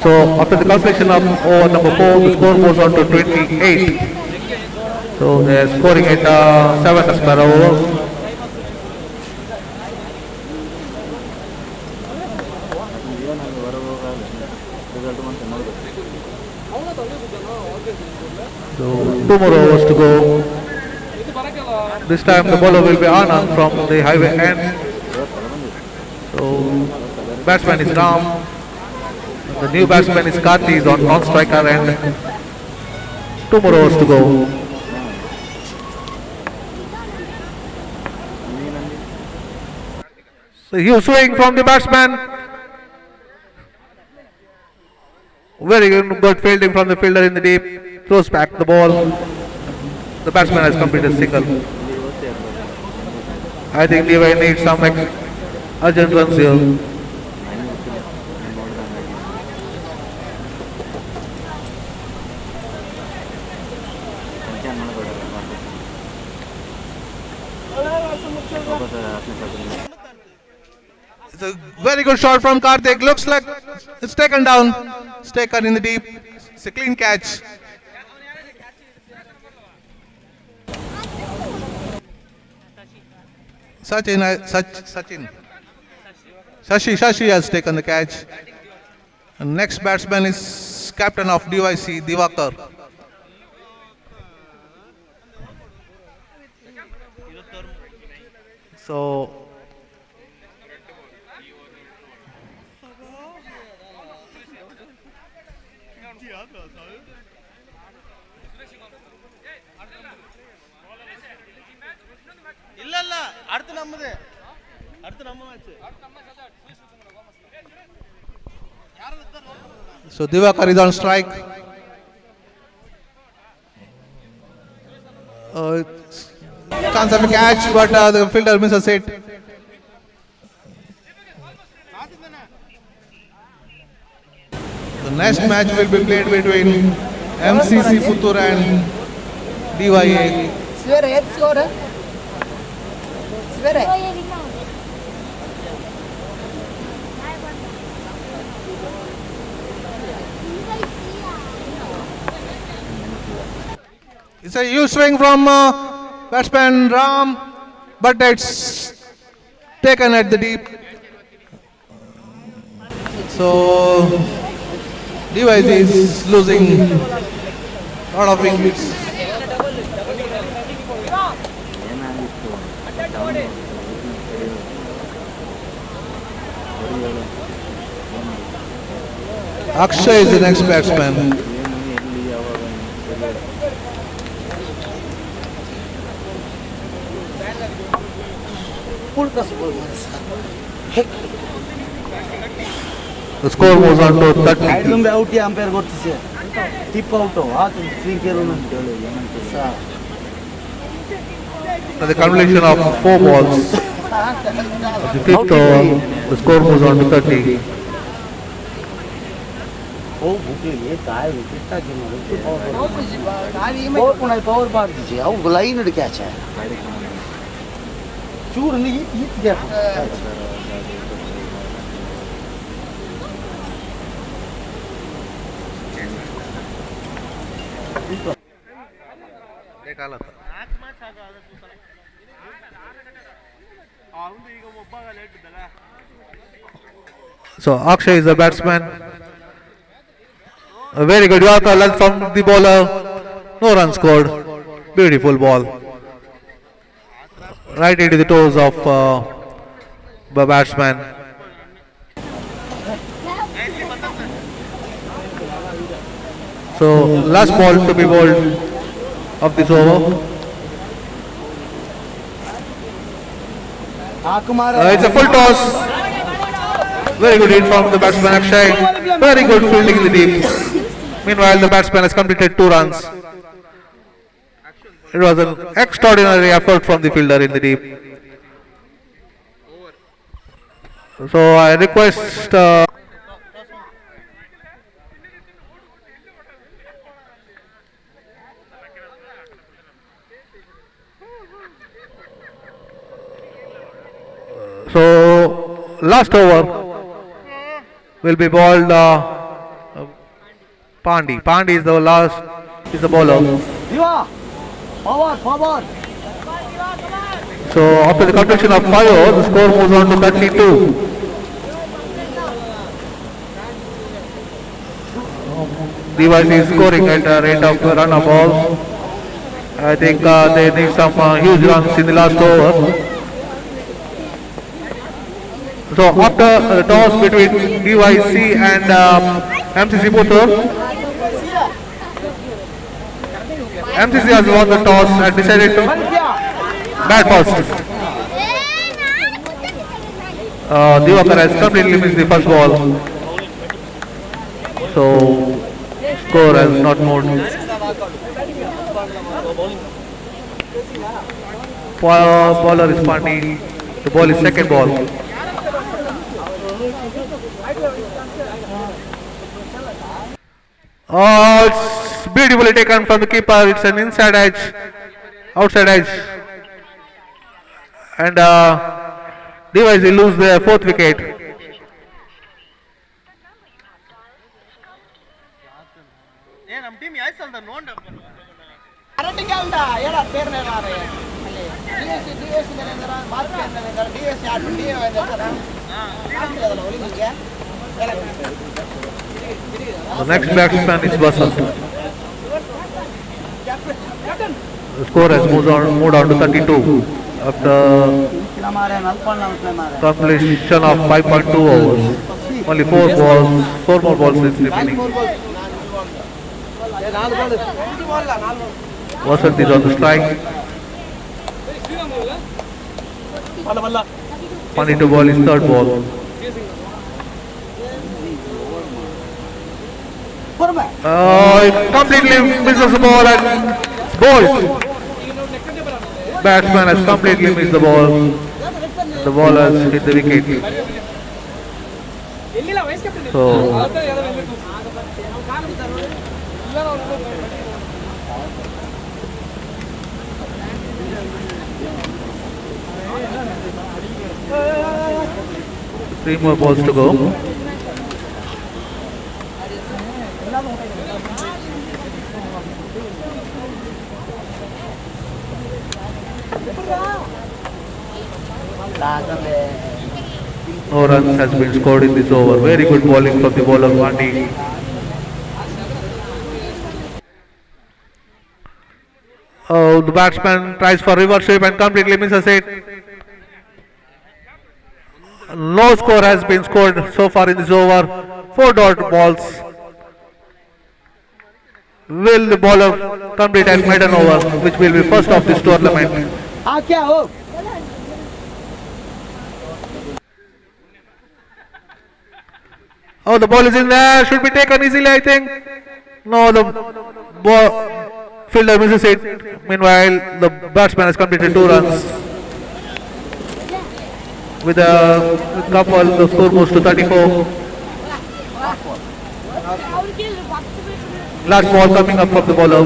So after the calculation of over number 4, the score moves on to 28. So they are scoring at 7 as per over. So 2 more overs to go. This time the bowler will be Anand from the highway end. So batsman is Ram. The new batsman is Karthi is on non-striker end. 2 more overs to go. So huge swing from the batsman. Very good fielding from the fielder in the deep. Throws back the ball. The batsman has completed a single. I think Levi needs some urgent runs here. It's a very good shot from Karthik. Looks like it's taken down. It's taken in the deep. It's a clean catch. Shashi has taken the catch. And next batsman is captain of DYC, Divakar. So இல்ல அடுத்து நம்மது அடுத்து நம்ம match So Divakar is on strike. Chance of a catch, but the fielder misses it. The next match will be played between MCC Puttur and DYA. It's a huge swing from batsman Ram, but it's taken at the deep. So DYC is losing a lot of wickets. Akshay is the next batsman. The score moves on to 30. out umpire করতেছে টিপ out free খেলো না The culmination of 4 balls. The fifth over, the score moves on to 30. ও বুকে এ গায় উইকেটটা কি মারছে পাওয়ার কোনায় পাওয়ার মার দিছে আউ লাইন এর ক্যাচ है চুর নি ইত দেখো So Akshay is the batsman. A very good Yorker length from the bowler. No run scored. Beautiful ball. Right into the toes of the batsman. So last ball to be bowled of this over. It's a full toss. Very good hit from the batsman Akshay. Very good fielding in the deep. Meanwhile, the batsman has completed 2 runs. It was an extraordinary effort from the fielder in the deep. So I request so last over will be bowled Pandi. Pandi is the bowler. Forward. So after the completion of 5 overs, the score moves on to 32. DYC is scoring at a rate of run a ball. I think they need some huge runs in the last over. So after the toss between DYC and MCC Puttur, MCC has won the toss and decided to bat first. Divakar has completely missed the first ball. So score has not moved. Bowler is punting. The ball is second ball. It's beautifully taken from the keeper. It's an inside edge, outside edge, and Device will lose the fourth wicket. ನಮ್ಮ team ಆಯ್ತಲ್ಲ ನೋಡ correcting ಅಲ್ಲ ಏನ peer ನೇಲಾರೆ ಅಲ್ಲಿ DS ನೇಲಾರೆ mark peer ನೇಲಾರೆ DS ಯಾರು DA ನೇಲಾರೆ ಅದಲ್ಲ ಒಲಿಂಗಿಗೆ The next batsman is Basant. The score has moved on to 32 after completion of 5.2 overs. Only 4 more balls is remaining. Vasant is on the strike. Funny to ball is third ball. It completely misses the ball and bowled. Batsman has completely missed the ball. The ball has hit the wicket. So 3 more balls to go. No runs has been scored in this over. Very good bowling from the bowler Wandi. Oh, the batsman tries for reverse sweep and completely misses it. No score has been scored so far in this over. 4 dot balls. Will the bowler complete at maiden over, which will be first of this tournament? Oh, the ball is in there. Should be taken easily, I think. No, the fielder misses it. Meanwhile, the batsman has completed 2 runs. With a couple, the score moves to 34. Last ball coming up from the bowler.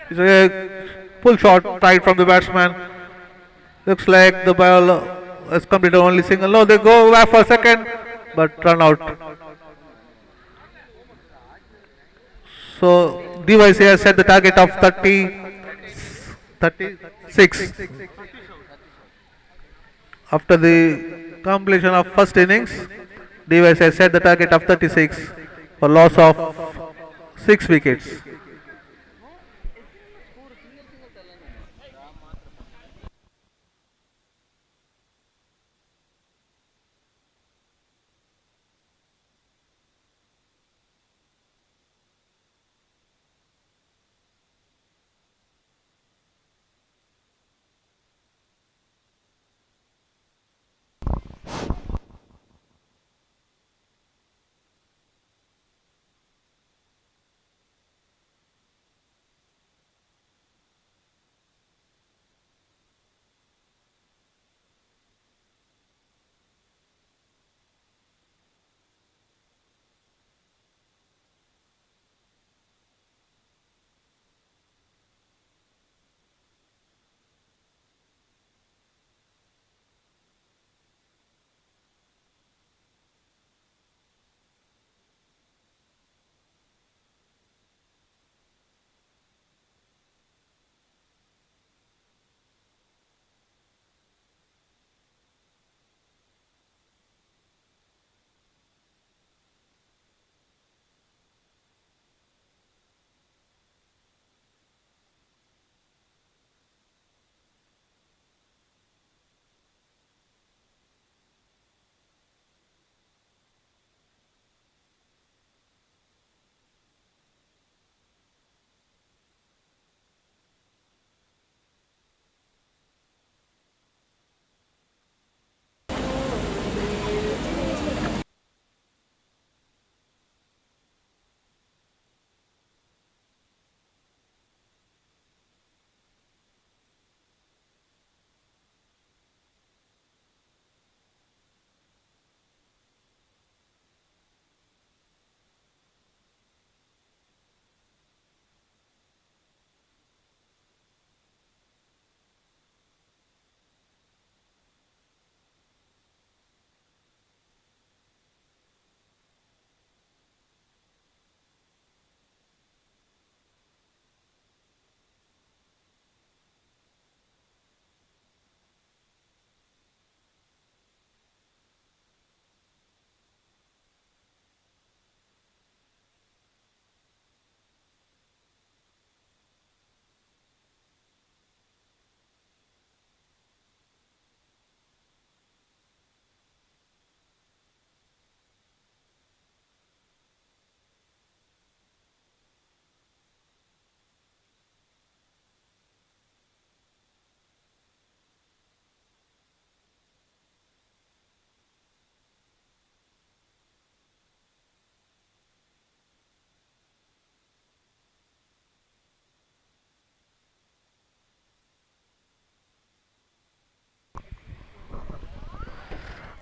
It's a full shot tied from the batsman. Looks like the ball has completed only single. No, they go back for a second, but run out. So Device has set the target of 36. After the completion of first innings, Device has set the target of 36 for loss of 6 wickets.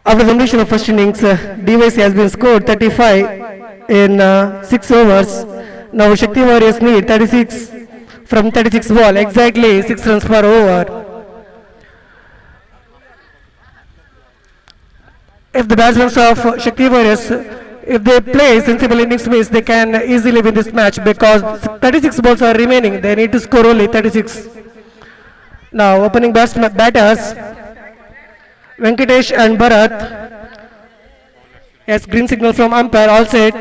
After the completion of first innings, DYC has been scored 35 in 6 overs. Now Shakti Warriors need 36 from 36 ball, exactly 6 runs per over. If the batsmen of Shakti Warriors, if they play sensible innings means they can easily win this match because 36 balls are remaining. They need to score only 36. Now opening batters Venkatesh and Bharat. Yes, green signal from umpire, all set.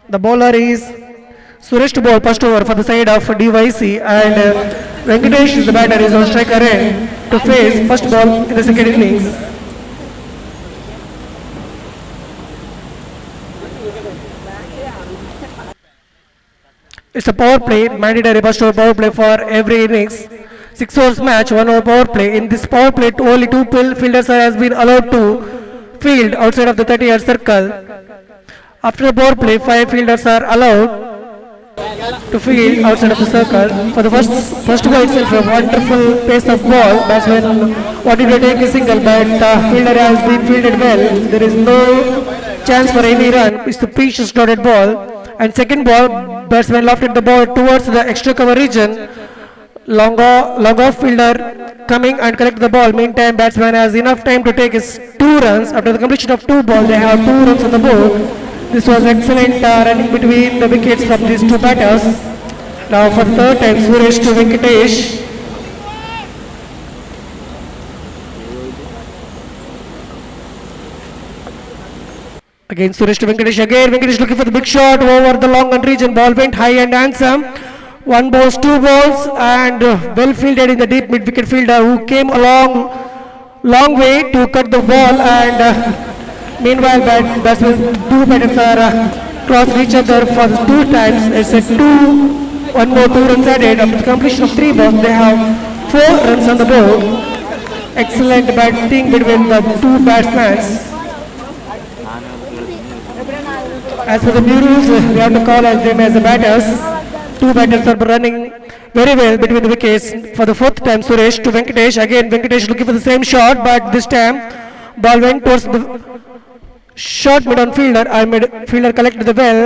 The bowler is Suresh to ball first over for the side of DYC, and Venkatesh is the batter, is on striker end to face first ball in the second innings. It's a power play, mandatory first over power play for every innings. 6 overs match, 1 over power play. In this power play, only 2 fielders has been allowed to field outside of the 30-yard circle. After the power play, 5 fielders are allowed to field outside of the circle. For the first ball itself, a wonderful pace of ball. Batsman wanted to take a single, but fielder has been fielded well. There is no chance for any run. It's the precious dotted ball. And second ball, batsman lofted the ball towards the extra cover region. Long off fielder coming and collect the ball. Meantime, batsman has enough time to take his 2 runs. After the completion of 2 balls, they have 2 runs on the board. This was excellent running between the wickets from these 2 batters. Now for the third time, Suresh to Venkatesh. Again Suresh to Venkatesh. Again Venkatesh looking for the big shot over the long and region. Ball went high and handsome. 1 ball, 2 balls, and well fielded in the deep mid wicket fielder who came along long way to cut the ball, and meanwhile batsmen 2 batters are crossed each other for 2 times. It's a 1 more 2 runs added. After the completion of 3 balls, they have 4 runs on the board. Excellent batting between the 2 batsmen. As for the new rules, we have to call them as the batters. 2 batters are running very well between the wickets. For the 4th time, Suresh to Venkatesh. Again, Venkatesh looking for the same shot, but this time ball went towards the short mid-on fielder, and midfielder collected the well.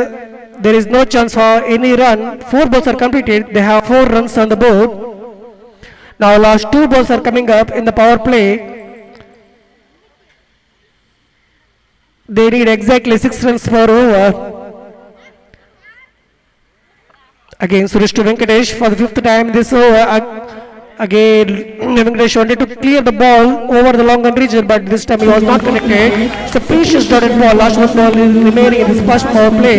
There is no chance for any run. 4 balls are completed. They have 4 runs on the board. Now last 2 balls are coming up in the power play. They need exactly 6 runs per over. Again Suresh to Venkatesh for the 5th time this over. Again Venkatesh wanted to clear the ball over the long run region, but this time he was not connected. It's a precious dotted ball. Last 1 ball is remaining in this first power play.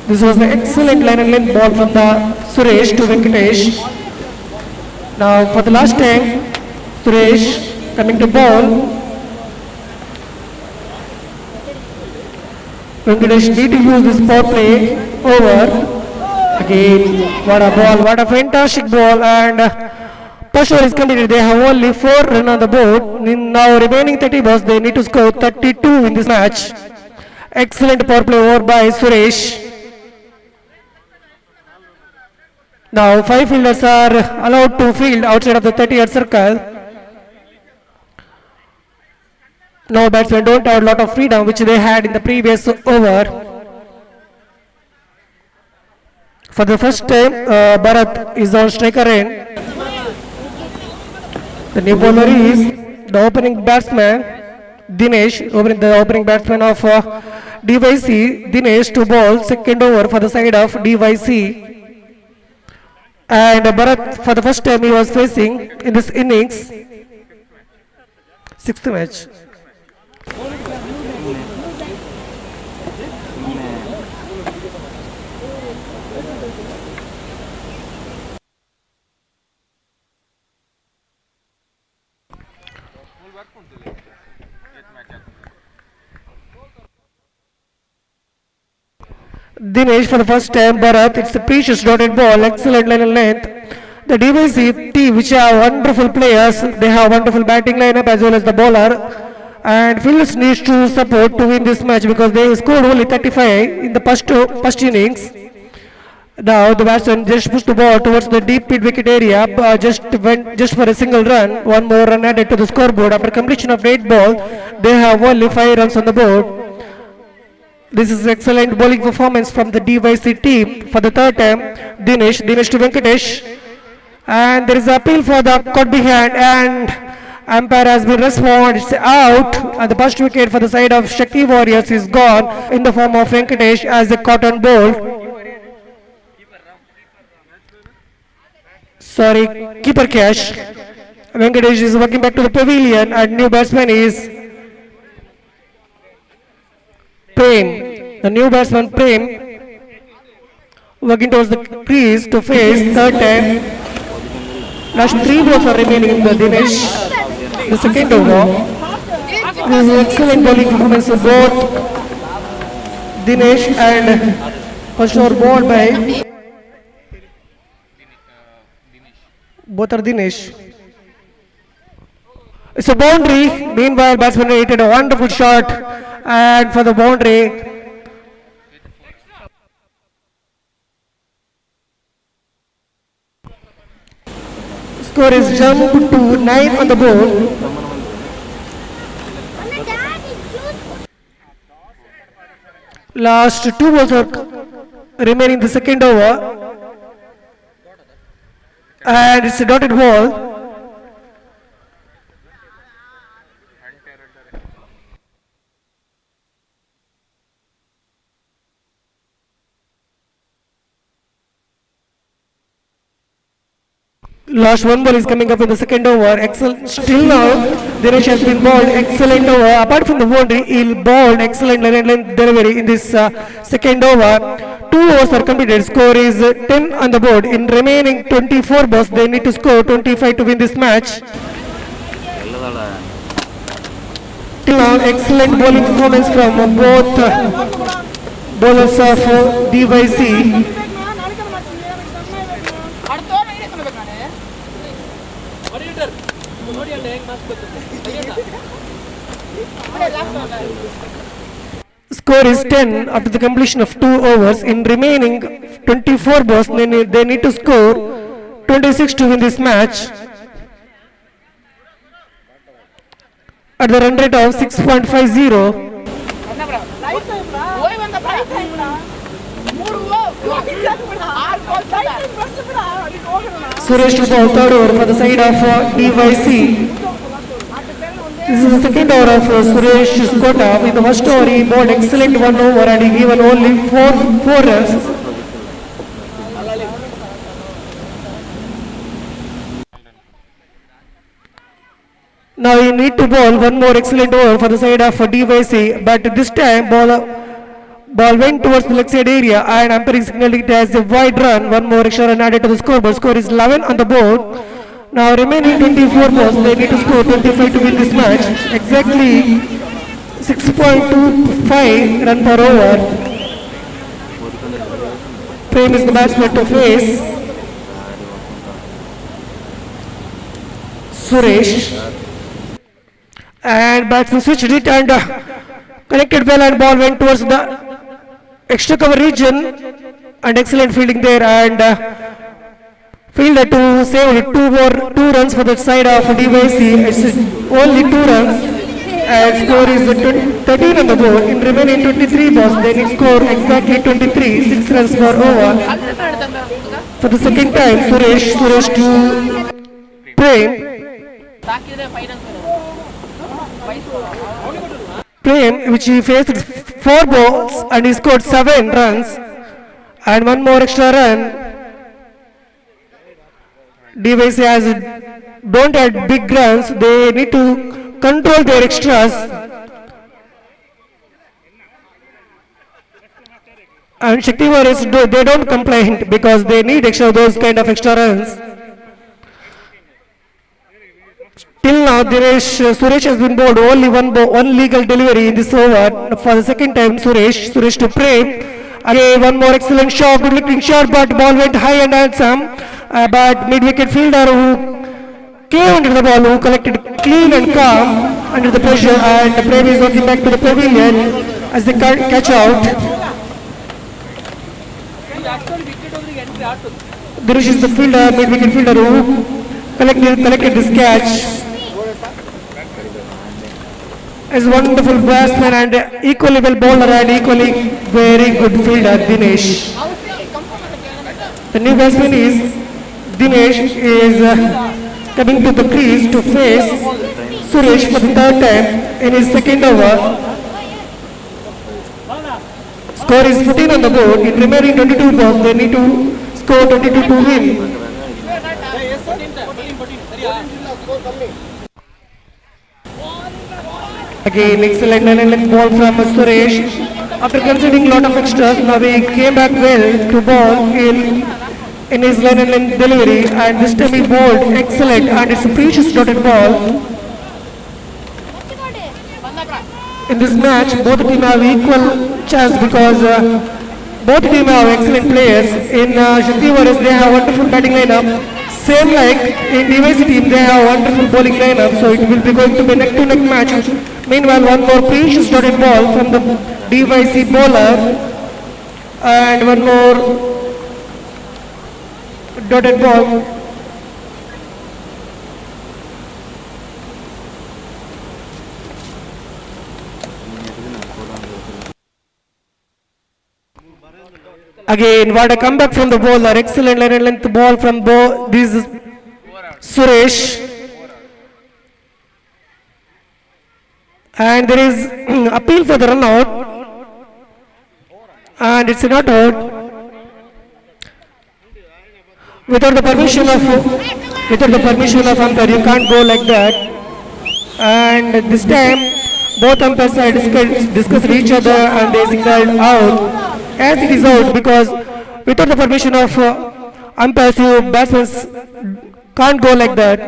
This was an excellent line and length ball from the Suresh to Venkatesh. Now for the last time, Suresh coming to ball. Venkatesh need to use this power play over. Again, what a ball, what a fantastic ball, and first over is completed. They have only 4 runs on the board. Now remaining 30 balls, they need to score 32 in this match. Excellent power play over by Suresh. Now 5 fielders are allowed to field outside of the 30-yard circle. Now batsmen don't have a lot of freedom which they had in the previous over. For the first time, Bharat is on striker end. The new bowler is the opening batsman, Dinesh, the opening batsman of DYC, Dinesh to bowl second over for the side of DYC. And Bharat, for the first time he was facing in this innings, 6th match. Dinesh for the first time, Bharat, it's a precious dotted ball, excellent line and length. The DYC team, which are wonderful players, they have wonderful batting lineup as well as the bowler. And fielders need to support to win this match because they scored only 35 in the first innings. Now the batsman just pushed the ball towards the deep mid-wicket area, just for a single run. One more run added to the scoreboard. After completion of 8 ball, they have only 5 runs on the board. This is excellent bowling performance from the DYC team. For the third time, Dinesh to Venkatesh. And there is an appeal for the caught behind, and umpire has been responded. It's out, and the first wicket for the side of Shakti Warriors is gone in the form of Venkatesh as a caught on ball. Sorry, keeper cash. Venkatesh is walking back to the pavilion, and new batsman is Prem. The new batsman Prem working towards the crease to face third time. Last 3 balls are remaining in the Dinesh, the second over. This is excellent bowling performance of both Dinesh and first over ball by both are Dinesh. It's a boundary. Meanwhile, batsman hit a wonderful shot, and for the boundary. Score is jumped to 9 on the board. Last 2 balls are remaining in the second over. And it's a dotted ball. Last 1 ball is coming up in the second over. Excellent. Still now, Dinesh has been bowled excellent over. Apart from the boundary, he'll bowled excellent line delivery in this second over. 2 overs are completed. Score is 10 on the board. In remaining 24 balls, they need to score 25 to win this match. Till now, excellent bowling performance from both bowlers of DYC. Score is 10 after the completion of 2 overs. In remaining 24 balls, they need to score 26 to win this match. At the run rate of 6.50. Suresh to ball third over for the side of DYC. This is the second over of Suresh Skota. In the first over, he bowled excellent 1 over and he given only 4 runs. Now you need to bowl 1 more excellent over for the side of DYC, but this time ball went towards the leg side area and umpiring signaled it as a wide run. 1 more extra run added to the scoreboard. Score is 11 on the board. Now remaining 24 balls, they need to score 25 to win this match. Exactly 6.25 run per over. Prem is the batsman to face Suresh. And batsman switched it and connected well, and ball went towards the extra cover region, and excellent fielding there, and fielder to save 2 runs for the side of DYC. It's only 2 runs, and score is 13 on the board. In remaining 23 balls, they need score exactly 23, 6 runs per over. For the second time, Suresh to Prem. Prem, which he faced 4 balls and he scored 7 runs, and 1 more extra run. DYC don't add big runs, they need to control their extras. And Shakti Warriors, they don't complain because they need those kind of extra runs. Till now, Suresh has been bowled only 1 legal delivery in this over. For the second time, Suresh to Prem. Again, 1 more excellent shot, good looking shot, but ball went high and handsome. But mid-wicket fielder who came under the ball, who collected clean and calm under the pressure, and Prem is walking back to the pavilion as they catch out. Dinesh is the fielder, mid-wicket fielder who collected this catch. Is wonderful batsman and equally well bowler and equally very good fielder, Dinesh. The new batsman is Dinesh is coming to the crease to face Suresh for the third time in his second over. Score is 14 on the board. In remaining 22 balls, they need to score 22 to win. Again, excellent and ball from Suresh. After considering lot of extras, now he came back well to ball in his line and length delivery, and this time he bowled excellent, and it's a precious dotted ball. In this match, both teams have equal chance because both teams have excellent players. In Shakti Warriors, they have wonderful batting lineup. Same like in DYC team, they have wonderful bowling lineup. So it will be going to be neck-to-neck match. Meanwhile, one more precious dotted ball from the DYC bowler, and one more dotted ball. Again, what a comeback from the bowler. Excellent line and length ball from this Suresh. And there is appeal for the run out. And it's not out. Without the permission of umpire, you can't go like that. And this time, both umpires are discussed each other and they signaled out. As it is out because without the permission of umpires, you batsmen can't go like that.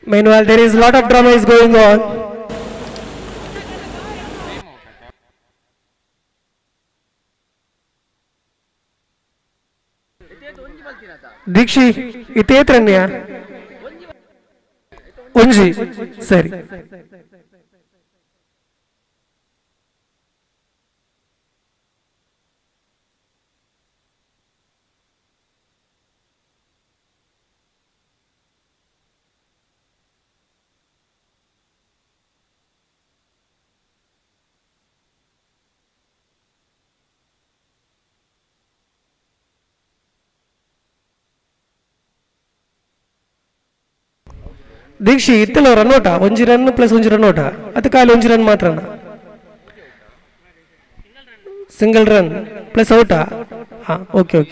Meanwhile, there is a lot of drama is going on. Dikshi, ite etranya? Unji, sari. Dikshi, ittalo run outa, 1 run plus 1 run outa. Adu kali 1 run matrana. Single run plus outa. Okay.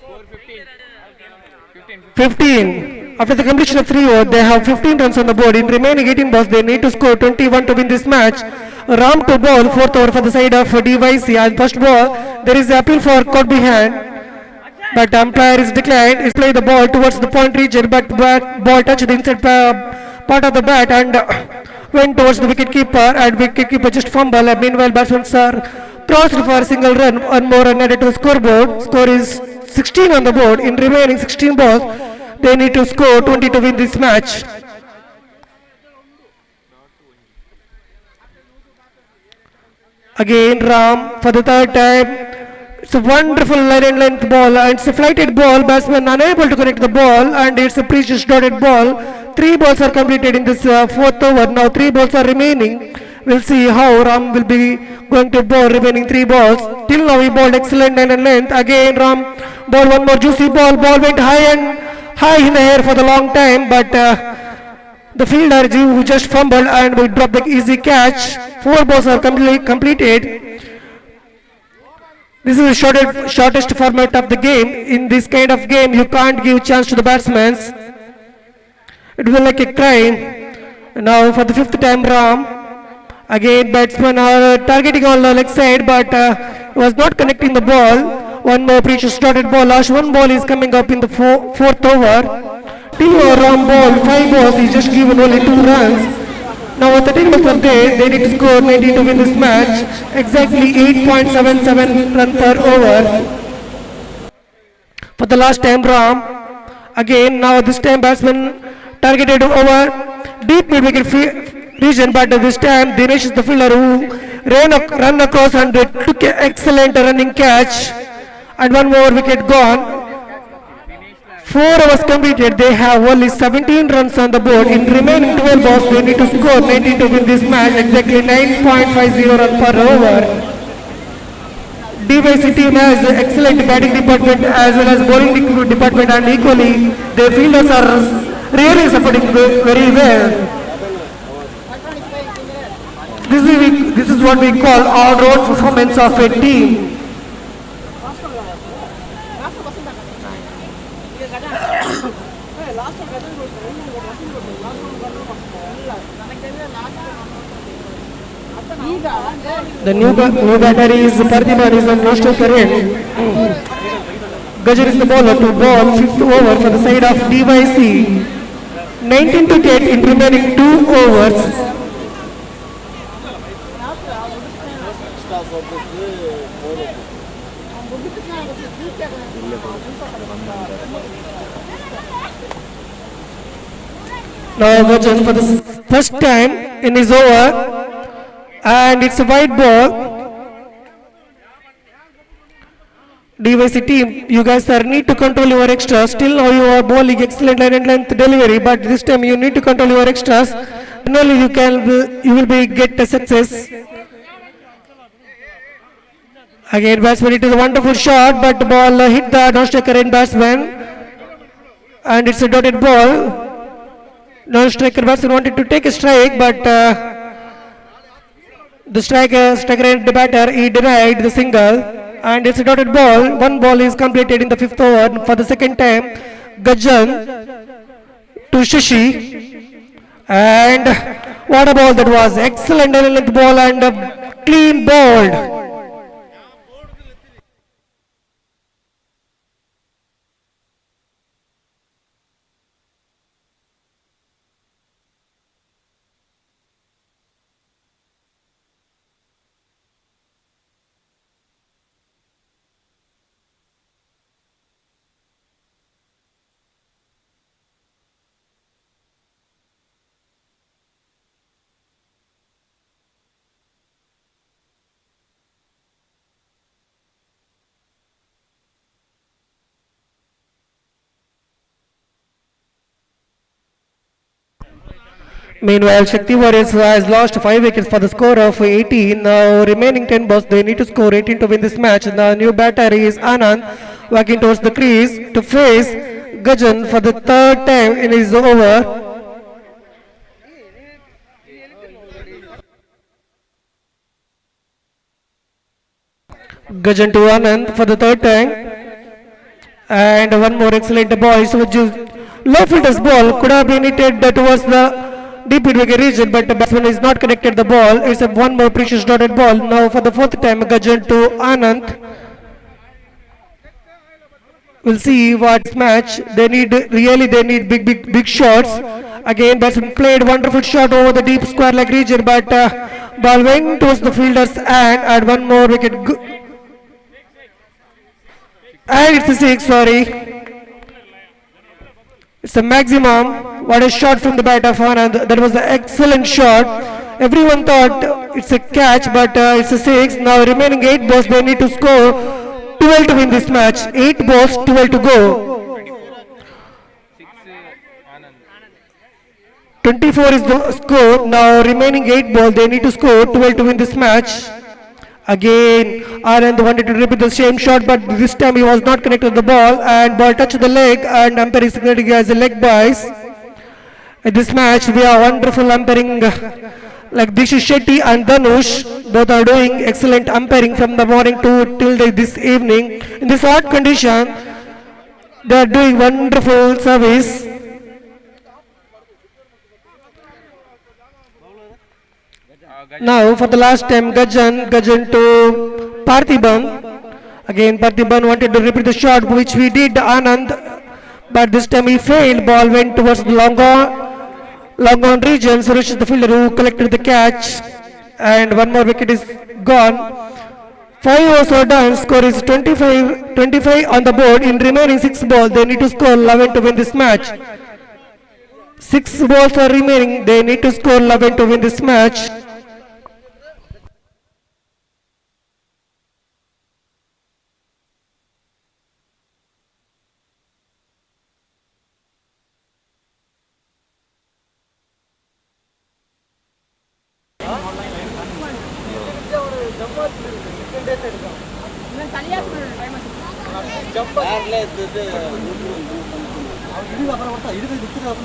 Score 15. After the completion of 3 overs, they have 15 runs on the board. In remaining 18 balls, they need to score 21 to win this match. Ram to ball, 4th over for the side of DYC. And first ball, there is appeal for caught behind, but umpire is declined. Is play the ball towards the point region, but ball touched the inside part of the bat and went towards the wicket keeper, and wicket keeper just fumble. And meanwhile, batsmen are crossed for a single run. One more run added to the scoreboard. Score is 16 on the board. In remaining 16 balls, they need to score 20 to win this match. Again, Ram for the third time. It's a wonderful line and length ball, and it's a flighted ball. Batsman unable to connect the ball, and it's a precious dotted ball. 3 balls are completed in this 4th over. Now 3 balls are remaining. We'll see how Ram will be going to bowl remaining 3 balls. Till now he bowled excellent line and length. Again, Ram bowled one more juicy ball. Ball went high in the air for the long time, but the fielder who just fumbled and we dropped the easy catch. 4 balls are completed. This is the shortest format of the game. In this kind of game, you can't give chance to the batsmen. It will be like a crime. Now for the 5th time, Ram. Again, batsmen are targeting on the leg side, but was not connecting the ball. One more precious dotted ball. Last one ball is coming up in the 4th over. Till Ram ball 5 balls. He's just given only 2 runs. Now 13 balls are there. They need to score 19 to win this match. Exactly 8.77 run per over. For the last time, Ram. Again, now this time batsman targeted over deep mid-wicket region, but this time Dinesh is the fielder who ran across and took an excellent running catch. And one more wicket gone. 4 overs completed. They have only 17 runs on the board. In remaining 12 balls, they need to score 19 to win this match. Exactly 9.50 run per over. DYC team has excellent batting department as well as bowling department, and equally their fielders are really supporting very well. This is what we call all-round performance of a team. The new batter is Pardiman, is on national career. Gajar is the bowler to bowl 5th over for the side of DYC. 19 to 8 in remaining 2 overs. Now Gajan for the first time in his over. And it's a wide ball. DYC team, you guys need to control your extras. Still now you are bowling excellent line and length delivery, but this time you need to control your extras. Then only you will get a success. Again, batsman, it is a wonderful shot, but the ball hit the non-striker in batsman, and it's a dotted ball. Non-striker batsman wanted to take a strike, but the striker and the batter, he denied the single, and it's a dotted ball. 1 ball is completed in the 5th over. For the second time, Gajan to Shashi, and what a ball that was! Excellent length ball and a clean ball. Meanwhile, Shakti Warriors has lost 5 wickets for the score of 18. Now remaining 10 balls, they need to score 18 to win this match. The new batter is Anand, walking towards the crease to face Gajan for the 3rd time in his over. Gajan to Anand for the 3rd time, and one more excellent ball. So low fielder's ball could have been hit towards the deep mid-wicket region, but the batsman is not connected the ball. It's a one more precious dotted ball. Now for the fourth time, Gajan to Anand. We'll see what's match. They need big shots. Again, batsman played wonderful shot over the deep square leg region, but ball went towards the fielder's hand and one more wicket. And it's a six. Sorry, it's a maximum. What a shot from the bat of Anand. That was an excellent shot. Everyone thought it's a catch, but it's a six. Now remaining 8 balls, they need to score 12 to win this match. 8 balls, 12 to go. 24 is the score. Now remaining 8 balls, they need to score 12 to win this match. Again, Anand wanted to repeat the same shot, but this time he was not connected to the ball, and ball touched the leg, and umpire is signaling as a leg bias. In this match, we have wonderful umpiring like Dishu Shetty and Dhanush. Both are doing excellent umpiring from the morning to till this evening. In this hot condition, they are doing wonderful service. Now for the last time, Gajan to Parthiban. Again, Parthiban wanted to repeat the shot, which we did Anand, but this time he failed. Ball went towards the long on region. Suresh is the fielder who collected the catch, and one more wicket is gone. 5 overs are done. Score is 25 on the board. In remaining 6 balls, they need to score 11 to win this match. 6 balls are remaining. They need to score 11 to win this match.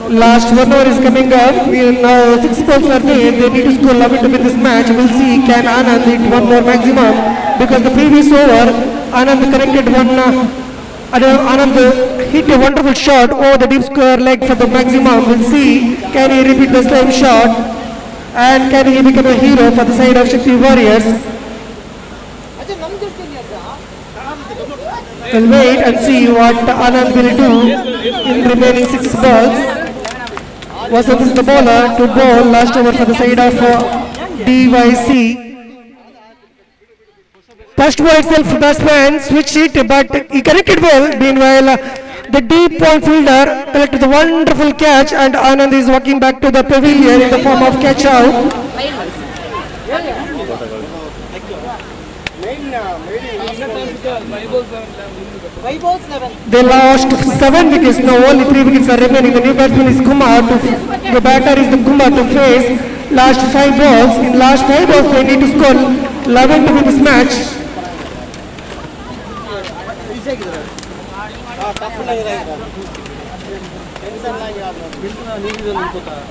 Last 1 hour is coming up. Now 6 balls are there. They need to score 11 to win this match. We'll see can Anand hit one more maximum, because the previous over Anand connected one. Anand hit a wonderful shot over the deep square leg for the maximum. We'll see can he repeat the same shot, and can he become a hero for the side of Shakti Warriors. We'll wait and see what Anand will do in remaining 6 balls. Vasant is the bowler to bowl last over for the side of DYC. First ball itself, batsman switched it, but he connected well. Meanwhile, the deep point fielder collected the wonderful catch, and Anand is walking back to the pavilion in the form of catch out. They lost 7 wickets. Now only 3 wickets are remaining. The new batsman is Kumar. The batter is the Kumar to face last 5 balls. In last 5 balls, they need to score 11 to win this match.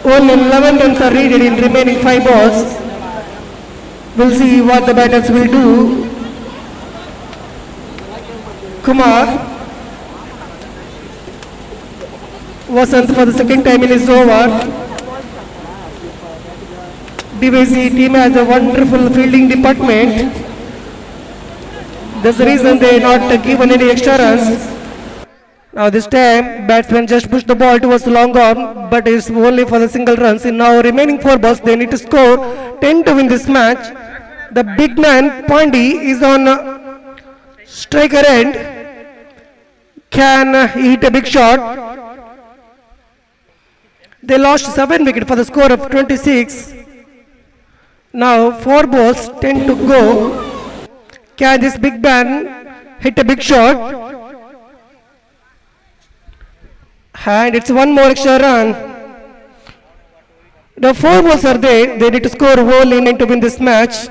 Only 11 runs are needed in remaining 5 balls. We'll see what the batters will do. Kumar. Vasant for the second time in his over. DVC team has a wonderful fielding department. That's the reason they not given any extra runs. Now this time batsman just pushed the ball towards the long arm, but it's only for the single runs. In now remaining 4 balls, they need to score 10 to win this match. The big man Pondy is on striker end. Can he hit a big shot? They lost 7 wickets for the score of 26. Now 4 balls, 10 to go. Can this big man hit a big shot? And it's 1 more extra run. The 4 balls are there. They need to score whole inning to win this match.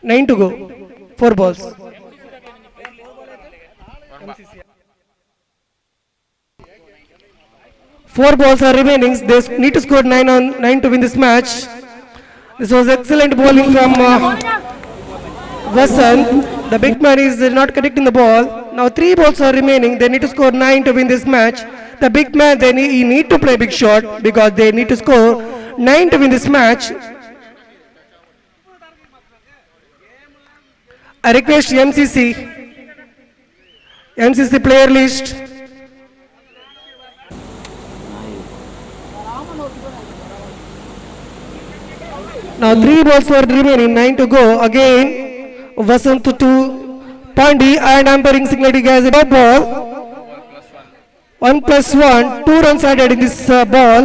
9 to go. 4 balls. Four balls are remaining. They need to score 9 to win this match. This was excellent bowling from Vasant. The big man is not connecting the ball. Now 3 balls are remaining. They need to score 9 to win this match. The big man, he need to play big shot because they need to score 9 to win this match. I request MCC player list. Now 3 balls are remaining, 9 to go. Again, Vasant to Pandi and umpiring signaling as a dot ball. 1+1, 2 runs added in this ball.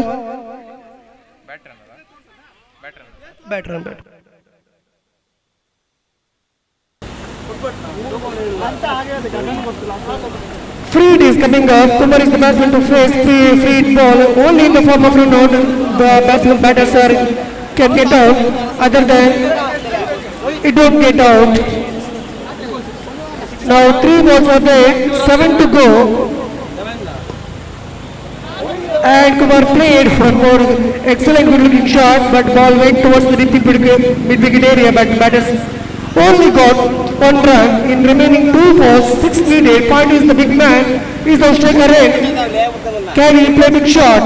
Batter. Freed is coming up. Kumar is the batsman to face the freed ball. Only in the form of run out, the batters can get out. Other than it won't get out. Now 3 balls are there, 7 to go. And Kumar played one more excellent good looking shot, but ball went towards the mid-wicket area, but batters only got 1 run in remaining 2 balls, 6 needed. Point is the big man is the striker in. Can he play big shot?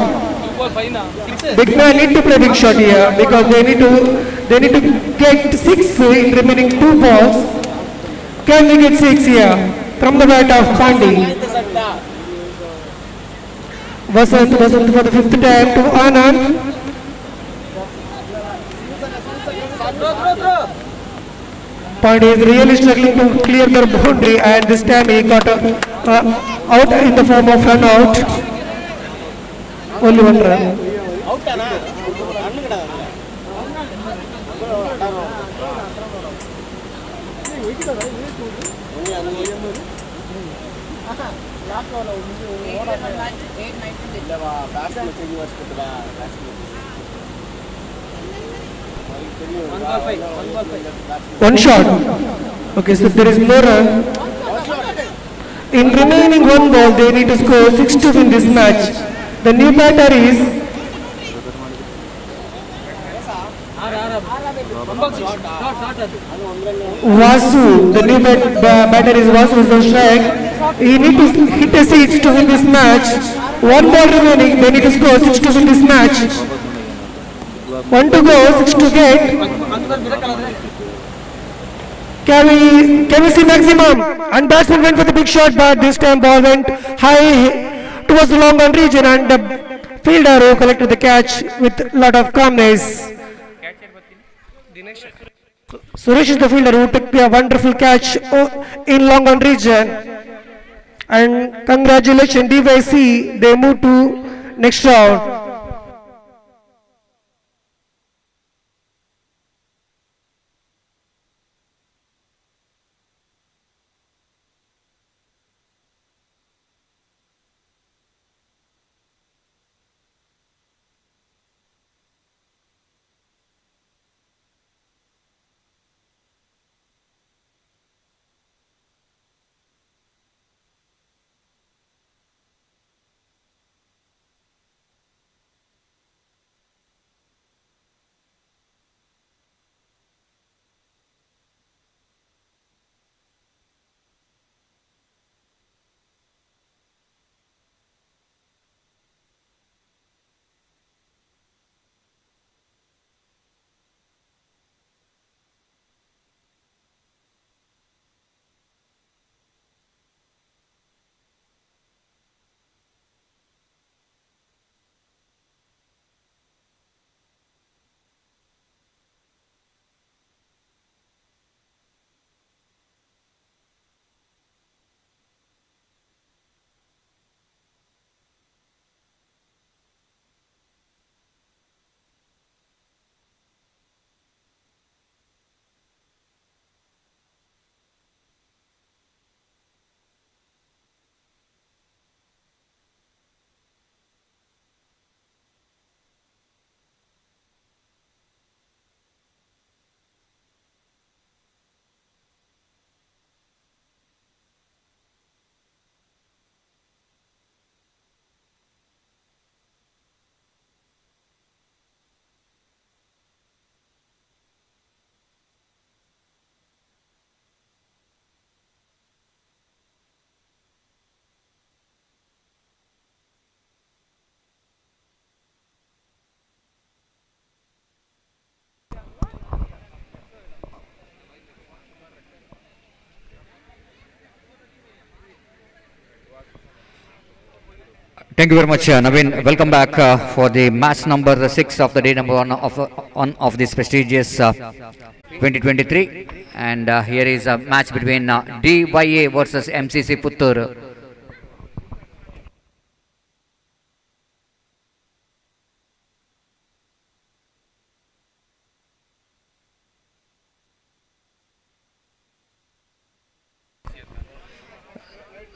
Big man need to play big shot here because they need to get 6 in remaining 2 balls. Can we get 6 here from the bat of Pandi? Vasant for the 5th time to Anand. Pandi is really struggling to clear the boundary, and this time he got out in the form of run out. Only 1 run. One shot. Okay, so there is no run. In remaining 1 ball, they need to score 6 to win this match. The new batter is Vasu. The new batter is Vasu is on strike. He needs to hit a 6 to win this match. 1 ball remaining. They need to score 6 to win this match. 1 to go, 6 to get. Can we see maximum? And batsman went for the big shot, but this time ball went high towards the long run region, and the fielder who collected the catch with a lot of calmness. Suresh is the fielder who took a wonderful catch in long run region. And congratulations DYC, they move to next round. Thank you very much, Naveen. Welcome back for the match number 6 of the day number 1 of this prestigious 2023. And here is a match between DYA versus MCC Puttur.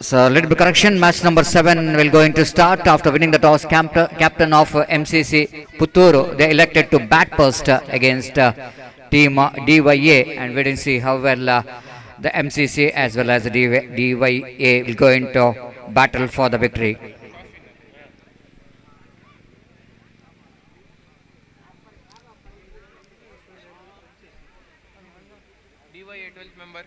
So little bit correction. Match number 7 will going to start after winning the toss. Captain of MCC Puttur, they elected to bat first against team DYA, and we didn't see how well the MCC as well as the DYA will going to battle for the victory. DYA 12th member.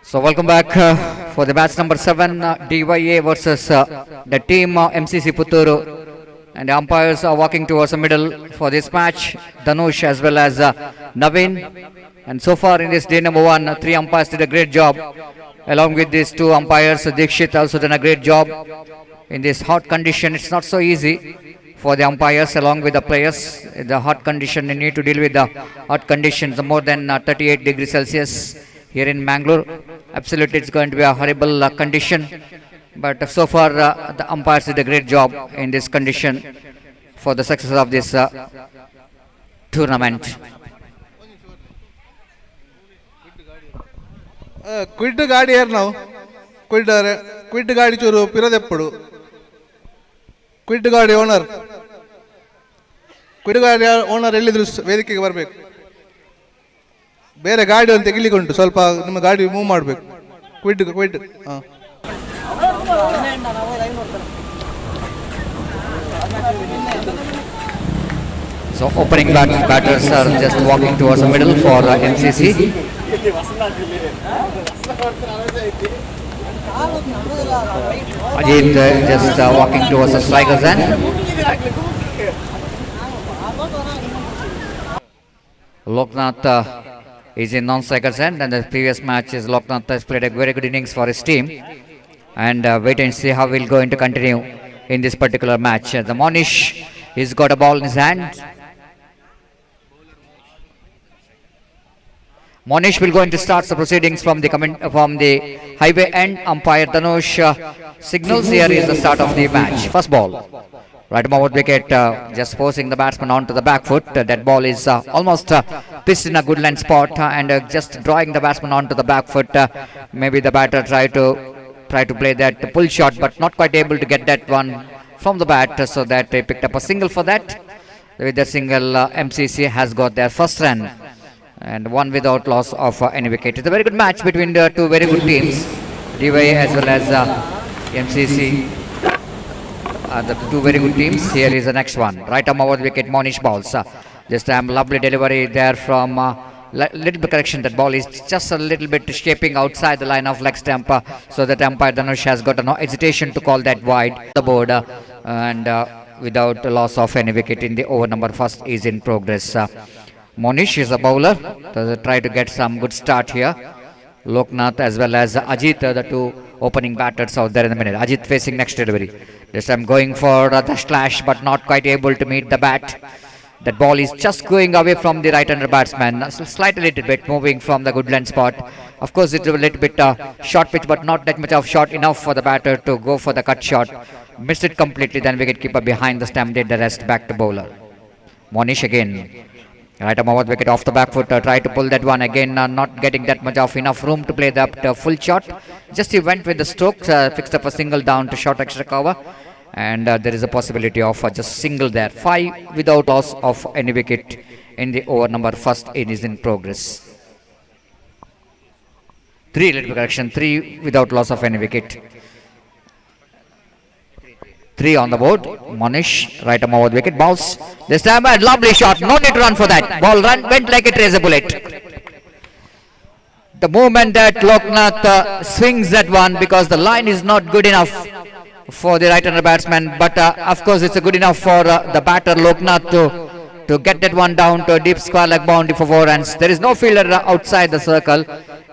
So welcome back for the match number 7, DYA versus the team MCC Puttur, and the umpires are walking towards the middle for this match, Dhanush as well as Naveen. And so far in this day number 1, 3 umpires did a great job. Along with these 2 umpires, Dikshit also done a great job in this hot condition. It's not so easy for the umpires along with the players. The hot condition, they need to deal with the hot conditions, more than 38 degrees Celsius here in Mangalore. Absolutely, it's going to be a horrible condition. But so far, the umpires did a great job in this condition for the success of this tournament. Quit the guard here now. Quit the guard churu piradeppudu. Quit the guard owner. Quit the guard owner ಎಲ್ಲಿದ್ರು ವೇದಿಕೆಗೆ ಬರಬೇಕು. ಬೇರೆ ಗಾಡಿ ಒಂದು ತೆಗಿಲಿಕ್ಕೆ ಉಂಟು, ಸ್ವಲ್ಪ ನಿಮ್ಮ ಗಾಡಿ ಮೂವ್ ಮಾಡಬೇಕು. ಕ್ವಿಡ್ ಹಾಂ. So opening batters are just walking towards the middle for MCC. Ajit just walking towards the strikers end. Loknath is in non-strikers end, and the previous match is Loknath has played a very good innings for his team. And wait and see how we'll going to continue in this particular match. The Monish, he's got a ball in his hand. Monish will going to start the proceedings from the highway end. Umpire Dhanush signals here is the start of the match. First ball. Right forward wicket, just forcing the batsman onto the back foot. That ball is almost pitched in a good line spot and just drawing the batsman onto the back foot. Maybe the batter try to play that pull shot, but not quite able to get that one from the bat, so that they picked up a single for that. With the single, MCC has got their first run and one without loss of any wicket. It's a very good match between the 2 very good teams, DY as well as MCC. The 2 very good teams. Here is the next one. Right arm over the wicket, Monish balls. This time lovely delivery there from little bit correction, that ball is just a little bit shaping outside the line of leg stump, so that umpire Dhanush has got no hesitation to call that wide the board, and without loss of any wicket in the over number first is in progress. Monish is a bowler, try to get some good start here. Loknath as well as Ajit, the two opening batters out there in the middle. Ajit facing next delivery. This time going for the slash, but not quite able to meet the bat. That ball is just going away from the right-hander batsman. Slightly little bit moving from the good length spot. Of course, it's a little bit short pitch, but not that much of short enough for the batter to go for the cut shot. Missed it completely. Then wicketkeeper behind the stump did the rest, back to bowler. Monish again. Right arm over the wicket off the back foot. Try to pull that one again. Not getting that much of enough room to play that full shot. Just he went with the stroke. Fixed up a single down to short extra cover. And there is a possibility of just single there. 5 without loss of any wicket in the over number first. It is in progress. 3 little correction. 3 without loss of any wicket. 3 on the board. Monish, right arm over the wicket, bounce. This time a lovely shot. No need to run for that. Ball went like a razor bullet. The moment that Loknath swings that one, because the line is not good enough for the right-hander batsman, but of course it's good enough for the batter Loknath to get that one down to a deep square leg boundary for 4 runs. There is no fielder outside the circle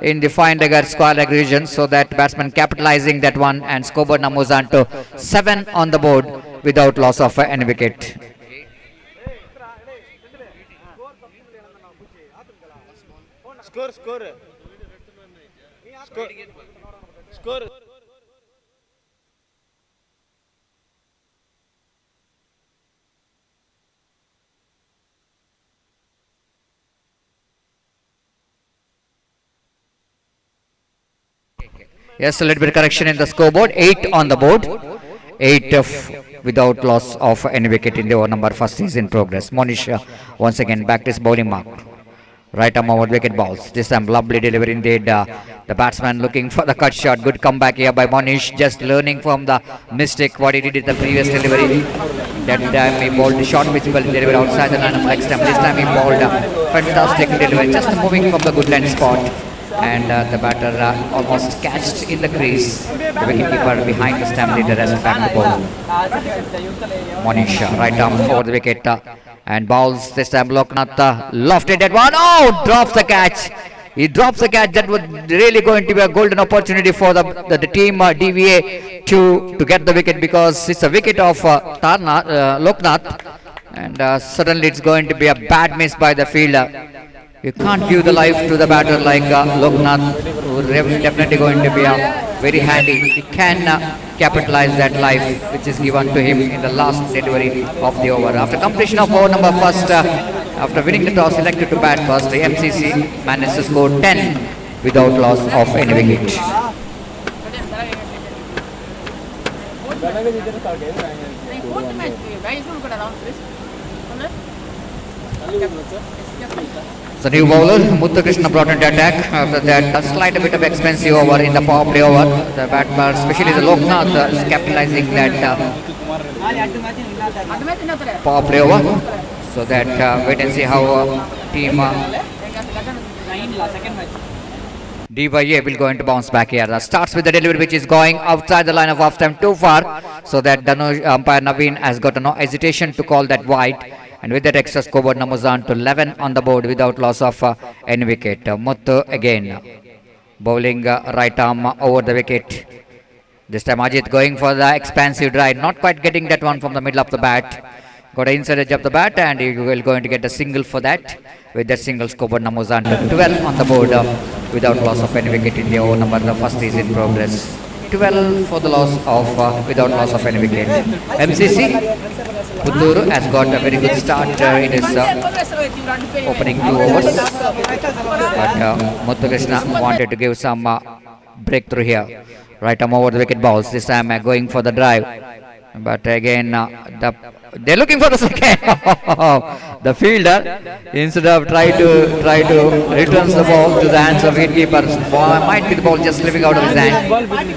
in the fine-leg square leg region, so that batsman capitalizing that one, and scoreboard now moves on to 7 on the board without loss of any wicket. Score. Yes, a little bit of correction in the scoreboard. 8 on the board. 8 without loss of any wicket in the over number first is in progress. Monish once again back to his bowling mark. Right arm over wicket balls. This time lovely delivery indeed. The batsman looking for the cut shot. Good comeback here by Monish. Just learning from the mistake what he did in the previous delivery. That time he bowled the short pitch ball delivery outside the line of leg stump. This time he bowled a fantastic delivery. Just moving from the good length spot. And the batter almost catched in the crease. The wicketkeeper behind the stump did the rest, back to ball. Monish, right arm over the wicket and bowls. This time Loknath lofted that one. Oh, drops the catch. He drops the catch. That was really going to be a golden opportunity for the team DVA to get the wicket, because it's a wicket of Loknath, and suddenly it's going to be a bad miss by the fielder. You can't give the life to the batter like Loknath, who definitely going to be very handy. He can capitalize that life which is given to him in the last delivery of the over. After completion of over number first, after winning the toss, elected to bat first, the MCC managed to score 10 without loss of any wicket. The new bowler, Muthu Krishna, brought into attack. After that, a slight bit of expensive over in the power play over. The batsman, especially the Loknath, is capitalizing that power play over. So that wait and see how team DYA will going to bounce back here. Starts with the delivery which is going outside the line of off time too far. So that umpire Naveen has got no hesitation to call that wide. And with that extra scoreboard numbers on to 11 on the board without loss of any wicket. Muthu again bowling right arm over the wicket. This time Ajit going for the expansive drive, not quite getting that one from the middle of the bat. Got an inside edge of the bat, and he will going to get a single for that. With that single, scoreboard numbers on to 12 on the board without loss of any wicket in the over number. The first is in progress. 12 for the loss of without loss of any wicket. MCC Puttur has got a very good start in his opening 2 overs, but Muthu Krishna wanted to give some breakthrough here. Right arm over the wicket balls. This time going for the drive, but again they're looking for the second. The fielder, instead of try to returns the ball to the hands of wicketkeeper, might be the ball just slipping out of his hand.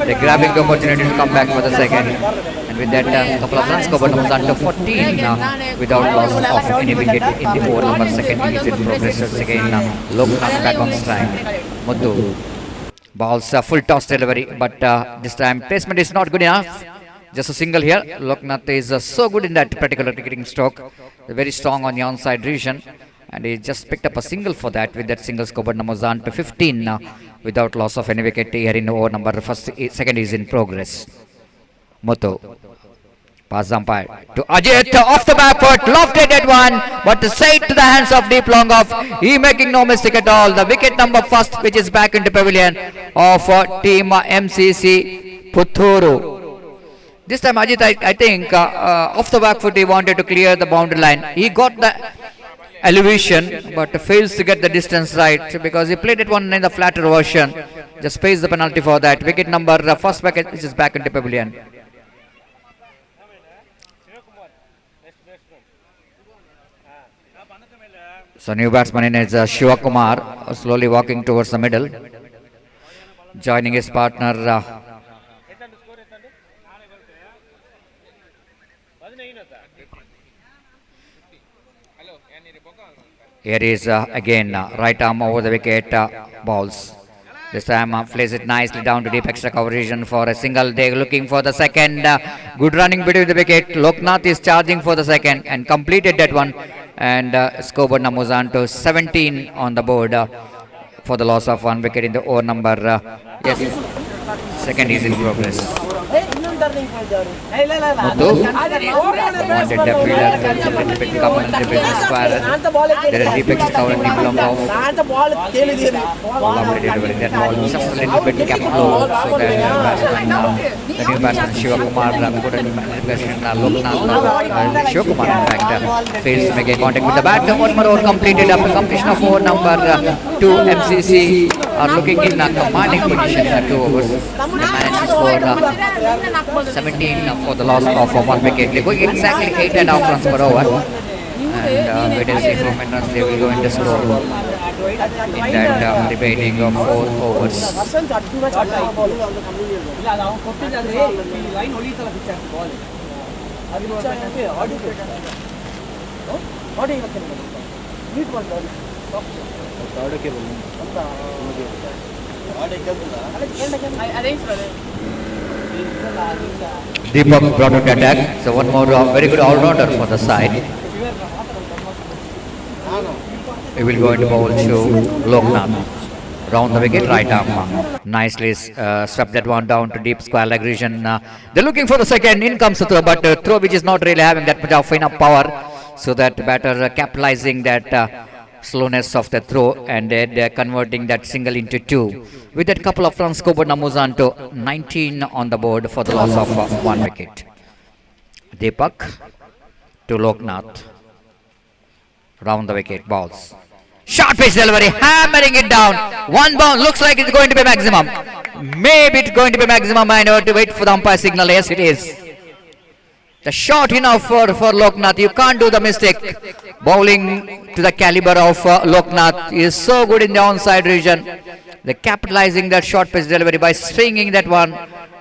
They're grabbing the opportunity to come back for the second. And with that, couple of runs covered was under 14 without loss of any wicket in the over number second. Is in progress. Once again, Loknath back on strike. Muthu balls full toss delivery, but this time placement is not good enough. Just a single here. Loknath is so good in that particular cricketing stroke. Very strong on the onside region. And he just picked up a single for that. With that single scored number on to 15 without loss of any wicket here in over number second is in progress. Muthu. Pass umpire to Ajit off the back foot, lofted at one, but straight to the hands of deep long off. He making no mistake at all. The wicket number first, which is back into pavilion of team MCC Puthuru. This time Ajit, I think off the back foot he wanted to clear the boundary line. He got the elevation but fails to get the distance right because he played it one in the flatter version. Just pays the penalty for that. Wicket number first wicket, which is back into pavilion. So new batsman in is Shiva Kumar, slowly walking towards the middle, joining his partner here is again right arm over the wicket balls. This time plays it nicely down to deep extra cover region for a single. They looking for the second. Good running between the wicket. Loknath is charging for the second and completed that one. And scoreboard numbers on to 17 on the board for the loss of one wicket in the over number. Yes, second is in progress. Muthu wanted the fielder a little bit come and little bit square. There is deep extra cover and deep long off. Lovely delivery. That ball just a little bit kept low so that the new batsman Shiva Kumar put in question Loknath. Shiva Kumar in fact fails to make a contact with the bat. One more over completed after completion of over number 2. MCC are looking in a commanding position in the 2 overs. They managed to score 17 for the loss of one wicket. They're going exactly 8.5 runs per over. And it is improvement runs they will go into score in that remaining of 4 overs. Deepak brought out the attack, so one more very good all-rounder for the side. He will go into bowl to Loknath. Round the wicket, right arm. Nicely swept that one down to deep square leg region. They're looking for the second. In comes the throw, but throw which is not really having that much of enough power, so that batter capitalizing that slowness of the throw and they're converting that single into 2. With that couple of runs scored numbers on to 19 on the board for the loss of one wicket. Deepak to Loknath. Round the wicket balls. Short pitch delivery, hammering it down. One bound, looks like it's going to be maximum. Maybe it's going to be maximum. I know to wait for the umpire signal. Yes, it is. The shot enough for Loknath. You can't do the mistake. Bowling to the caliber of Loknath is so good in the onside region. They're capitalizing that short pitch delivery by swinging that one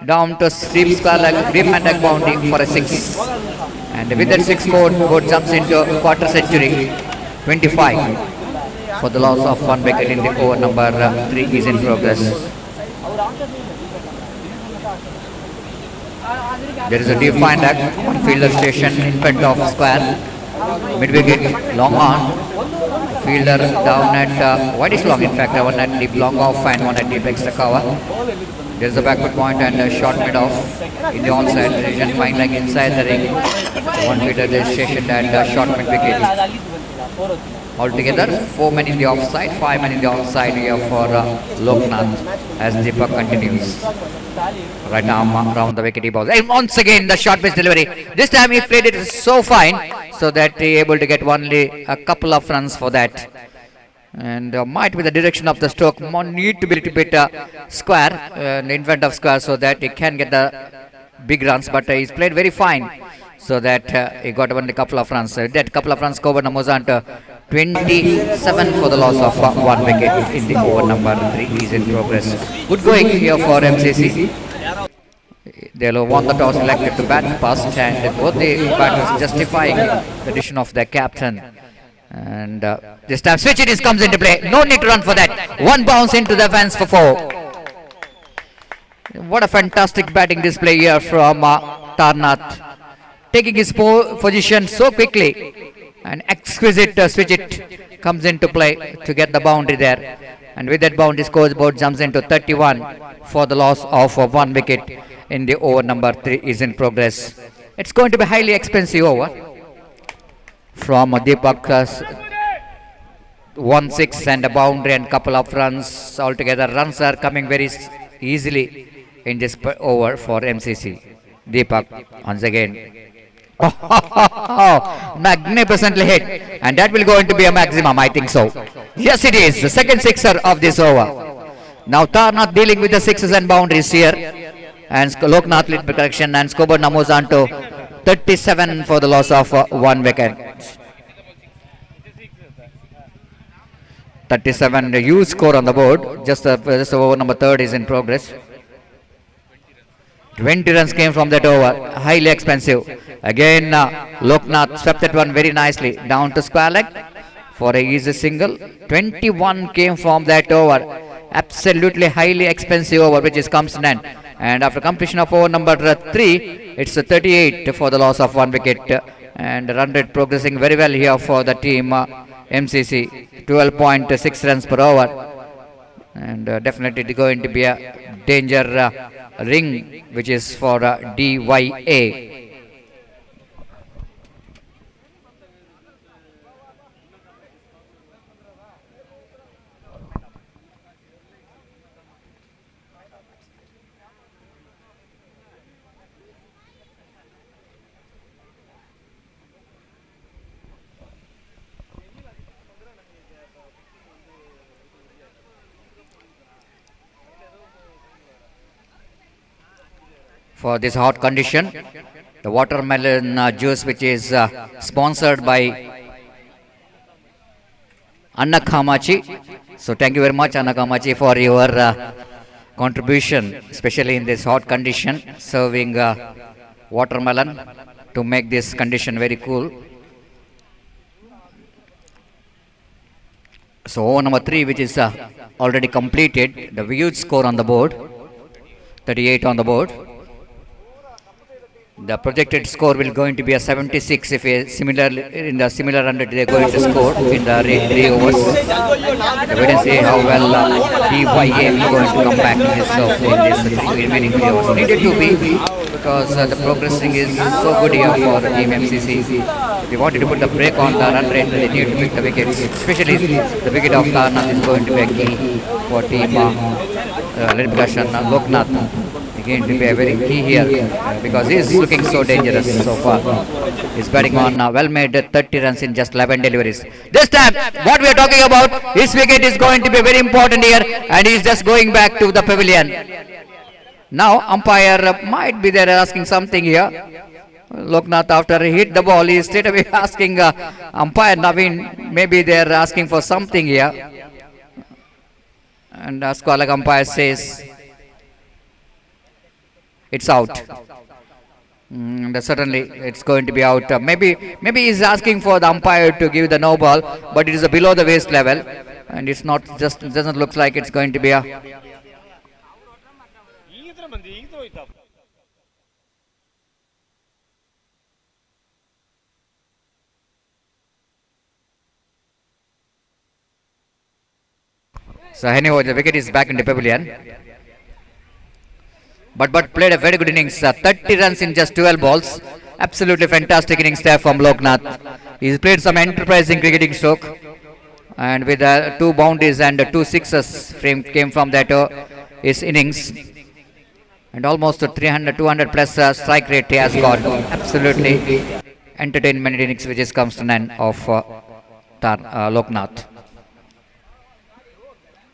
down to deep square leg, deep and leg boundary for a 6. And with that 6 scored, board jumps into quarter century. 25 for the loss of one wicket in the over number 3 is in progress. There is a defined act on fielder station in front of square. Mid wicket, long on. Fielder down at whitish long, in fact, one at deep long off and one at deep extra cover. There is a backward point and a short mid off in the onside region, fine leg inside the ring. One fielder is stationed at short mid wicket. Altogether, 4 men in the offside, 5 men in the onside here for Loknath as Deepak continues. Right now, around the wicket he balls. And once again, the short pitch delivery. This time he played it so fine, so that he able to get only a couple of runs for that. And might be the direction of the stroke, need to be a little bit square, in front of square, so that he can get the big runs. But he's played very fine, so that he got only a couple of runs. That couple of runs covered numbers on 27 for the loss of one wicket in the over number 3 is in progress. Good going here for MCC. They'll won the toss, elected to bat first, and both the batters justifying the decision of their captain. And this time switch it comes into play. No need to run for that. One bounce into the fence for 4. What a fantastic batting display here from Tarnath. Taking his position so quickly. An exquisite switch it comes into play to get the boundary there. And with that boundary, scoreboard jumps into 31 for the loss of 1 wicket in the over number 3 is in progress. It's going to be highly expensive over. From Deepak, 1-6 and a boundary and couple of runs altogether. Runs are coming very easily in this over for MCC. Deepak once again. Magnificently hit, and that will go into be a maximum, I think so. Yes, it is the second sixer of this over. Now Tarnath dealing with the sixes and boundaries here, and Loknath lead by correction, and scoreboard now moves on to 37 for the loss of 1 wicket. 37, a huge score on the board. Just over number 3 is in progress. 20 runs came from that over, highly expensive. Again, Loknath swept that one very nicely down to square leg for a easy single. 21 came from that over, absolutely highly expensive over, which is comes in end. And after completion of over number 3, it's a 38 for the loss of 1 wicket. And run rate progressing very well here for the team MCC, 12.6 runs per over. And definitely going to be a danger ring, which is for DYA. For this hot condition, the watermelon juice, which is sponsored by Anna Kamachi. So thank you very much, Anna Kamachi, for your contribution, especially in this hot condition, serving watermelon to make this condition very cool. So over number 3, which is already completed, the huge score on the board, 38 on the board. The projected score will going to be a 76 if a similar in the similar run rate they are going to score in the 3 overs. Wait and see how well DYA will going to come back in this 3 remaining 3 overs. Needed to be, because the progressing is so good here for the team MCC. They wanted to put the brake on the run rate, they need to pick the wickets, especially the wicket of Tarnath is going to be a key for team Loknath. Again, to be a very key here because he is looking so dangerous so far. He's batting on well made 30 runs in just 11 deliveries. This time, what we are talking about, his wicket is going to be very important here, and he's just going back to the pavilion. Now, umpire might be there asking something here. Loknath, after he hit the ball, he is straight away asking umpire Naveen, maybe they are asking for something here. And Squalag umpire says, it's out. Certainly, it's going to be out. Maybe he's asking for the umpire to give the no ball, but it is below the waist level, and it's not just. It doesn't look like it's going to be a. So anyway, the wicket is back in the pavilion. But played a very good innings, 30 runs in just 12 balls. Absolutely fantastic innings there from Loknath. He's played some enterprising cricketing stroke, and with 2 boundaries and 2 sixes came from that his innings, and almost 200 plus strike rate he has got. Absolutely entertainment innings, which is comes to none of Loknath.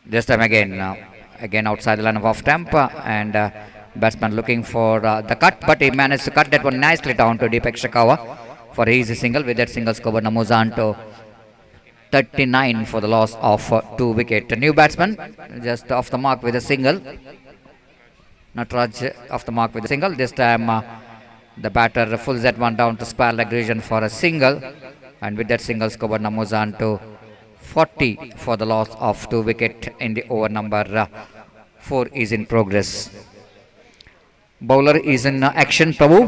This time again outside the line of off stump, and batsman looking for the cut, but he managed to cut that one nicely down to Deepak Shakawa for an easy single. With that single, score moves on to 39 for the loss of 2 wicket. A new batsman just off the mark with a single. Natraj off the mark with a single. This time the batter fulls that one down to square leg region for a single, and with that single score now moves on to 40 for the loss of 2 wicket in the over number 4 is in progress. Bowler is in action, Prabhu.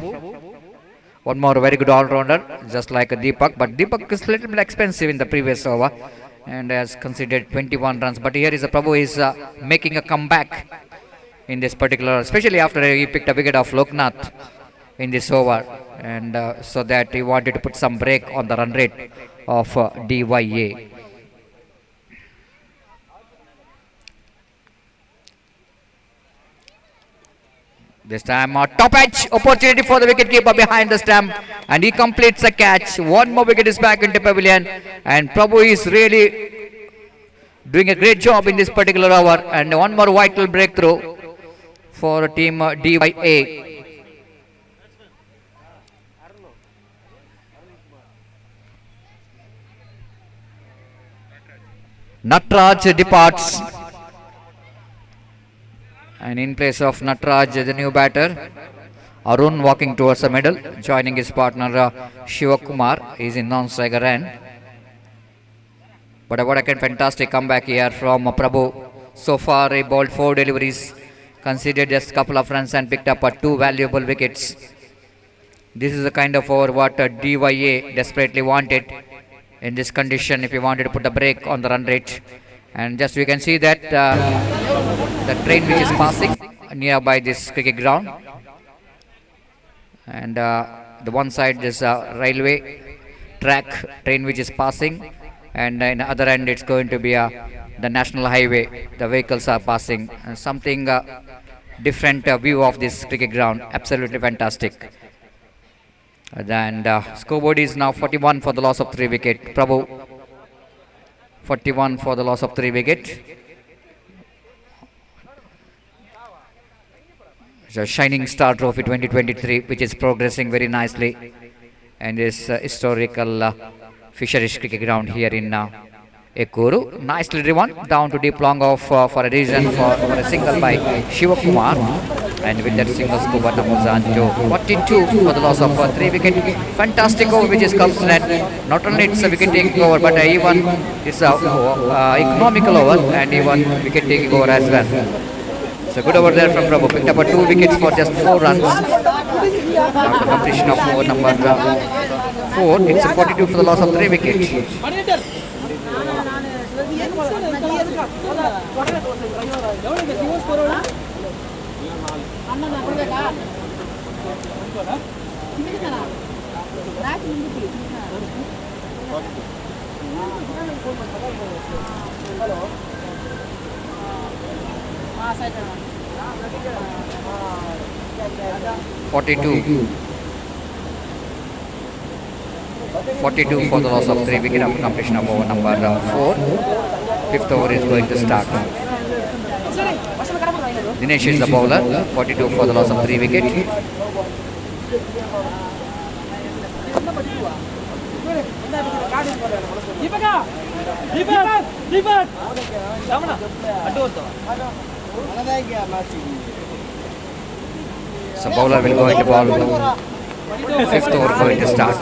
One more very good all-rounder, just like Deepak, but Deepak is a little bit expensive in the previous over and has conceded 21 runs. But here is Prabhu is making a comeback in this particular, especially after he picked a wicket of Loknath in this over, and so that he wanted to put some break on the run rate of DYA. This time top edge opportunity for the wicketkeeper behind the stump, and he completes a catch. One more wicket is back into pavilion, and Prabhu is really doing a great job in this particular over, and one more vital breakthrough for team DYA. Natraj departs, and in place of Natraj, the new batter, Arun walking towards the middle, joining his partner Shivakumar. He is in non-striker end. But what a fantastic comeback here from Prabhu. So far, he bowled 4 deliveries, conceded just a couple of runs, and picked up 2 valuable wickets. This is the kind of over what DYA desperately wanted in this condition, if he wanted to put a break on the run rate. And just we can see that the train which is passing nearby this cricket ground, and the one side is a railway track train which is passing, and in the other end it's going to be the national highway. The vehicles are passing, something different view of this cricket ground. Absolutely fantastic. And scoreboard is now 41 for the loss of 3 wicket. Prabhu 41 for the loss of 3 wicket. The Shining Star Trophy 2023, which is progressing very nicely, and this historical fisheries cricket ground here in Ekuru. Nicely driven down to deep long off for a reason for a single by Shivakumar, and with that single score moves on to 42 for the loss of 3 wicket. Fantastic over which is comes net. Not only it's a wicket taking over, but even it's a economical over and even wicket taking over as well. So good over there from Prabhu. Picked up 2 wickets for just 4 runs. After completion of over number 4, it's a 42 for the loss of 3 wickets. Forty-two for the loss of 3 wicket after completion of over number 4. 5th over is going to start. Dinesh is the bowler. 42 for the loss of 3 wicket. So bowler will go into ball. 5th over going to start.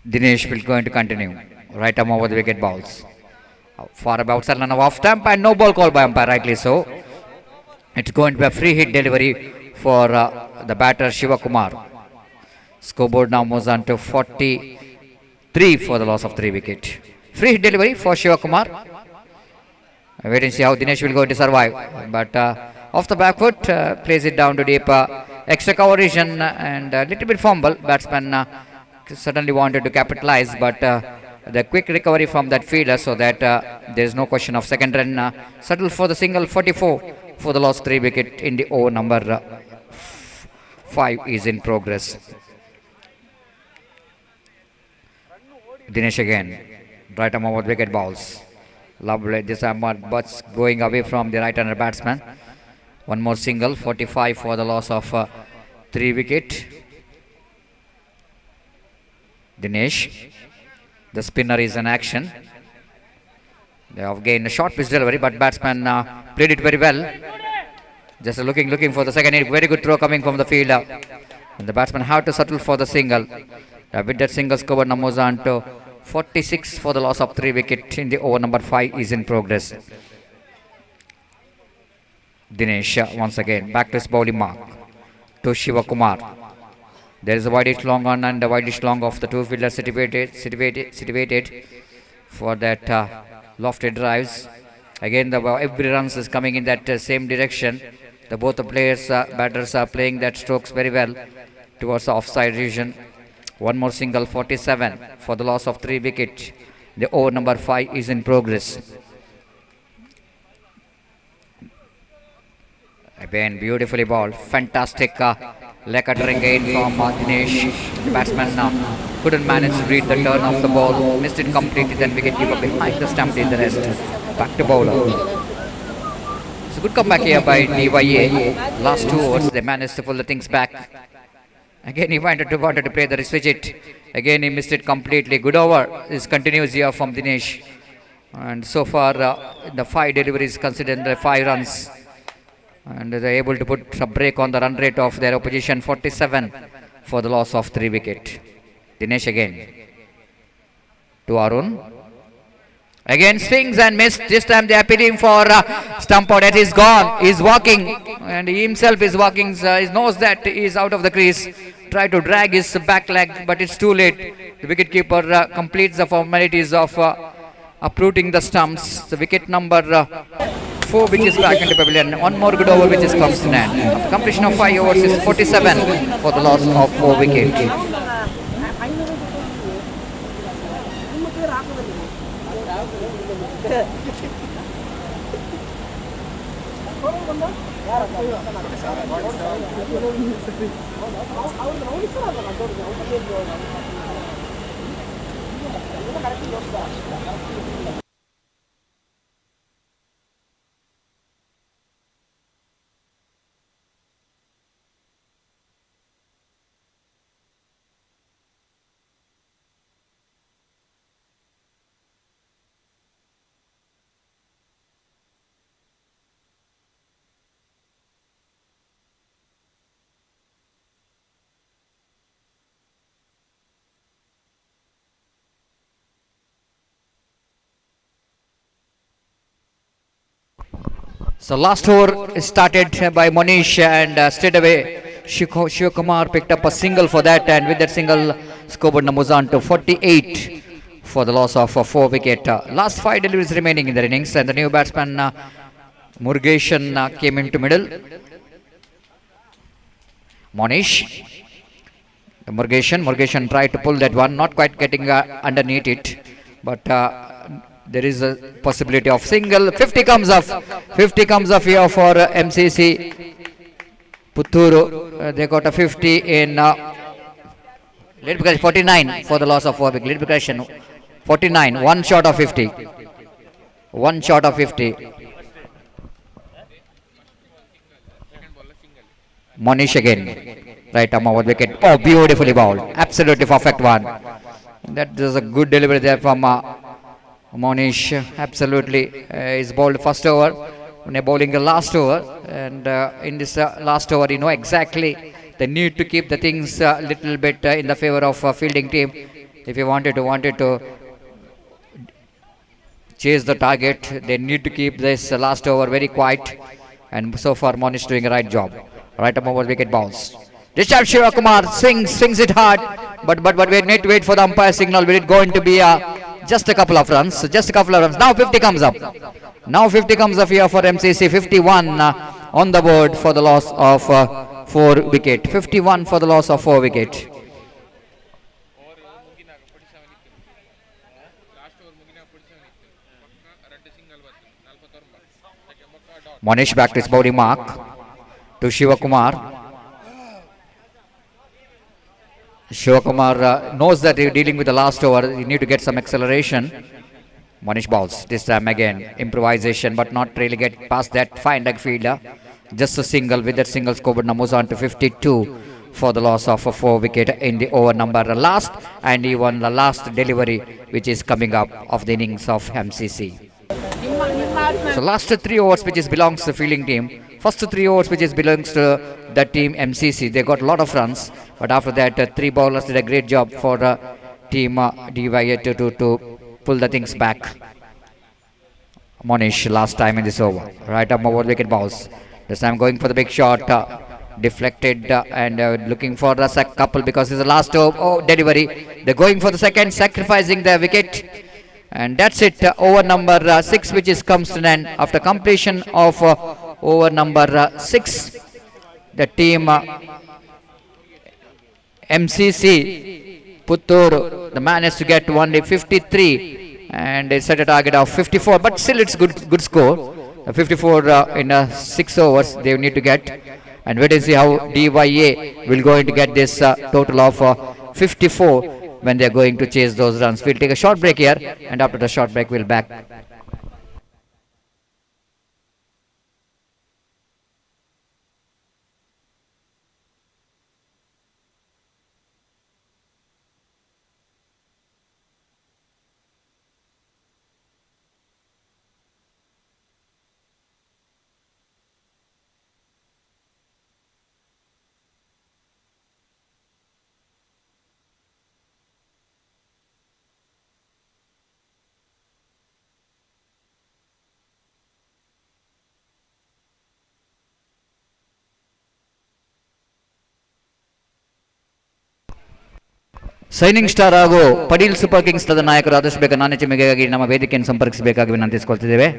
Dinesh will going to continue. Right arm over the wicket balls. For about run off stump, and no ball called by umpire, rightly so. It's going to be a free hit delivery for the batter Shivakumar. Scoreboard now moves on to 43 for the loss of 3 wicket. Free hit delivery for Shivakumar. Wait and see how Dinesh will go to survive. But off the back foot, plays it down to deep. Extra coverage and a little bit fumble. Batsman certainly wanted to capitalize, but the quick recovery from that fielder, so that there is no question of second run. Settle for the single. 44 for the loss 3 wicket in the over number 5 is in progress. Dinesh again. Right arm over wicket balls. Lovely. This Ahmad Butts going away from the right-hander batsman. One more single. 45 for the loss of 3 wicket. Dinesh. The spinner is in action. They have gained a short pitch delivery, but batsman played it very well. Just looking for the second hit. Very good throw coming from the field. And the batsman had to settle for the single. With that single score, numbers on to 46 for the loss of 3 wickets in the over number 5 is in progress. Dinesh once again back to his bowling mark to Shiva Kumar. There is a wideish long on and a wideish long of the two fielders situated for that lofted drives. Again, every runs is coming in that same direction. Both the players, batters are playing that strokes very well towards the offside region. One more single, 47 for the loss of 3 wickets. The over number 5 is in progress. Again, beautifully bowled. Fantastic leg cuttering again from Dinesh. The batsman couldn't manage to read the turn of the ball. Missed it completely. Then wicket keeper behind the stump did the rest. Back to bowler. It's a good comeback here by DYA. Last 2 overs, they managed to pull the things back. Again, he wanted to play the switch it. Again, he missed it completely. Good over. This continues here from Dinesh. And so far, the 5 deliveries considered the 5 runs. And they're able to put a break on the run rate of their opposition, 47 for the loss of 3 wickets. Dinesh again to Arun. Again swings and missed. This time they are pitting for stump out. That is gone. He's walking and he himself is walking. He knows that he is out of the crease. Try to drag his back leg, but it's too late. The wicketkeeper completes the formalities of uprooting the stumps. The wicket number 4 which is back into pavilion. One more good over which is comes to an end. After completion of 5 overs is 47 for the loss of 4 wickets. So last over is started by Monish and straight away Shiva Kumar picked up a single for that, and with that single scoreboard numbers on to 48 for the loss of 4 wicket. Last 5 deliveries remaining in the innings, and the new batsman Murugeshan came into middle. Monish. Murugeshan tried to pull that one, not quite getting underneath it, but there is a possibility of single. 50 comes up. 50 comes up here for MCC Putturu. They got a 50 in lead because 49 for the loss of 4 wickets. Lead because 49. 1 short of 50. 1 short of 50. Monish again. Right arm over wicket. Oh, beautifully bowled. Absolutely perfect one. That is a good delivery there from Monish. Absolutely is bowled first over when they're bowling the last over, and in this last over you know exactly the need to keep the things a little bit in the favor of fielding team. If you wanted to chase the target, they need to keep this last over very quiet, and so far Monish doing a right job. Right up over wicket bounce. This time Shiva Kumar swings it hard, but we need to wait for the umpire signal. Will it going to be just a couple of runs? Just a couple of runs. Now 50 comes up. Now 50 comes up here for MCC. 51 on the board for the loss of 4 wicket. 51 for the loss of 4 wicket. Monish back to his bowling mark to Shiva Kumar. Shiva Kumar knows that he's dealing with the last over. You need to get some acceleration. Monish bowls. This time again, improvisation, but not really get past that fine leg fielder. Just a single. With that single scoreboard numbers on to 52 for the loss of a 4 wicket in the over number last, and even the last delivery which is coming up of the innings of MCC. So last 3 overs which is belongs to fielding team. First 3 overs which is belongs to the team MCC. They got a lot of runs, but after that 3 bowlers did a great job for team DYA to pull the things back. Monish last time in this over. Right up over wicket bounce. This time going for the big shot. Deflected and looking for the couple because it's the last delivery. They're going for the second, sacrificing their wicket. And that's it. Over number 6 which is comes to an end. After completion of over number 6, the team MCC Puttur, the man has to get only 53 and they set a target of 54, but still it's good score. 54 in 6 overs they need to get, and wait and see how DYA will going to get this total of 54 when they are going to chase those runs. We'll take a short break here, and after the short break we'll back. Signing star ಹಾಗೂ Padil super Kings ತದ ನಾಯಕರು ಆದಷ್ಟು ಬೇಗ ನಾಣ್ಯಚಿಮೆಗಾಗಿ ನಮ್ಮ ವೇದಿಕೆಯನ್ನು ಸಂಪರ್ಕಿಸಬೇಕಾಗಿ ವಿನಂತಿಸಿಕೊಳ್ತಿದ್ದೇವೆ.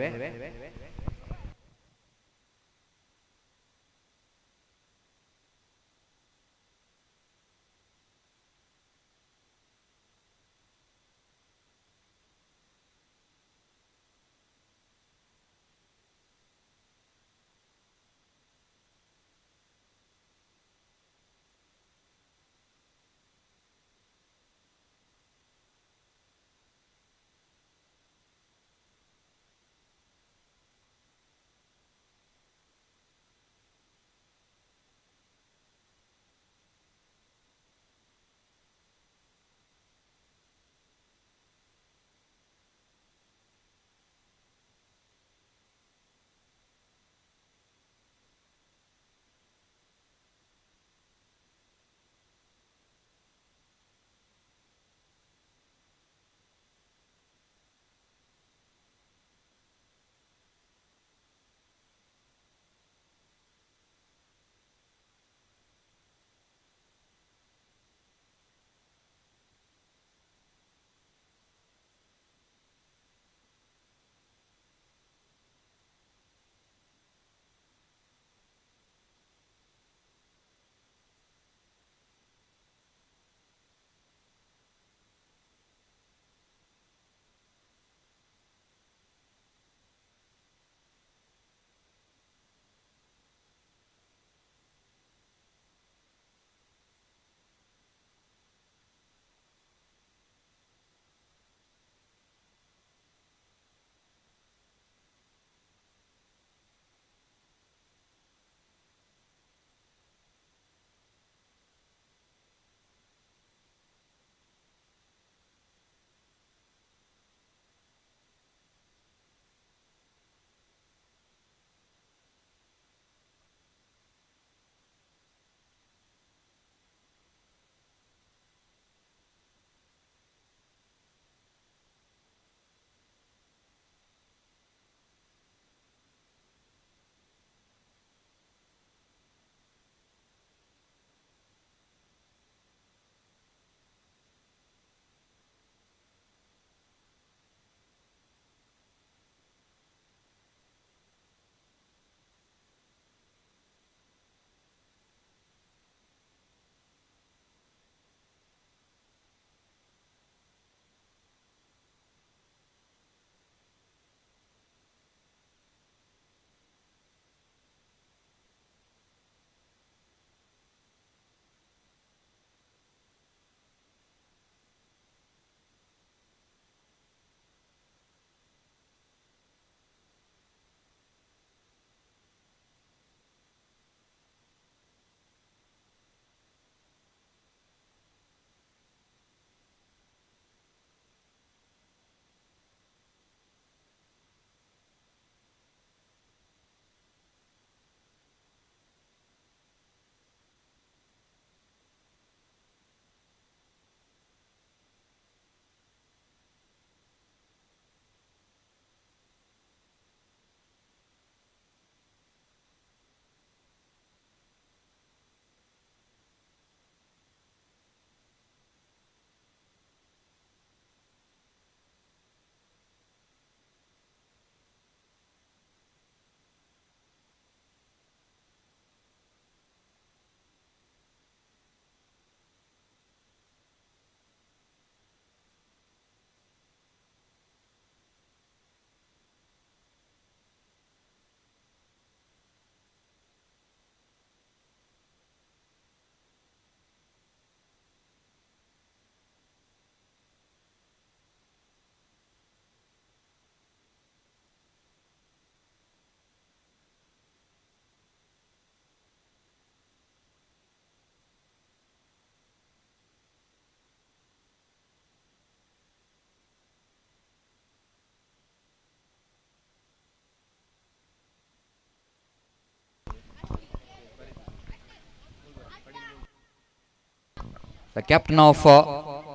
The captain of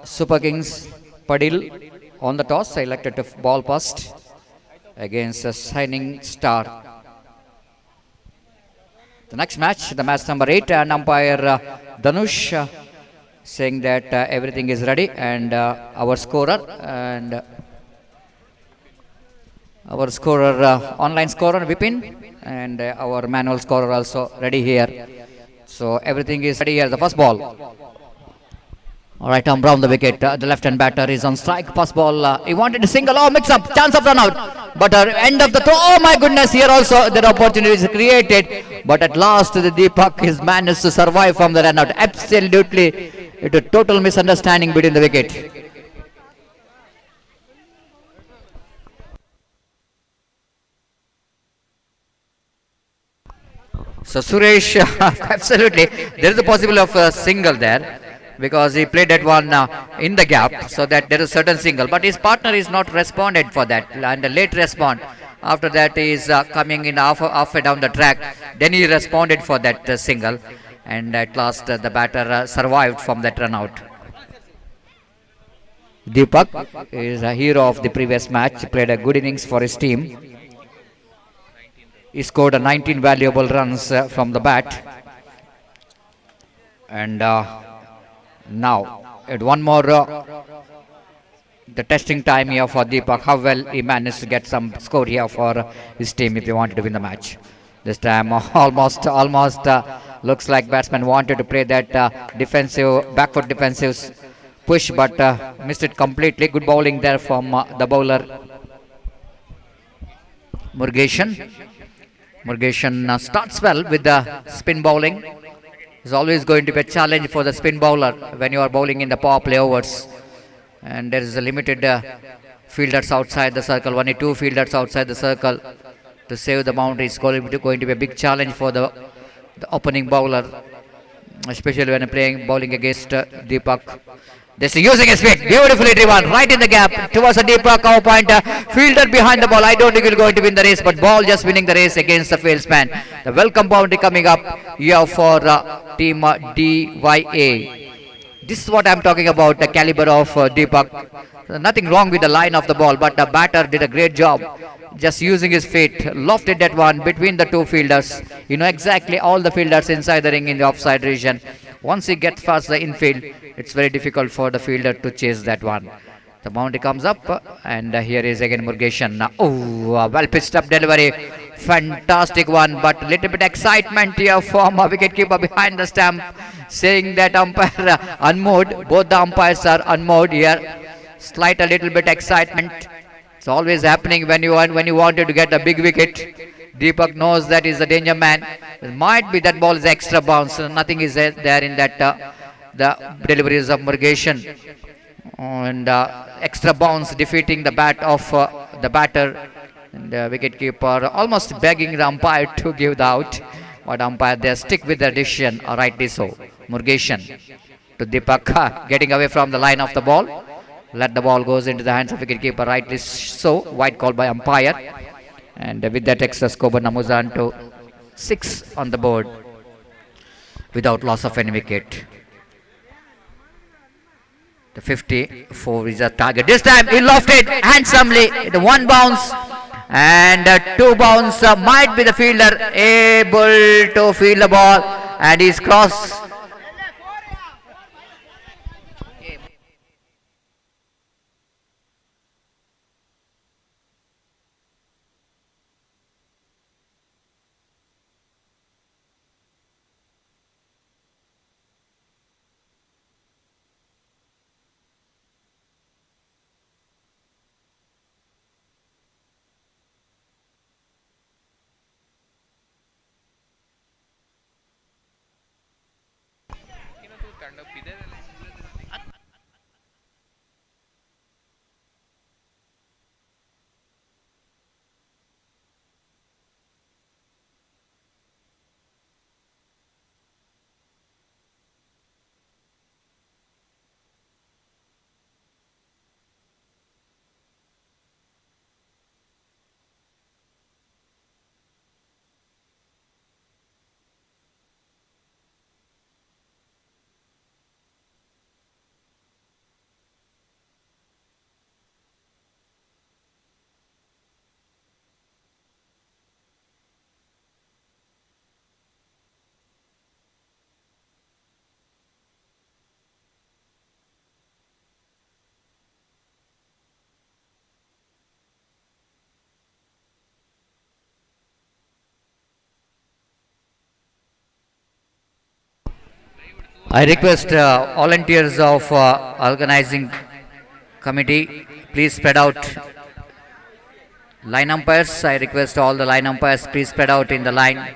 Super Kings, Padil, on the toss, selected to ball first against a Shining Star. The next match, the match number 8, and umpire Dhanush saying that everything is ready, and our scorer online scorer Vipin, and our manual scorer also ready here. So everything is ready here. The first ball. All right, Tom Brown the wicket. The left-hand batter is on strike. First ball. He wanted to single. Oh, mix up. Chance of run out. But end of the throw. Oh my goodness! Here also the opportunity is created. But at last the Deepak has managed to survive from the run out. Absolutely, it a total misunderstanding between the wicket. So Suresh, absolutely, there is a possibility of a single there, because he played that one in the gap, so that there is a certain single. But his partner is not responded for that, and a late respond. After that, he is coming in halfway down the track. Then he responded for that single, and at last the batter survived from that run out. Deepak is a hero of the previous match. Played a good innings for his team. He scored 19 valuable runs from the bat, and now at one more the testing time here for Deepak. How well he managed to get some score here for his team if he wanted to win the match. This time almost looks like batsman wanted to play that defensive backward defensive push, but missed it completely. Good bowling there from the bowler Murgeshan. Murgeshan starts well with the spin bowling. It's always going to be a challenge for the spin bowler when you are bowling in the power play overs. And there is a limited fielders outside the circle, only 2 fielders outside the circle to save the boundary. It's going to be a big challenge for the opening bowler, especially when bowling against Deepak. This is using his feet, beautifully driven, right in the gap towards the Deepak cover point. Fielder behind the ball. I don't think he'll going to win the race, but ball just winning the race against the field span. The welcome boundary coming up here for team DYA. This is what I'm talking about, the caliber of Deepak. Nothing wrong with the line of the ball, but the batter did a great job. Just using his feet, lofted that one between the 2 fielders. You know exactly all the fielders inside the ring in the offside region. Once he gets past the infield, it's very difficult for the fielder to chase that one. The boundary comes up, and here is again Murgeshan. Oh, well pitched up delivery. Fantastic one, but little bit excitement here from a wicketkeeper behind the stump, saying that umpire unmoved. Both the umpires are unmoved here. Slight a little bit excitement. It's always happening when you wanted to get a big wicket. Deepak knows that is a danger man. It might be that ball is extra bounce. Nothing is there in that the deliveries of Murgeshan, and extra bounce defeating the bat of the batter, and the wicketkeeper almost begging the umpire to give the out, but umpire they stick with their decision, rightly so. Murgeshan to Deepak, getting away from the line of the ball. Let the ball goes into the hands of wicketkeeper, rightly so. White call by umpire. And with that extra score, Namuzan to 6 on the board without loss of any wicket. The 54 is a target. This time he lofted handsomely. The 1 bounce and 2 bounce. Might be the fielder able to field the ball, and he's crossed. I request volunteers of organizing committee, please spread out. Line umpires, I request all the line umpires, please spread out in the line.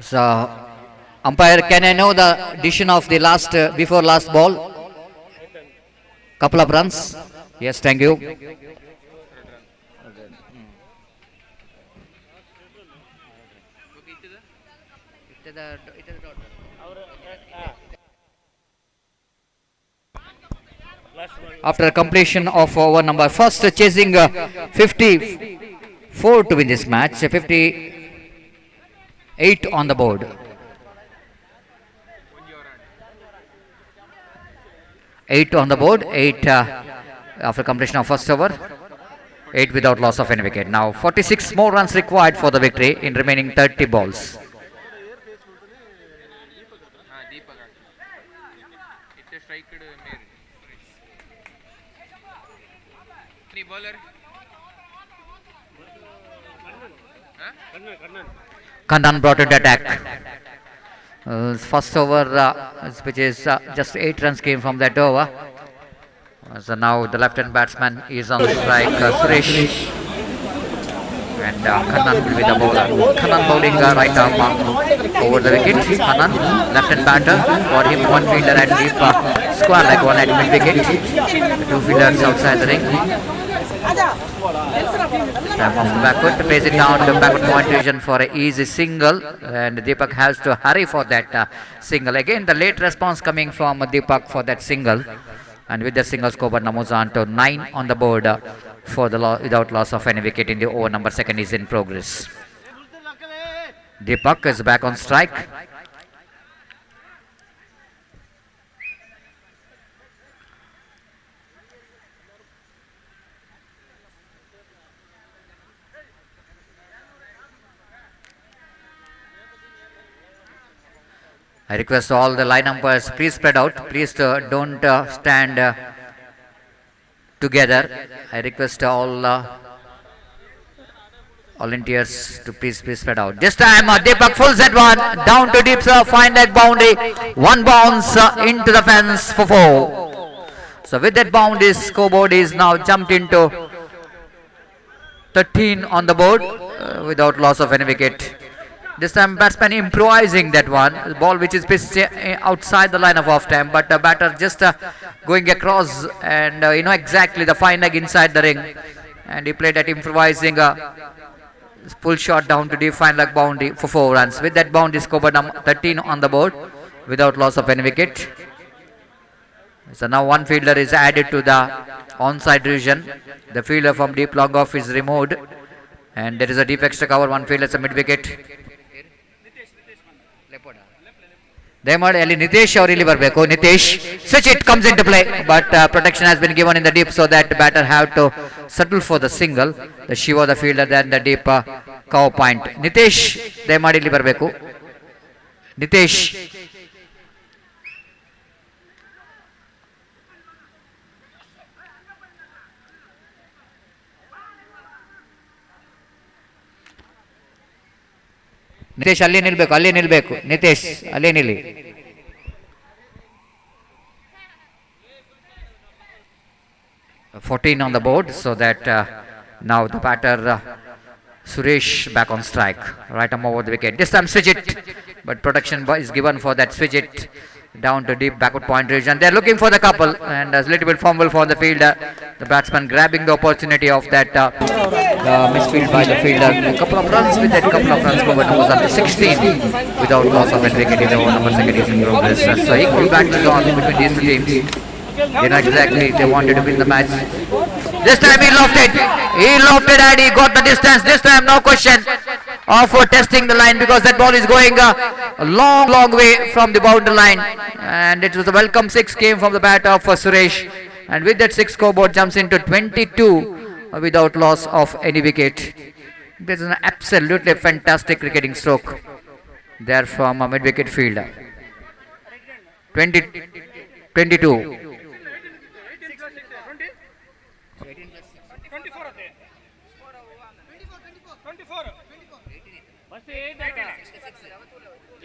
So, umpire, can I know the decision of the last before last ball? Couple of runs. Yes, thank you. After completion of over number first, chasing 54 to win this match, 58 on the board. 8 on the board, 8 after completion of first over, 8 without loss of any wicket. Now 46 more runs required for the victory in remaining 30 balls. Kannan brought into attack. First over, which is just 8 runs came from that over. So now the left-hand batsman is on strike, Suresh. And Kannan will be the bowler. Kannan bowling right arm over the wicket. Kannan, left-hand batter. For him, one fielder at deep square leg, one at mid-wicket. Two fielders outside the ring. Time off the backward to place it down to backward point region for an easy single, and Deepak has to hurry for that single. Again, the late response coming from Deepak for that single, and with the single score now moves on to 9 on the board for the without loss of any wicket in the over number second is in progress. Deepak is back on strike. I request all the line umpires, please spread out. Please don't stand together. I request all volunteers to please spread out. This time Deepak full set one, down to deep fine leg boundary. One bounce into the fence for 4. So with that boundary, scoreboard is now jumped into 13 on the board without loss of any wicket. This time batsman improvising that one, ball which is pitched outside the line of off time, but the batter just going across and you know exactly the fine leg inside the ring, and he played that improvising full shot down to deep fine leg boundary for 4 runs. With that boundary, scored number 13 on the board without loss of any wicket. So now one fielder is added to the onside region. The fielder from deep long off is removed, and there is a deep extra cover. One fielder is a mid wicket. ದಯಮಾಡಿ ಅಲ್ಲಿ ನಿತೇಶ್ ಅವರು ಇಲ್ಲಿ ಬರಬೇಕು. Nitesh switch it comes into play, but protection has been given in the deep, so that batter have to settle for the single. The Shiva the fielder, then the deep cow point. Nitesh ದಯಮಾಡಿ ಇಲ್ಲಿ ಬರಬೇಕು. ನಿತೇಶ್ ನಿತೇಶ್ ಅಲ್ಲೇ ನಿಲ್ಬೇಕು, ಅಲ್ಲೇ ನಿಲ್ಬೇಕು. ನಿತೇಶ್ ಅಲ್ಲೇ ನಿಲ್ಲಿ. (14 on the board), so that now the batter Suresh back on strike. Right arm over the wicket. This time switch it, but protection is given for that switch it down to deep backward point region. They are looking for the couple, and a little bit fumble for the fielder. The batsman grabbing the opportunity of that misfield by the fielder. A couple of runs with that couple of runs. Over numbers up to 16 without loss of a wicket in the over number second is in progress. So equal battles on between these two teams. They know exactly they wanted to win the match. This time he lofted. He lofted and he got the distance. This time no question of testing the line, because that ball is going a long way from the boundary line, and it was a welcome 6 came from the bat of Suresh, and with that 6 scoreboard jumps into 22 without loss of any wicket. This is an absolutely fantastic cricketing stroke there from a mid-wicket fielder. 22.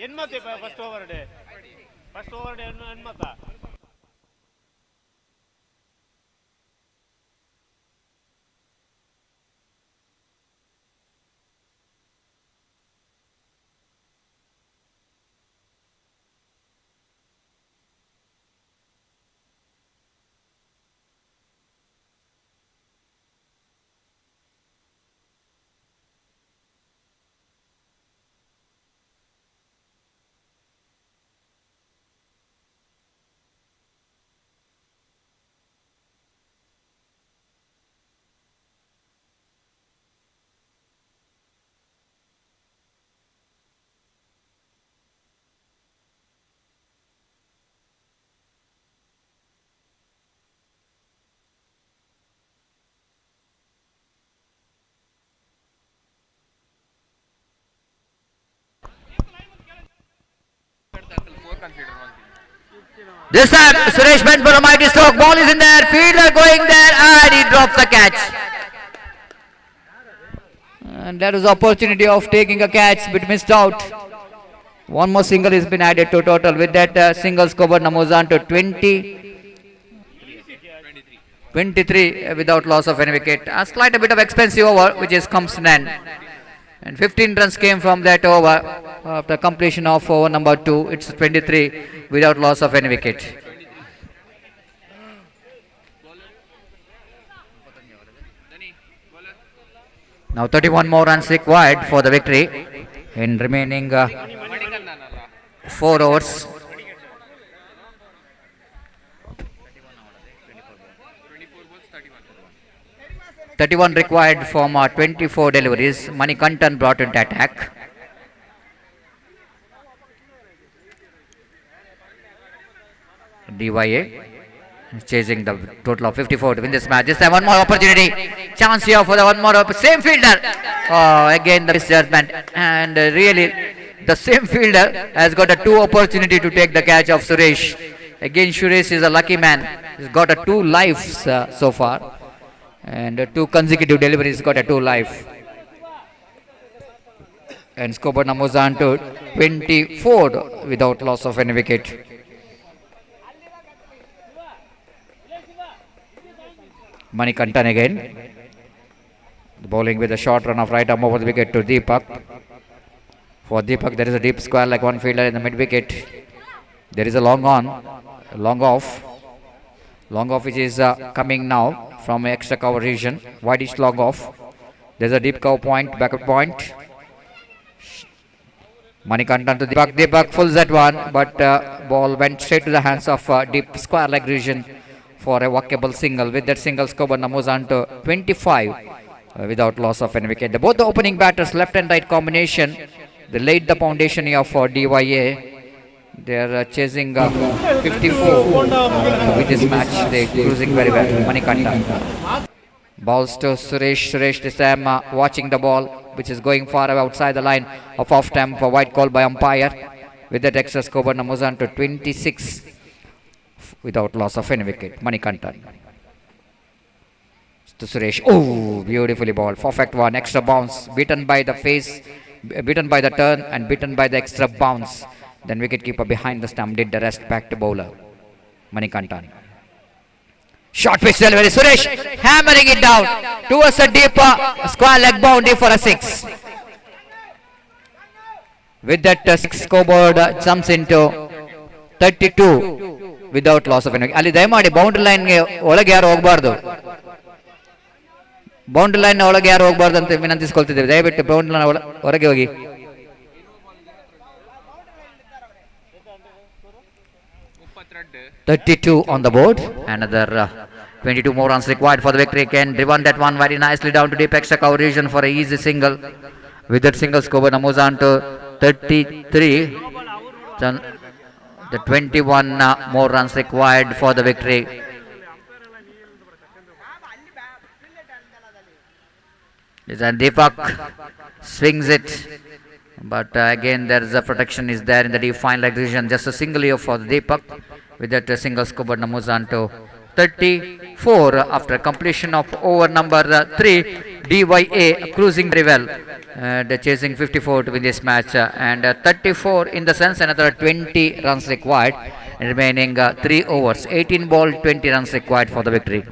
ಎನ್ಮತ್ತೆ first over ಡೇ ಎನ್ಮತ್ತ This time Suresh went for a mighty stroke. Ball is in there. Fielder going there, and he drops the catch. And that was the opportunity of taking a catch, but missed out. One more single has been added to total. With that single scoreboard numbers on to 23 without loss of any wicket. A slight bit of expensive over, which is comes to an end. And 15 runs came from that over after completion of over number 2. It's 23 without loss of any wicket. Now 31 more runs required for the victory in remaining 4 overs. 31 required from 24 deliveries. Manikantan brought into attack. DYA chasing the total of 54 to win this match. This time one more opportunity. Chance here for the one more. Same fielder. Again the misjudgment. And really the same fielder has got a 2 opportunity to take the catch of Suresh. Again Suresh is a lucky man. He's got a 2 lives so far. And 2 consecutive deliveries got a 2 life. And scoreboard numbers on to 24 without loss of any wicket. Manikantan again. Bowling with a short run of right arm over the wicket to Deepak. For Deepak there is a deep square like one fielder in the mid wicket. There is a long off. Long off which is coming now from extra cover region. Wideish long off. There's a deep cover point, backward point. Manikantan to Deepak. Deepak pulls that one, but ball went straight to the hands of deep square leg region for a walkable single. With that single score, numbers on to 25 without loss of any wicket. Both the opening batters, left and right combination, they laid the foundation here for DYA. They are chasing 54 with this match. They are cruising very well. Manikanta. Balls to Suresh. Suresh this time watching the ball, which is going far outside the line of off temp for white call by umpire. With that extra score, moves on to 26 without loss of any wicket. Manikanta. To Suresh. Oh, beautifully ball. Perfect one. Extra bounce. Beaten by the face, beaten by the turn, and beaten by the extra bounce. Then wicketkeeper behind the stump did the rest back to bowler. Manikantan. Short pitch delivery. Suresh hammering it down towards a deeper square leg boundary for a 6. With that 6 scoreboard jumps into 32 without loss of any. Ali dayamadi boundary line ge olage yaru hoಗಬಾರದು. Boundary line ಒಳಗೆ ಯಾರು ಹೋಗಬಾರ್ದು ಅಂತ ವಿನಂತಿಸಿಕೊಳ್ತಿದ್ದೇವೆ. ದಯವಿಟ್ಟು boundary line ಹೊರಗೆ ಹೋಗಿ. 32 on the board. Another 22 more runs required for the victory. Can driven that one very nicely down to deep extra cover region for a easy single. With that single score, moves on to 33. The 21 more runs required for the victory. And Deepak swings it, but again there is a protection is there in the deep fine leg region. Just a single here for the Deepak. With that single score, moves on to 34 after completion of over number 3. DYA cruising very well. They're chasing 54 to win this match, and 34 in the sense another 20 runs required. Remaining 3 overs, 18 ball, 20 runs required for the victory.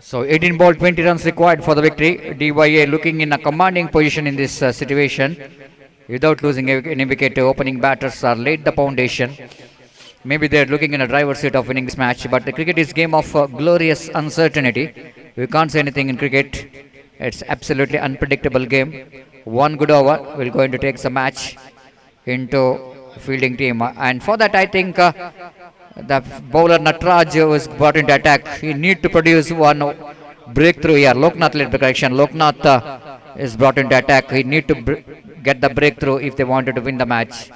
So 18 ball, 20 runs required for the victory. DYA looking in a commanding position in this situation. Without losing any wicket, opening batters are laid the foundation. Maybe they are looking in a driver's seat of winning this match. But the cricket is game of glorious uncertainty. We can't say anything in cricket. It's absolutely unpredictable game. One good over will going to take the match into fielding team. And for that, I think the bowler Natraj was brought into attack. He need to produce one breakthrough here. Loknath led the correction. Loknath is brought into attack. He need to get the breakthrough if they wanted to win the match.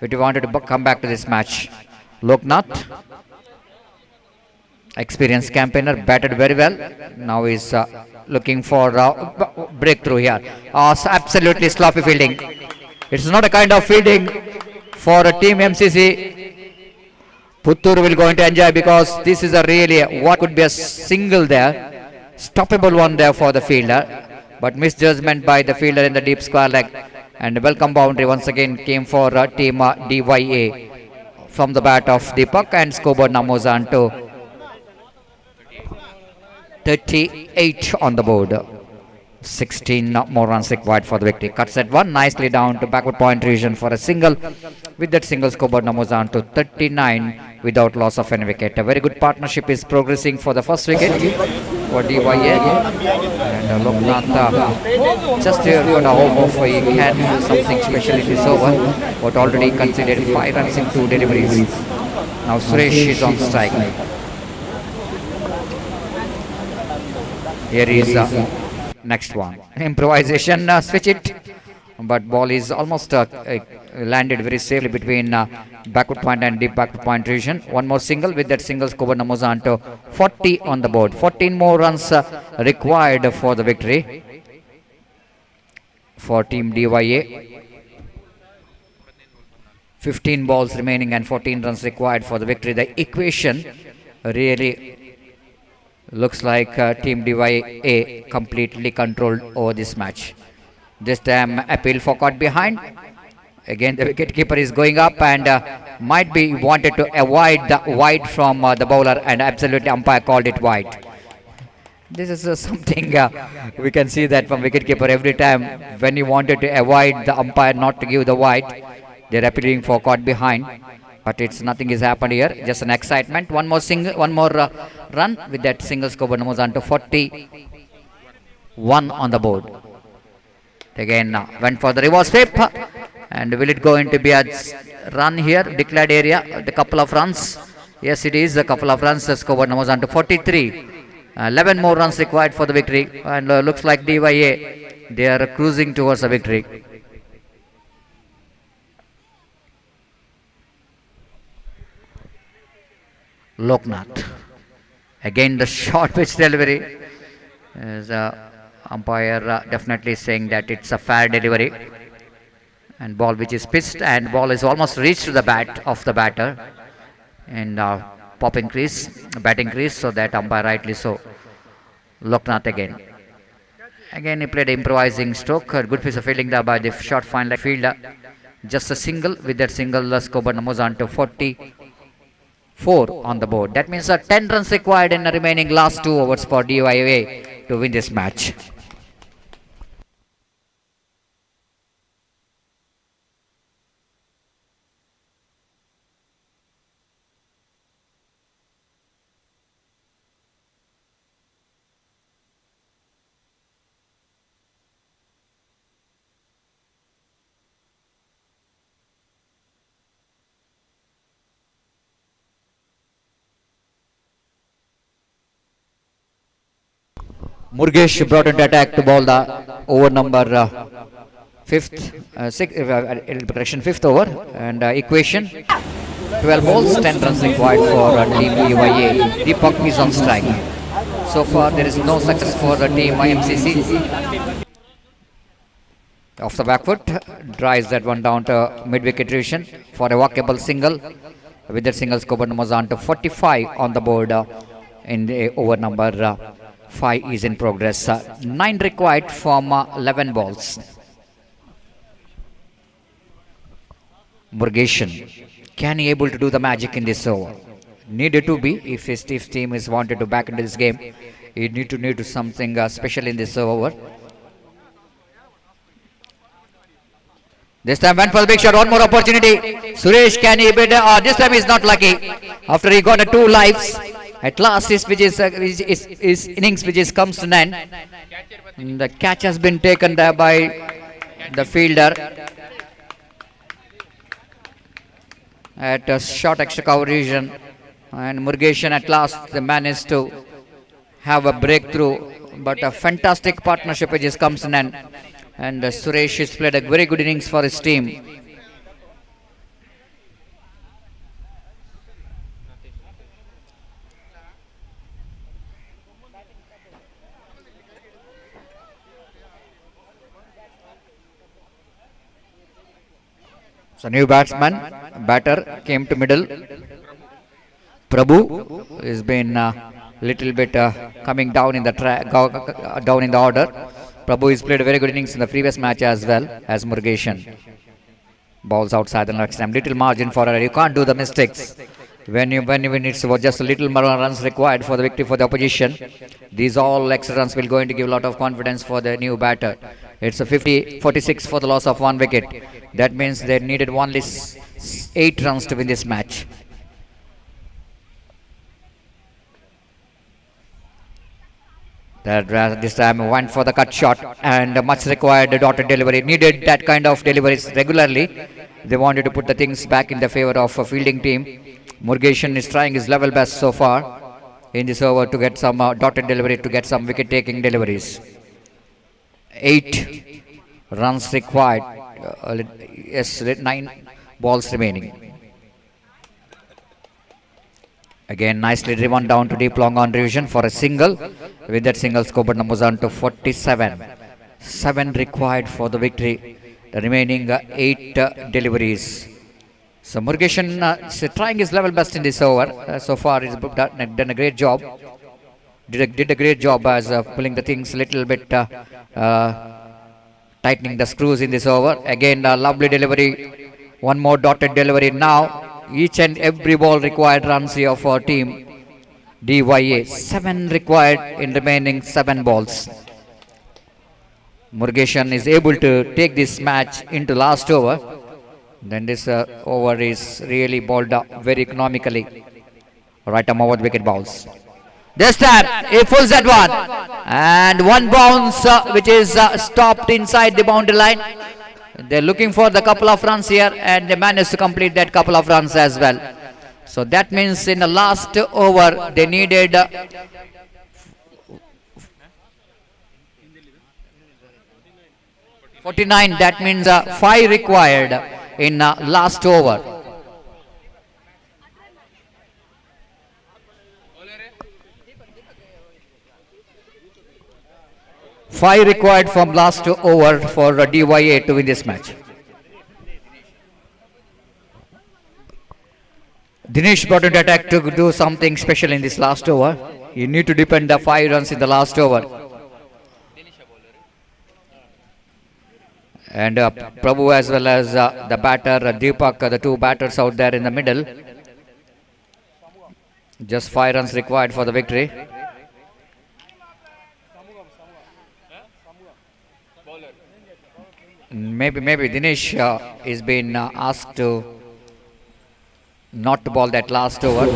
If they wanted to come back to this match. Loknath, experienced campaigner, batted very well. Now he's looking for breakthrough here. Absolutely sloppy fielding. It's not a kind of fielding for a team MCC. Puttur will going to enjoy because this is a really what could be a single there, stoppable one there for the fielder, but misjudgment by the fielder in the deep square leg, and welcome boundary once again came for team DYA from the bat of Deepak, and scoreboard now moves on to 38 on the board. 16 more runs required for the victory. Cuts at one nicely down to backward point region for a single. With that single, scoreboard numbers on to 39 without loss of any wicket. A very good partnership is progressing for the first wicket for DYA. And Loknath just here got a hope of he can do something special in this over, but already conceded 5 runs in 2 deliveries. Now Suresh is on strike. Here is next one. Improvisation, switch it. But ball is almost landed very safely between backward point and deep backward point region. One more single. With that single, Skoban moves on to 40 on the board. 14 more runs required for the victory for Team DYA. 15 balls remaining and 14 runs required for the victory. The equation really looks like Team DYA completely controlled over this match. This time appeal for caught behind. Again the wicketkeeper is going up and might be wanted to avoid the wide from the bowler, and absolutely umpire called it wide. This is something we can see that from wicketkeeper every time when he wanted to avoid the umpire not to give the wide. They're appealing for caught behind, but it's nothing has happened here. Just an excitement. One more single, one more run. With that single, Skoban moves on to 41 on the board. Again, went for the reverse sweep, and will it go into be a run here? Declared area, the couple of runs. Yes, it is a couple of runs. Skoban moves on to 43. 11 more runs required for the victory, and looks like DYA they are cruising towards a victory. Loknath. Again the short pitch delivery. As umpire definitely saying that it's a fair delivery. And ball which is pitched, and ball is almost reached to the bat of the batter. And batting crease, so that umpire rightly so. Loknath again. Again he played improvising stroke. A good piece of fielding there by the short fine leg fielder. Just a single. With that single, Skoban moves on to 44 on the board. That means 10 runs required in the remaining last 2 overs for DYA to win this match. Murgesh brought into attack to bowl the over number 5th over, and equation 12 balls, 10 runs required for Team DYA. Deepak is on strike. So far there is no success for the Team IMCC. Off the back foot, drives that one down to mid-wicket region for a walkable single. With that single, Skoban moves on to 45 on the board in the over number 5 is in progress. 9 required from 11 balls. Murgeshan, can he able to do the magic in this over? Needed to be. If his team is wanted to back into this game, he need to do something special in this over. This time went for the big shot. One more opportunity. Suresh, can he beat? This time is not lucky. After he got 2 lives. At last, his innings comes to an end. And the catch has been taken there by the fielder at a short extra cover region. And Murgeshan at last managed to have a breakthrough. But a fantastic partnership which comes to an end. And Suresh has played a very good innings for his team. So new batter came to middle. Prabhu has been little bit coming down in the down in the order. Prabhu has played very good innings in the previous match as well as Murgeshan. Balls outside the next time. Little margin for error. You can't do the mistakes when it's just a little more runs required for the victory for the opposition. These all extra runs will going to give a lot of confidence for the new batter. It's a 46 for the loss of 1 wicket. That means they needed only 8 runs to win this match. This time went for the cut shot, and much required dotted delivery. Needed that kind of deliveries regularly. They wanted to put the things back in the favor of a fielding team. Murgeshan is trying his level best so far in this over to get some dotted delivery, to get some wicket taking deliveries. 8 runs required Yes, 9 balls remaining. Again, nicely driven down to deep long on revision for a single. With that single, scoreboard moves on to 47. 7 required for the victory. The remaining 8 deliveries. So Murugesan is trying his level best in this over. So far, he's done a great job. Did a great job as pulling the things a little bit, tightening the screws in this over. Again, a lovely delivery. One more dotted delivery now. Each and every ball required runs here for team DYA. 7 required in remaining 7 balls. Murugesan is able to take this match into last over. Then this over is really balled up very economically. Right arm over the wicket balls. This time he pulls that one. And one bounce which is stopped inside the boundary line. They're looking for the couple of runs here and they managed to complete that couple of runs as well. So that means in the last over they needed 49. That means 5 required in last over. Five required from last over for DYA to win this match. Dinesh brought into attack to do something special in this last over. You need to depend the 5 runs in the last over. And Prabhu as well as the batter Deepak, the 2 batters out there in the middle. Just 5 runs required for the victory. Maybe Dinesh is been asked to not to ball that last over.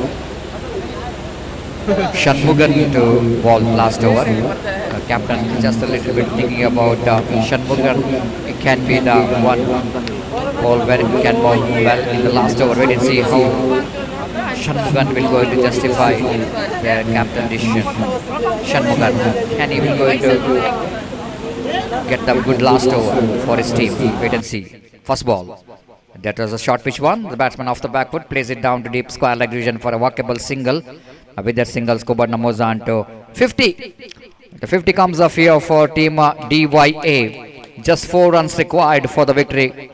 Shanmugan to ball last over. Captain just a little bit thinking about Shanmugan. It can be the one ball where he can ball well in the last over. Wait and see how Shanmugan will go to justify their captain decision. Shanmugan, can he will going to get the good last over for his team? Wait and see. First ball. That was a short pitch one. The batsman off the back foot plays it down to deep square leg region for a walkable single. With that single, scoreboard numbers on to 50. The 50 comes off here for team DYA. Just 4 runs required for the victory.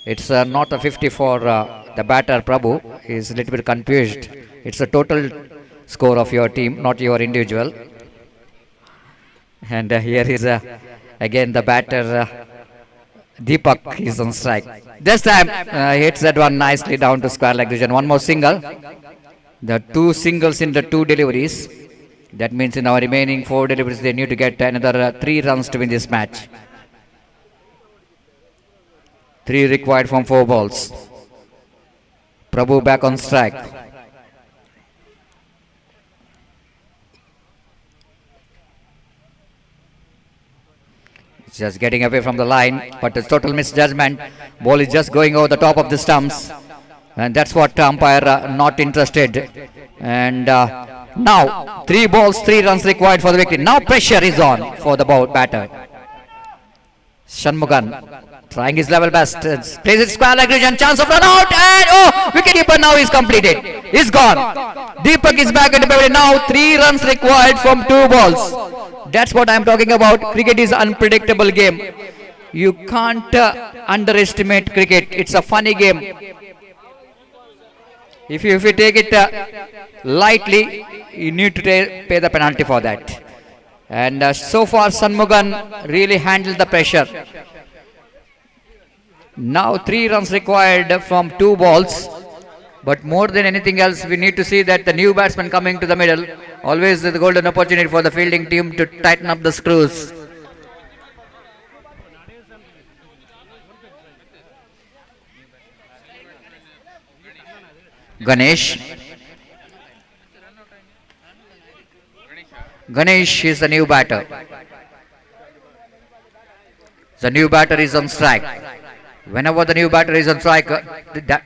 It's not a 50 for the batter Prabhu. He's a little bit confused. It's a total score of your team, not your individual. And here is again the batter Deepak is on strike. This time hits that one nicely down to square leg region. One more single. The 2 singles in the 2 deliveries. That means in our remaining 4 deliveries they need to get another 3 runs to win this match. 3 required from 4 balls. Prabhu back on strike. Just getting away from the line, but it's total misjudgment. Ball is just going over the top of the stumps, and that's what umpire not interested. And now 3 balls, 3 runs required for the victory. Now pressure is on for the batter. Shanmugan trying his level best. Plays it square leg region. Chance of run out, and wicketkeeper now is completed. He's gone. Deepak is back at the pavilion now. 3 runs required from 2 balls. That's what I'm talking about. Cricket is an unpredictable game. You can't underestimate cricket. It's a funny game. If you take it lightly, you need to pay the penalty for that. And so far, Shanmugan really handled the pressure. Now 3 runs required from 2 balls. But more than anything else, we need to see that the new batsman coming to the middle, always the golden opportunity for the fielding team to tighten up the screws. Ganesh is the new batter. The new batter is on strike. Whenever the new batter is on strike,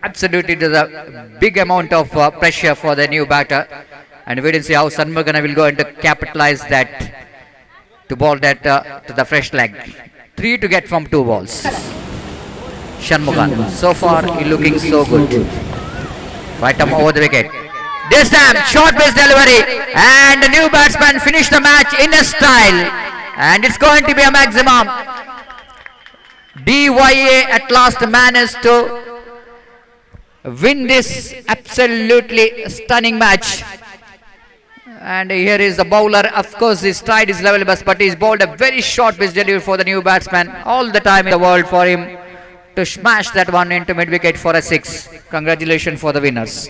absolutely there's a big amount of pressure for the new batter. And we will see how Shanmugan will go and capitalize that to ball that to the fresh leg. 3 to get from 2 balls. Shanmugan. So far, he looking so good. Right arm over the wicket. This time, short base delivery, and the new batsman finished the match in a style, and it's going to be a maximum. DYA at last managed to win this absolutely stunning match. And here is the bowler. Of course, his stride is level best, but he's bowled a very short pitch delivery for the new batsman. All the time in the world for him to smash that one into mid wicket for a 6. Congratulations for the winners.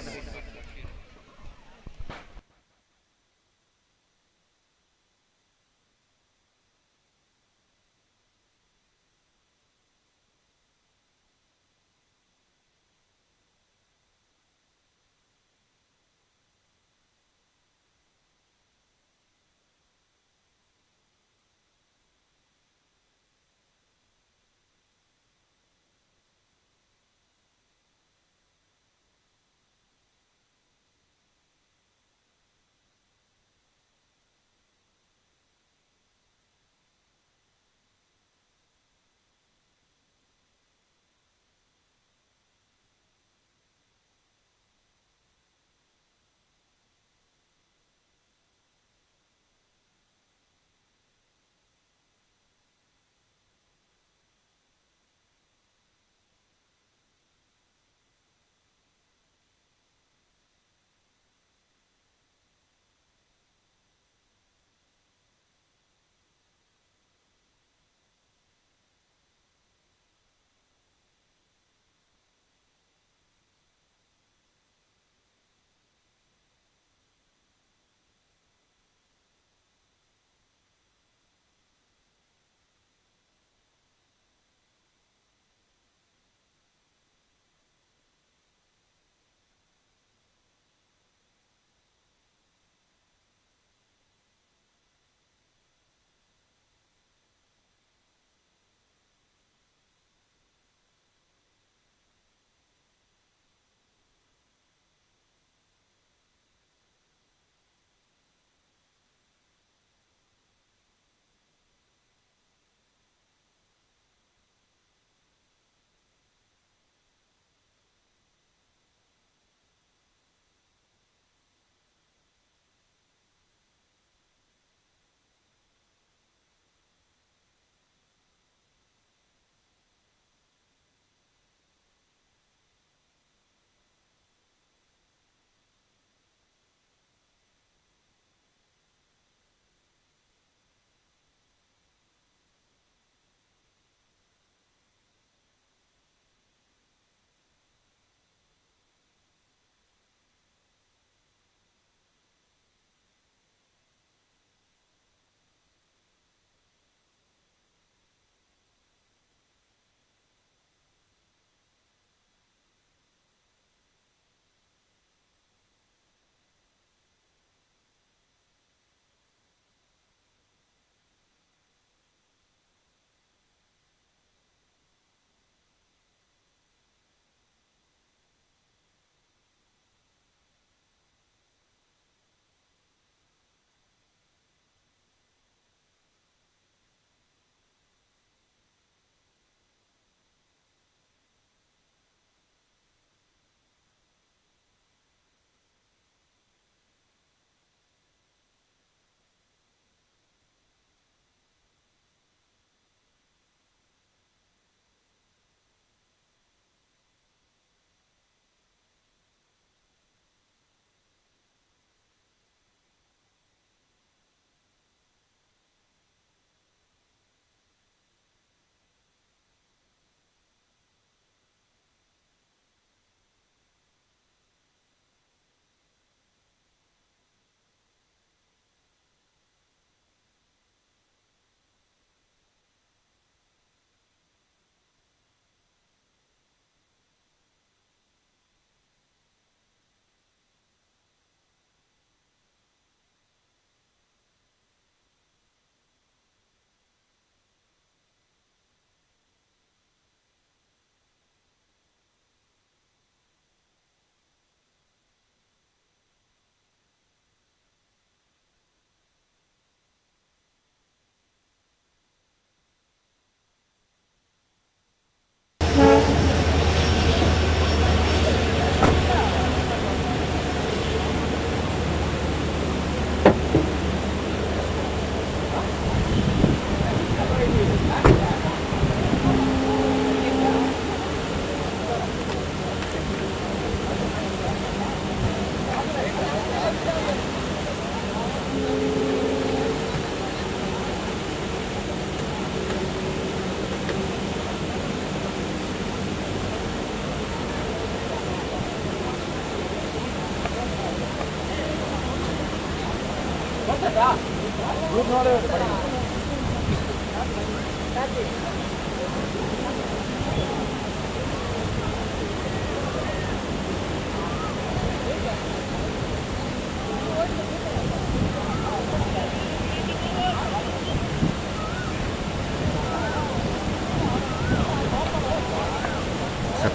So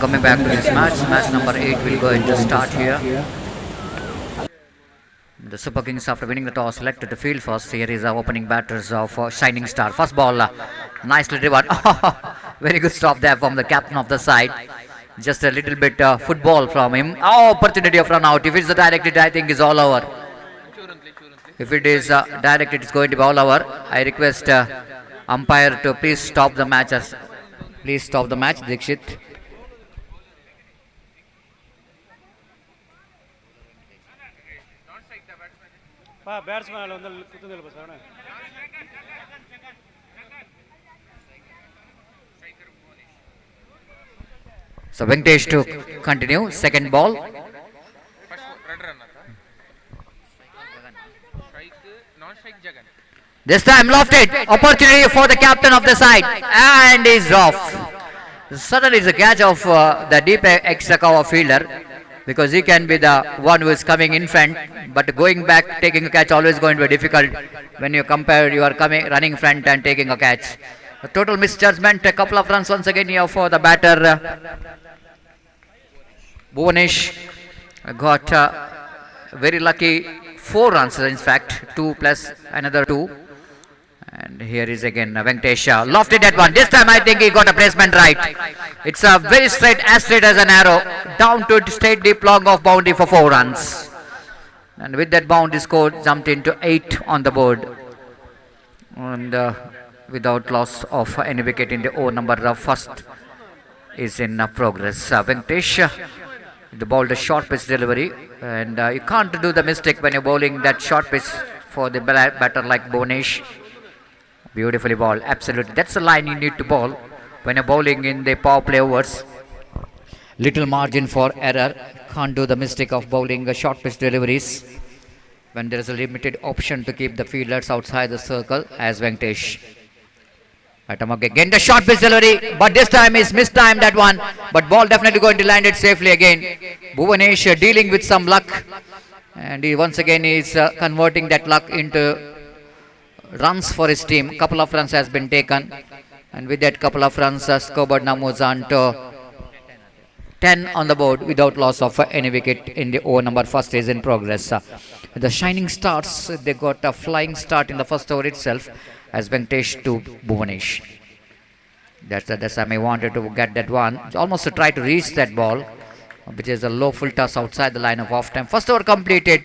coming back to this match number 8 will go into start here. The Super Kings, after winning the toss, selected to field first. Here is our opening batters of Shining Star. First ball, nicely driven. Very good stop there from the captain of the side. Just a little bit football from him. Oh, opportunity of run out. If it's the direct hit, I think it's all over. If it is direct, it is going to be all over. I request umpire to please stop the match. Please stop the match, Dikshit. So Venkatesh to continue. Second ball. This time lofted. Opportunity for the captain of the side. And is off. Suddenly it's a catch of the deep extra cover fielder, because he can be the one who is coming in front, but going back taking a catch always going to be difficult when you compare you are running front and taking a catch. A total misjudgment. A couple of runs once again here for the batter. Bhuvanesh got very lucky 4 runs, in fact 2 plus another 2. And here is again Venkatesh lofted that one. This time I think he got a placement right. It's a very straight as an arrow down to straight deep long off boundary for 4 runs. And with that boundary score jumped into 8 on the board. And without loss of any wicket in the over number first is in progress. Venkatesh the bowled a short pitch delivery, and you can't do the mistake when you're bowling that short pitch for the batter like Bhuvanesh. Beautifully bowled, absolutely. That's the line you need to bowl when you're bowling in the power play overs. Little margin for error. Can't do the mistake of bowling short pitch deliveries when there is a limited option to keep the fielders outside the circle, as Venkatesh. Again the short pitch delivery, but this time is mistimed that one, but ball definitely going to land it safely again. Bhuvanesh dealing with some luck, and he once again is converting that luck into runs for his team. Couple of runs has been taken, and with that couple of runs scoreboard now moves on to 10 on the board without loss of any wicket in the over number first is in progress. The Shining Stars, they got a flying start in the first over itself as Venkatesh to Bhuvanesh. That's time I wanted to get that one. Almost to try to reach that ball, which is a low full toss outside the line of off time. First over completed.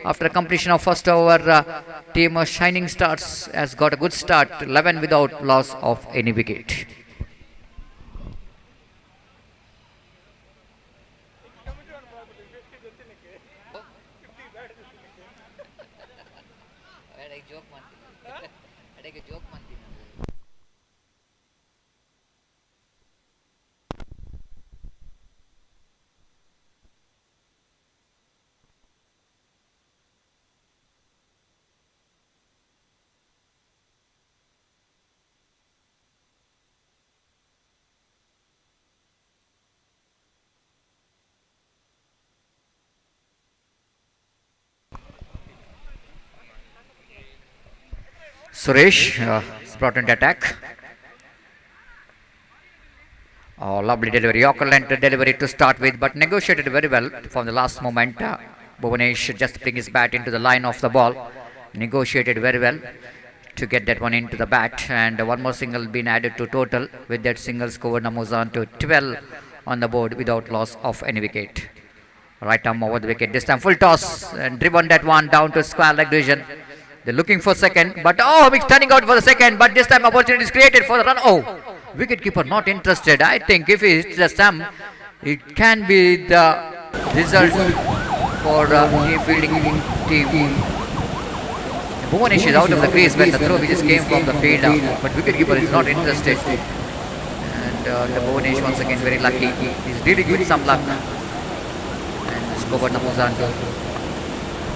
After completion of first over, team Shining Stars has got a good start, 11 without loss of any wicket. Suresh is brought into attack. Oh, lovely delivery. Yorker length delivery to start with, but negotiated very well from the last moment. Bhuvanesh just putting his bat into the line of the ball. Negotiated very well to get that one into the bat. And one more single been added to total. With that single score, now moves on to 12 on the board without loss of any wicket. Right arm over the wicket. This time full toss and driven that one down to square leg division. They're looking for second, but oh, he's turning out for the second, but this time opportunity is created for the run. Oh, wicketkeeper not interested. I think if it's the stump, it can be the result for the fielding team. Bhuvanesh is out of the crease when the throw which just came from the fielder, but wicketkeeper is not interested. And the Bhuvanesh once again very lucky. He's dealing with some luck. And the scoreboard moves on to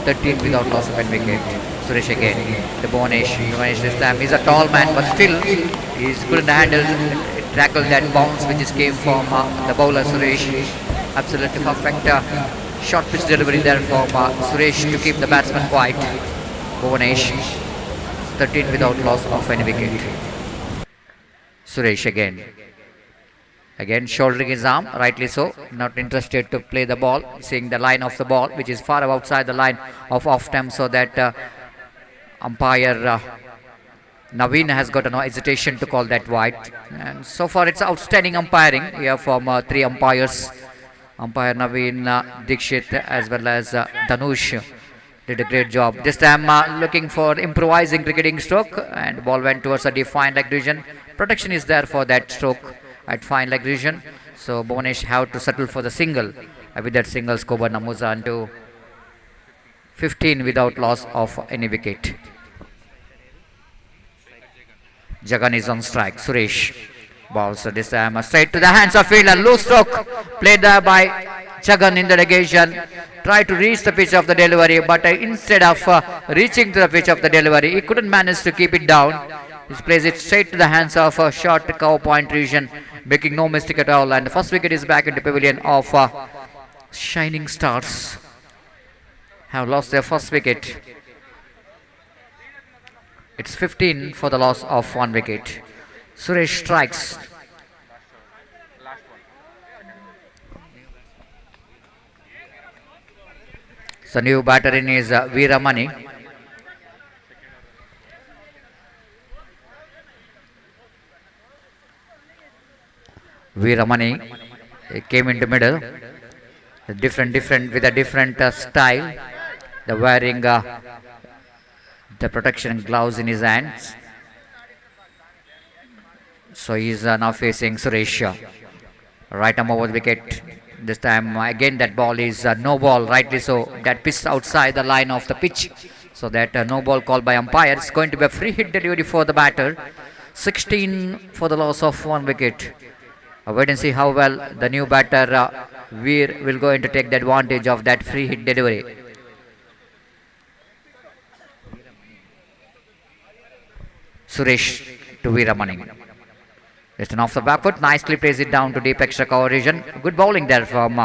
13 without loss of any wicket. Suresh again. The Bonish. Bonish this time. He's a tall man, but still he couldn't handle tackle that bounce which is came from the bowler Suresh. Absolutely perfect short pitch delivery there from Suresh to keep the batsman quiet. Bonish 13 without loss of any wicket. Suresh again. Again shouldering his arm, rightly so, not interested to play the ball, seeing the line of the ball which is far outside the line of off stump, so that umpire Naveen has got no hesitation to call that wide. And so far it's outstanding umpiring here from 3 umpires. Umpire Naveen, Dikshit as well as Dhanush did a great job. This time looking for improvising cricketing stroke, and ball went towards a defined leg region. Protection is there for that stroke at fine leg region. So Bonish have to settle for the single. With that single, Skobar Namuzan to 15 without loss of any wicket. Jagan is on strike. Suresh balls this time straight to the hands of fielder. Loose stroke played there by Jagan in the negation. Tried to reach the pitch of the delivery, but instead of reaching to the pitch of the delivery, he couldn't manage to keep it down. He plays it straight to the hands of a short cow point region, making no mistake at all. And the first wicket is back in the pavilion of Shining Stars. Have lost their first wicket. It's 15 for the loss of 1 wicket. Suresh strikes. So new batter in is Veeramani. Veeramani came into middle, different with a different style. The wearing the protection gloves in his hands. So he is now facing Suresh. Right arm over the wicket. This time again that ball is no ball, rightly so. That pitch outside the line of the pitch. So that no ball called by umpire. It's going to be a free hit delivery for the batter. 16 for the loss of 1 wicket. Wait and see how well the new batter Veer will going to take the advantage of that free hit delivery. Suresh to Veeramani. Just an off the back foot, nicely plays it down to deep extra cover region. Good bowling there from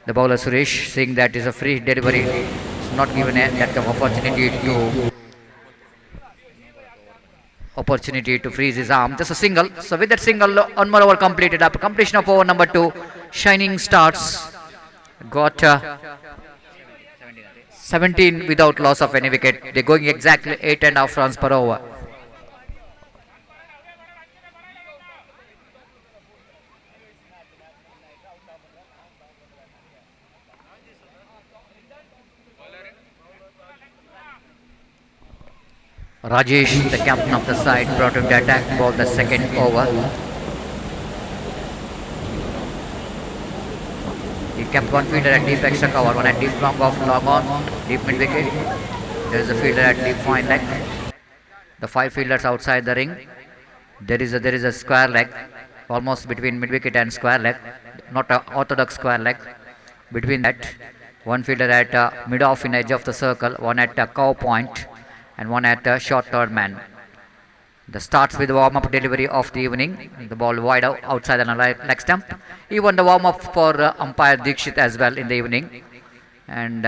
the bowler Suresh, seeing that is a free hit delivery. It's not given that opportunity to freeze his arm. Just a single. So with that single, one more over completed. After completion of over number 2, Shining Stars got 17 without loss of any wicket. They're going exactly 8.5 runs per over. Rajesh, the captain of the side, brought him the attack ball the second over. He kept one fielder at deep extra cover, one at deep long off, long on, deep mid wicket. There is a fielder at deep fine leg. The 5 fielders outside the ring. There is a square leg, almost between mid wicket and square leg, not an orthodox square leg. Between that, one fielder at mid off in edge of the circle, one at cow point, and one at short third man. The starts with the warm-up delivery of the evening. The ball wide outside the leg stump. Even the warm-up for umpire Dikshit as well in the evening. And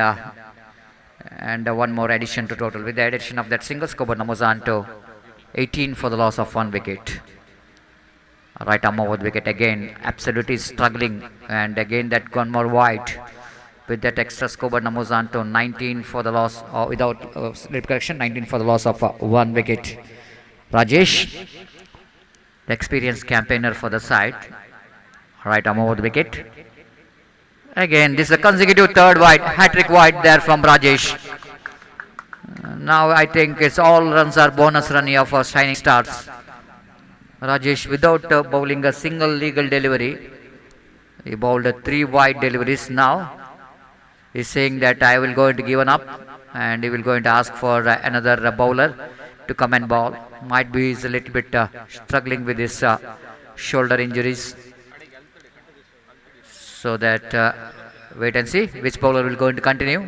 one more addition to total. With the addition of that single, Skobar Namuzan to 18 for the loss of 1 wicket. Right arm over the wicket again. Absolutely struggling. And again that gone more wide. With that extra Skobar Namuzan to 19 for the loss, without correction, 19 for the loss of 1 wicket. Rajesh, the experienced campaigner for the side. Right arm over the wicket. Again, this is a consecutive third wide, hat-trick wide there from Rajesh. Now I think it's all runs are bonus run here for Shining Stars. Rajesh without bowling a single legal delivery. He bowled 3 wide deliveries now. He's saying that I will going to give up, and he will going to ask for another bowler to come and bowl. Might be he's a little bit struggling with his shoulder injuries. So that wait and see which bowler will going to continue.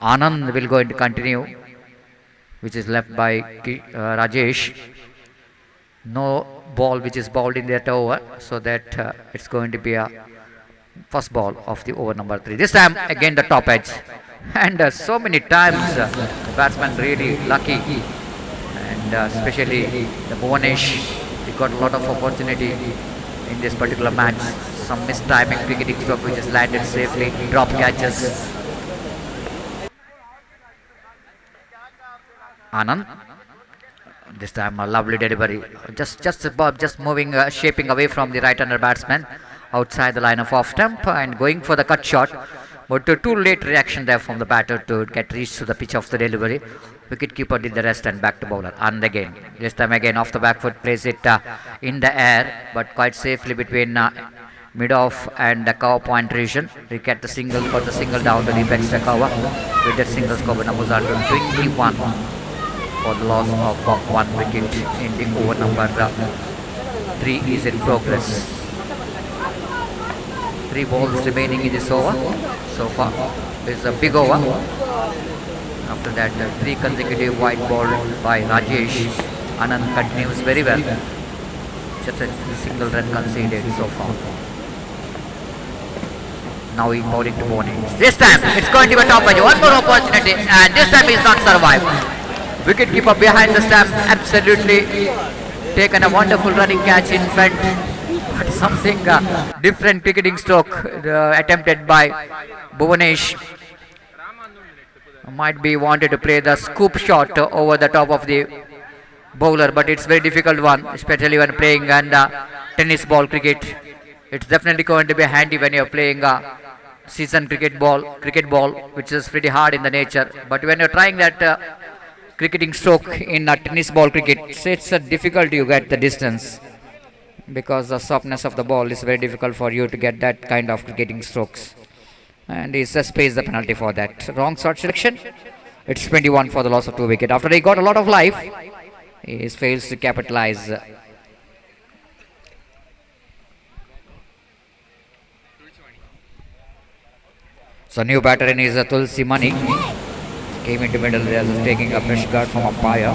Anand will go into continue, which is left by Rajesh. No ball which is bowled in that over, so that it's going to be a first ball of the over number 3. This time again the top edge, and so many times the batsman really lucky, and especially the Bhuvanesh, he got a lot of opportunity in this particular match. Some missed timing cricketing stroke which is landed safely, drop catches. Anand, this time a lovely delivery, just moving, shaping away from the right-hander batsman outside the line of off stump and going for the cut shot, but too late reaction there from the batter to get reached to the pitch of the delivery. Wicketkeeper did the rest and back to bowler. And again, this time again off the back foot, plays it in the air, but quite safely between mid-off and the cover point region. We get the single, got the single down to the extra cover. With that single score, numbers are 21 for the loss of 1 wicket in the over number 3 is in progress. 3 balls remaining in this over. So far, it's a big over. After that, 3 consecutive wide ball by Rajesh. Anand continues very well. Just a single run conceded so far. Now he's bowling to Bhuvanesh. This time, it's going to be a top edge. One more opportunity, and this time he's not survived. Wicketkeeper behind the stump, absolutely taken a wonderful running catch in front. But something different cricketing stroke attempted by Bhuvanesh. Might be wanted to play the scoop shot over the top of the bowler, but it's very difficult one, especially when playing tennis ball cricket. It's definitely going to be handy when you're playing season cricket ball, which is pretty hard in the nature. But when you're trying that cricketing stroke in tennis ball cricket, it's difficult to get the distance, because the softness of the ball is very difficult for you to get that kind of cricketing strokes. And he just pays the penalty for that. Wrong shot selection. It's 21 for the loss of 2 wickets. After he got a lot of life, he fails to capitalize. So new batter in is Tulsi Mani. Came into middle, taking a fresh guard from umpire.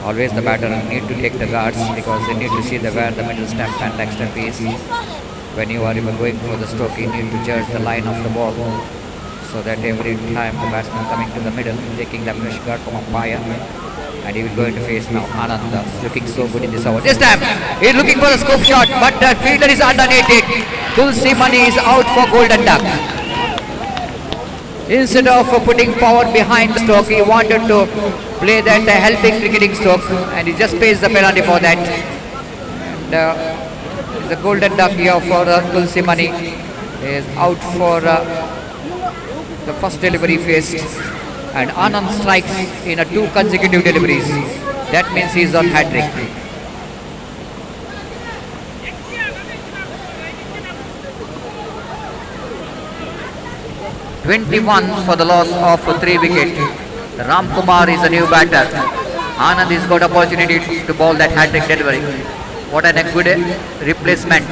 Always the batter need to take the guards, because they need to see where the middle stump and leg stump is. When you are even going for the stroke, you need to judge the line of the ball, so that every time the batsman coming to the middle, taking the fresh guard from umpire, and he will go into face now. Anand looking so good in this over. This time he is looking for the scoop shot, but the fielder is underneath it. Tulsi Mani is out for golden duck. Instead of putting power behind the stroke, he wanted to play that helping cricketing stroke, and he just pays the penalty for that. And the golden duck here for Tulsi Mani is out for the first delivery faced, and Anand strikes in 2 consecutive deliveries. That means he is on hat-trick. (21) for the loss of 3 wickets. Ram Kumar is a new batter. Anand has got opportunity to bowl that hat-trick delivery. What a good replacement.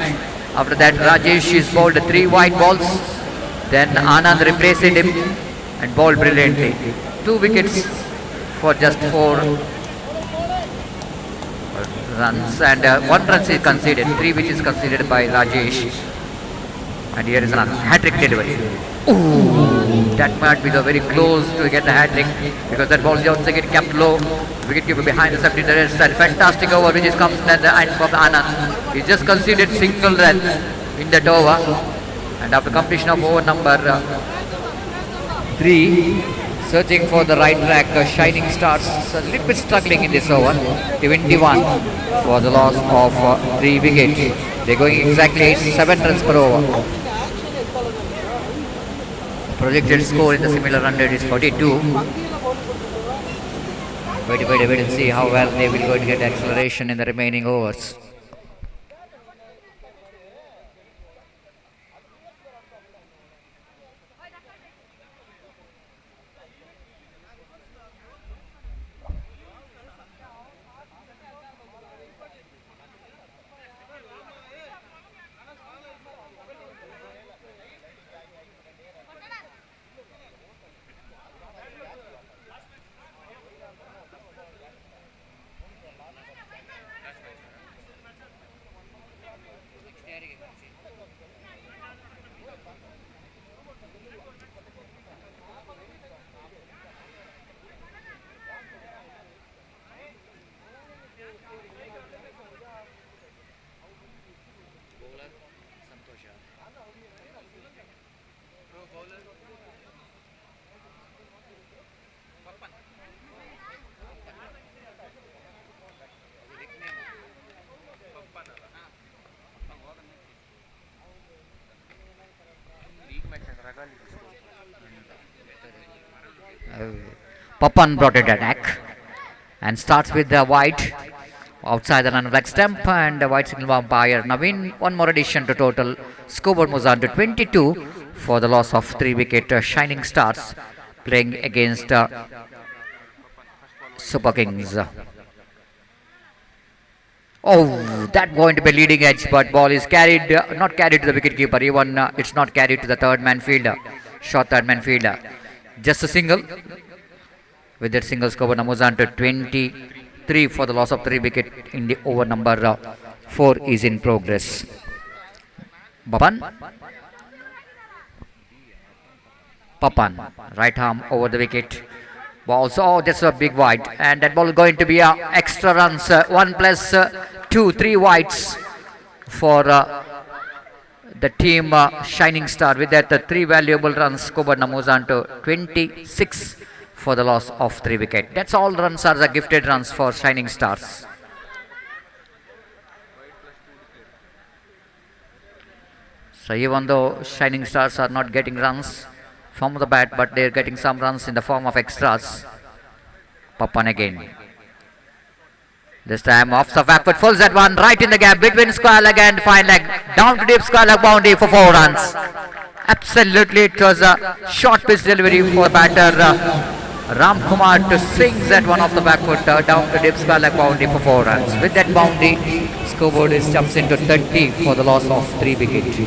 After that, Rajesh is bowled 3 wide balls. Then Anand replaced him and bowled brilliantly. 2 wickets for just 4 runs, and 1 run is conceded. 3 which is conceded by Rajesh. And here is another hat-trick delivery. Ooh, that might be very close to get the hat-trick, because that ball is once again kept low. Wicketkeeper behind the 70 rest, and fantastic over which is comes at the end from Anand. He just conceded single run in that over, and after completion of over number 3, searching for the right track, Shining Stars a little bit struggling in this over. 21 for the loss of 3 wickets. They're going exactly 7 runs per over. Projected score in the similar run rate is 42. Wait and see how well they will go to get acceleration in the remaining overs. Papan brought it attack and starts with the white outside the line of leg stump and the white signal umpire Naveen. One more addition to total. Scoreboard moves on to 22 for the loss of 3 wicket. Shining Stars playing against Super Kings. Oh, that going to be leading edge, but ball is carried, not carried to the wicket keeper. Even it's not carried to the third man fielder, short third man fielder. Just a single. With that single, scoreboard moves on to 23 for the loss of 3 wicket in the over number 4 is in progress. Papan, right arm over the wicket. Ball, so that's a big wide, and that ball is going to be extra runs. 1 plus 2, 3 wides for the team Shining Star. With that, 3 valuable runs. Scoreboard moves on to 26 for the loss of 3 wicket. That's all runs are the gifted runs for Shining Stars. So even though Shining Stars are not getting runs from the bat, but they are getting some runs in the form of extras. Papan again. This time off the backward, full that one right in the gap between square leg and fine leg. Down to deep square leg boundary for 4 runs. Absolutely, it was a short pitch delivery for batter Ram Kumar to swing that one off the back foot down to deep square leg boundary for 4 runs. With that boundary, scoreboard jumps into 30 for the loss of 3 wickets.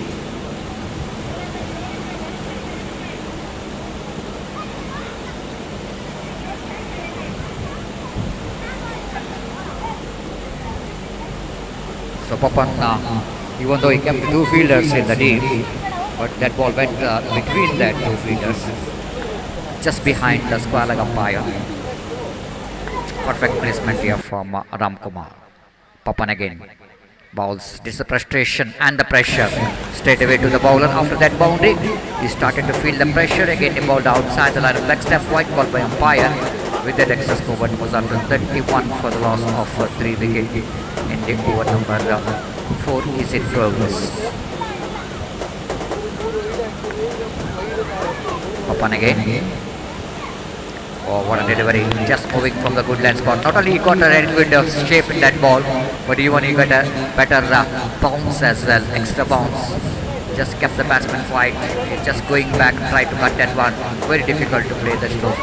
So Papan, even though he kept 2 fielders in the deep, but that ball went between the 2 fielders, just behind the square leg umpire. Perfect placement here from Ram Kumar. Papan again. Bowls, this is the frustration and the pressure. Straight away to the bowler after that boundary. He started to feel the pressure. Again, he bowled outside the line of leg step. White ball by umpire. With that extra score, it was under 31 for the loss of 3 wicket in the over number 4 is in progress. Papan again. Oh, what a delivery. Just moving from the good line spot. Not only he got a very good shape in that ball, but even he got a better bounce as well. Extra bounce. Just kept the batsman quiet. He's just going back, try to cut that one. Very difficult to play the stroke.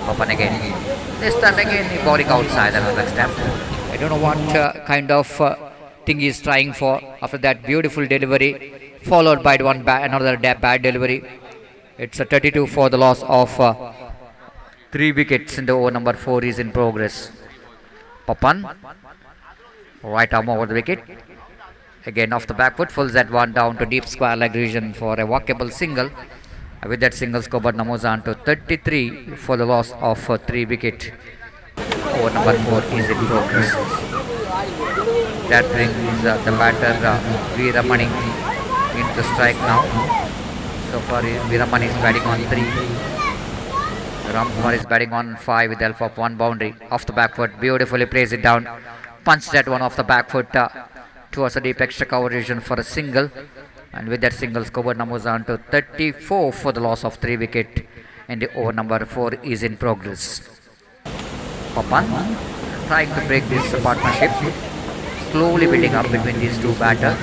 Papan again. This time again, he bowling outside the next step. I don't know what kind of thing he's trying for after that beautiful delivery, followed by another bad delivery. It's a 32 for the loss of 3 wickets in the over number 4 is in progress. Papan, right arm over the wicket. Again off the back foot, fulls that one down to deep square leg region for a walkable single. With that single, scoreboard moves on to 33 for the loss of 3 wicket. Over number 4 is in progress. That brings the batter Veeramani into strike now. So far, Veeramani is batting on 3. Ram Kumar is batting on 5 with the help of 1 boundary. Off the back foot, beautifully plays it down. Punched that one off the back foot towards a deep extra cover region for a single. And with that single, scoreboard moves on to 34 for the loss of 3 wicket. And the over number 4 is in progress. Papan trying to break this partnership. Slowly building up between these 2 batters.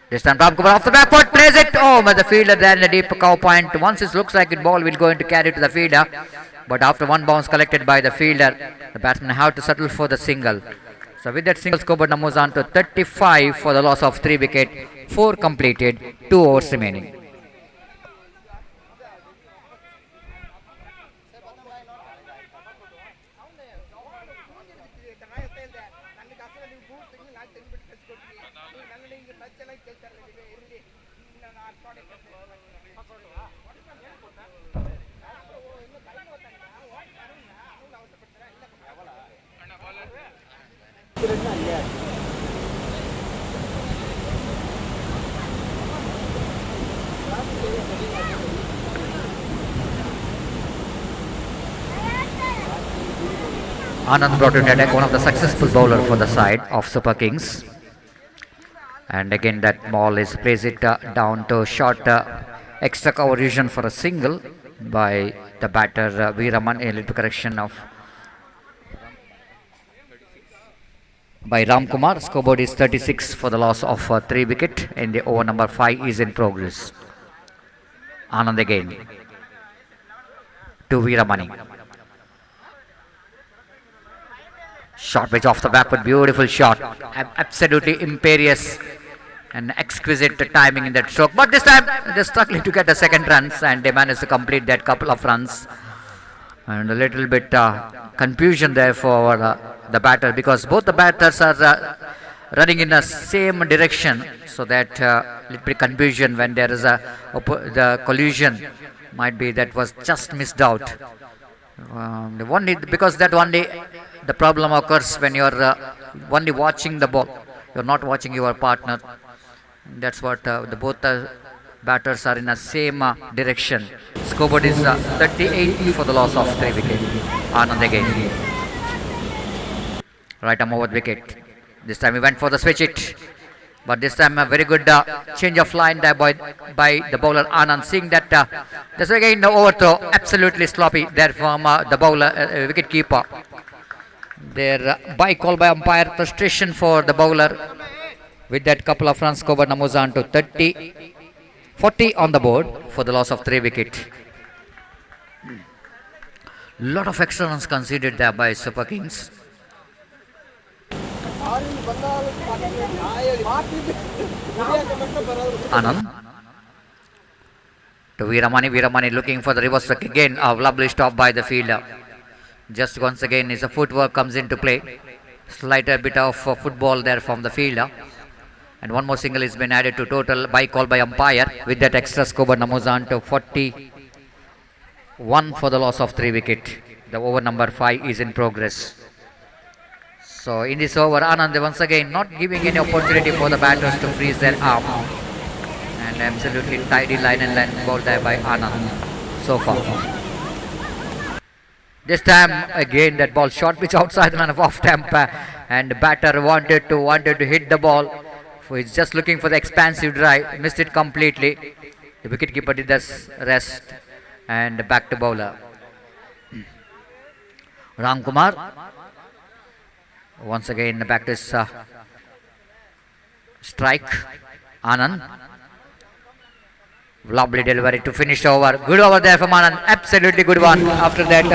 This time Ram Kumar off the back foot, plays it. Oh, but the fielder there in the deep cow point. Once it looks like it ball will going to carry to the fielder. But after 1 bounce collected by the fielder, the batsman have to settle for the single. So with that single, scoreboard moves on to 35 for the loss of 3 wicket. 4 completed, 2 overs remaining. Anand brought in attack, one of the successful bowler for the side of Super Kings. And again that ball is placed it down to short extra cover region for a single by the batter Veeraman. A little correction of by Ram Kumar. Scoreboard is 36 for the loss of 3 wicket, and the over number 5 is in progress. Anand again to Veeramani. Short pitch off the back with beautiful shot. Absolutely imperious and exquisite timing in that stroke. But this time they're struggling to get the second runs, and they managed to complete that couple of runs. And a little bit confusion there for the batter, because both the batters are running in the same direction, so that little bit confusion when there is the collision might be that was just missed out. Because that one day the problem occurs when you're only watching the ball, you're not watching your partner. That's what both batters are in the same direction. Scoreboard is 38 for the loss of 3 wicket. Anand again. Right arm over the wicket. This time he went for the switch it. But this time a very good change of line there by the bowler Anand. Seeing that this again the overthrow absolutely sloppy there from the bowler wicket keeper. There by call by umpire, frustration for the bowler. With that couple of runs, scoreboard numbers on to 40 on the board for the loss of 3 wicket. Lot of extra runs conceded there by Super Kings. Anand to Veeramani. Veeramani looking for the reverse strike again. A lovely stop by the fielder. Just once again his footwork comes into play. Slight bit of football there from the fielder. And one more single has been added to total by call by umpire. With that extra scoreboard numbers on to 41 for the loss of 3 wicket. The over number 5 is in progress. So in this over, Anand once again not giving any opportunity for the batters to freeze their arm. And absolutely tidy line and line ball there by Anand so far. This time again that ball short pitch outside the line of off stump, and the batter wanted to hit the ball. So he's just looking for the expansive drive, missed it completely. The wicketkeeper did this rest, and back to bowler. Ram Kumar once again back to his strike. Anand, lovely delivery to finish over. Good over there from Anand, absolutely good one. After that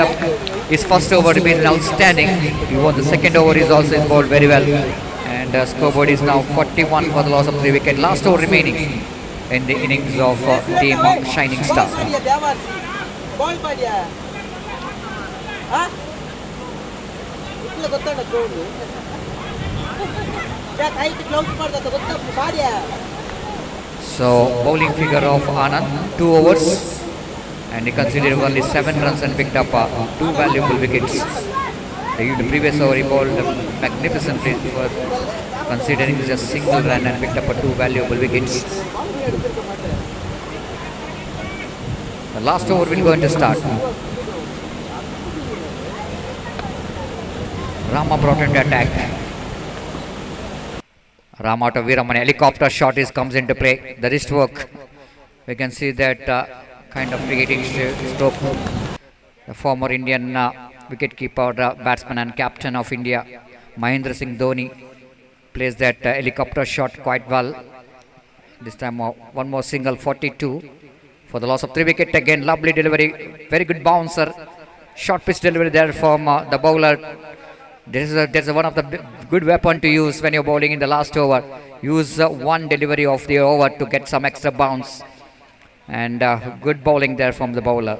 his first over remained outstanding. He won the second over, is also bowled very well. And scoreboard is now 41 for the loss of 3 wicket. Last over remaining in the innings of team Shining Star. So bowling figure of Anand, 2 overs, and he considered only 7 runs and picked up 2 valuable wickets. The previous over he bowled magnificently for considering just single run and picked up 2 valuable wickets. The last over will going to start. Rama brought into attack. Rama to Veeramani. Helicopter shot comes into play. The wrist work. We can see that kind of cricketing stroke. The former Indian wicketkeeper, batsman and captain of India, Mahendra Singh Dhoni, plays that helicopter shot quite well. This time one more single, 42 for the loss of 3 wicket. Again lovely delivery, very good bouncer. Short pitch delivery there from the bowler. This is one of the good weapon to use when you're bowling in the last over. Use one delivery of the over to get some extra bounce, and good bowling there from the bowler.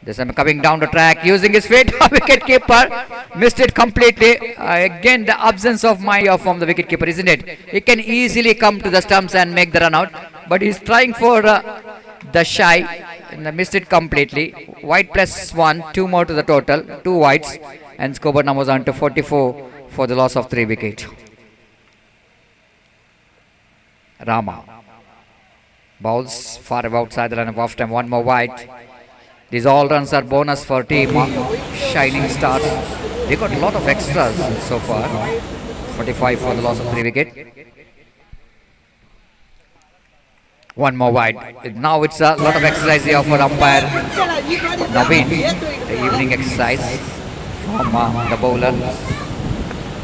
This time coming down the track using his feet. Wicket keeper missed it completely. Again the absence of Maya from the wicket keeper, isn't it? He can easily come to the stumps and make the run out, but he's trying for the shy and missed it completely. White plus 1, 2 more to the total, 2 whites, and scoreboard numbers on to 44 for the loss of 3 wicket. Rama bowls far outside the line of off time, 1 more wide. These all runs are bonus for team Shining Stars. They got a lot of extras so far. 45 for the loss of 3 wicket. One more wide. Now it's a lot of exercise here for umpire Naveen. The evening exercise from the bowler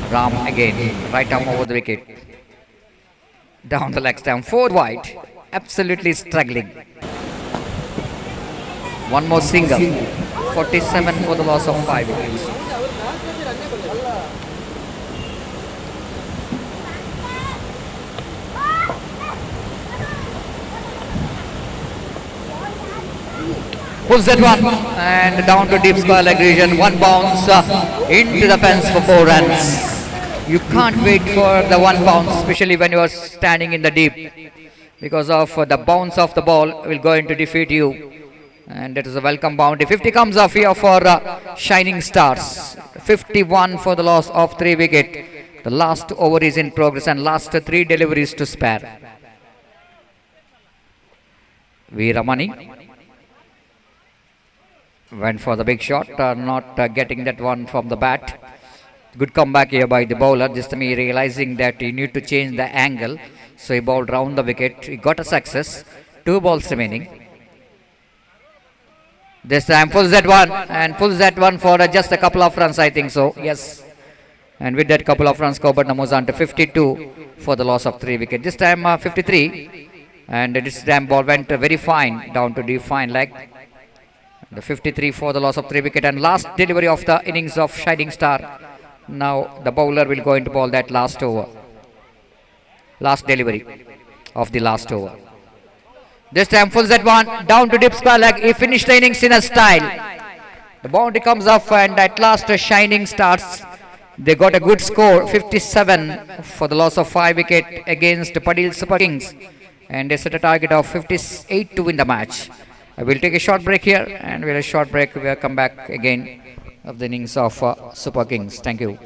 Ram again. Right arm over the wicket. Down the leg stump. 4 wide. Absolutely struggling. One more single. 47 for the loss of 5 wickets. Pulls that one and down to deep square leg region. One bounce into the fence for 4 runs. You can't wait for the one bounce, especially when you are standing in the deep, because of the bounce of the ball will going to defeat you. And it is a welcome bounty. 50 comes off here for Shining Stars. 51 for the loss of 3 wicket. The last over is in progress and last 3 deliveries to spare. Veeramani went for the big shot, not getting that one from the bat. Good comeback here by the bowler. Just me realizing that he need to change the angle, so he bowled round the wicket. He got a success. 2 balls remaining. This time pulls that one and pulls that one for just a couple of runs, I think so. Yes. And with that couple of runs, Coburn moves on to 52 for the loss of 3 wickets. This time 53. And this time ball went very fine down to deep fine leg. The 53 for the loss of 3 wicket and last delivery of the innings of Shining Star. Now the bowler will go into ball that last over. Last delivery of the last over. This time pulls that one down to deep square leg. He finished the innings in a style. The boundary comes off and at last Shining Stars. They got a good score, 57 for the loss of 5 wicket against Padil Super Kings. And they set a target of 58 to win the match. I will take a short break here and we'll have a short break. We'll come back again of the innings of Super Kings. Thank you.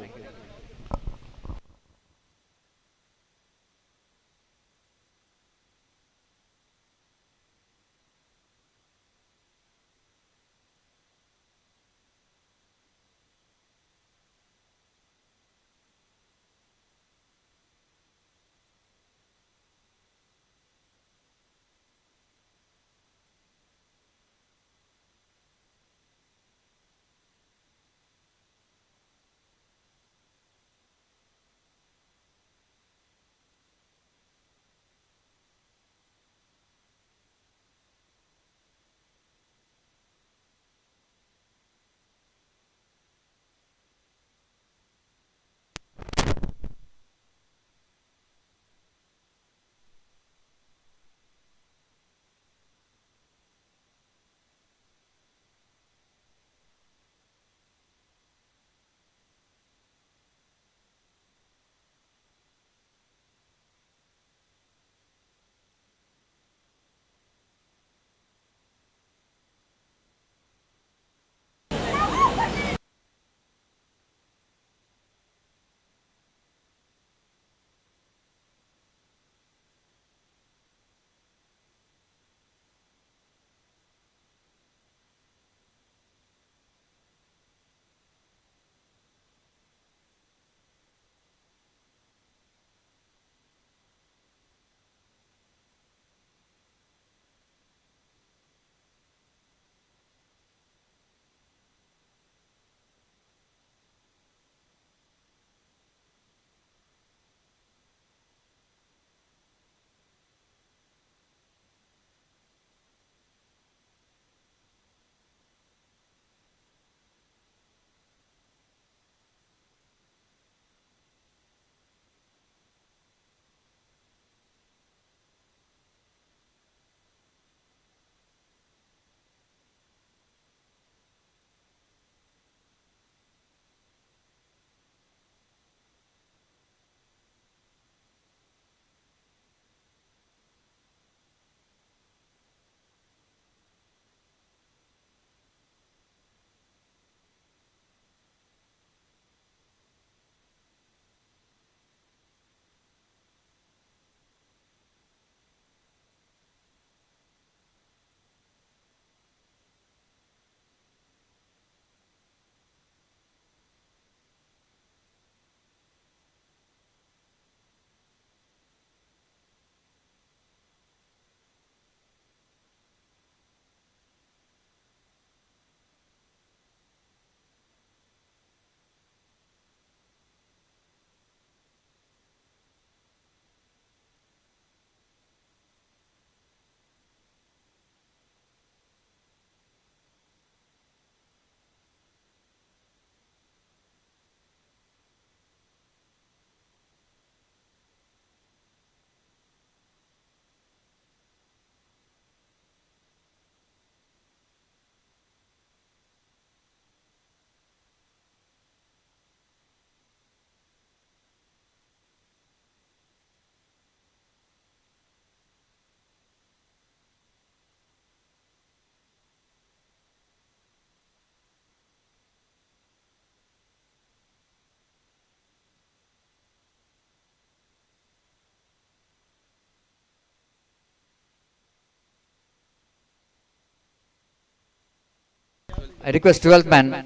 I request 12th man,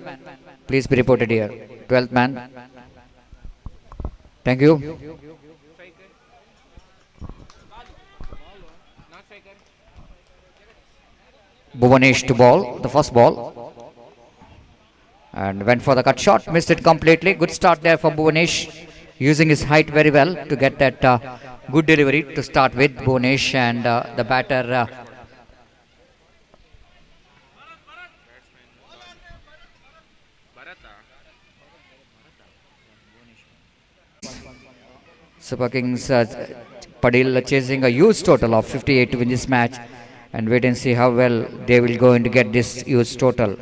please be reported here. 12th man. Thank you. Bhuvanesh to ball, the first ball. And went for the cut shot, missed it completely. Good start there for Bhuvanesh, using his height very well to get that good delivery to start with. Bhuvanesh and the batter Super Kings Padil chasing a huge total of 58 to win this match, and wait and see how well they will going to get this huge total.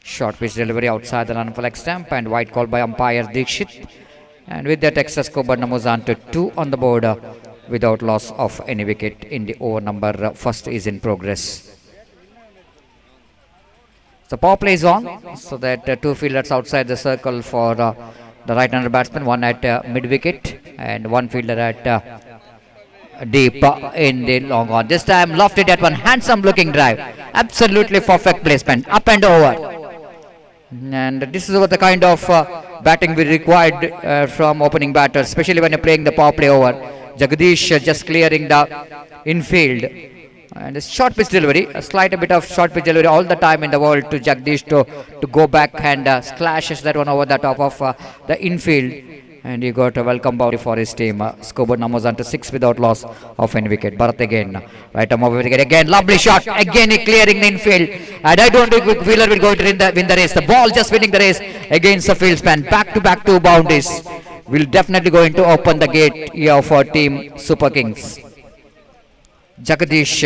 Short pitch delivery outside the line for leg stamp, and white call by umpire Dikshit. And with that, extra score numbers on to 2 on the board without loss of any wicket in the over number first is in progress. So power play is on, so that 2 fielders outside the circle for the right-hander batsman, one at mid-wicket and one fielder at deep in the long on. This time lofted at one, handsome looking drive, absolutely perfect placement, up and over. And this is what the kind of batting we required from opening batters, especially when you're playing the power play over. Jagadish just clearing the infield, and a short pitch delivery, a slight bit of short pitch delivery all the time in the world to Jagadish to go back and slashes that one over the top of the infield, and he got a welcome boundary for his team. Scoreboard numbers on to 6 without loss of any wicket. Bharat again, right arm over wicket again, lovely shot, again he clearing the infield, and I don't think Wheeler will go to win the race. The ball just winning the race against the field span. Back to back 2 boundaries will definitely going to open the gate here for team Super Kings. Jagadish,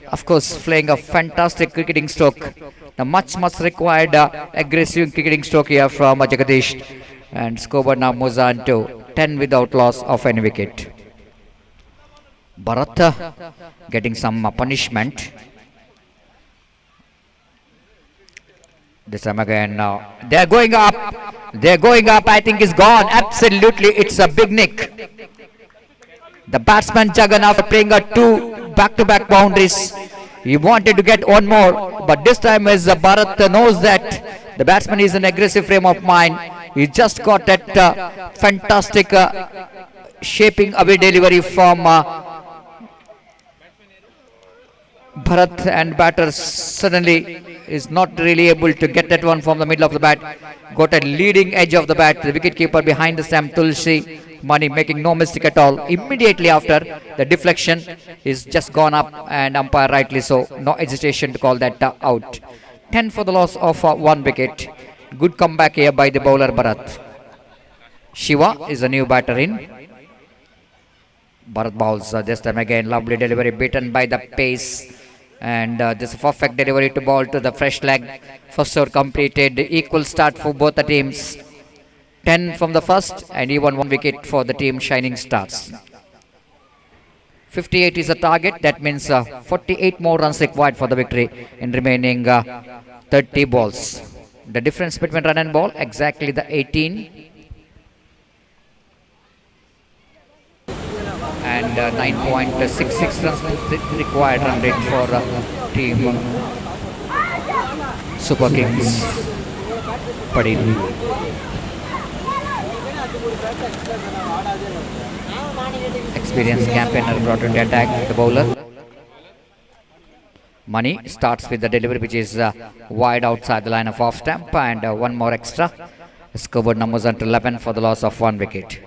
of course, playing a fantastic cricketing stroke. The much required aggressive cricketing stroke here from Jagadish. And scoreboard now moves on to 10 without loss of any wicket. Bharat getting some punishment. This time again, they're going up. I think is gone. Absolutely, it's a big nick. The batsman Jagannath playing a 2 back-to-back boundaries. He wanted to get one more, but this time as Bharat knows that the batsman is in aggressive frame of mind. He just got that fantastic shaping away delivery from Bharat, and batter suddenly is not really able to get that one from the middle of the bat. Got a leading edge of the bat. The wicketkeeper behind the stamp, Tulsi Mani, making no mistake at all. Immediately after, the deflection is just gone up, and umpire rightly so, no hesitation to call that out. 10 for the loss of 1 wicket. Good comeback here by the bowler Bharat. Shiva is a new batter in. Bharat bowls this time again, lovely delivery, beaten by the pace, and this perfect delivery to ball to the fresh leg. First over completed, equal start for both the teams. 10 from the first, and even 1 wicket for the team Shining Stars. 58 is the target. That means 48 more runs required for the victory in remaining 30 balls. The difference between run and ball, exactly the 18. And 9.66 runs required run rate for team Super Kings Padil. Experienced campaigner brought into attack the bowler. Mani starts with the delivery which is wide outside the line of off stamp, and 1 more extra. Scoreboard numbers until 11 for the loss of 1 wicket.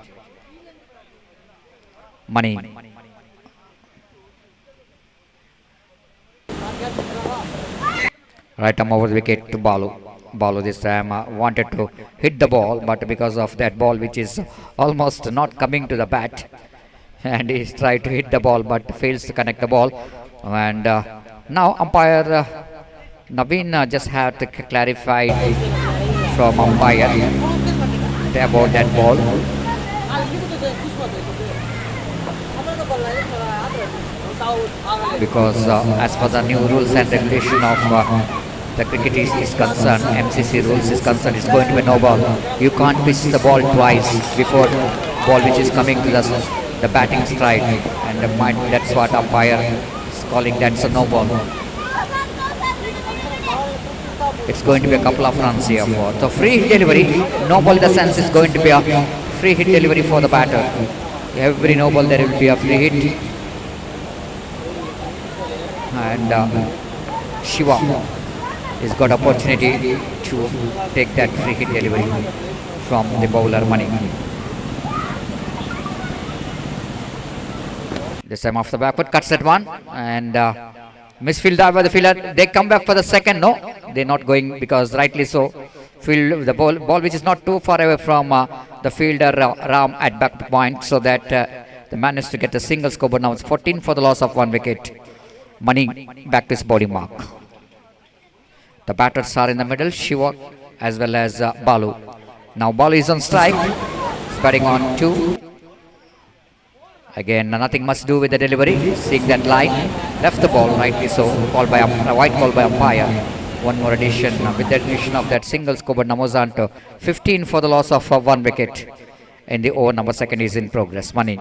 Mani. Right arm over the wicket to Balu. Balu this time wanted to hit the ball, but because of that ball which is almost not coming to the bat, and he's tried to hit the ball but fails to connect the ball. And now umpire Naveen just had to clarify from umpire about that ball. Because as per the new rules and regulation of the cricket is concerned, MCC rules is concerned, it's going to be no ball. You can't pitch the ball twice before ball which is coming to the batting stride, and that's what umpire is calling, that's a no ball. It's going to be a couple of runs here for the free hit delivery. No ball in the sense is going to be a free hit delivery for the batter. Every no ball there will be a free hit. And Shiva has got opportunity to take that free hit delivery from the bowler Mani. This time off the backward, cuts that one, and misfield dive by the fielder. They come back for the second. No, they're not going, because rightly so. Field the ball which is not too far away from the fielder Ram at back point, so that they managed to get a single scoreboard. Now it's 14 for the loss of 1 wicket. Mani back to his body mark. The batters are in the middle, Shiva as well as Balu. Now Balu is on strike. He's batting on 2. Again, nothing much to do with the delivery. Seeing that line, left the ball, rightly so. Called by a white call by umpire. One more addition. With the addition of that single scoreboard, Namozan to 15 for the loss of 1 wicket. In the over number 2 is in progress. Mani.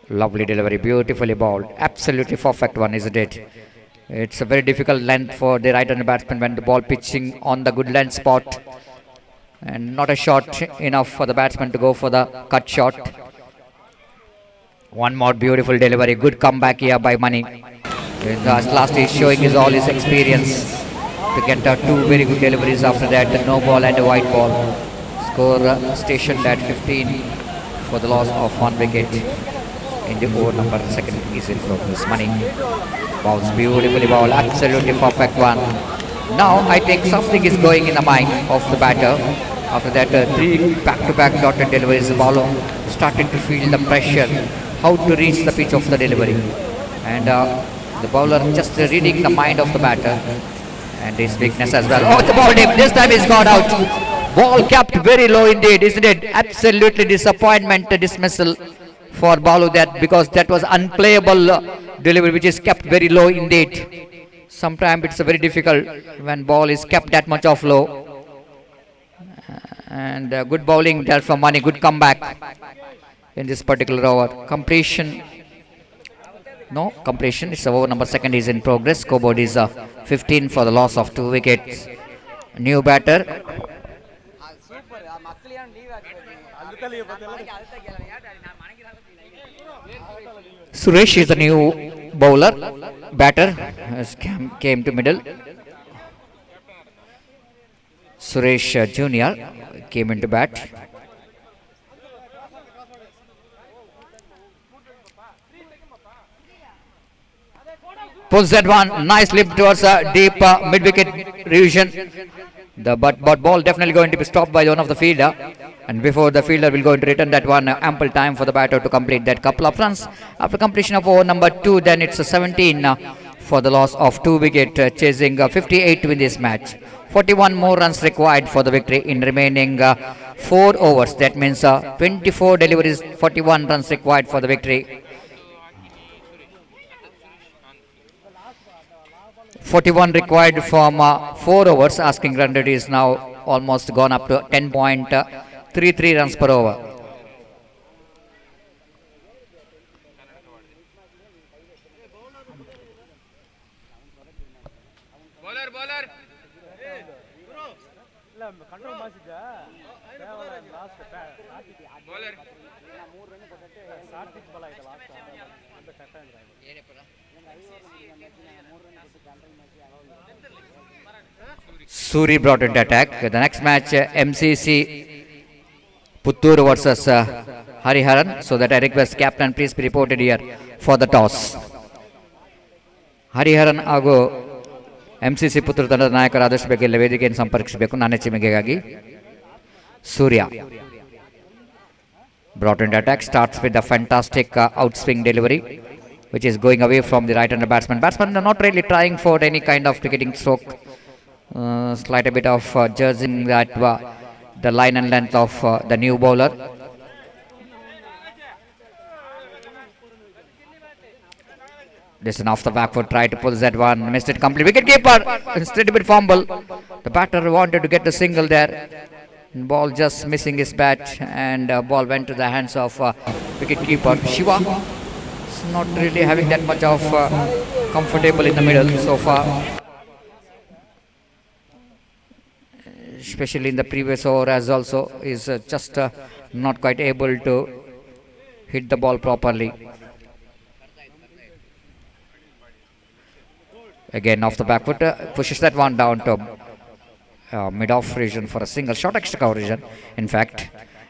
Lovely delivery, beautifully bowled. Absolutely perfect one, isn't it? It's a very difficult length for the right-handed batsman when the ball pitching on the good length spot. And not a shot enough for the batsman to go for the cut shot. One more beautiful delivery. Good comeback here by Mani. Last is showing his all his experience to get 2 very good deliveries after that. No ball and a white ball. Score stationed at 15 for the loss of 1 wicket. In the over number 2 is in progress. Mani bowls beautifully bowled. Absolutely perfect one. Now I think something is going in the mind of the batter. After that 3 back-to-back dotted deliveries, the bowler starting to feel the pressure, how to reach the pitch of the delivery. And the bowler just reading the mind of the batter and his weakness as well. Oh, the ball deep. This time he's got out. Ball kept very low indeed, isn't it? Absolutely disappointment dismissal for Balu, that because that was unplayable delivery which is kept very low indeed. Sometimes it's very difficult when ball is kept that much off low. And good bowling there from Mani. Good comeback in this particular over. Completion. No completion. It's over number 2 is in progress. Scoreboard is 15 for the loss of 2 wickets. New batter. Suresh is the new bowler. Batter came to middle. Suresh Junior came into bat. Pulls that one. Nice lift towards a deep mid-wicket revision. But ball definitely going to be stopped by one of the fielder. And before the fielder will go to return that one, ample time for the batter to complete that couple of runs. After completion of over number 2, then it's a 17 for the loss of 2 wicket, chasing 58 to win this match. 41 more runs required for the victory in remaining 4 overs. That means 24 deliveries, 41 runs required for the victory. 41 required from 4 overs. Asking run rate is now almost gone up to 10.33 runs per over. Suri brought into attack. The next match, MCC Puttur versus Hariharan. So that I request captain please be reported here for the toss. Hariharan ಹಾಗೂ MCC Puttur ತಂಡದ ನಾಯಕರು ಆದಷ್ಟು ಬೇಗ ಇಲ್ಲಿ ವೇದಿಕೆಯನ್ನು ಸಂಪರ್ಕಿಸಬೇಕು. ನನ್ನ ಚಿಮಿಗೆಗಾಗಿ Surya brought into attack. Starts with a fantastic outswing delivery, which is going away from the right-hander batsman. Batsman are not really trying for any kind of cricketing stroke. Slight a bit of judging that the line and length of the new bowler. This an off the back foot, try to pull that one, missed it complete. Wicket keeper, instead a bit fumble. The batter wanted to get the single there. Ball just missing his bat, and ball went to the hands of wicket keeper Shiva. Not really having that much of comfortable in the middle so far. especially in the previous over as also, is just not quite able to hit the ball properly. Again off the back foot, pushes that one down to mid-off region for a single, short extra coverage in fact,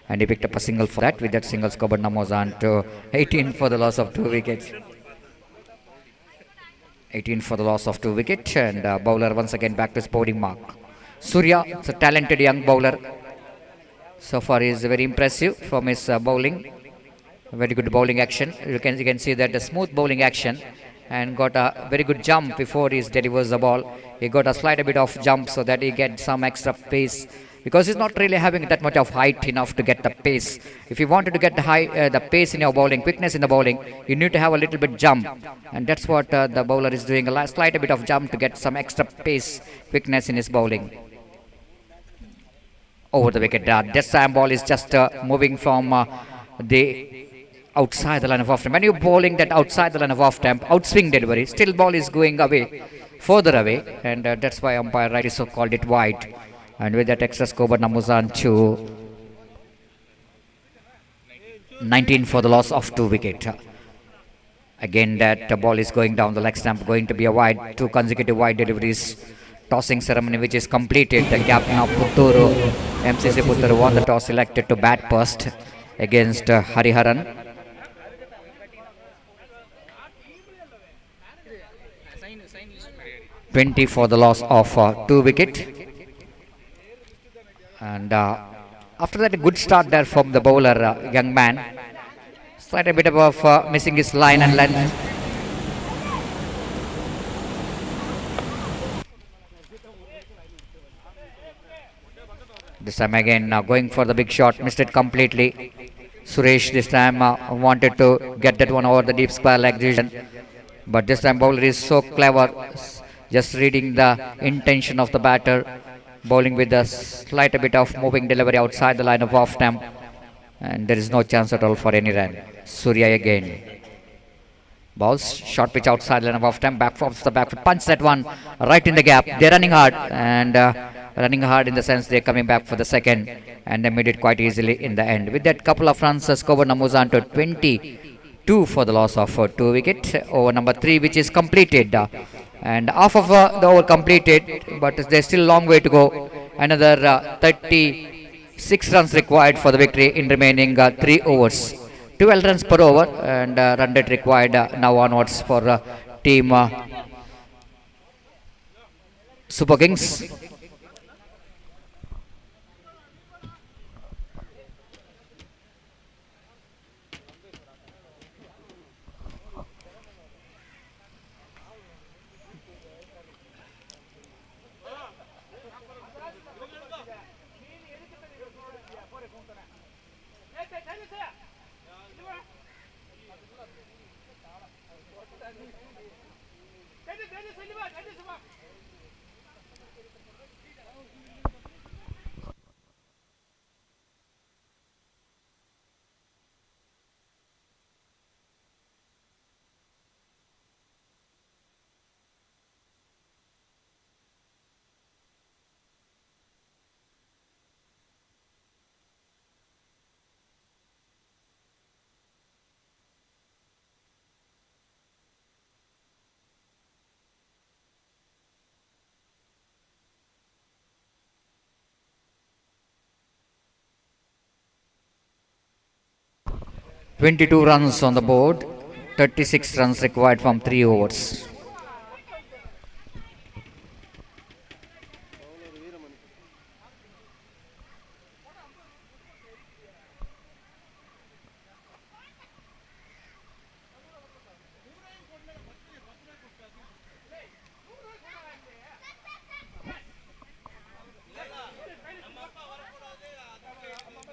and he picked up a single for that. With that single, scored Namozan to 18 for the loss of 2 wickets. 18 for the loss of 2 wickets, and bowler once again back to his boarding mark. Surya is a talented young bowler. So far he is very impressive from his bowling. Very good bowling action. You can see that the smooth bowling action, and got a very good jump before he delivers the ball. He got a slight bit of jump so that he gets some extra pace, because he's not really having that much of height enough to get the pace. If you wanted to get the pace in your bowling, quickness in the bowling, you need to have a little bit jump, and that's what the bowler is doing, a slight bit of jump to get some extra pace, quickness in his bowling. Over the wicket, this time ball is just moving from the outside the line of off stump. When you're bowling that outside the line of off stump, outswing delivery, still ball is going away, further away, and that's why umpire rightly so called it wide. And with that extra score, Namuzan to 19 for the loss of 2 wicket. Again, that ball is going down the leg stump, going to be a wide, 2 consecutive wide deliveries. Tossing ceremony which is completed. The captain of Putturu, MCC Putturu, won the toss, selected to bat first against Hariharan. (20) for the loss of 2 wicket. And after that, a good start there from the bowler, young man. Slight a bit of missing his line and length. This time again going for the big shot, missed it completely. Suresh this time wanted to get that one over the deep square leg region, but this time bowler is so clever, just reading the intention of the batter, bowling with a slight bit of moving delivery outside the line of off stump, and there is no chance at all for any run. Surya again. Balls, short pitch outside line of off stump, back from the back foot, punch that one right in the gap. They're running hard, and running hard in the sense they're coming back for the second, and they made it quite easily in the end. With that couple of runs, scored Namuzan to 22 for the loss of 2 wicket. Over number 3 which is completed, and half of the over completed, but there's still a long way to go. Another 36 runs required for the victory in remaining 3 overs. 12 runs per over, and run rate required now onwards for team Super Kings. (22 runs on the board, 36 runs required from 3 overs.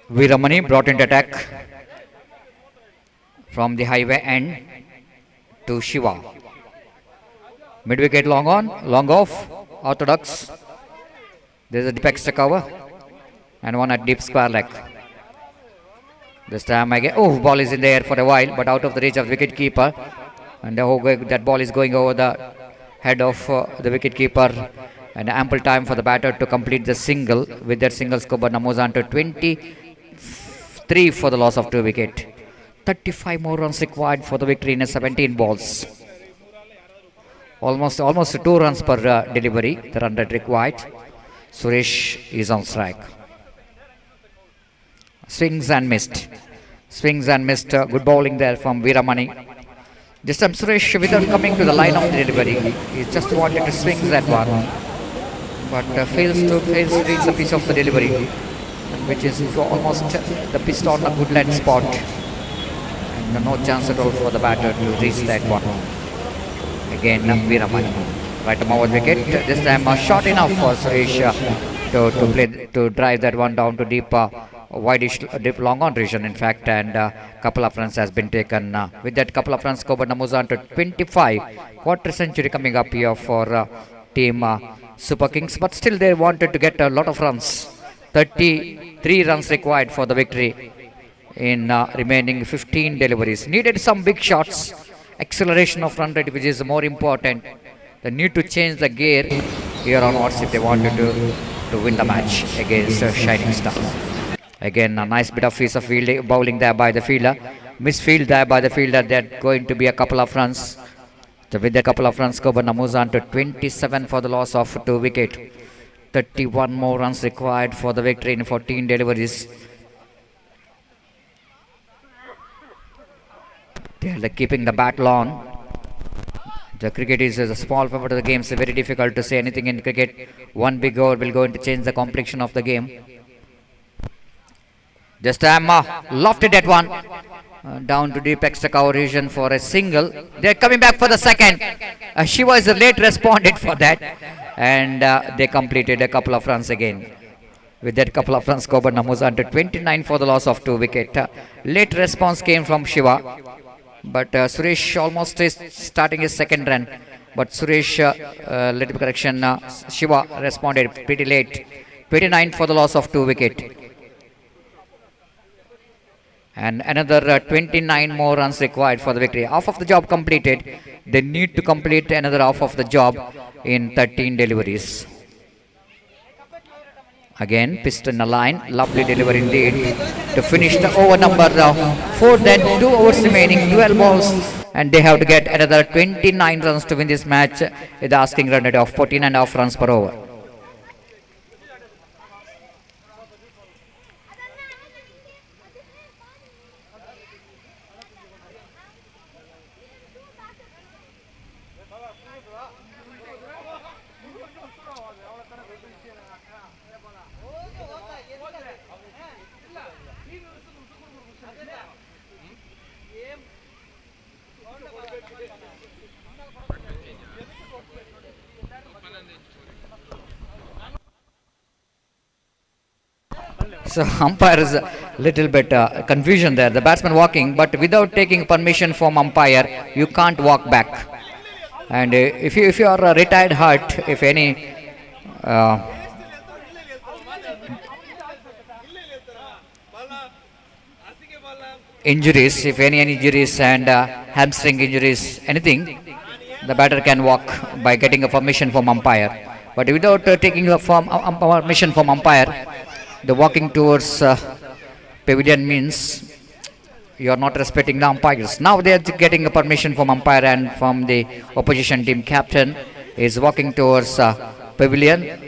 Veeramani brought into attack from the highway end to Shiva. Mid-wicket long on, long off, orthodox. There is a deep extra cover and one at deep square leg. This time again, ball is in the air for a while, but out of the reach of the wicket keeper. And that ball is going over the head of the wicket keeper, and ample time for the batter to complete the single. With that single, scoreboard now moves on to 23 for the loss of 2 wicket. 35 more runs required for the victory in 17 balls. Almost 2 runs per delivery. The run rate required. Suresh is on strike. Swings and missed. Good bowling there from Veeramani. This time Suresh, without coming to the line of the delivery, he just wanted to swing that one, but fails to reach the pitch of the delivery, which is almost the pitch on a good land spot, and no chance at all for the batter to reach that one. Again, Veeramani, right over wicket. This time short enough for Suresh to drive that one down to deep. Wideish, deep long on region, in fact, and couple of runs has been taken. With that couple of runs, scoreboard moves on to 25. Quarter century coming up here for team Super Kings, but still they wanted to get a lot of runs. 33 runs required for the victory in remaining 15 deliveries. Needed some big shots, acceleration of run rate, which is more important. They need to change the gear here onwards if they wanted to win the match against Shining Stars. Again, a nice bit of piece of bowling there by the fielder. Misfield there by the fielder. They're going to be a couple of runs. So with a couple of runs, scoreboard moves on to 27 for the loss of 2 wicket. 31 more runs required for the victory in 14 deliveries. They're keeping the battle on. The cricket is a small part of the game, so very difficult to say anything in cricket. One big over will go to change the complexion of the game. This time lofted that one down to deep extra cover region for a single. They're coming back for the second. Shiva is late responded for that, and they completed a couple of runs again. With that couple of runs, scoreboard moves on to 29 for the loss of 2 wicket. Late response came from Shiva, but Suresh almost is starting his second run. But Suresh, little correction, Shiva responded pretty late. 29 for the loss of 2 wicket. And another 29 more runs required for the victory. Half of the job completed. They need to complete another half of the job in 13 deliveries. Again, piston a line. Lovely delivery indeed to finish the over number 4. Then 2 overs remaining, 12 balls, and they have to get another 29 runs to win this match with the asking run rate of 14.5 runs per over. So umpire is a little bit confusion there. The batsman walking, but without taking permission from umpire, you can't walk back. And if you are a retired hurt, if any injuries, if any injuries and hamstring injuries, anything, the batter can walk by getting a permission from umpire. But without taking a permission from umpire, the walking towards pavilion means you are not respecting the umpires. Now they are getting a permission from umpire, and from the opposition team captain is walking towards pavilion.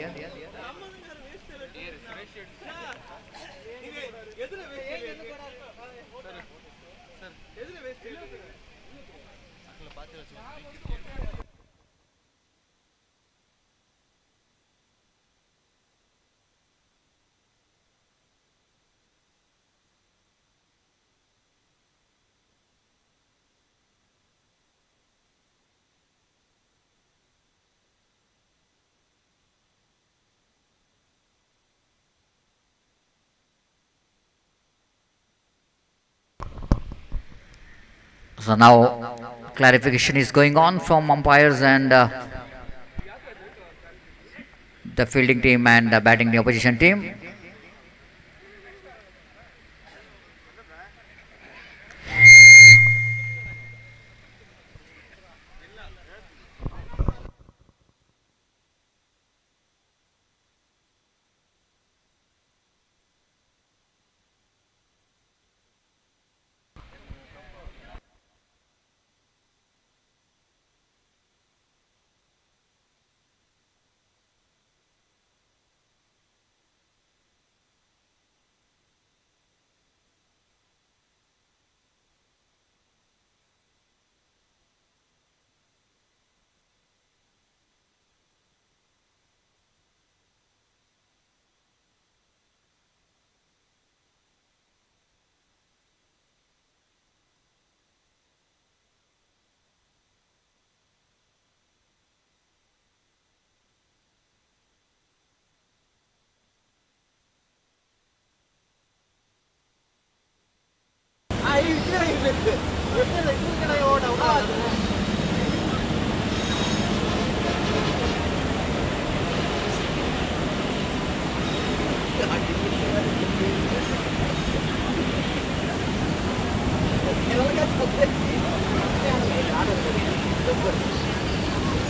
So now clarification is going on from umpires and the fielding team and batting the opposition team.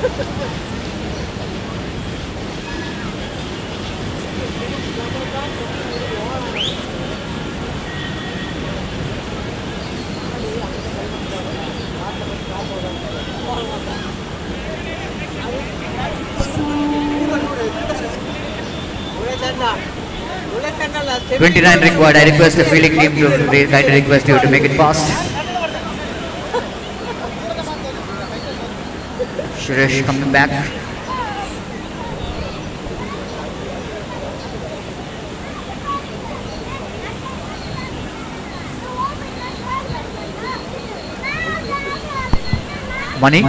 ಒಳ್ಳೆ 29 required. I request the fielding team to kindly request you to make it fast. Suresh coming back. Money.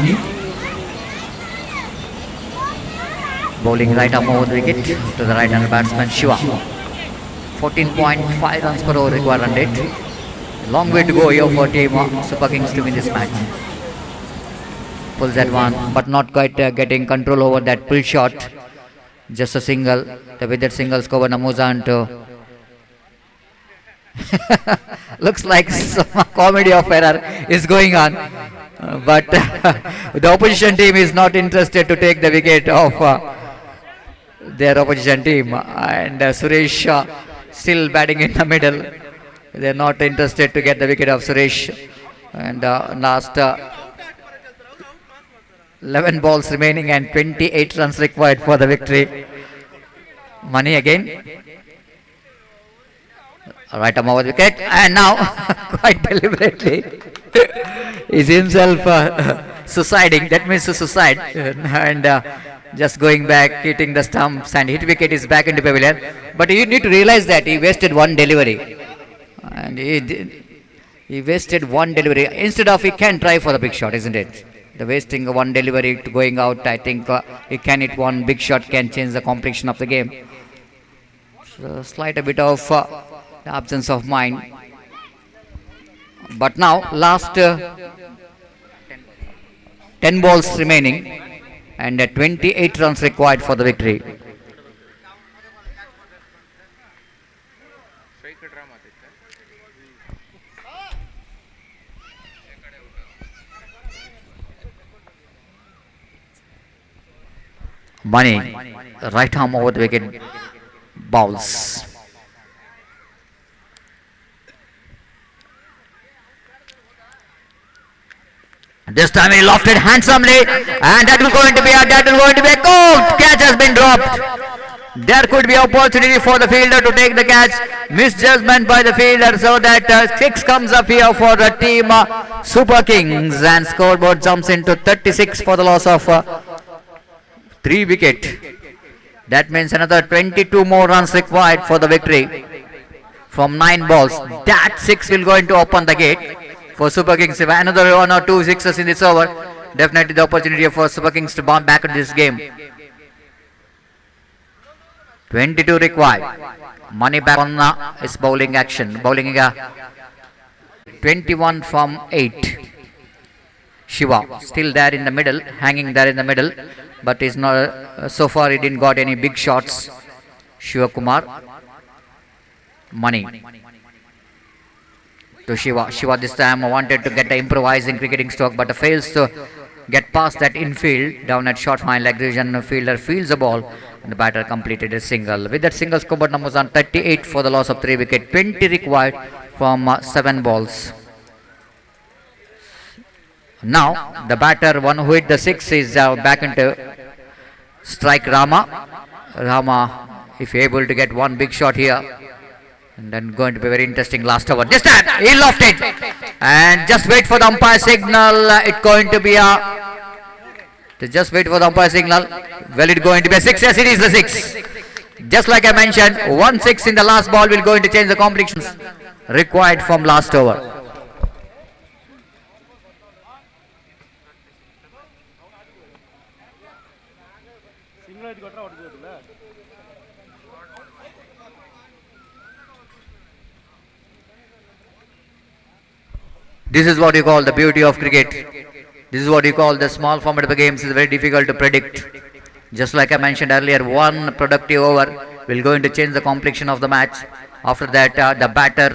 Bowling right arm over the wicket to the right hand batsman Shiva. 14.5 runs per over required run rate. Long way to go here for team Super Kings to win this match. Pulls that one, but not quite getting control over that pull shot. Just a single. With that single score, Namuzan to looks like some comedy of error is going on. But the opposition team is not interested to take the wicket of their opposition team, and Suresh still batting in the middle. They are not interested to get the wicket of Suresh, and last 11 balls remaining and 28 runs required for the victory. Money again. Right arm over the wicket, and now quite deliberately is himself suiciding. That means to suicide, and just going back, hitting the stumps, and hit wicket is back into pavilion. But you need to realize that he wasted one delivery, and he wasted one delivery. Instead of he can try for the big shot, isn't it? The wasting one delivery to going out, I think he can hit one big shot, can change the complexion of the game. So slight a bit of absence of mind. But now last 10 balls remaining and 28 runs required for the victory. Money, right arm over the wicket, bowls. This time he lofted handsomely, and that will going to be a goal. Catch has been dropped. There could be opportunity for the fielder to take the catch. Misjudgment by the fielder, so that 6 comes up here for the team Super Kings, and scoreboard jumps into 36 for the loss of 3 wicket. That means another 22 more runs required for the victory from 9 balls. That 6 will going to open the gate for Super Kings. If another 1 or 2 sixes in this over, definitely the opportunity for Super Kings to bounce back into this game. 22 required. Money back on his bowling action. Bowling 21 from 8. Shiva still there in the middle, hanging there in the middle, but is not. So far he didn't got any big shots. Shiva Kumar. Money to Shiva. Shiva this time wanted to get the improvising cricketing stroke, but fails to get past that infield. Down at short fine leg region, the fielder fields the ball, and the batter completed a single. With that single, scoreboard numbers on 38 for the loss of 3 wicket. 20 required from 7 balls. Now the batter, one who hit the 6, is back into strike Rama. Rama, if able to get one big shot here, and then going to be very interesting last over. This time he lofted, and just wait for the umpire signal. It's going to be just wait for the umpire signal. Well, it's going to be a 6. Yes, it is the 6. Just like I mentioned, 1 6 in the last ball will going to change the complexions required from last over. This is what you call the beauty of cricket. This is what you call the small format of the games. Is very difficult to predict. Just like I mentioned earlier, one productive over will going to change the complexion of the match. After that, the batter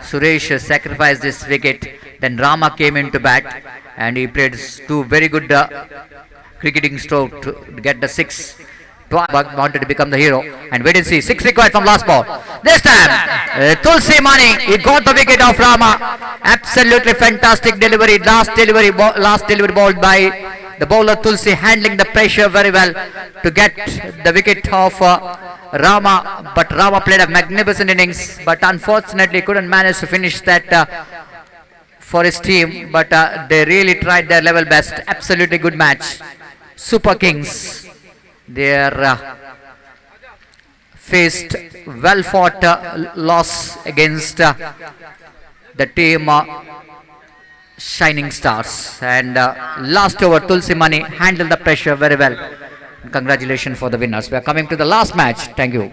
Suresh sacrificed this wicket. Then Rama came into bat, and he played 2 very good cricketing stroke to get the 6. Wanted to become the hero, and wait and see. 6 required from last ball. This time, Tulsi Mani, he got the wicket of Rama. Absolutely fantastic delivery. Last delivery ball by the bowler Tulsi, handling the pressure very well to get the wicket of Rama. But Rama played a magnificent innings, but unfortunately couldn't manage to finish that for his team. But they really tried their level best. Absolutely good match. Super Kings. They are faced well fought loss against the team Shining Stars, and last over Tulsi Mani handled the pressure very well. Congratulations for the winners. We are coming to the last match. Thank you.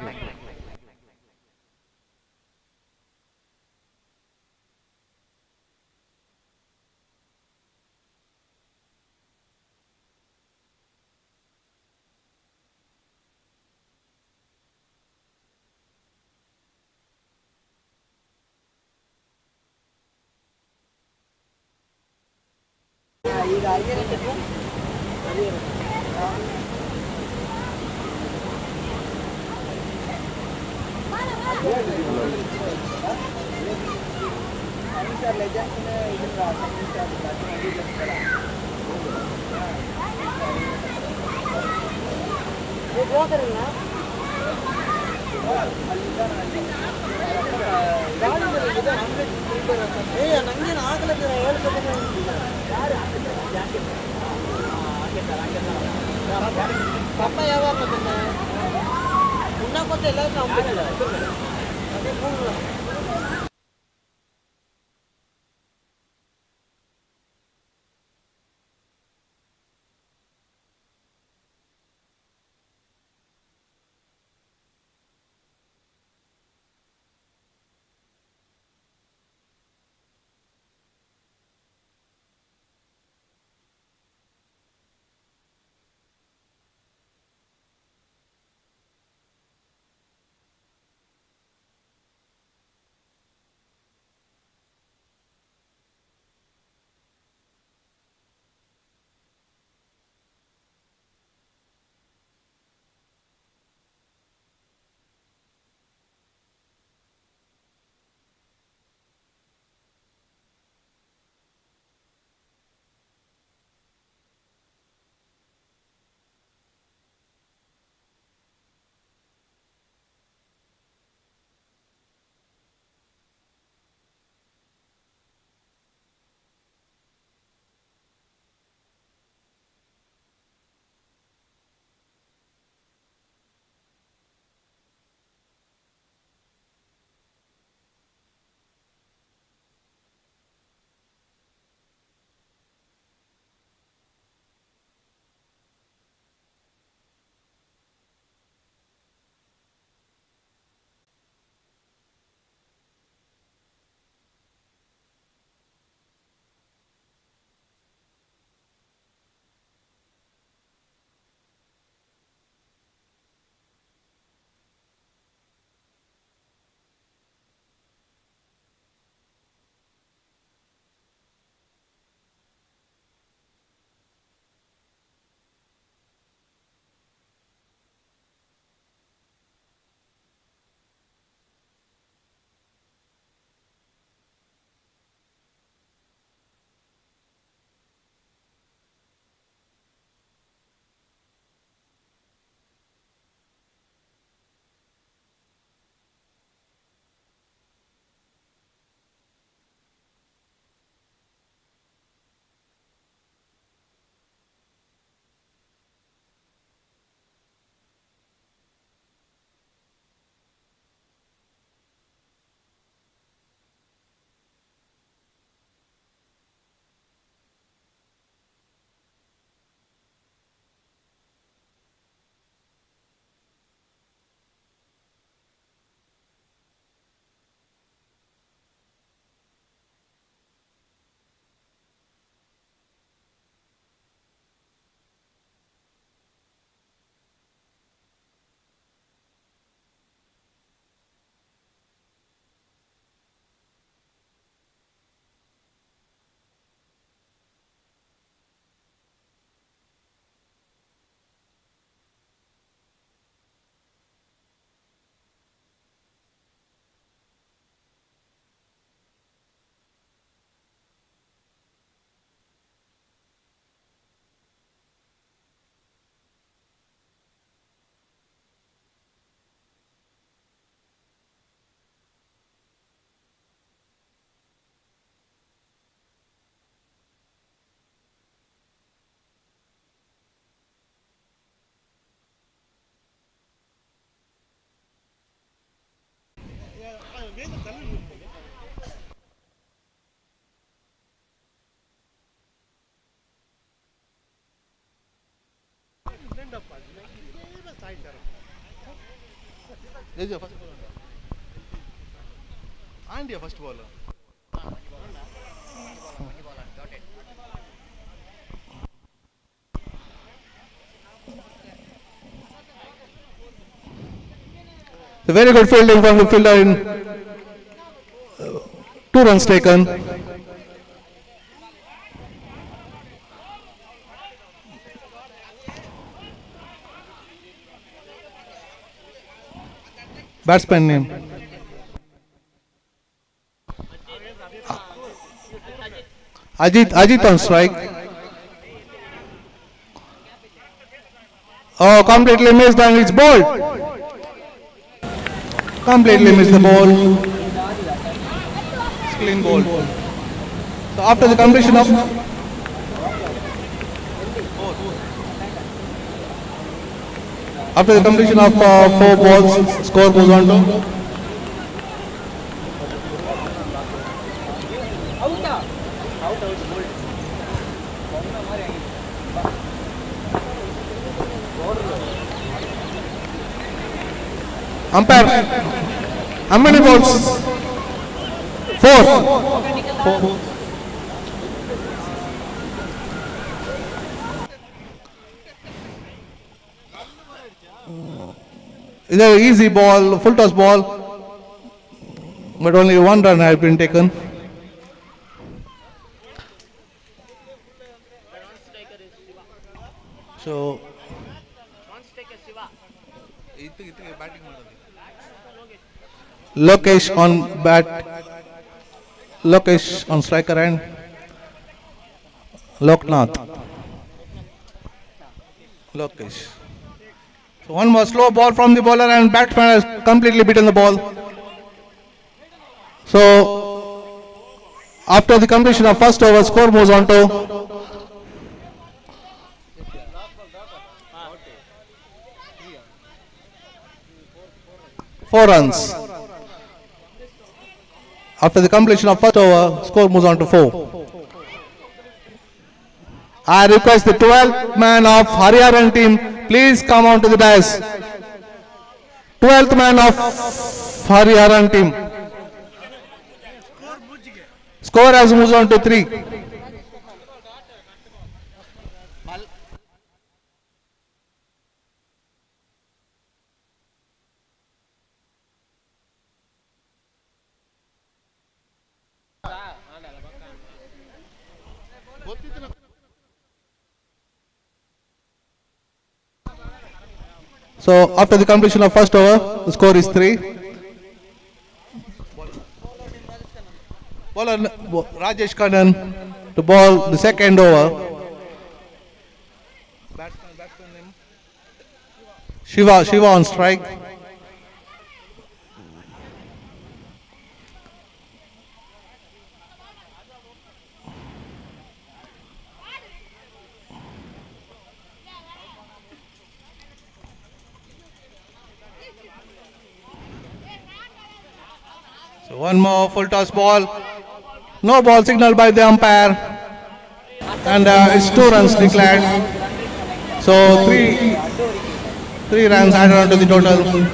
First ball. A very good fielding from the fielder in 2 runs taken. Batsman name. Ajit on strike. Oh, completely missed and it's bowled. Completely missed the ball. It's clean ball. So after the completion of four balls, score goes on to umpire. How many balls? 4. It's an easy ball, full toss ball, but only 1 run has been taken. So, Lokesh on bat, Lokesh on striker and Loknath. Lokesh. So one more slow ball from the bowler and batsman has completely beaten the ball. So after the completion of first over, score moves on to 4 runs. After the completion of first over, score moves on to 4. I request the 12th man of Hariharan team, please come on to the dais. 12th man of Hariharan team. Score has moved on to 3. So after the completion of first over, the score is 3. Bowler Rajesh Kannan to bowl the second over. Batsman name Shiva on strike. So one more full toss ball. No ball signaled by the umpire. And it's 2 runs declared. So 3 runs added on to the total.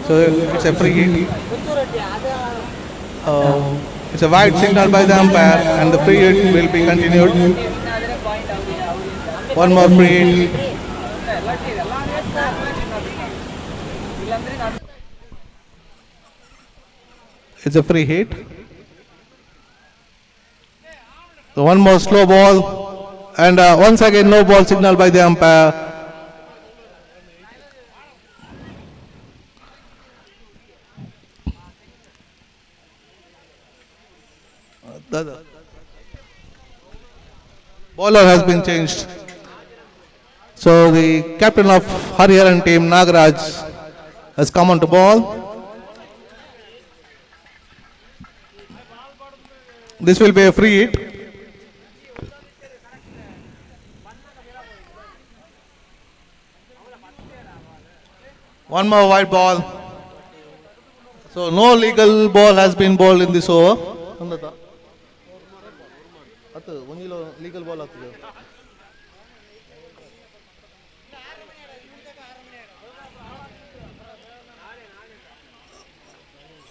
So it's a free hit. It's a wide signal by the umpire and the free hit will be continued. One more free hit. It's a free hit. So one more slow ball and once again no ball signal by the umpire. The bowler has been changed. So the captain of Hariharan team, Nagaraj, has come on to ball. This will be a free hit. One more white ball. So no legal ball has been bowled in this over. Legal ball.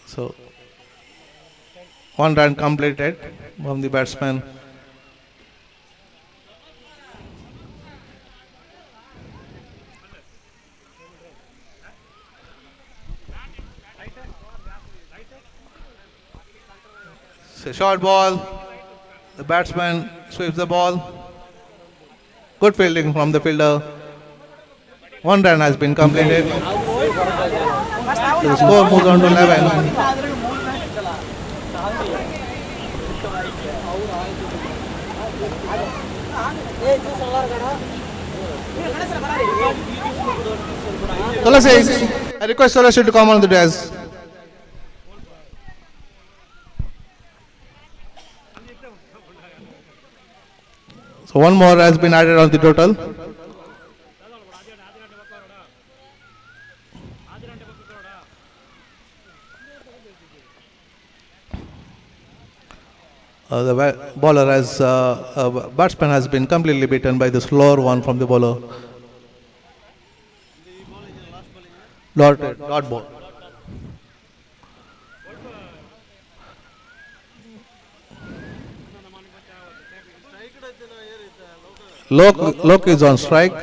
So 1 run completed from the batsman. It's a short ball. The batsman sweeps the ball. Good fielding from the fielder. 1 run has been completed. So the score moves on to 11. Tulasi, I request Tulasi to come on the desk. So 1 more has been added on the total. The bowler has batsman has been completely beaten by the slower one from the bowler. Dot ball. Lok is on strike.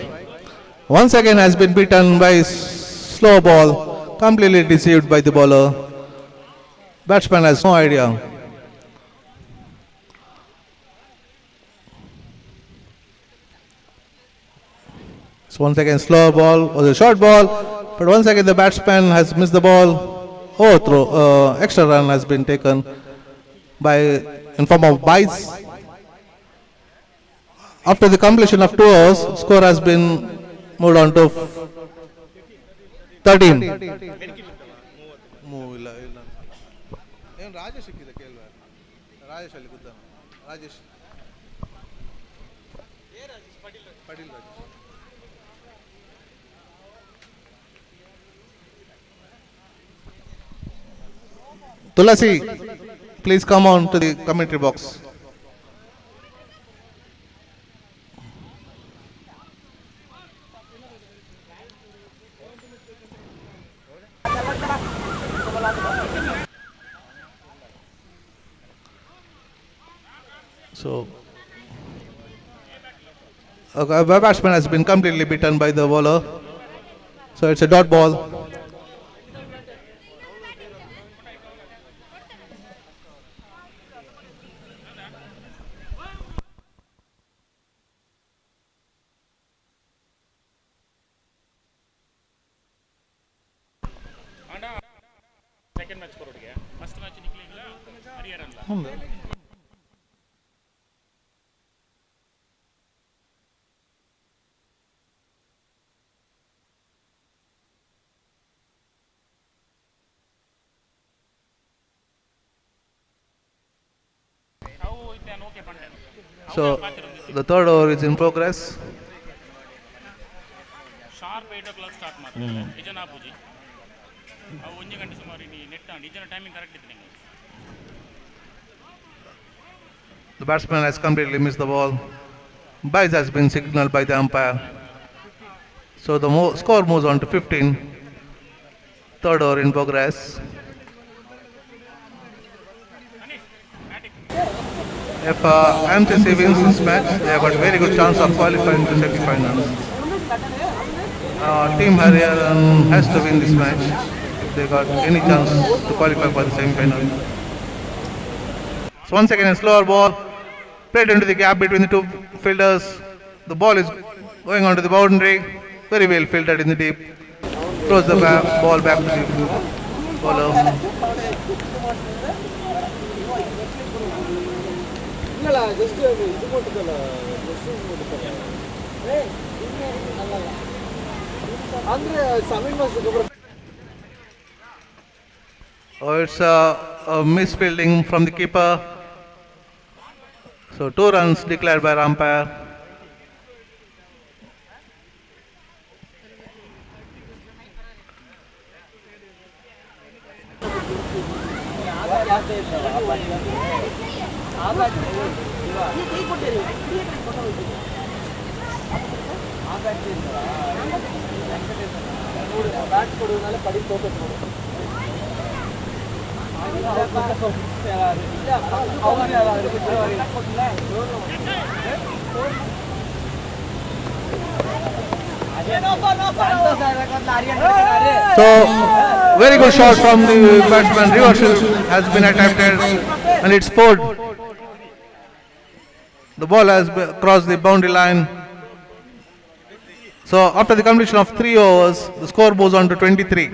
Once again has been beaten by slow ball, completely deceived by the bowler. Batsman has no idea. So once again slow ball was a short ball, but once again the batsman has missed the ball. Overthrow, extra run has been taken in form of byes. After the completion of 2 overs, score has been moved on to 13. Tulasi, please come on to the commentary box. So, a batsman has been completely beaten by the bowler. So it's a dot ball. Second match ಕೊರೋಡಿಗೆ first match ನಿಕ್ಲಿಲ್ಲ ಹರಿಹರ ಅಲ್ಲ So the third over is in progress. Sharp 8 o'clock start ಮಾಡ್ತಾರೆ ನಿಜನಾ ಪೂಜಿ ಅವು 1 ಗಂಟೆ ಸುಮಾರು ನೀ net ನಿಜನ timing correct ಇತ್ತು ನಿಮಗೆ. The batsman has completely missed the ball. Byes has been signaled by the umpire. So the score moves on to 15. Third over in progress. If MCC wins this match, they have got very good chance of qualifying to semi-finals. Team Hariharan has to win this match if they got any chance to qualify for the semi-final. So once again a slower ball played into the gap between the two fielders. The ball is going onto the boundary, very well fielded in the deep. Throws the ball back to the bowler. Oh, it's a misfielding from the keeper. So 2 runs declared by umpire. ಆಸೆ ಇರ್ತಲ್ಲ ಆ ಬ್ಯಾಟಿಗೆ ಆ bat ಆ bat ಇರ್ತಲ್ಲ bat ಕೊಡುವುದಲ್ಲ ಕಡಿಮೆ ತೋಟಕ್ಕೆ ನೋಡು So, very good shot from the batsman. Reversal has been attempted and it's fouled. The ball has crossed the boundary line. So, after the completion of 3 overs, the score moves on to 23.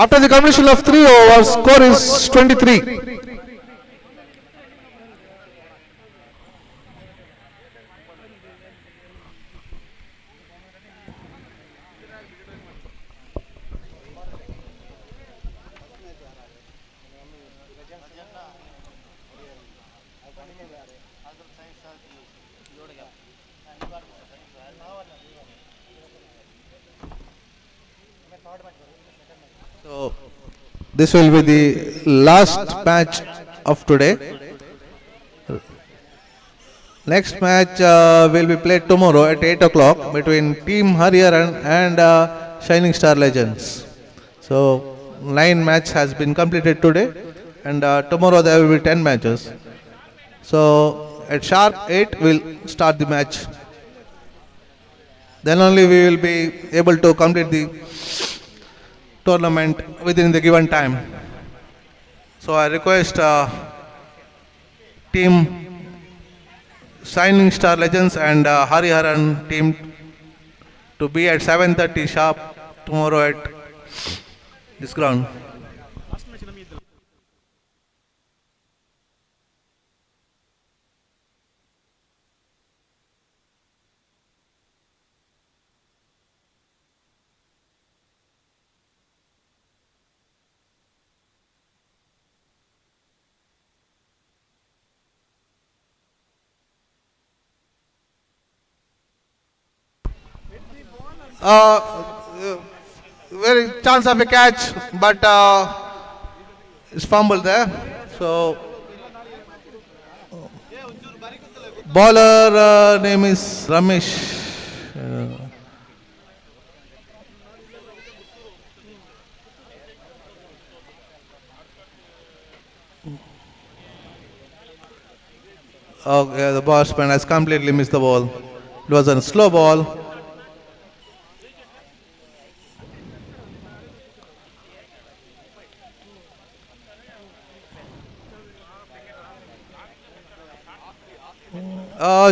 After the completion of 3 overs, score is 23. So, this will be the last match of today. Next match will be played tomorrow at 8 o'clock between Team Hariharan and Shining Star Legends. So, 9 match has been completed today and tomorrow there will be 10 matches. So, at sharp 8 we'll start the match. Then only we will be able to complete the tournament within the given time. So I request team Shining Star Legends and Hariharan team to be at 7:30 sharp tomorrow at this ground. Very chance of a catch, but it's fumbled there. So bowler name is Ramesh. The batsman has completely missed the ball. It was a slow ball.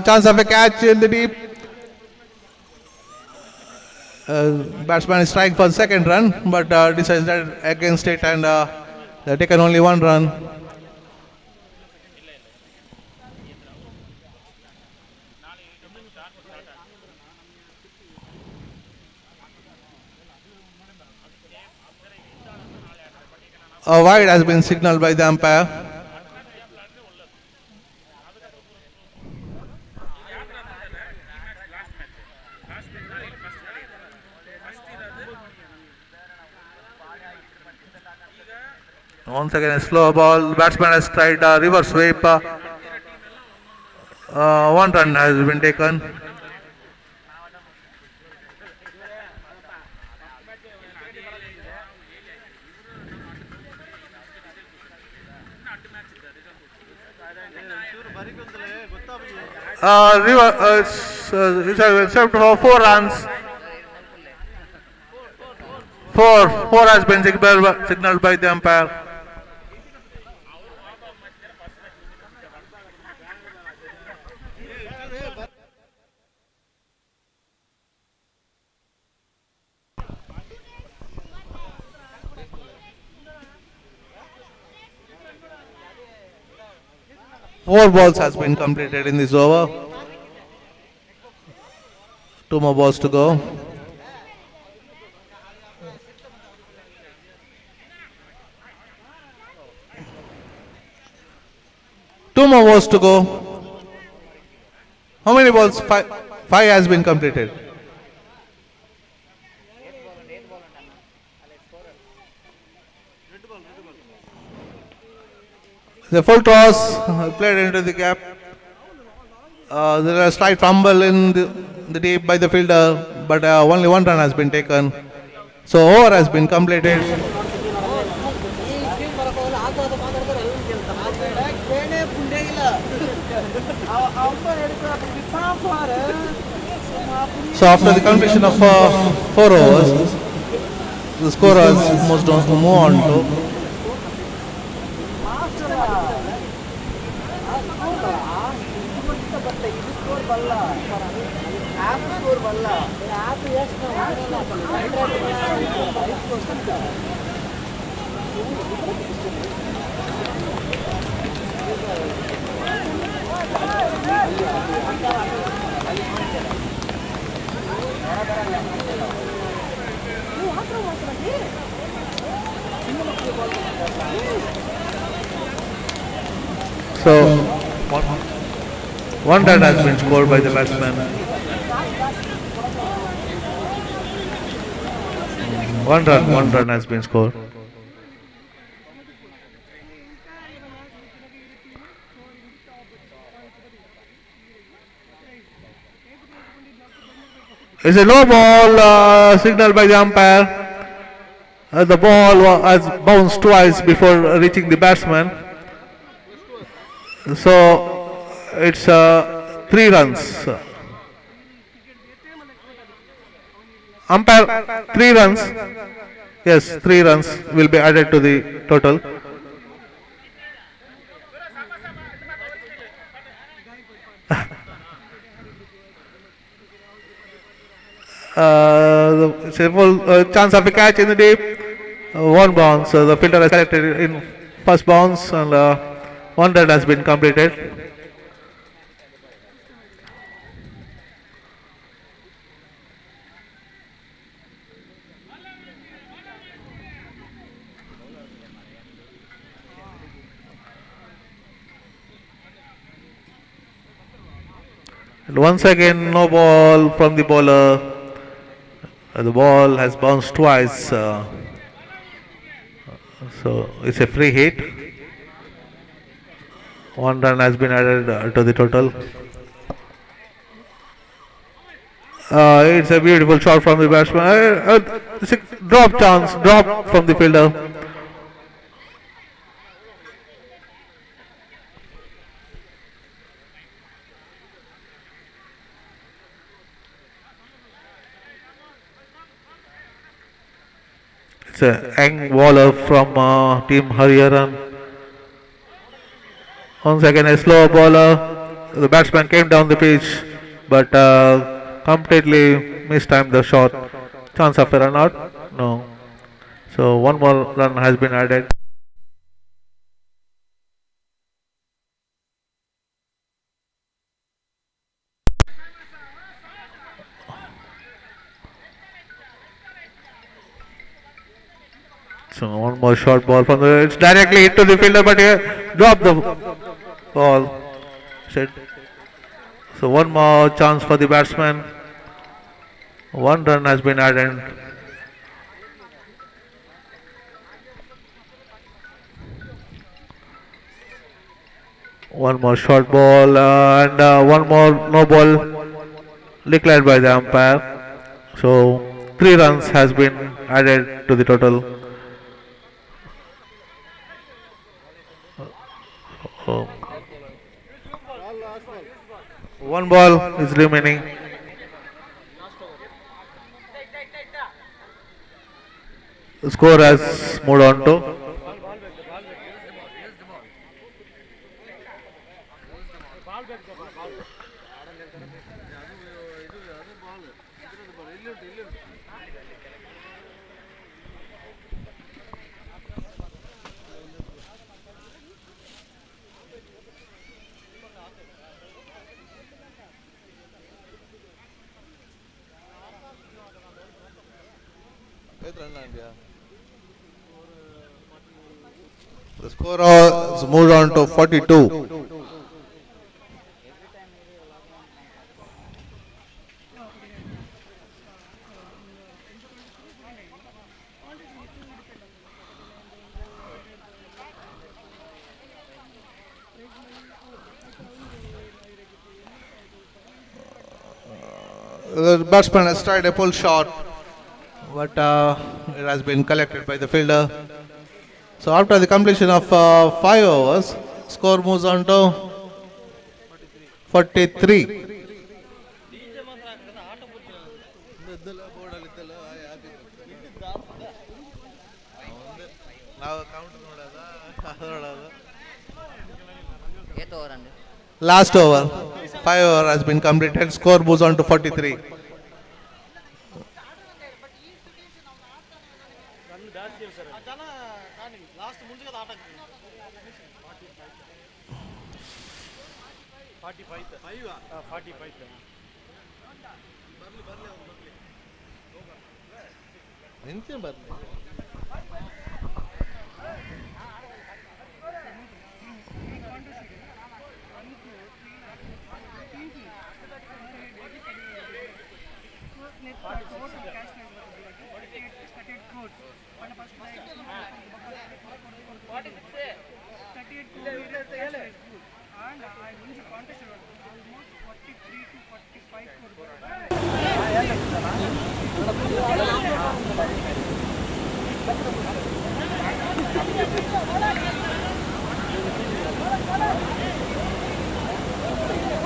Chance of a catch in the deep. Batsman is trying for the second run, but decided against it, and they have taken only 1 run. A wide has been signaled by the umpire. Once again a slow ball. The batsman has tried a reverse sweep. 1 run has been taken. Served for 4 runs. 4 has been signaled by the umpire. Four balls has been completed in this over. 2 more balls to go. 2 more balls to go. How many balls? 5 has been completed. The full toss played into the gap. There is a slight fumble in the deep by the fielder, but only 1 run has been taken. So over has been completed. So after the completion of 4 overs, the scorers move on to so 1 run has been scored by the batsman. 1 run has been scored. It's a low ball signaled by the umpire. The ball has bounced twice before reaching the batsman. So it's 3 runs. Umpire, 3 runs. Yes, 3 runs will be added to the total. It's a full chance of a catch in the deep. 1 bounce. The fielder has selected in first bounce, and 1 run has been completed. And once again, no ball from the bowler. The ball has bounced twice. So it's a free hit. 1 run has been added to the total. It's a beautiful shot from the batsman. It's a drop from the fielder. It's a young bowler from Team Hariharan. Once again a slow bowler. The batsman came down the pitch, but completely mistimed the shot. Chance of a run out? No. So 1 more run has been added. So 1 more short ball from the, it's directly hit to the fielder, but here dropped the ball. So 1 more chance for the batsman. 1 run has been added. One more short ball and 1 more no ball declared by the umpire. So 3 runs has been added to the total. Oh. 1 ball is remaining. The score has moved on to the score has moved on to 42. The batsman has tried a pull shot, but it has been collected by the fielder. So after the completion of 5 overs, score moves on to 43. Last over, 5 over has been completed, score moves on to 43.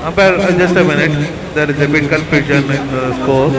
Umpire, just a minute. There is a bit confusion in the score.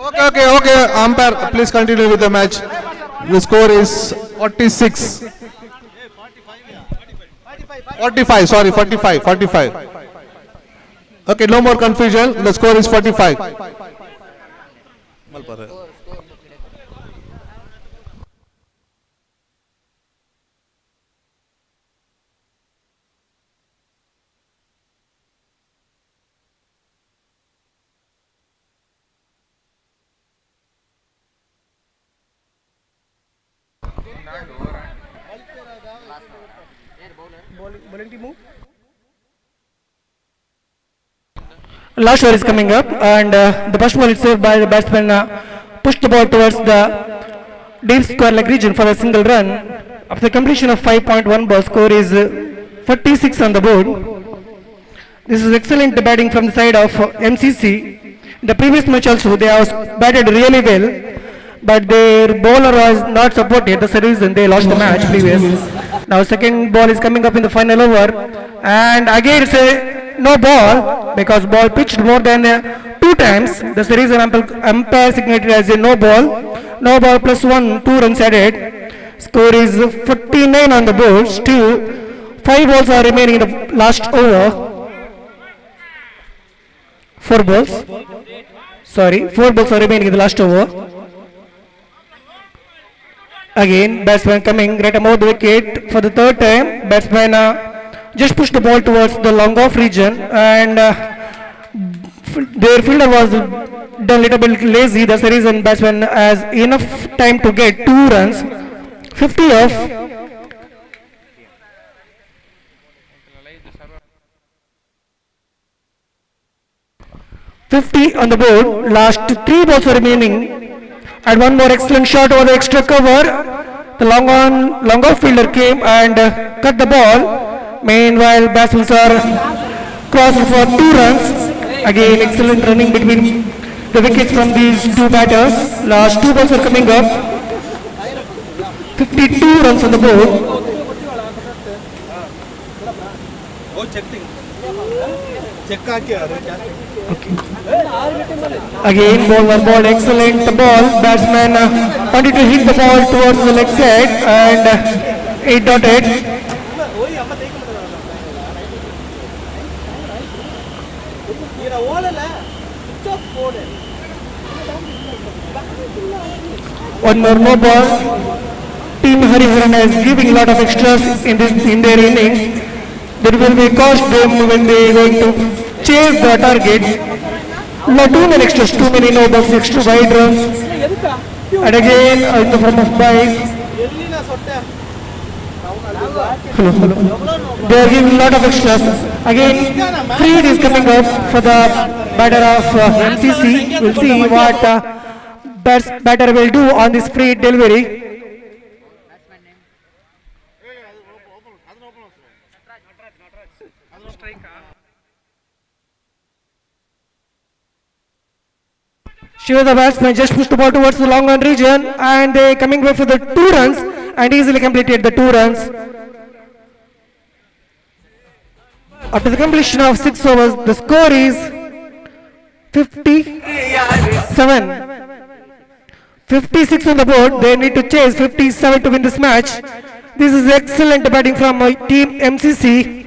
Okay. Umpire, please continue with the match. The score is 46. 45. Okay, no more confusion. The score is 45. Last over is coming up, and the first ball is saved by the batsman. Pushed the ball towards the deep square leg region for a single run. After completion of 5.1 ball, score is 46 on the board. This is excellent batting from the side of MCC. The previous match also they have batted really well, but their bowler was not supported. That's the reason they lost the match previous. Now second ball is coming up in the final over, and again it's a no ball because ball pitched more than 2 times. That's the reason umpire signated as a no ball. No ball plus 1, 2 runs added. Score is 49 on the board. Still 5 balls are remaining in the last over. 4 balls. 4 balls are remaining in the last over. Again batsman coming right above the wicket for the third time. Batsman just pushed the ball towards the long off region, and their fielder was done a little bit lazy. That's the reason batsman has enough time to get 2 runs. 50 off. $50 on the board. Last 3 balls are remaining. And one more excellent shot over the extra cover. The long off fielder came and cut the ball. Meanwhile, batsmen are crossed for 2 runs. Again, excellent running between the wickets from these 2 batters. Last 2 balls are coming up. 52 runs on the board. Again, ball, excellent ball. Batsman wanted to hit the ball towards the leg side and it dotted. One more no ball. Team Hariharan is giving a lot of extras in their innings. That will be cost them when they are going to chase the target. No, too many extras, too many no balls, extra wide runs. And again in the form of byes. They are giving a lot of extras. Again, Freed is coming up for the batter of MCC. We'll see what batter will do on this free delivery. Shiva, the batsman, just pushed the ball towards the long run region and they coming back for the 2 runs and easily completed the 2 runs. After the completion of 6 overs, the score is 57. 56 on the board. They need to chase 57 to win this match. This is excellent batting from team MCC.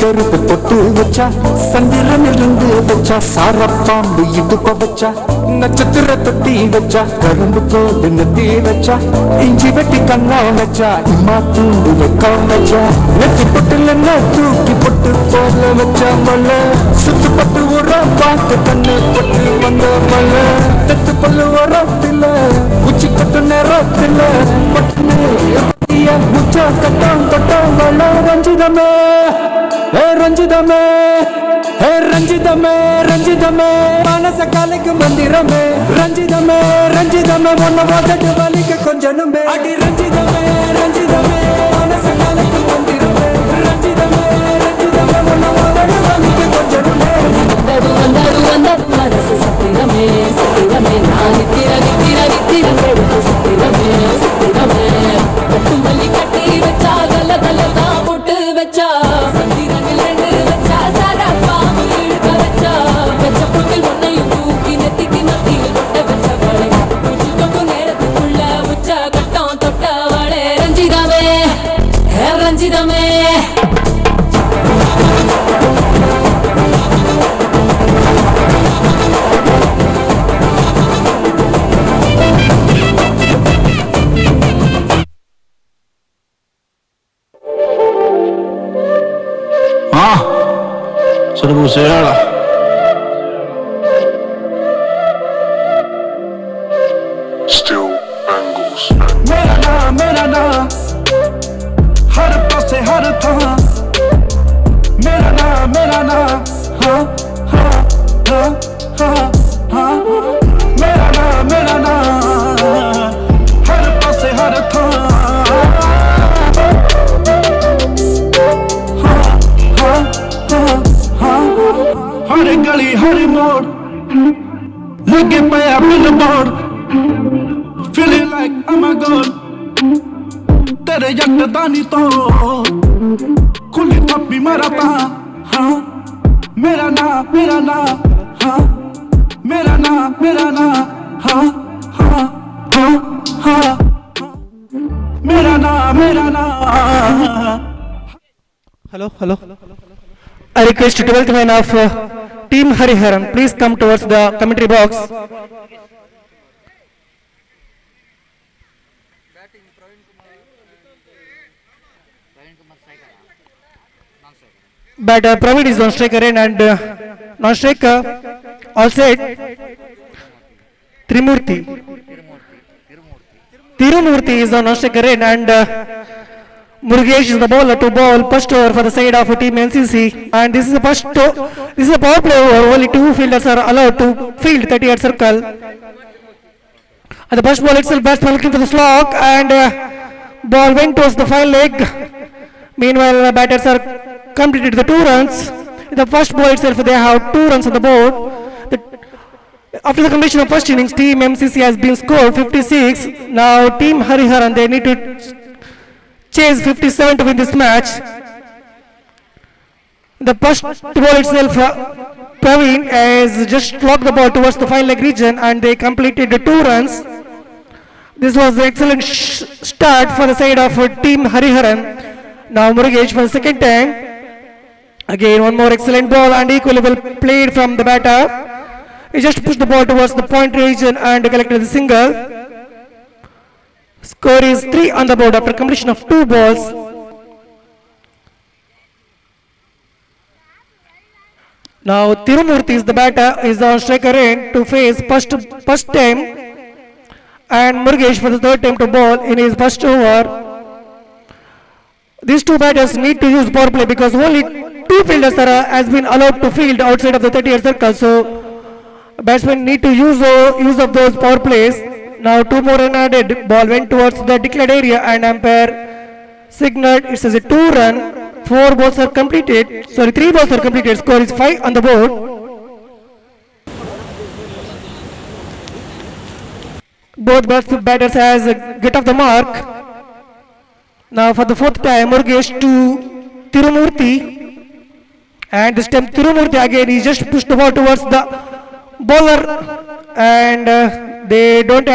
கருப்பு பொட்டு வச்சா சந்திரனிலிருந்து வச்சா சாரப்பாம்பு இடுப்ப வச்சா நட்சத்திர தொட்டி வச்சா கரும்பு தோடு நெத்தி வச்சா இஞ்சி வெட்டி கண்ணா வச்சா இம்மா தூண்டு வைக்க வச்சா நெத்தி பொட்டுல தூக்கி பொட்டு போல வச்சா மல்ல சுத்து பட்டு உரம் பார்த்து கண்ணு பொட்டு வந்த மல்ல தெத்து பல்லு உரத்துல உச்சி கட்டு நேரத்துல பட்டு முச்சா கட்டம் கட்டம் வள ரஞ்சிதமே ரஞ்சிதமே ரஞ்சிதமே ரஞ்சிதமே மனச கலைக்கு மந்திரமே ரஞ்சிதமே ரஞ்சிதமே ஒன்ன வாட்டு வலிக்கு கொஞ்சனுமே அடி ரஞ்சிதமே ரஞ்சிதமே மனச கலைக்கு மந்திரமே ரஞ்சிதமே ரஞ்சிதமே ஒன்ன வாட்டு வலிக்கு கொஞ்சனுமே வந்தாடு மனசு சத்திரமே சத்திரமே நான் நித்திர நித்திர நித்திர கொடுத்து சத்திரமே சத்திரமே கட்டு மல்லி கட்டி வச்சா கல கல தான் போட்டு வச்சா ரஞ்சிதமே Se le pusieron Still angles. Mera na har passe har tha mera na ha ha ha ha ha mera na har passe har tha हर गली हर मोड़ लगे पाया billboard feeling like I'm a god तेरे यकदानी तो खुली थप्पी मरता हाँ मेरा ना हाँ मेरा ना हाँ हाँ हाँ हाँ मेरा नाम. Hello, hello. I request 12th man of Team Hariharan, please come towards the commentary box. Batter Praveed is on striker end and non-striker all set. Trimurti. Tirumurti is on non-striker end and Murugesh is the bowler to bowl first over for the side of Team NCC, and this is the first this is a power play over. Only two fielders are allowed to field 30-yard circle. At the first ball itself, batsman looking for the slog, and ball went towards the fine leg. Meanwhile, the batters are completed the 2 runs. In the first ball itself, they have 2 runs on the board. After the completion of first innings, Team MCC has been scored 56. Now Team Hariharan, they need to chase 57 to win this match. The first ball itself, Praveen has just locked the ball towards the fine leg region, and they completed the 2 runs. This was an excellent start for the side of Team Hariharan. Now Murugesh for the second time. Again one more excellent ball and equally well played from the batter. He just pushed the ball towards the point region and collected the single. Score is 3 on the board after completion of 2 balls. Now Tirumurti is the batter, is on striker end to face first time, and Murugesh for the third time to bowl in his first over. These 2 batters need to use power play because only 2 fielders has been allowed to field outside of the 30-yard circle. So batsmen need to use of those power plays. Now 2 more run added. Ball went towards the declared area and umpire signaled it as a 2-run. 4 balls are completed. 3 balls are completed. Score is 5 on the board. Both batters has get off the mark. Now for the 4th time, Murugesh to Tirumurti, and this time Tirumurti again, he just pushed the ball towards the bowler, and they don't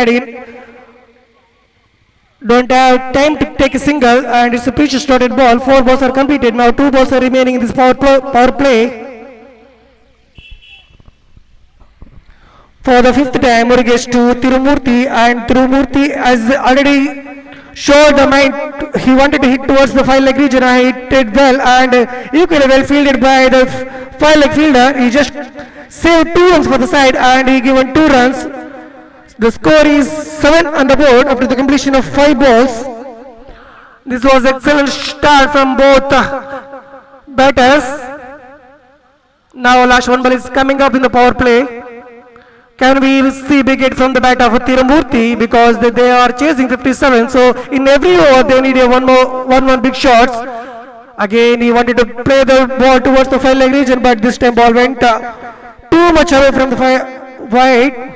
have time to take a single, and it's a precious dotted ball. 4 balls are completed. Now 2 balls are remaining in this power play. For the 5th time, Murugesh to Tirumurti, and Tirumurti has already showed the mind. He wanted to hit towards the fine leg region, and he did well, and equally well fielded by the fine leg fielder. He just saved 2 runs for the side, and he given 2 runs. The score is 7 on the board after the completion of 5 balls. This was excellent start from both batters. Now last 1 ball is coming up in the power play. Can we see big hit from the bat of Tirumurti, because they are chasing 57. So in every over they need a one big shots. Again he wanted to play the ball towards the fine leg region, but this time ball went too much away from the wide.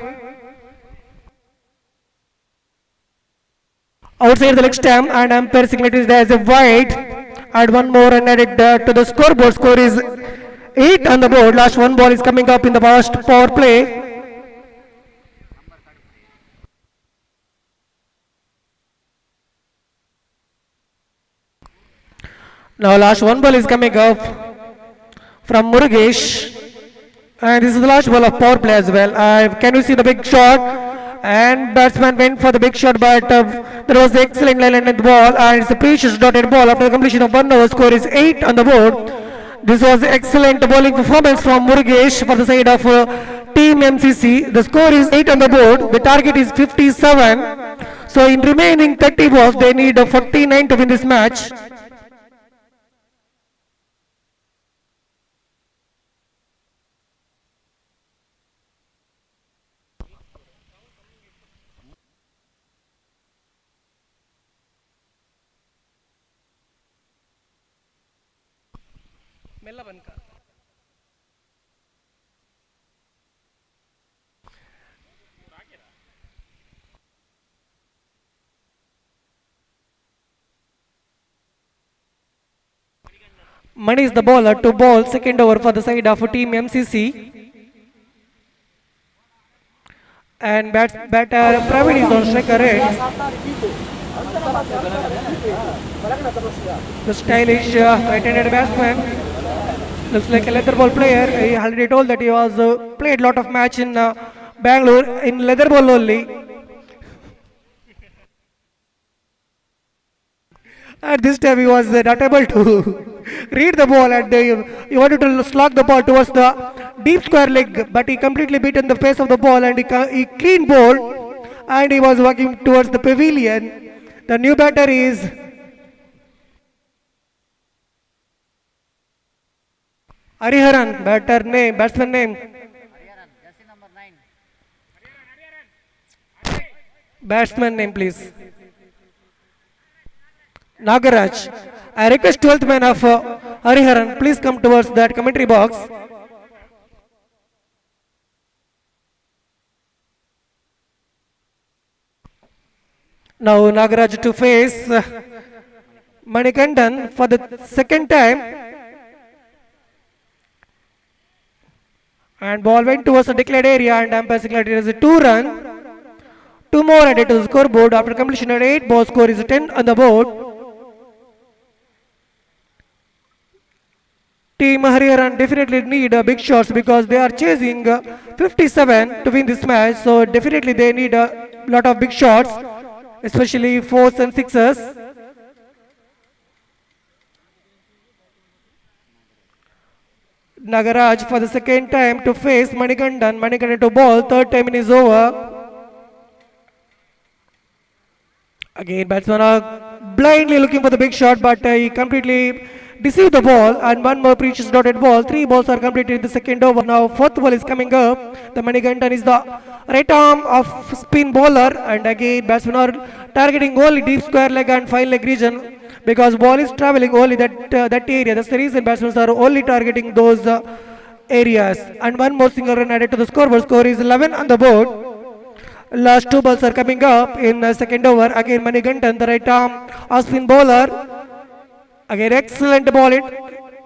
Outside the leg stump, and umpire signaled it as a wide. And 1 more run added to the scoreboard. Score is 8 on the board. Last 1 ball is coming up in the first power play. Now last 1 ball is coming up from Murugesh, and this is the last ball of power play as well. Can you see the big shot? And batsman went for the big shot, but there was the excellent line at the ball, and it's a precious dotted ball after the completion of 1 over. Score is 8 on the board. This was excellent bowling performance from Murugesh for the side of Team MCC. The score is 8 on the board. The target is 57. So in remaining 30 balls, they need 49 to win this match. Mani is the bowler to bowl second over for the side of Team MCC. And batter Praveen is on striker end. The stylish right-handed batsman looks like a leather ball player. He already told that he was played lot of match in Bangalore in leather ball only. At this time he was not able to read the ball and he wanted to slog the ball towards the deep square leg, but he completely beaten the pace of the ball and he clean bowled and he was walking towards the pavilion. The new batter is Hariharan, batsman name. Batsman name, please. Nagaraj. I request 12th man of Hariharan, please come towards that commentary box. Now Nagaraj to face Manikandan for the second time. And ball went towards the declared area and umpire declared it as a 2-run. 2 more added to the scoreboard after completion at 8. Ball score is 10 on the board. Team Hariharan definitely need big shots because they are chasing 57 to win this match. So definitely they need a lot of big shots, especially 4s and 6s. Nagaraj for the second time to face Manikandan. Manikandan to ball. Third time is over. Again, batsmen are blindly looking for the big shot, but he completely deceived the ball. And one more precious dotted ball. 3 balls are completed in the second over. Now fourth ball is coming up. The Manikandan is the right arm of spin bowler, and again batsmen are targeting only deep square leg and fine leg region, because ball is traveling only that area. That's the reason batsmen are only targeting those areas. And one more single run added to the scoreboard. Score is 11 on the board. Last 2 balls are coming up in the second over. Again Manikandan, the right arm off spin bowler. Again excellent ball.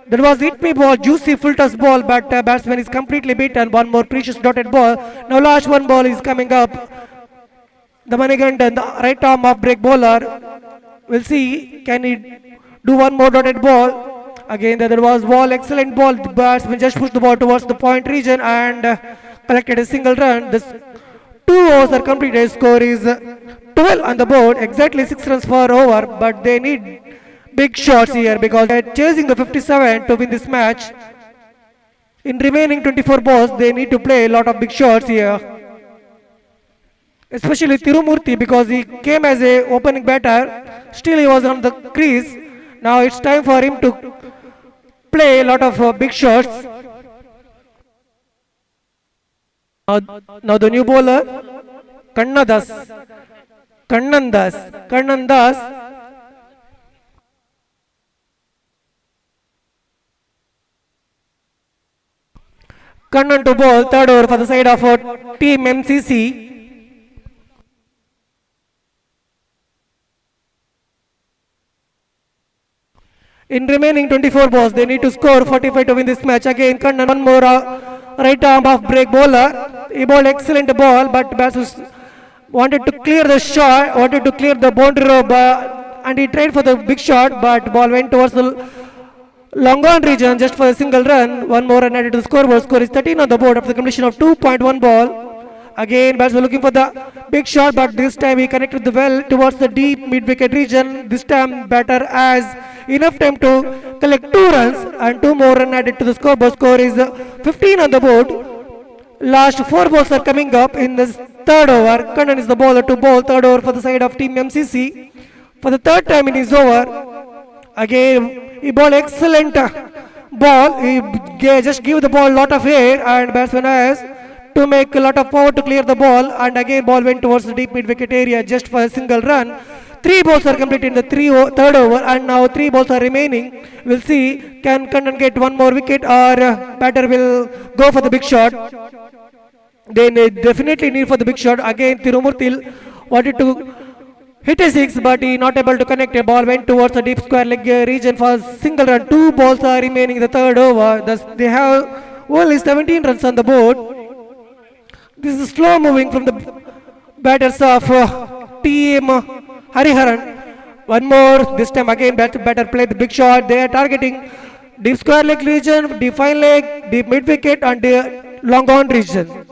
There was hit me ball, juicy full toss ball, but batsman is completely beaten. One more precious dotted ball. Now last one ball is coming up. The Manikandan, the right arm off break bowler. We'll see, can he do one more dotted ball? Again there was ball, excellent ball. The batsman just pushed the ball towards the point region and collected a single run. This 2 overs are completed. Score is 12 on the board. Exactly 6 runs per over, but they need big shots here because they're chasing the 57 to win this match. In remaining 24 balls, they need to play a lot of big shots here. Especially Tirumurthy, because he came as a opening batter. Still he was on the crease. Now it's time for him to play a lot of big shots. Now the new bowler, Kannan Das. Kannan to ball, third over for the side of team MCC. In remaining 24 balls, they need to score 45 to win this match. Again, Kannan, one more right arm off break bowler. He bowled excellent ball, but batsman wanted to clear the shot, wanted to clear the boundary rope, and he tried for the big shot, but ball went towards the long on region just for a single run. One more run added to the scoreboard. Score is 13 on the board after the completion of 2.1 ball. Again, batsman looking for the big shot, but this time he connected the well towards the deep mid-wicket region. This time batter has enough time to collect 2 runs and 2 more run added to the scoreboard. Score is 15 on the board. Last 4 balls are coming up in this third over. Kannan is the bowler to bowl. Third over for the side of team MCC. For the third time in his over. Again, he bowled excellent ball. He just give the ball a lot of air, and batsman has to make a lot of power to clear the ball, and again ball went towards the deep mid-wicket area just for a single run. 3 balls are completed in the third over, and now 3 balls are remaining. We'll see, can Kannan get one more wicket or batter will go for the big shot. They definitely need for the big shot. Again Tirumurthy wanted to hit a 6, but he not able to connect. A ball went towards the deep square leg region for a single run. 2 balls are remaining in the third over. Thus they have only 17 runs on the board. This is slow moving from the batters of team Hariharan. One more, this time again better play the big shot. They are targeting deep square leg region, deep fine leg, deep mid wicket and long on region.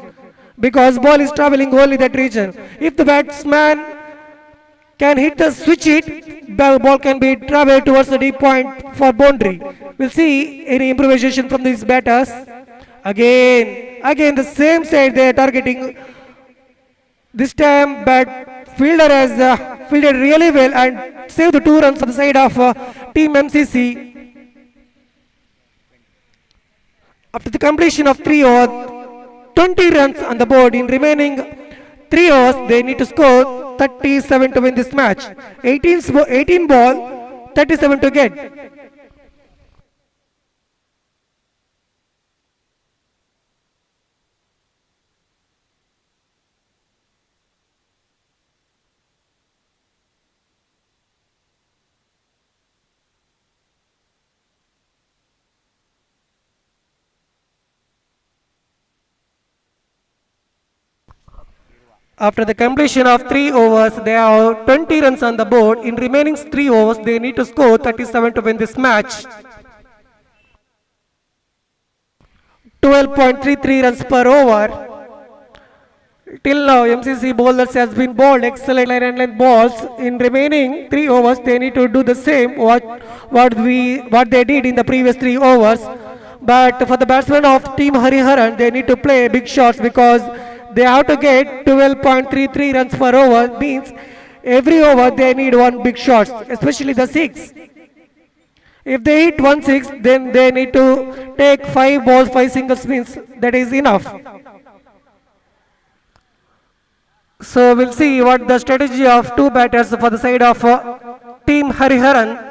Because ball is traveling only that region. If the batsman can hit the switch hit, the ball can be traveled towards the deep point for boundary. We'll see any improvisation from these batters. Again the same side they are targeting. This time fielder has fielded really well and saved the 2 runs on the side of team MCC. After the completion of 3 overs, 20 runs on the board. In remaining 3 overs, they need to score 37 to win this match. 18 ball, 37 to get. After the completion of 3 overs, they have 20 runs on the board. In remaining 3 overs, they need to score 37 to win this match. 12.33 runs per over. Till now, MCC bowlers has been bowled excellent line and length balls. In remaining 3 overs, they need to do the same what they did in the previous 3 overs. But for the batsmen of Team Hariharan, they need to play big shots because they have to get 12.33 runs per over. Means every over they need 1 big shot, especially the 6. If they hit 1 6, then they need to take 5 balls, 5 single spins. That is enough. So we'll see what the strategy of 2 batters for the side of Team Hariharan.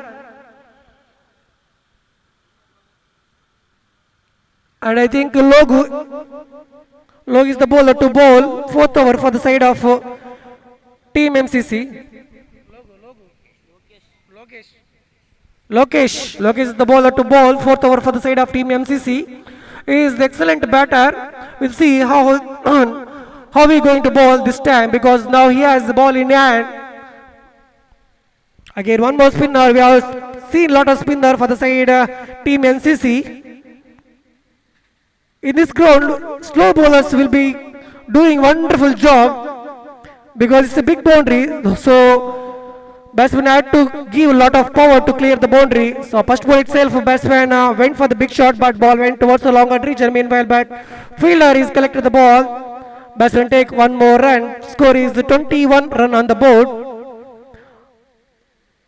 And I think Log is the bowler to bowl 4th over for the side of Team MCC. Lokesh is the bowler to bowl 4th over for the side of Team MCC. He is the excellent batter. We'll see how he going to bowl this time because now he has the ball in hand. Again, one more spinner. We have seen a lot of spinner for the side Team MCC. In this ground, slow bowlers will be doing wonderful job because it's a big boundary. So batsman had to give a lot of power to clear the boundary. So first ball itself, batsman went for the big shot, but ball went towards the longer region. Meanwhile, fielder is collected the ball. Batsman take 1 more run. Score is 21 run on the board.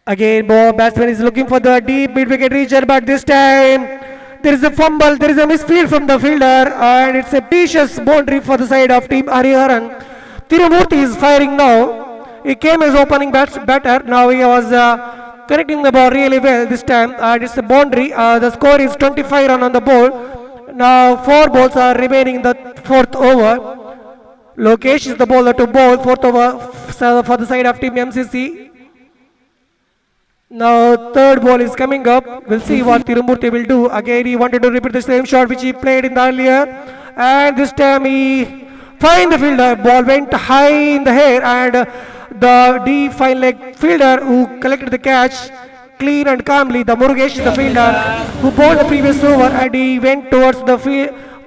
Again, batsman is looking for the deep mid-wicket region, but this time there is a fumble, there is a misfield from the fielder, and it's a precious boundary for the side of Team Hariharan. Tirumurthy is firing now. He came as opening batter. Now he was connecting the ball really well this time, and it's a boundary. The score is 25 run on the board. Now 4 balls are remaining in the 4th over. Lokesh is the bowler to bowl 4th over for the side of Team MCC. Now 3rd ball is coming up. We'll see what Tirumurthy will do. Again, he wanted to repeat the same shot which he played in the earlier. And this time he find the fielder. Ball went high in the air and the deep fine leg fielder who collected the catch clean and calmly. The Murugesh is the fielder who bowled the previous over and he went towards the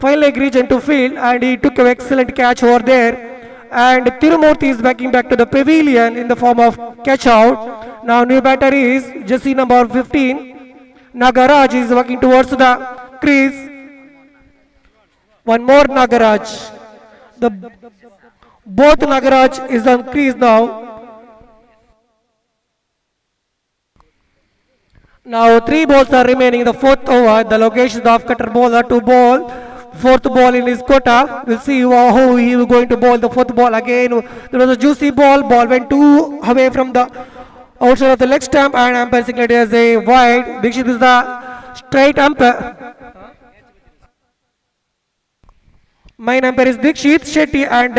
fine leg region to field and he took an excellent catch over there. And Tirumurthy is backing back to the pavilion in the form of catch out. Now new batter is jersey number 15. Nagaraj is walking towards the crease. One more Nagaraj. Both Nagaraj is on crease now. Now 3 balls are remaining in the 4th over. The location is the off-cutter bowler to bowl 4th ball in his quota. We'll see how he is going to bowl the 4th ball again. There was a juicy ball. Ball went too away from the outside of the leg stump and umpire declared as a wide. Dixit is the straight umpire. Mine umpire is Dixit Shetty and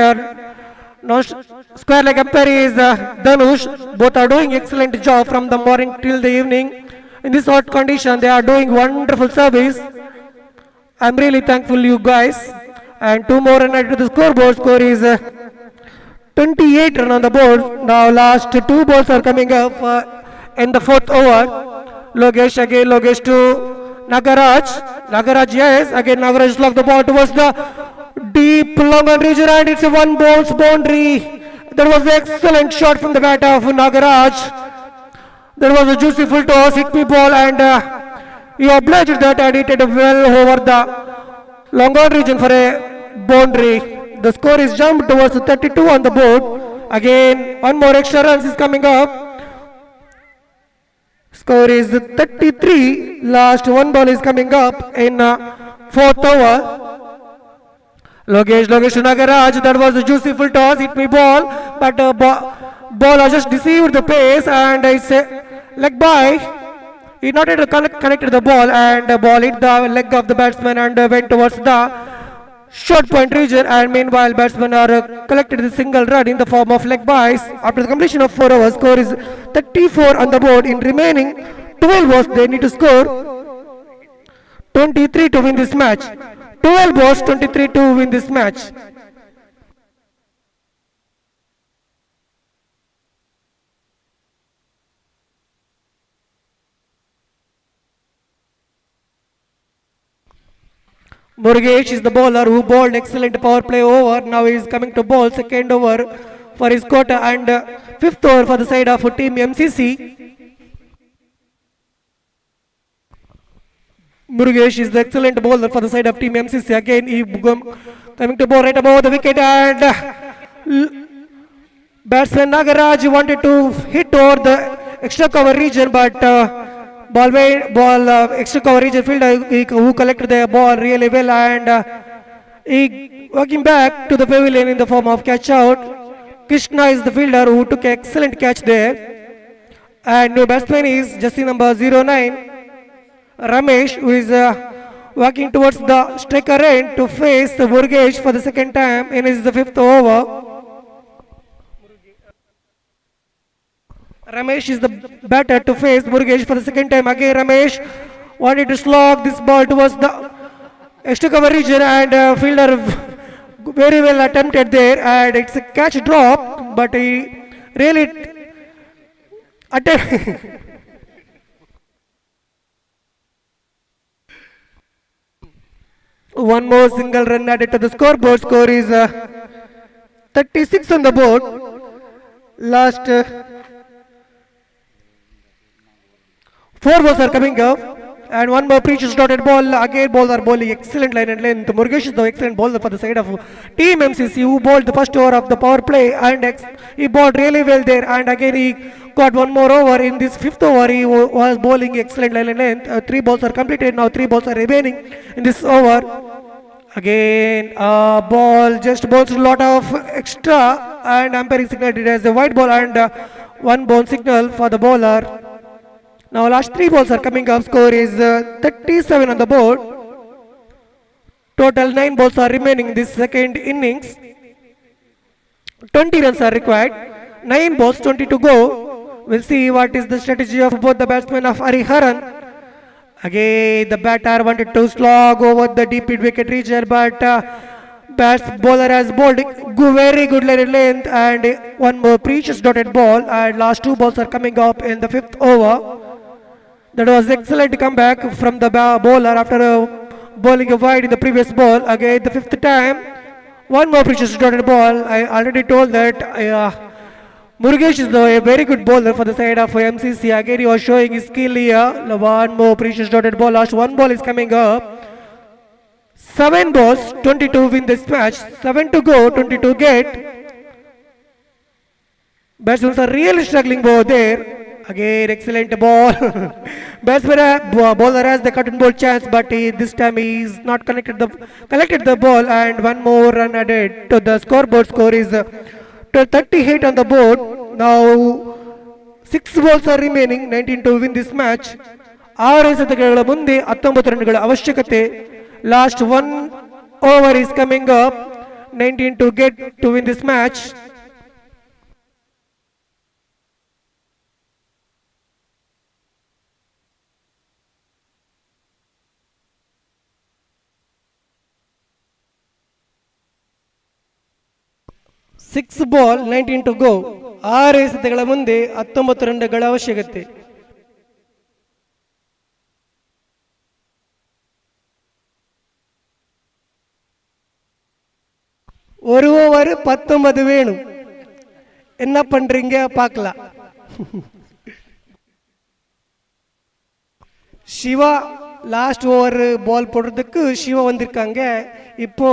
square leg umpire is Dhanush. Both are doing excellent job from the morning till the evening. In this hot condition, they are doing wonderful service. I'm really thankful you guys. And 2 more runs to the scoreboard. Score is 28 run on the board. Now last two balls are coming up in the fourth over. Logesh again, Logesh to Nagaraj. Nagaraj, yes, again Nagaraj locked the ball towards the deep long on region and it's a one ball's boundary. That was an excellent shot from the bat of Nagaraj. There was a juicy full toss, hit me ball and he obliged that and hit it well over the long on region for a boundary. The score is jumped towards 32 on the board. Again, one more extra runs is coming up. Score is 33. Last one ball is coming up in fourth over. Logesh to Nagaraj. That was a juicy full toss. Hit me ball, but ball has just deceived the pace and it's a leg by. He not yet connected the ball and the ball hit the leg of the batsman and went towards the short point region, and meanwhile batsmen are collected the single run in the form of leg byes. After the completion of 4 overs, score is 34 on the board. In remaining 12 overs, they need to score 23 to win this match. 12 overs, 23 to win this match. Murugesh is the bowler who bowled excellent power play over. Now he is coming to bowl second over for his quota and fifth over for the side of team MCC. Murugesh is the excellent bowler for the side of team MCC. Again he coming to bowl right above the wicket and batsman Nagaraj wanted to hit over the extra cover region, but extra cover region fielder who collected the ball really well and he walking back to the pavilion in the form of catch out. Krishna is the fielder who took an excellent catch there, and new batsman is jersey number 09 Ramesh, who is walking towards the striker end to face the Murugesh for the second time in his fifth over. Ramesh is the batter to face Murugesh for the second time. Again Ramesh wanted to slog this ball towards the extra cover region and fielder very well attempted there and it's a catch drop, but he really attempted. One more single run added to the scoreboard. Score is 36 on the board. Last 4 balls are coming up and one more precious dotted ball. Again bowlers are bowling excellent line and length. Murugesh is the excellent bowler for the side of team MCC who bowled the first over of the power play and he bowled really well there, and again he got one more over in this fifth over. He was bowling excellent line and length. 3 balls are completed. Now 3 balls are remaining in this over. Again ball just bowls a lot of extra and umpiring signaled it as a white ball and one ball signal for the bowler. Now last 3 balls are coming up. Score is 37 on the board. Total 9 balls are remaining in this second innings. 20 runs are required. 9 balls, 20 to go. We'll see what is the strategy of both the batsmen of Hariharan. Again the batter wanted to slog over the deep mid wicket region, but bowler has bowled very good length and one more precious dotted ball, and last 2 balls are coming up in the fifth over. That was excellent comeback from the bowler after bowling a wide in the previous ball. Again the fifth time, one more precious dotted ball. I already told that Murugesh is a very good bowler for the side of MCC. Again he was showing his skill here. One more precious dotted ball. Last 1 ball is coming up. 7 balls, 22 win this match. 7 to go, 22 get. Batsmen are really struggling over there. Again excellent ball. Bowler has the cut and ball chance, but this time he is not collected the ball, and one more run added to the scoreboard. Score is 38 on the board. Now 6 balls are remaining. 19 to win this match. 6 ಎಸೆತಗಳ ಮುಂದೆ 19 ರನ್ಗಳ ಅವಶ್ಯಕತೆ. Last 1 over is coming up. 19 to get to win this match. 6 ball 19 to go. 6 ಎಸೆತಗಳ ಮುಂದೆ 19 ರನ್ಗಳ ಅವಶ್ಯಕತೆ. ஒரு over 19 வேணும். என்ன பண்றீங்க பார்க்கலாம். சிவா லாஸ்ட் ஓவர் பால் போடுறதுக்கு சிவா வந்திருக்காங்க. இப்போ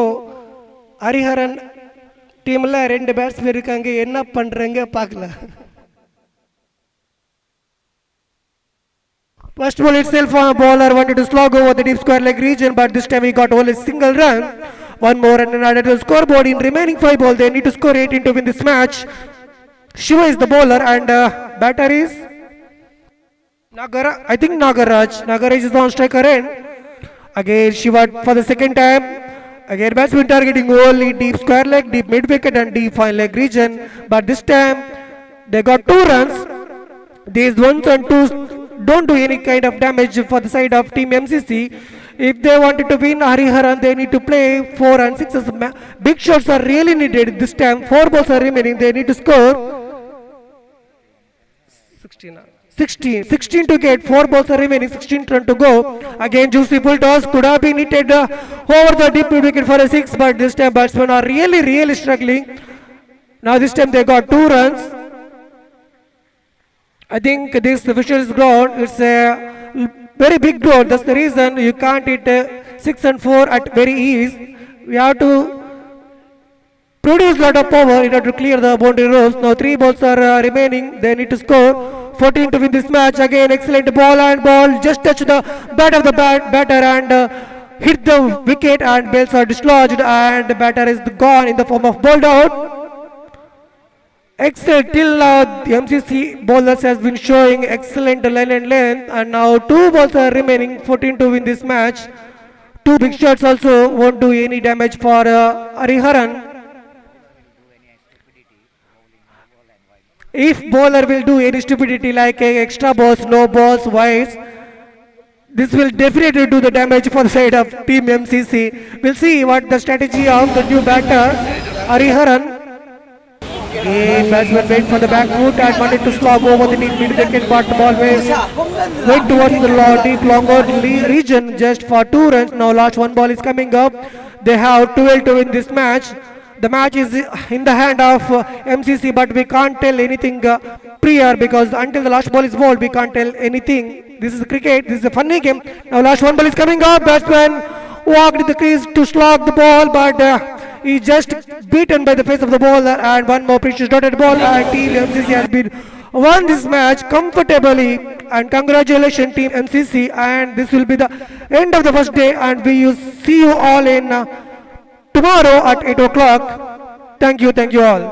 ஹரிஹரன் டீம்ல 2 பேட்ஸ்மேன் இருக்காங்க. என்ன பண்றீங்க பார்க்கலாம். First ball itself, bowler wanted to slog over the deep square leg region, but this time he got only a single run. One more run and added to the scoreboard. In remaining 5 balls, they need to score 18 to win this match. Shiva is the bowler and batter is Nagaraj. Nagaraj is on striker end. Again Shiva for the second time. Again batsman targeting only deep square leg, deep mid wicket and deep fine leg region. But this time they got 2 runs. These 1s and 2s don't do any kind of damage for the side of team MCC. If they wanted to win Hariharan, they need to play 4 and 6s. Big shots are really needed this time. 4 balls are remaining. They need to score 16 to get. 4 balls are remaining. 16 run to go. Again juicy full toss could have been hitted over the deep mid wicket for a 6, but this time batsmen are really struggling. Now this time they got 2 runs. I think this official's ground, it's a very big ground. That's the reason you can't hit 6 and 4 at very ease. We have to produce a lot of power in order to clear the boundary ropes. Now 3 balls are remaining. They need to score 14 to win this match. Again excellent ball just touch the bat of the batter and hit the wicket, and bells are dislodged and the batter is gone in the form of bowled out. Excellent till now the MCC bowlers has been showing excellent line and length, and now 2 balls are remaining. 14 to win this match. 2 big shots also won't do any damage for Hariharan. If bowler will do any stupidity like extra balls, no balls, wides, this will definitely do the damage for the side of team MCC. We'll see what the strategy of the new batter Hariharan. Again batsman went for the back foot and wanted to slog over the deep mid wicket, but the ball went towards the deep longer region just for 2 runs. Now last 1 ball is coming up. They have 12 to win this match. The match is in the hand of MCC, but we can't tell anything prior, because until the last ball is bowled we can't tell anything. This is cricket, this is a funny game. Now last 1 ball is coming up. Batsman walked in the crease to slog the ball, but he just beaten by the face of the bowler, and 1 more precious dotted ball, and team MCC has been won this match comfortably. And congratulations team MCC, and this will be the end of the first day, and we see you all in tomorrow at 8 o'clock. Thank you all.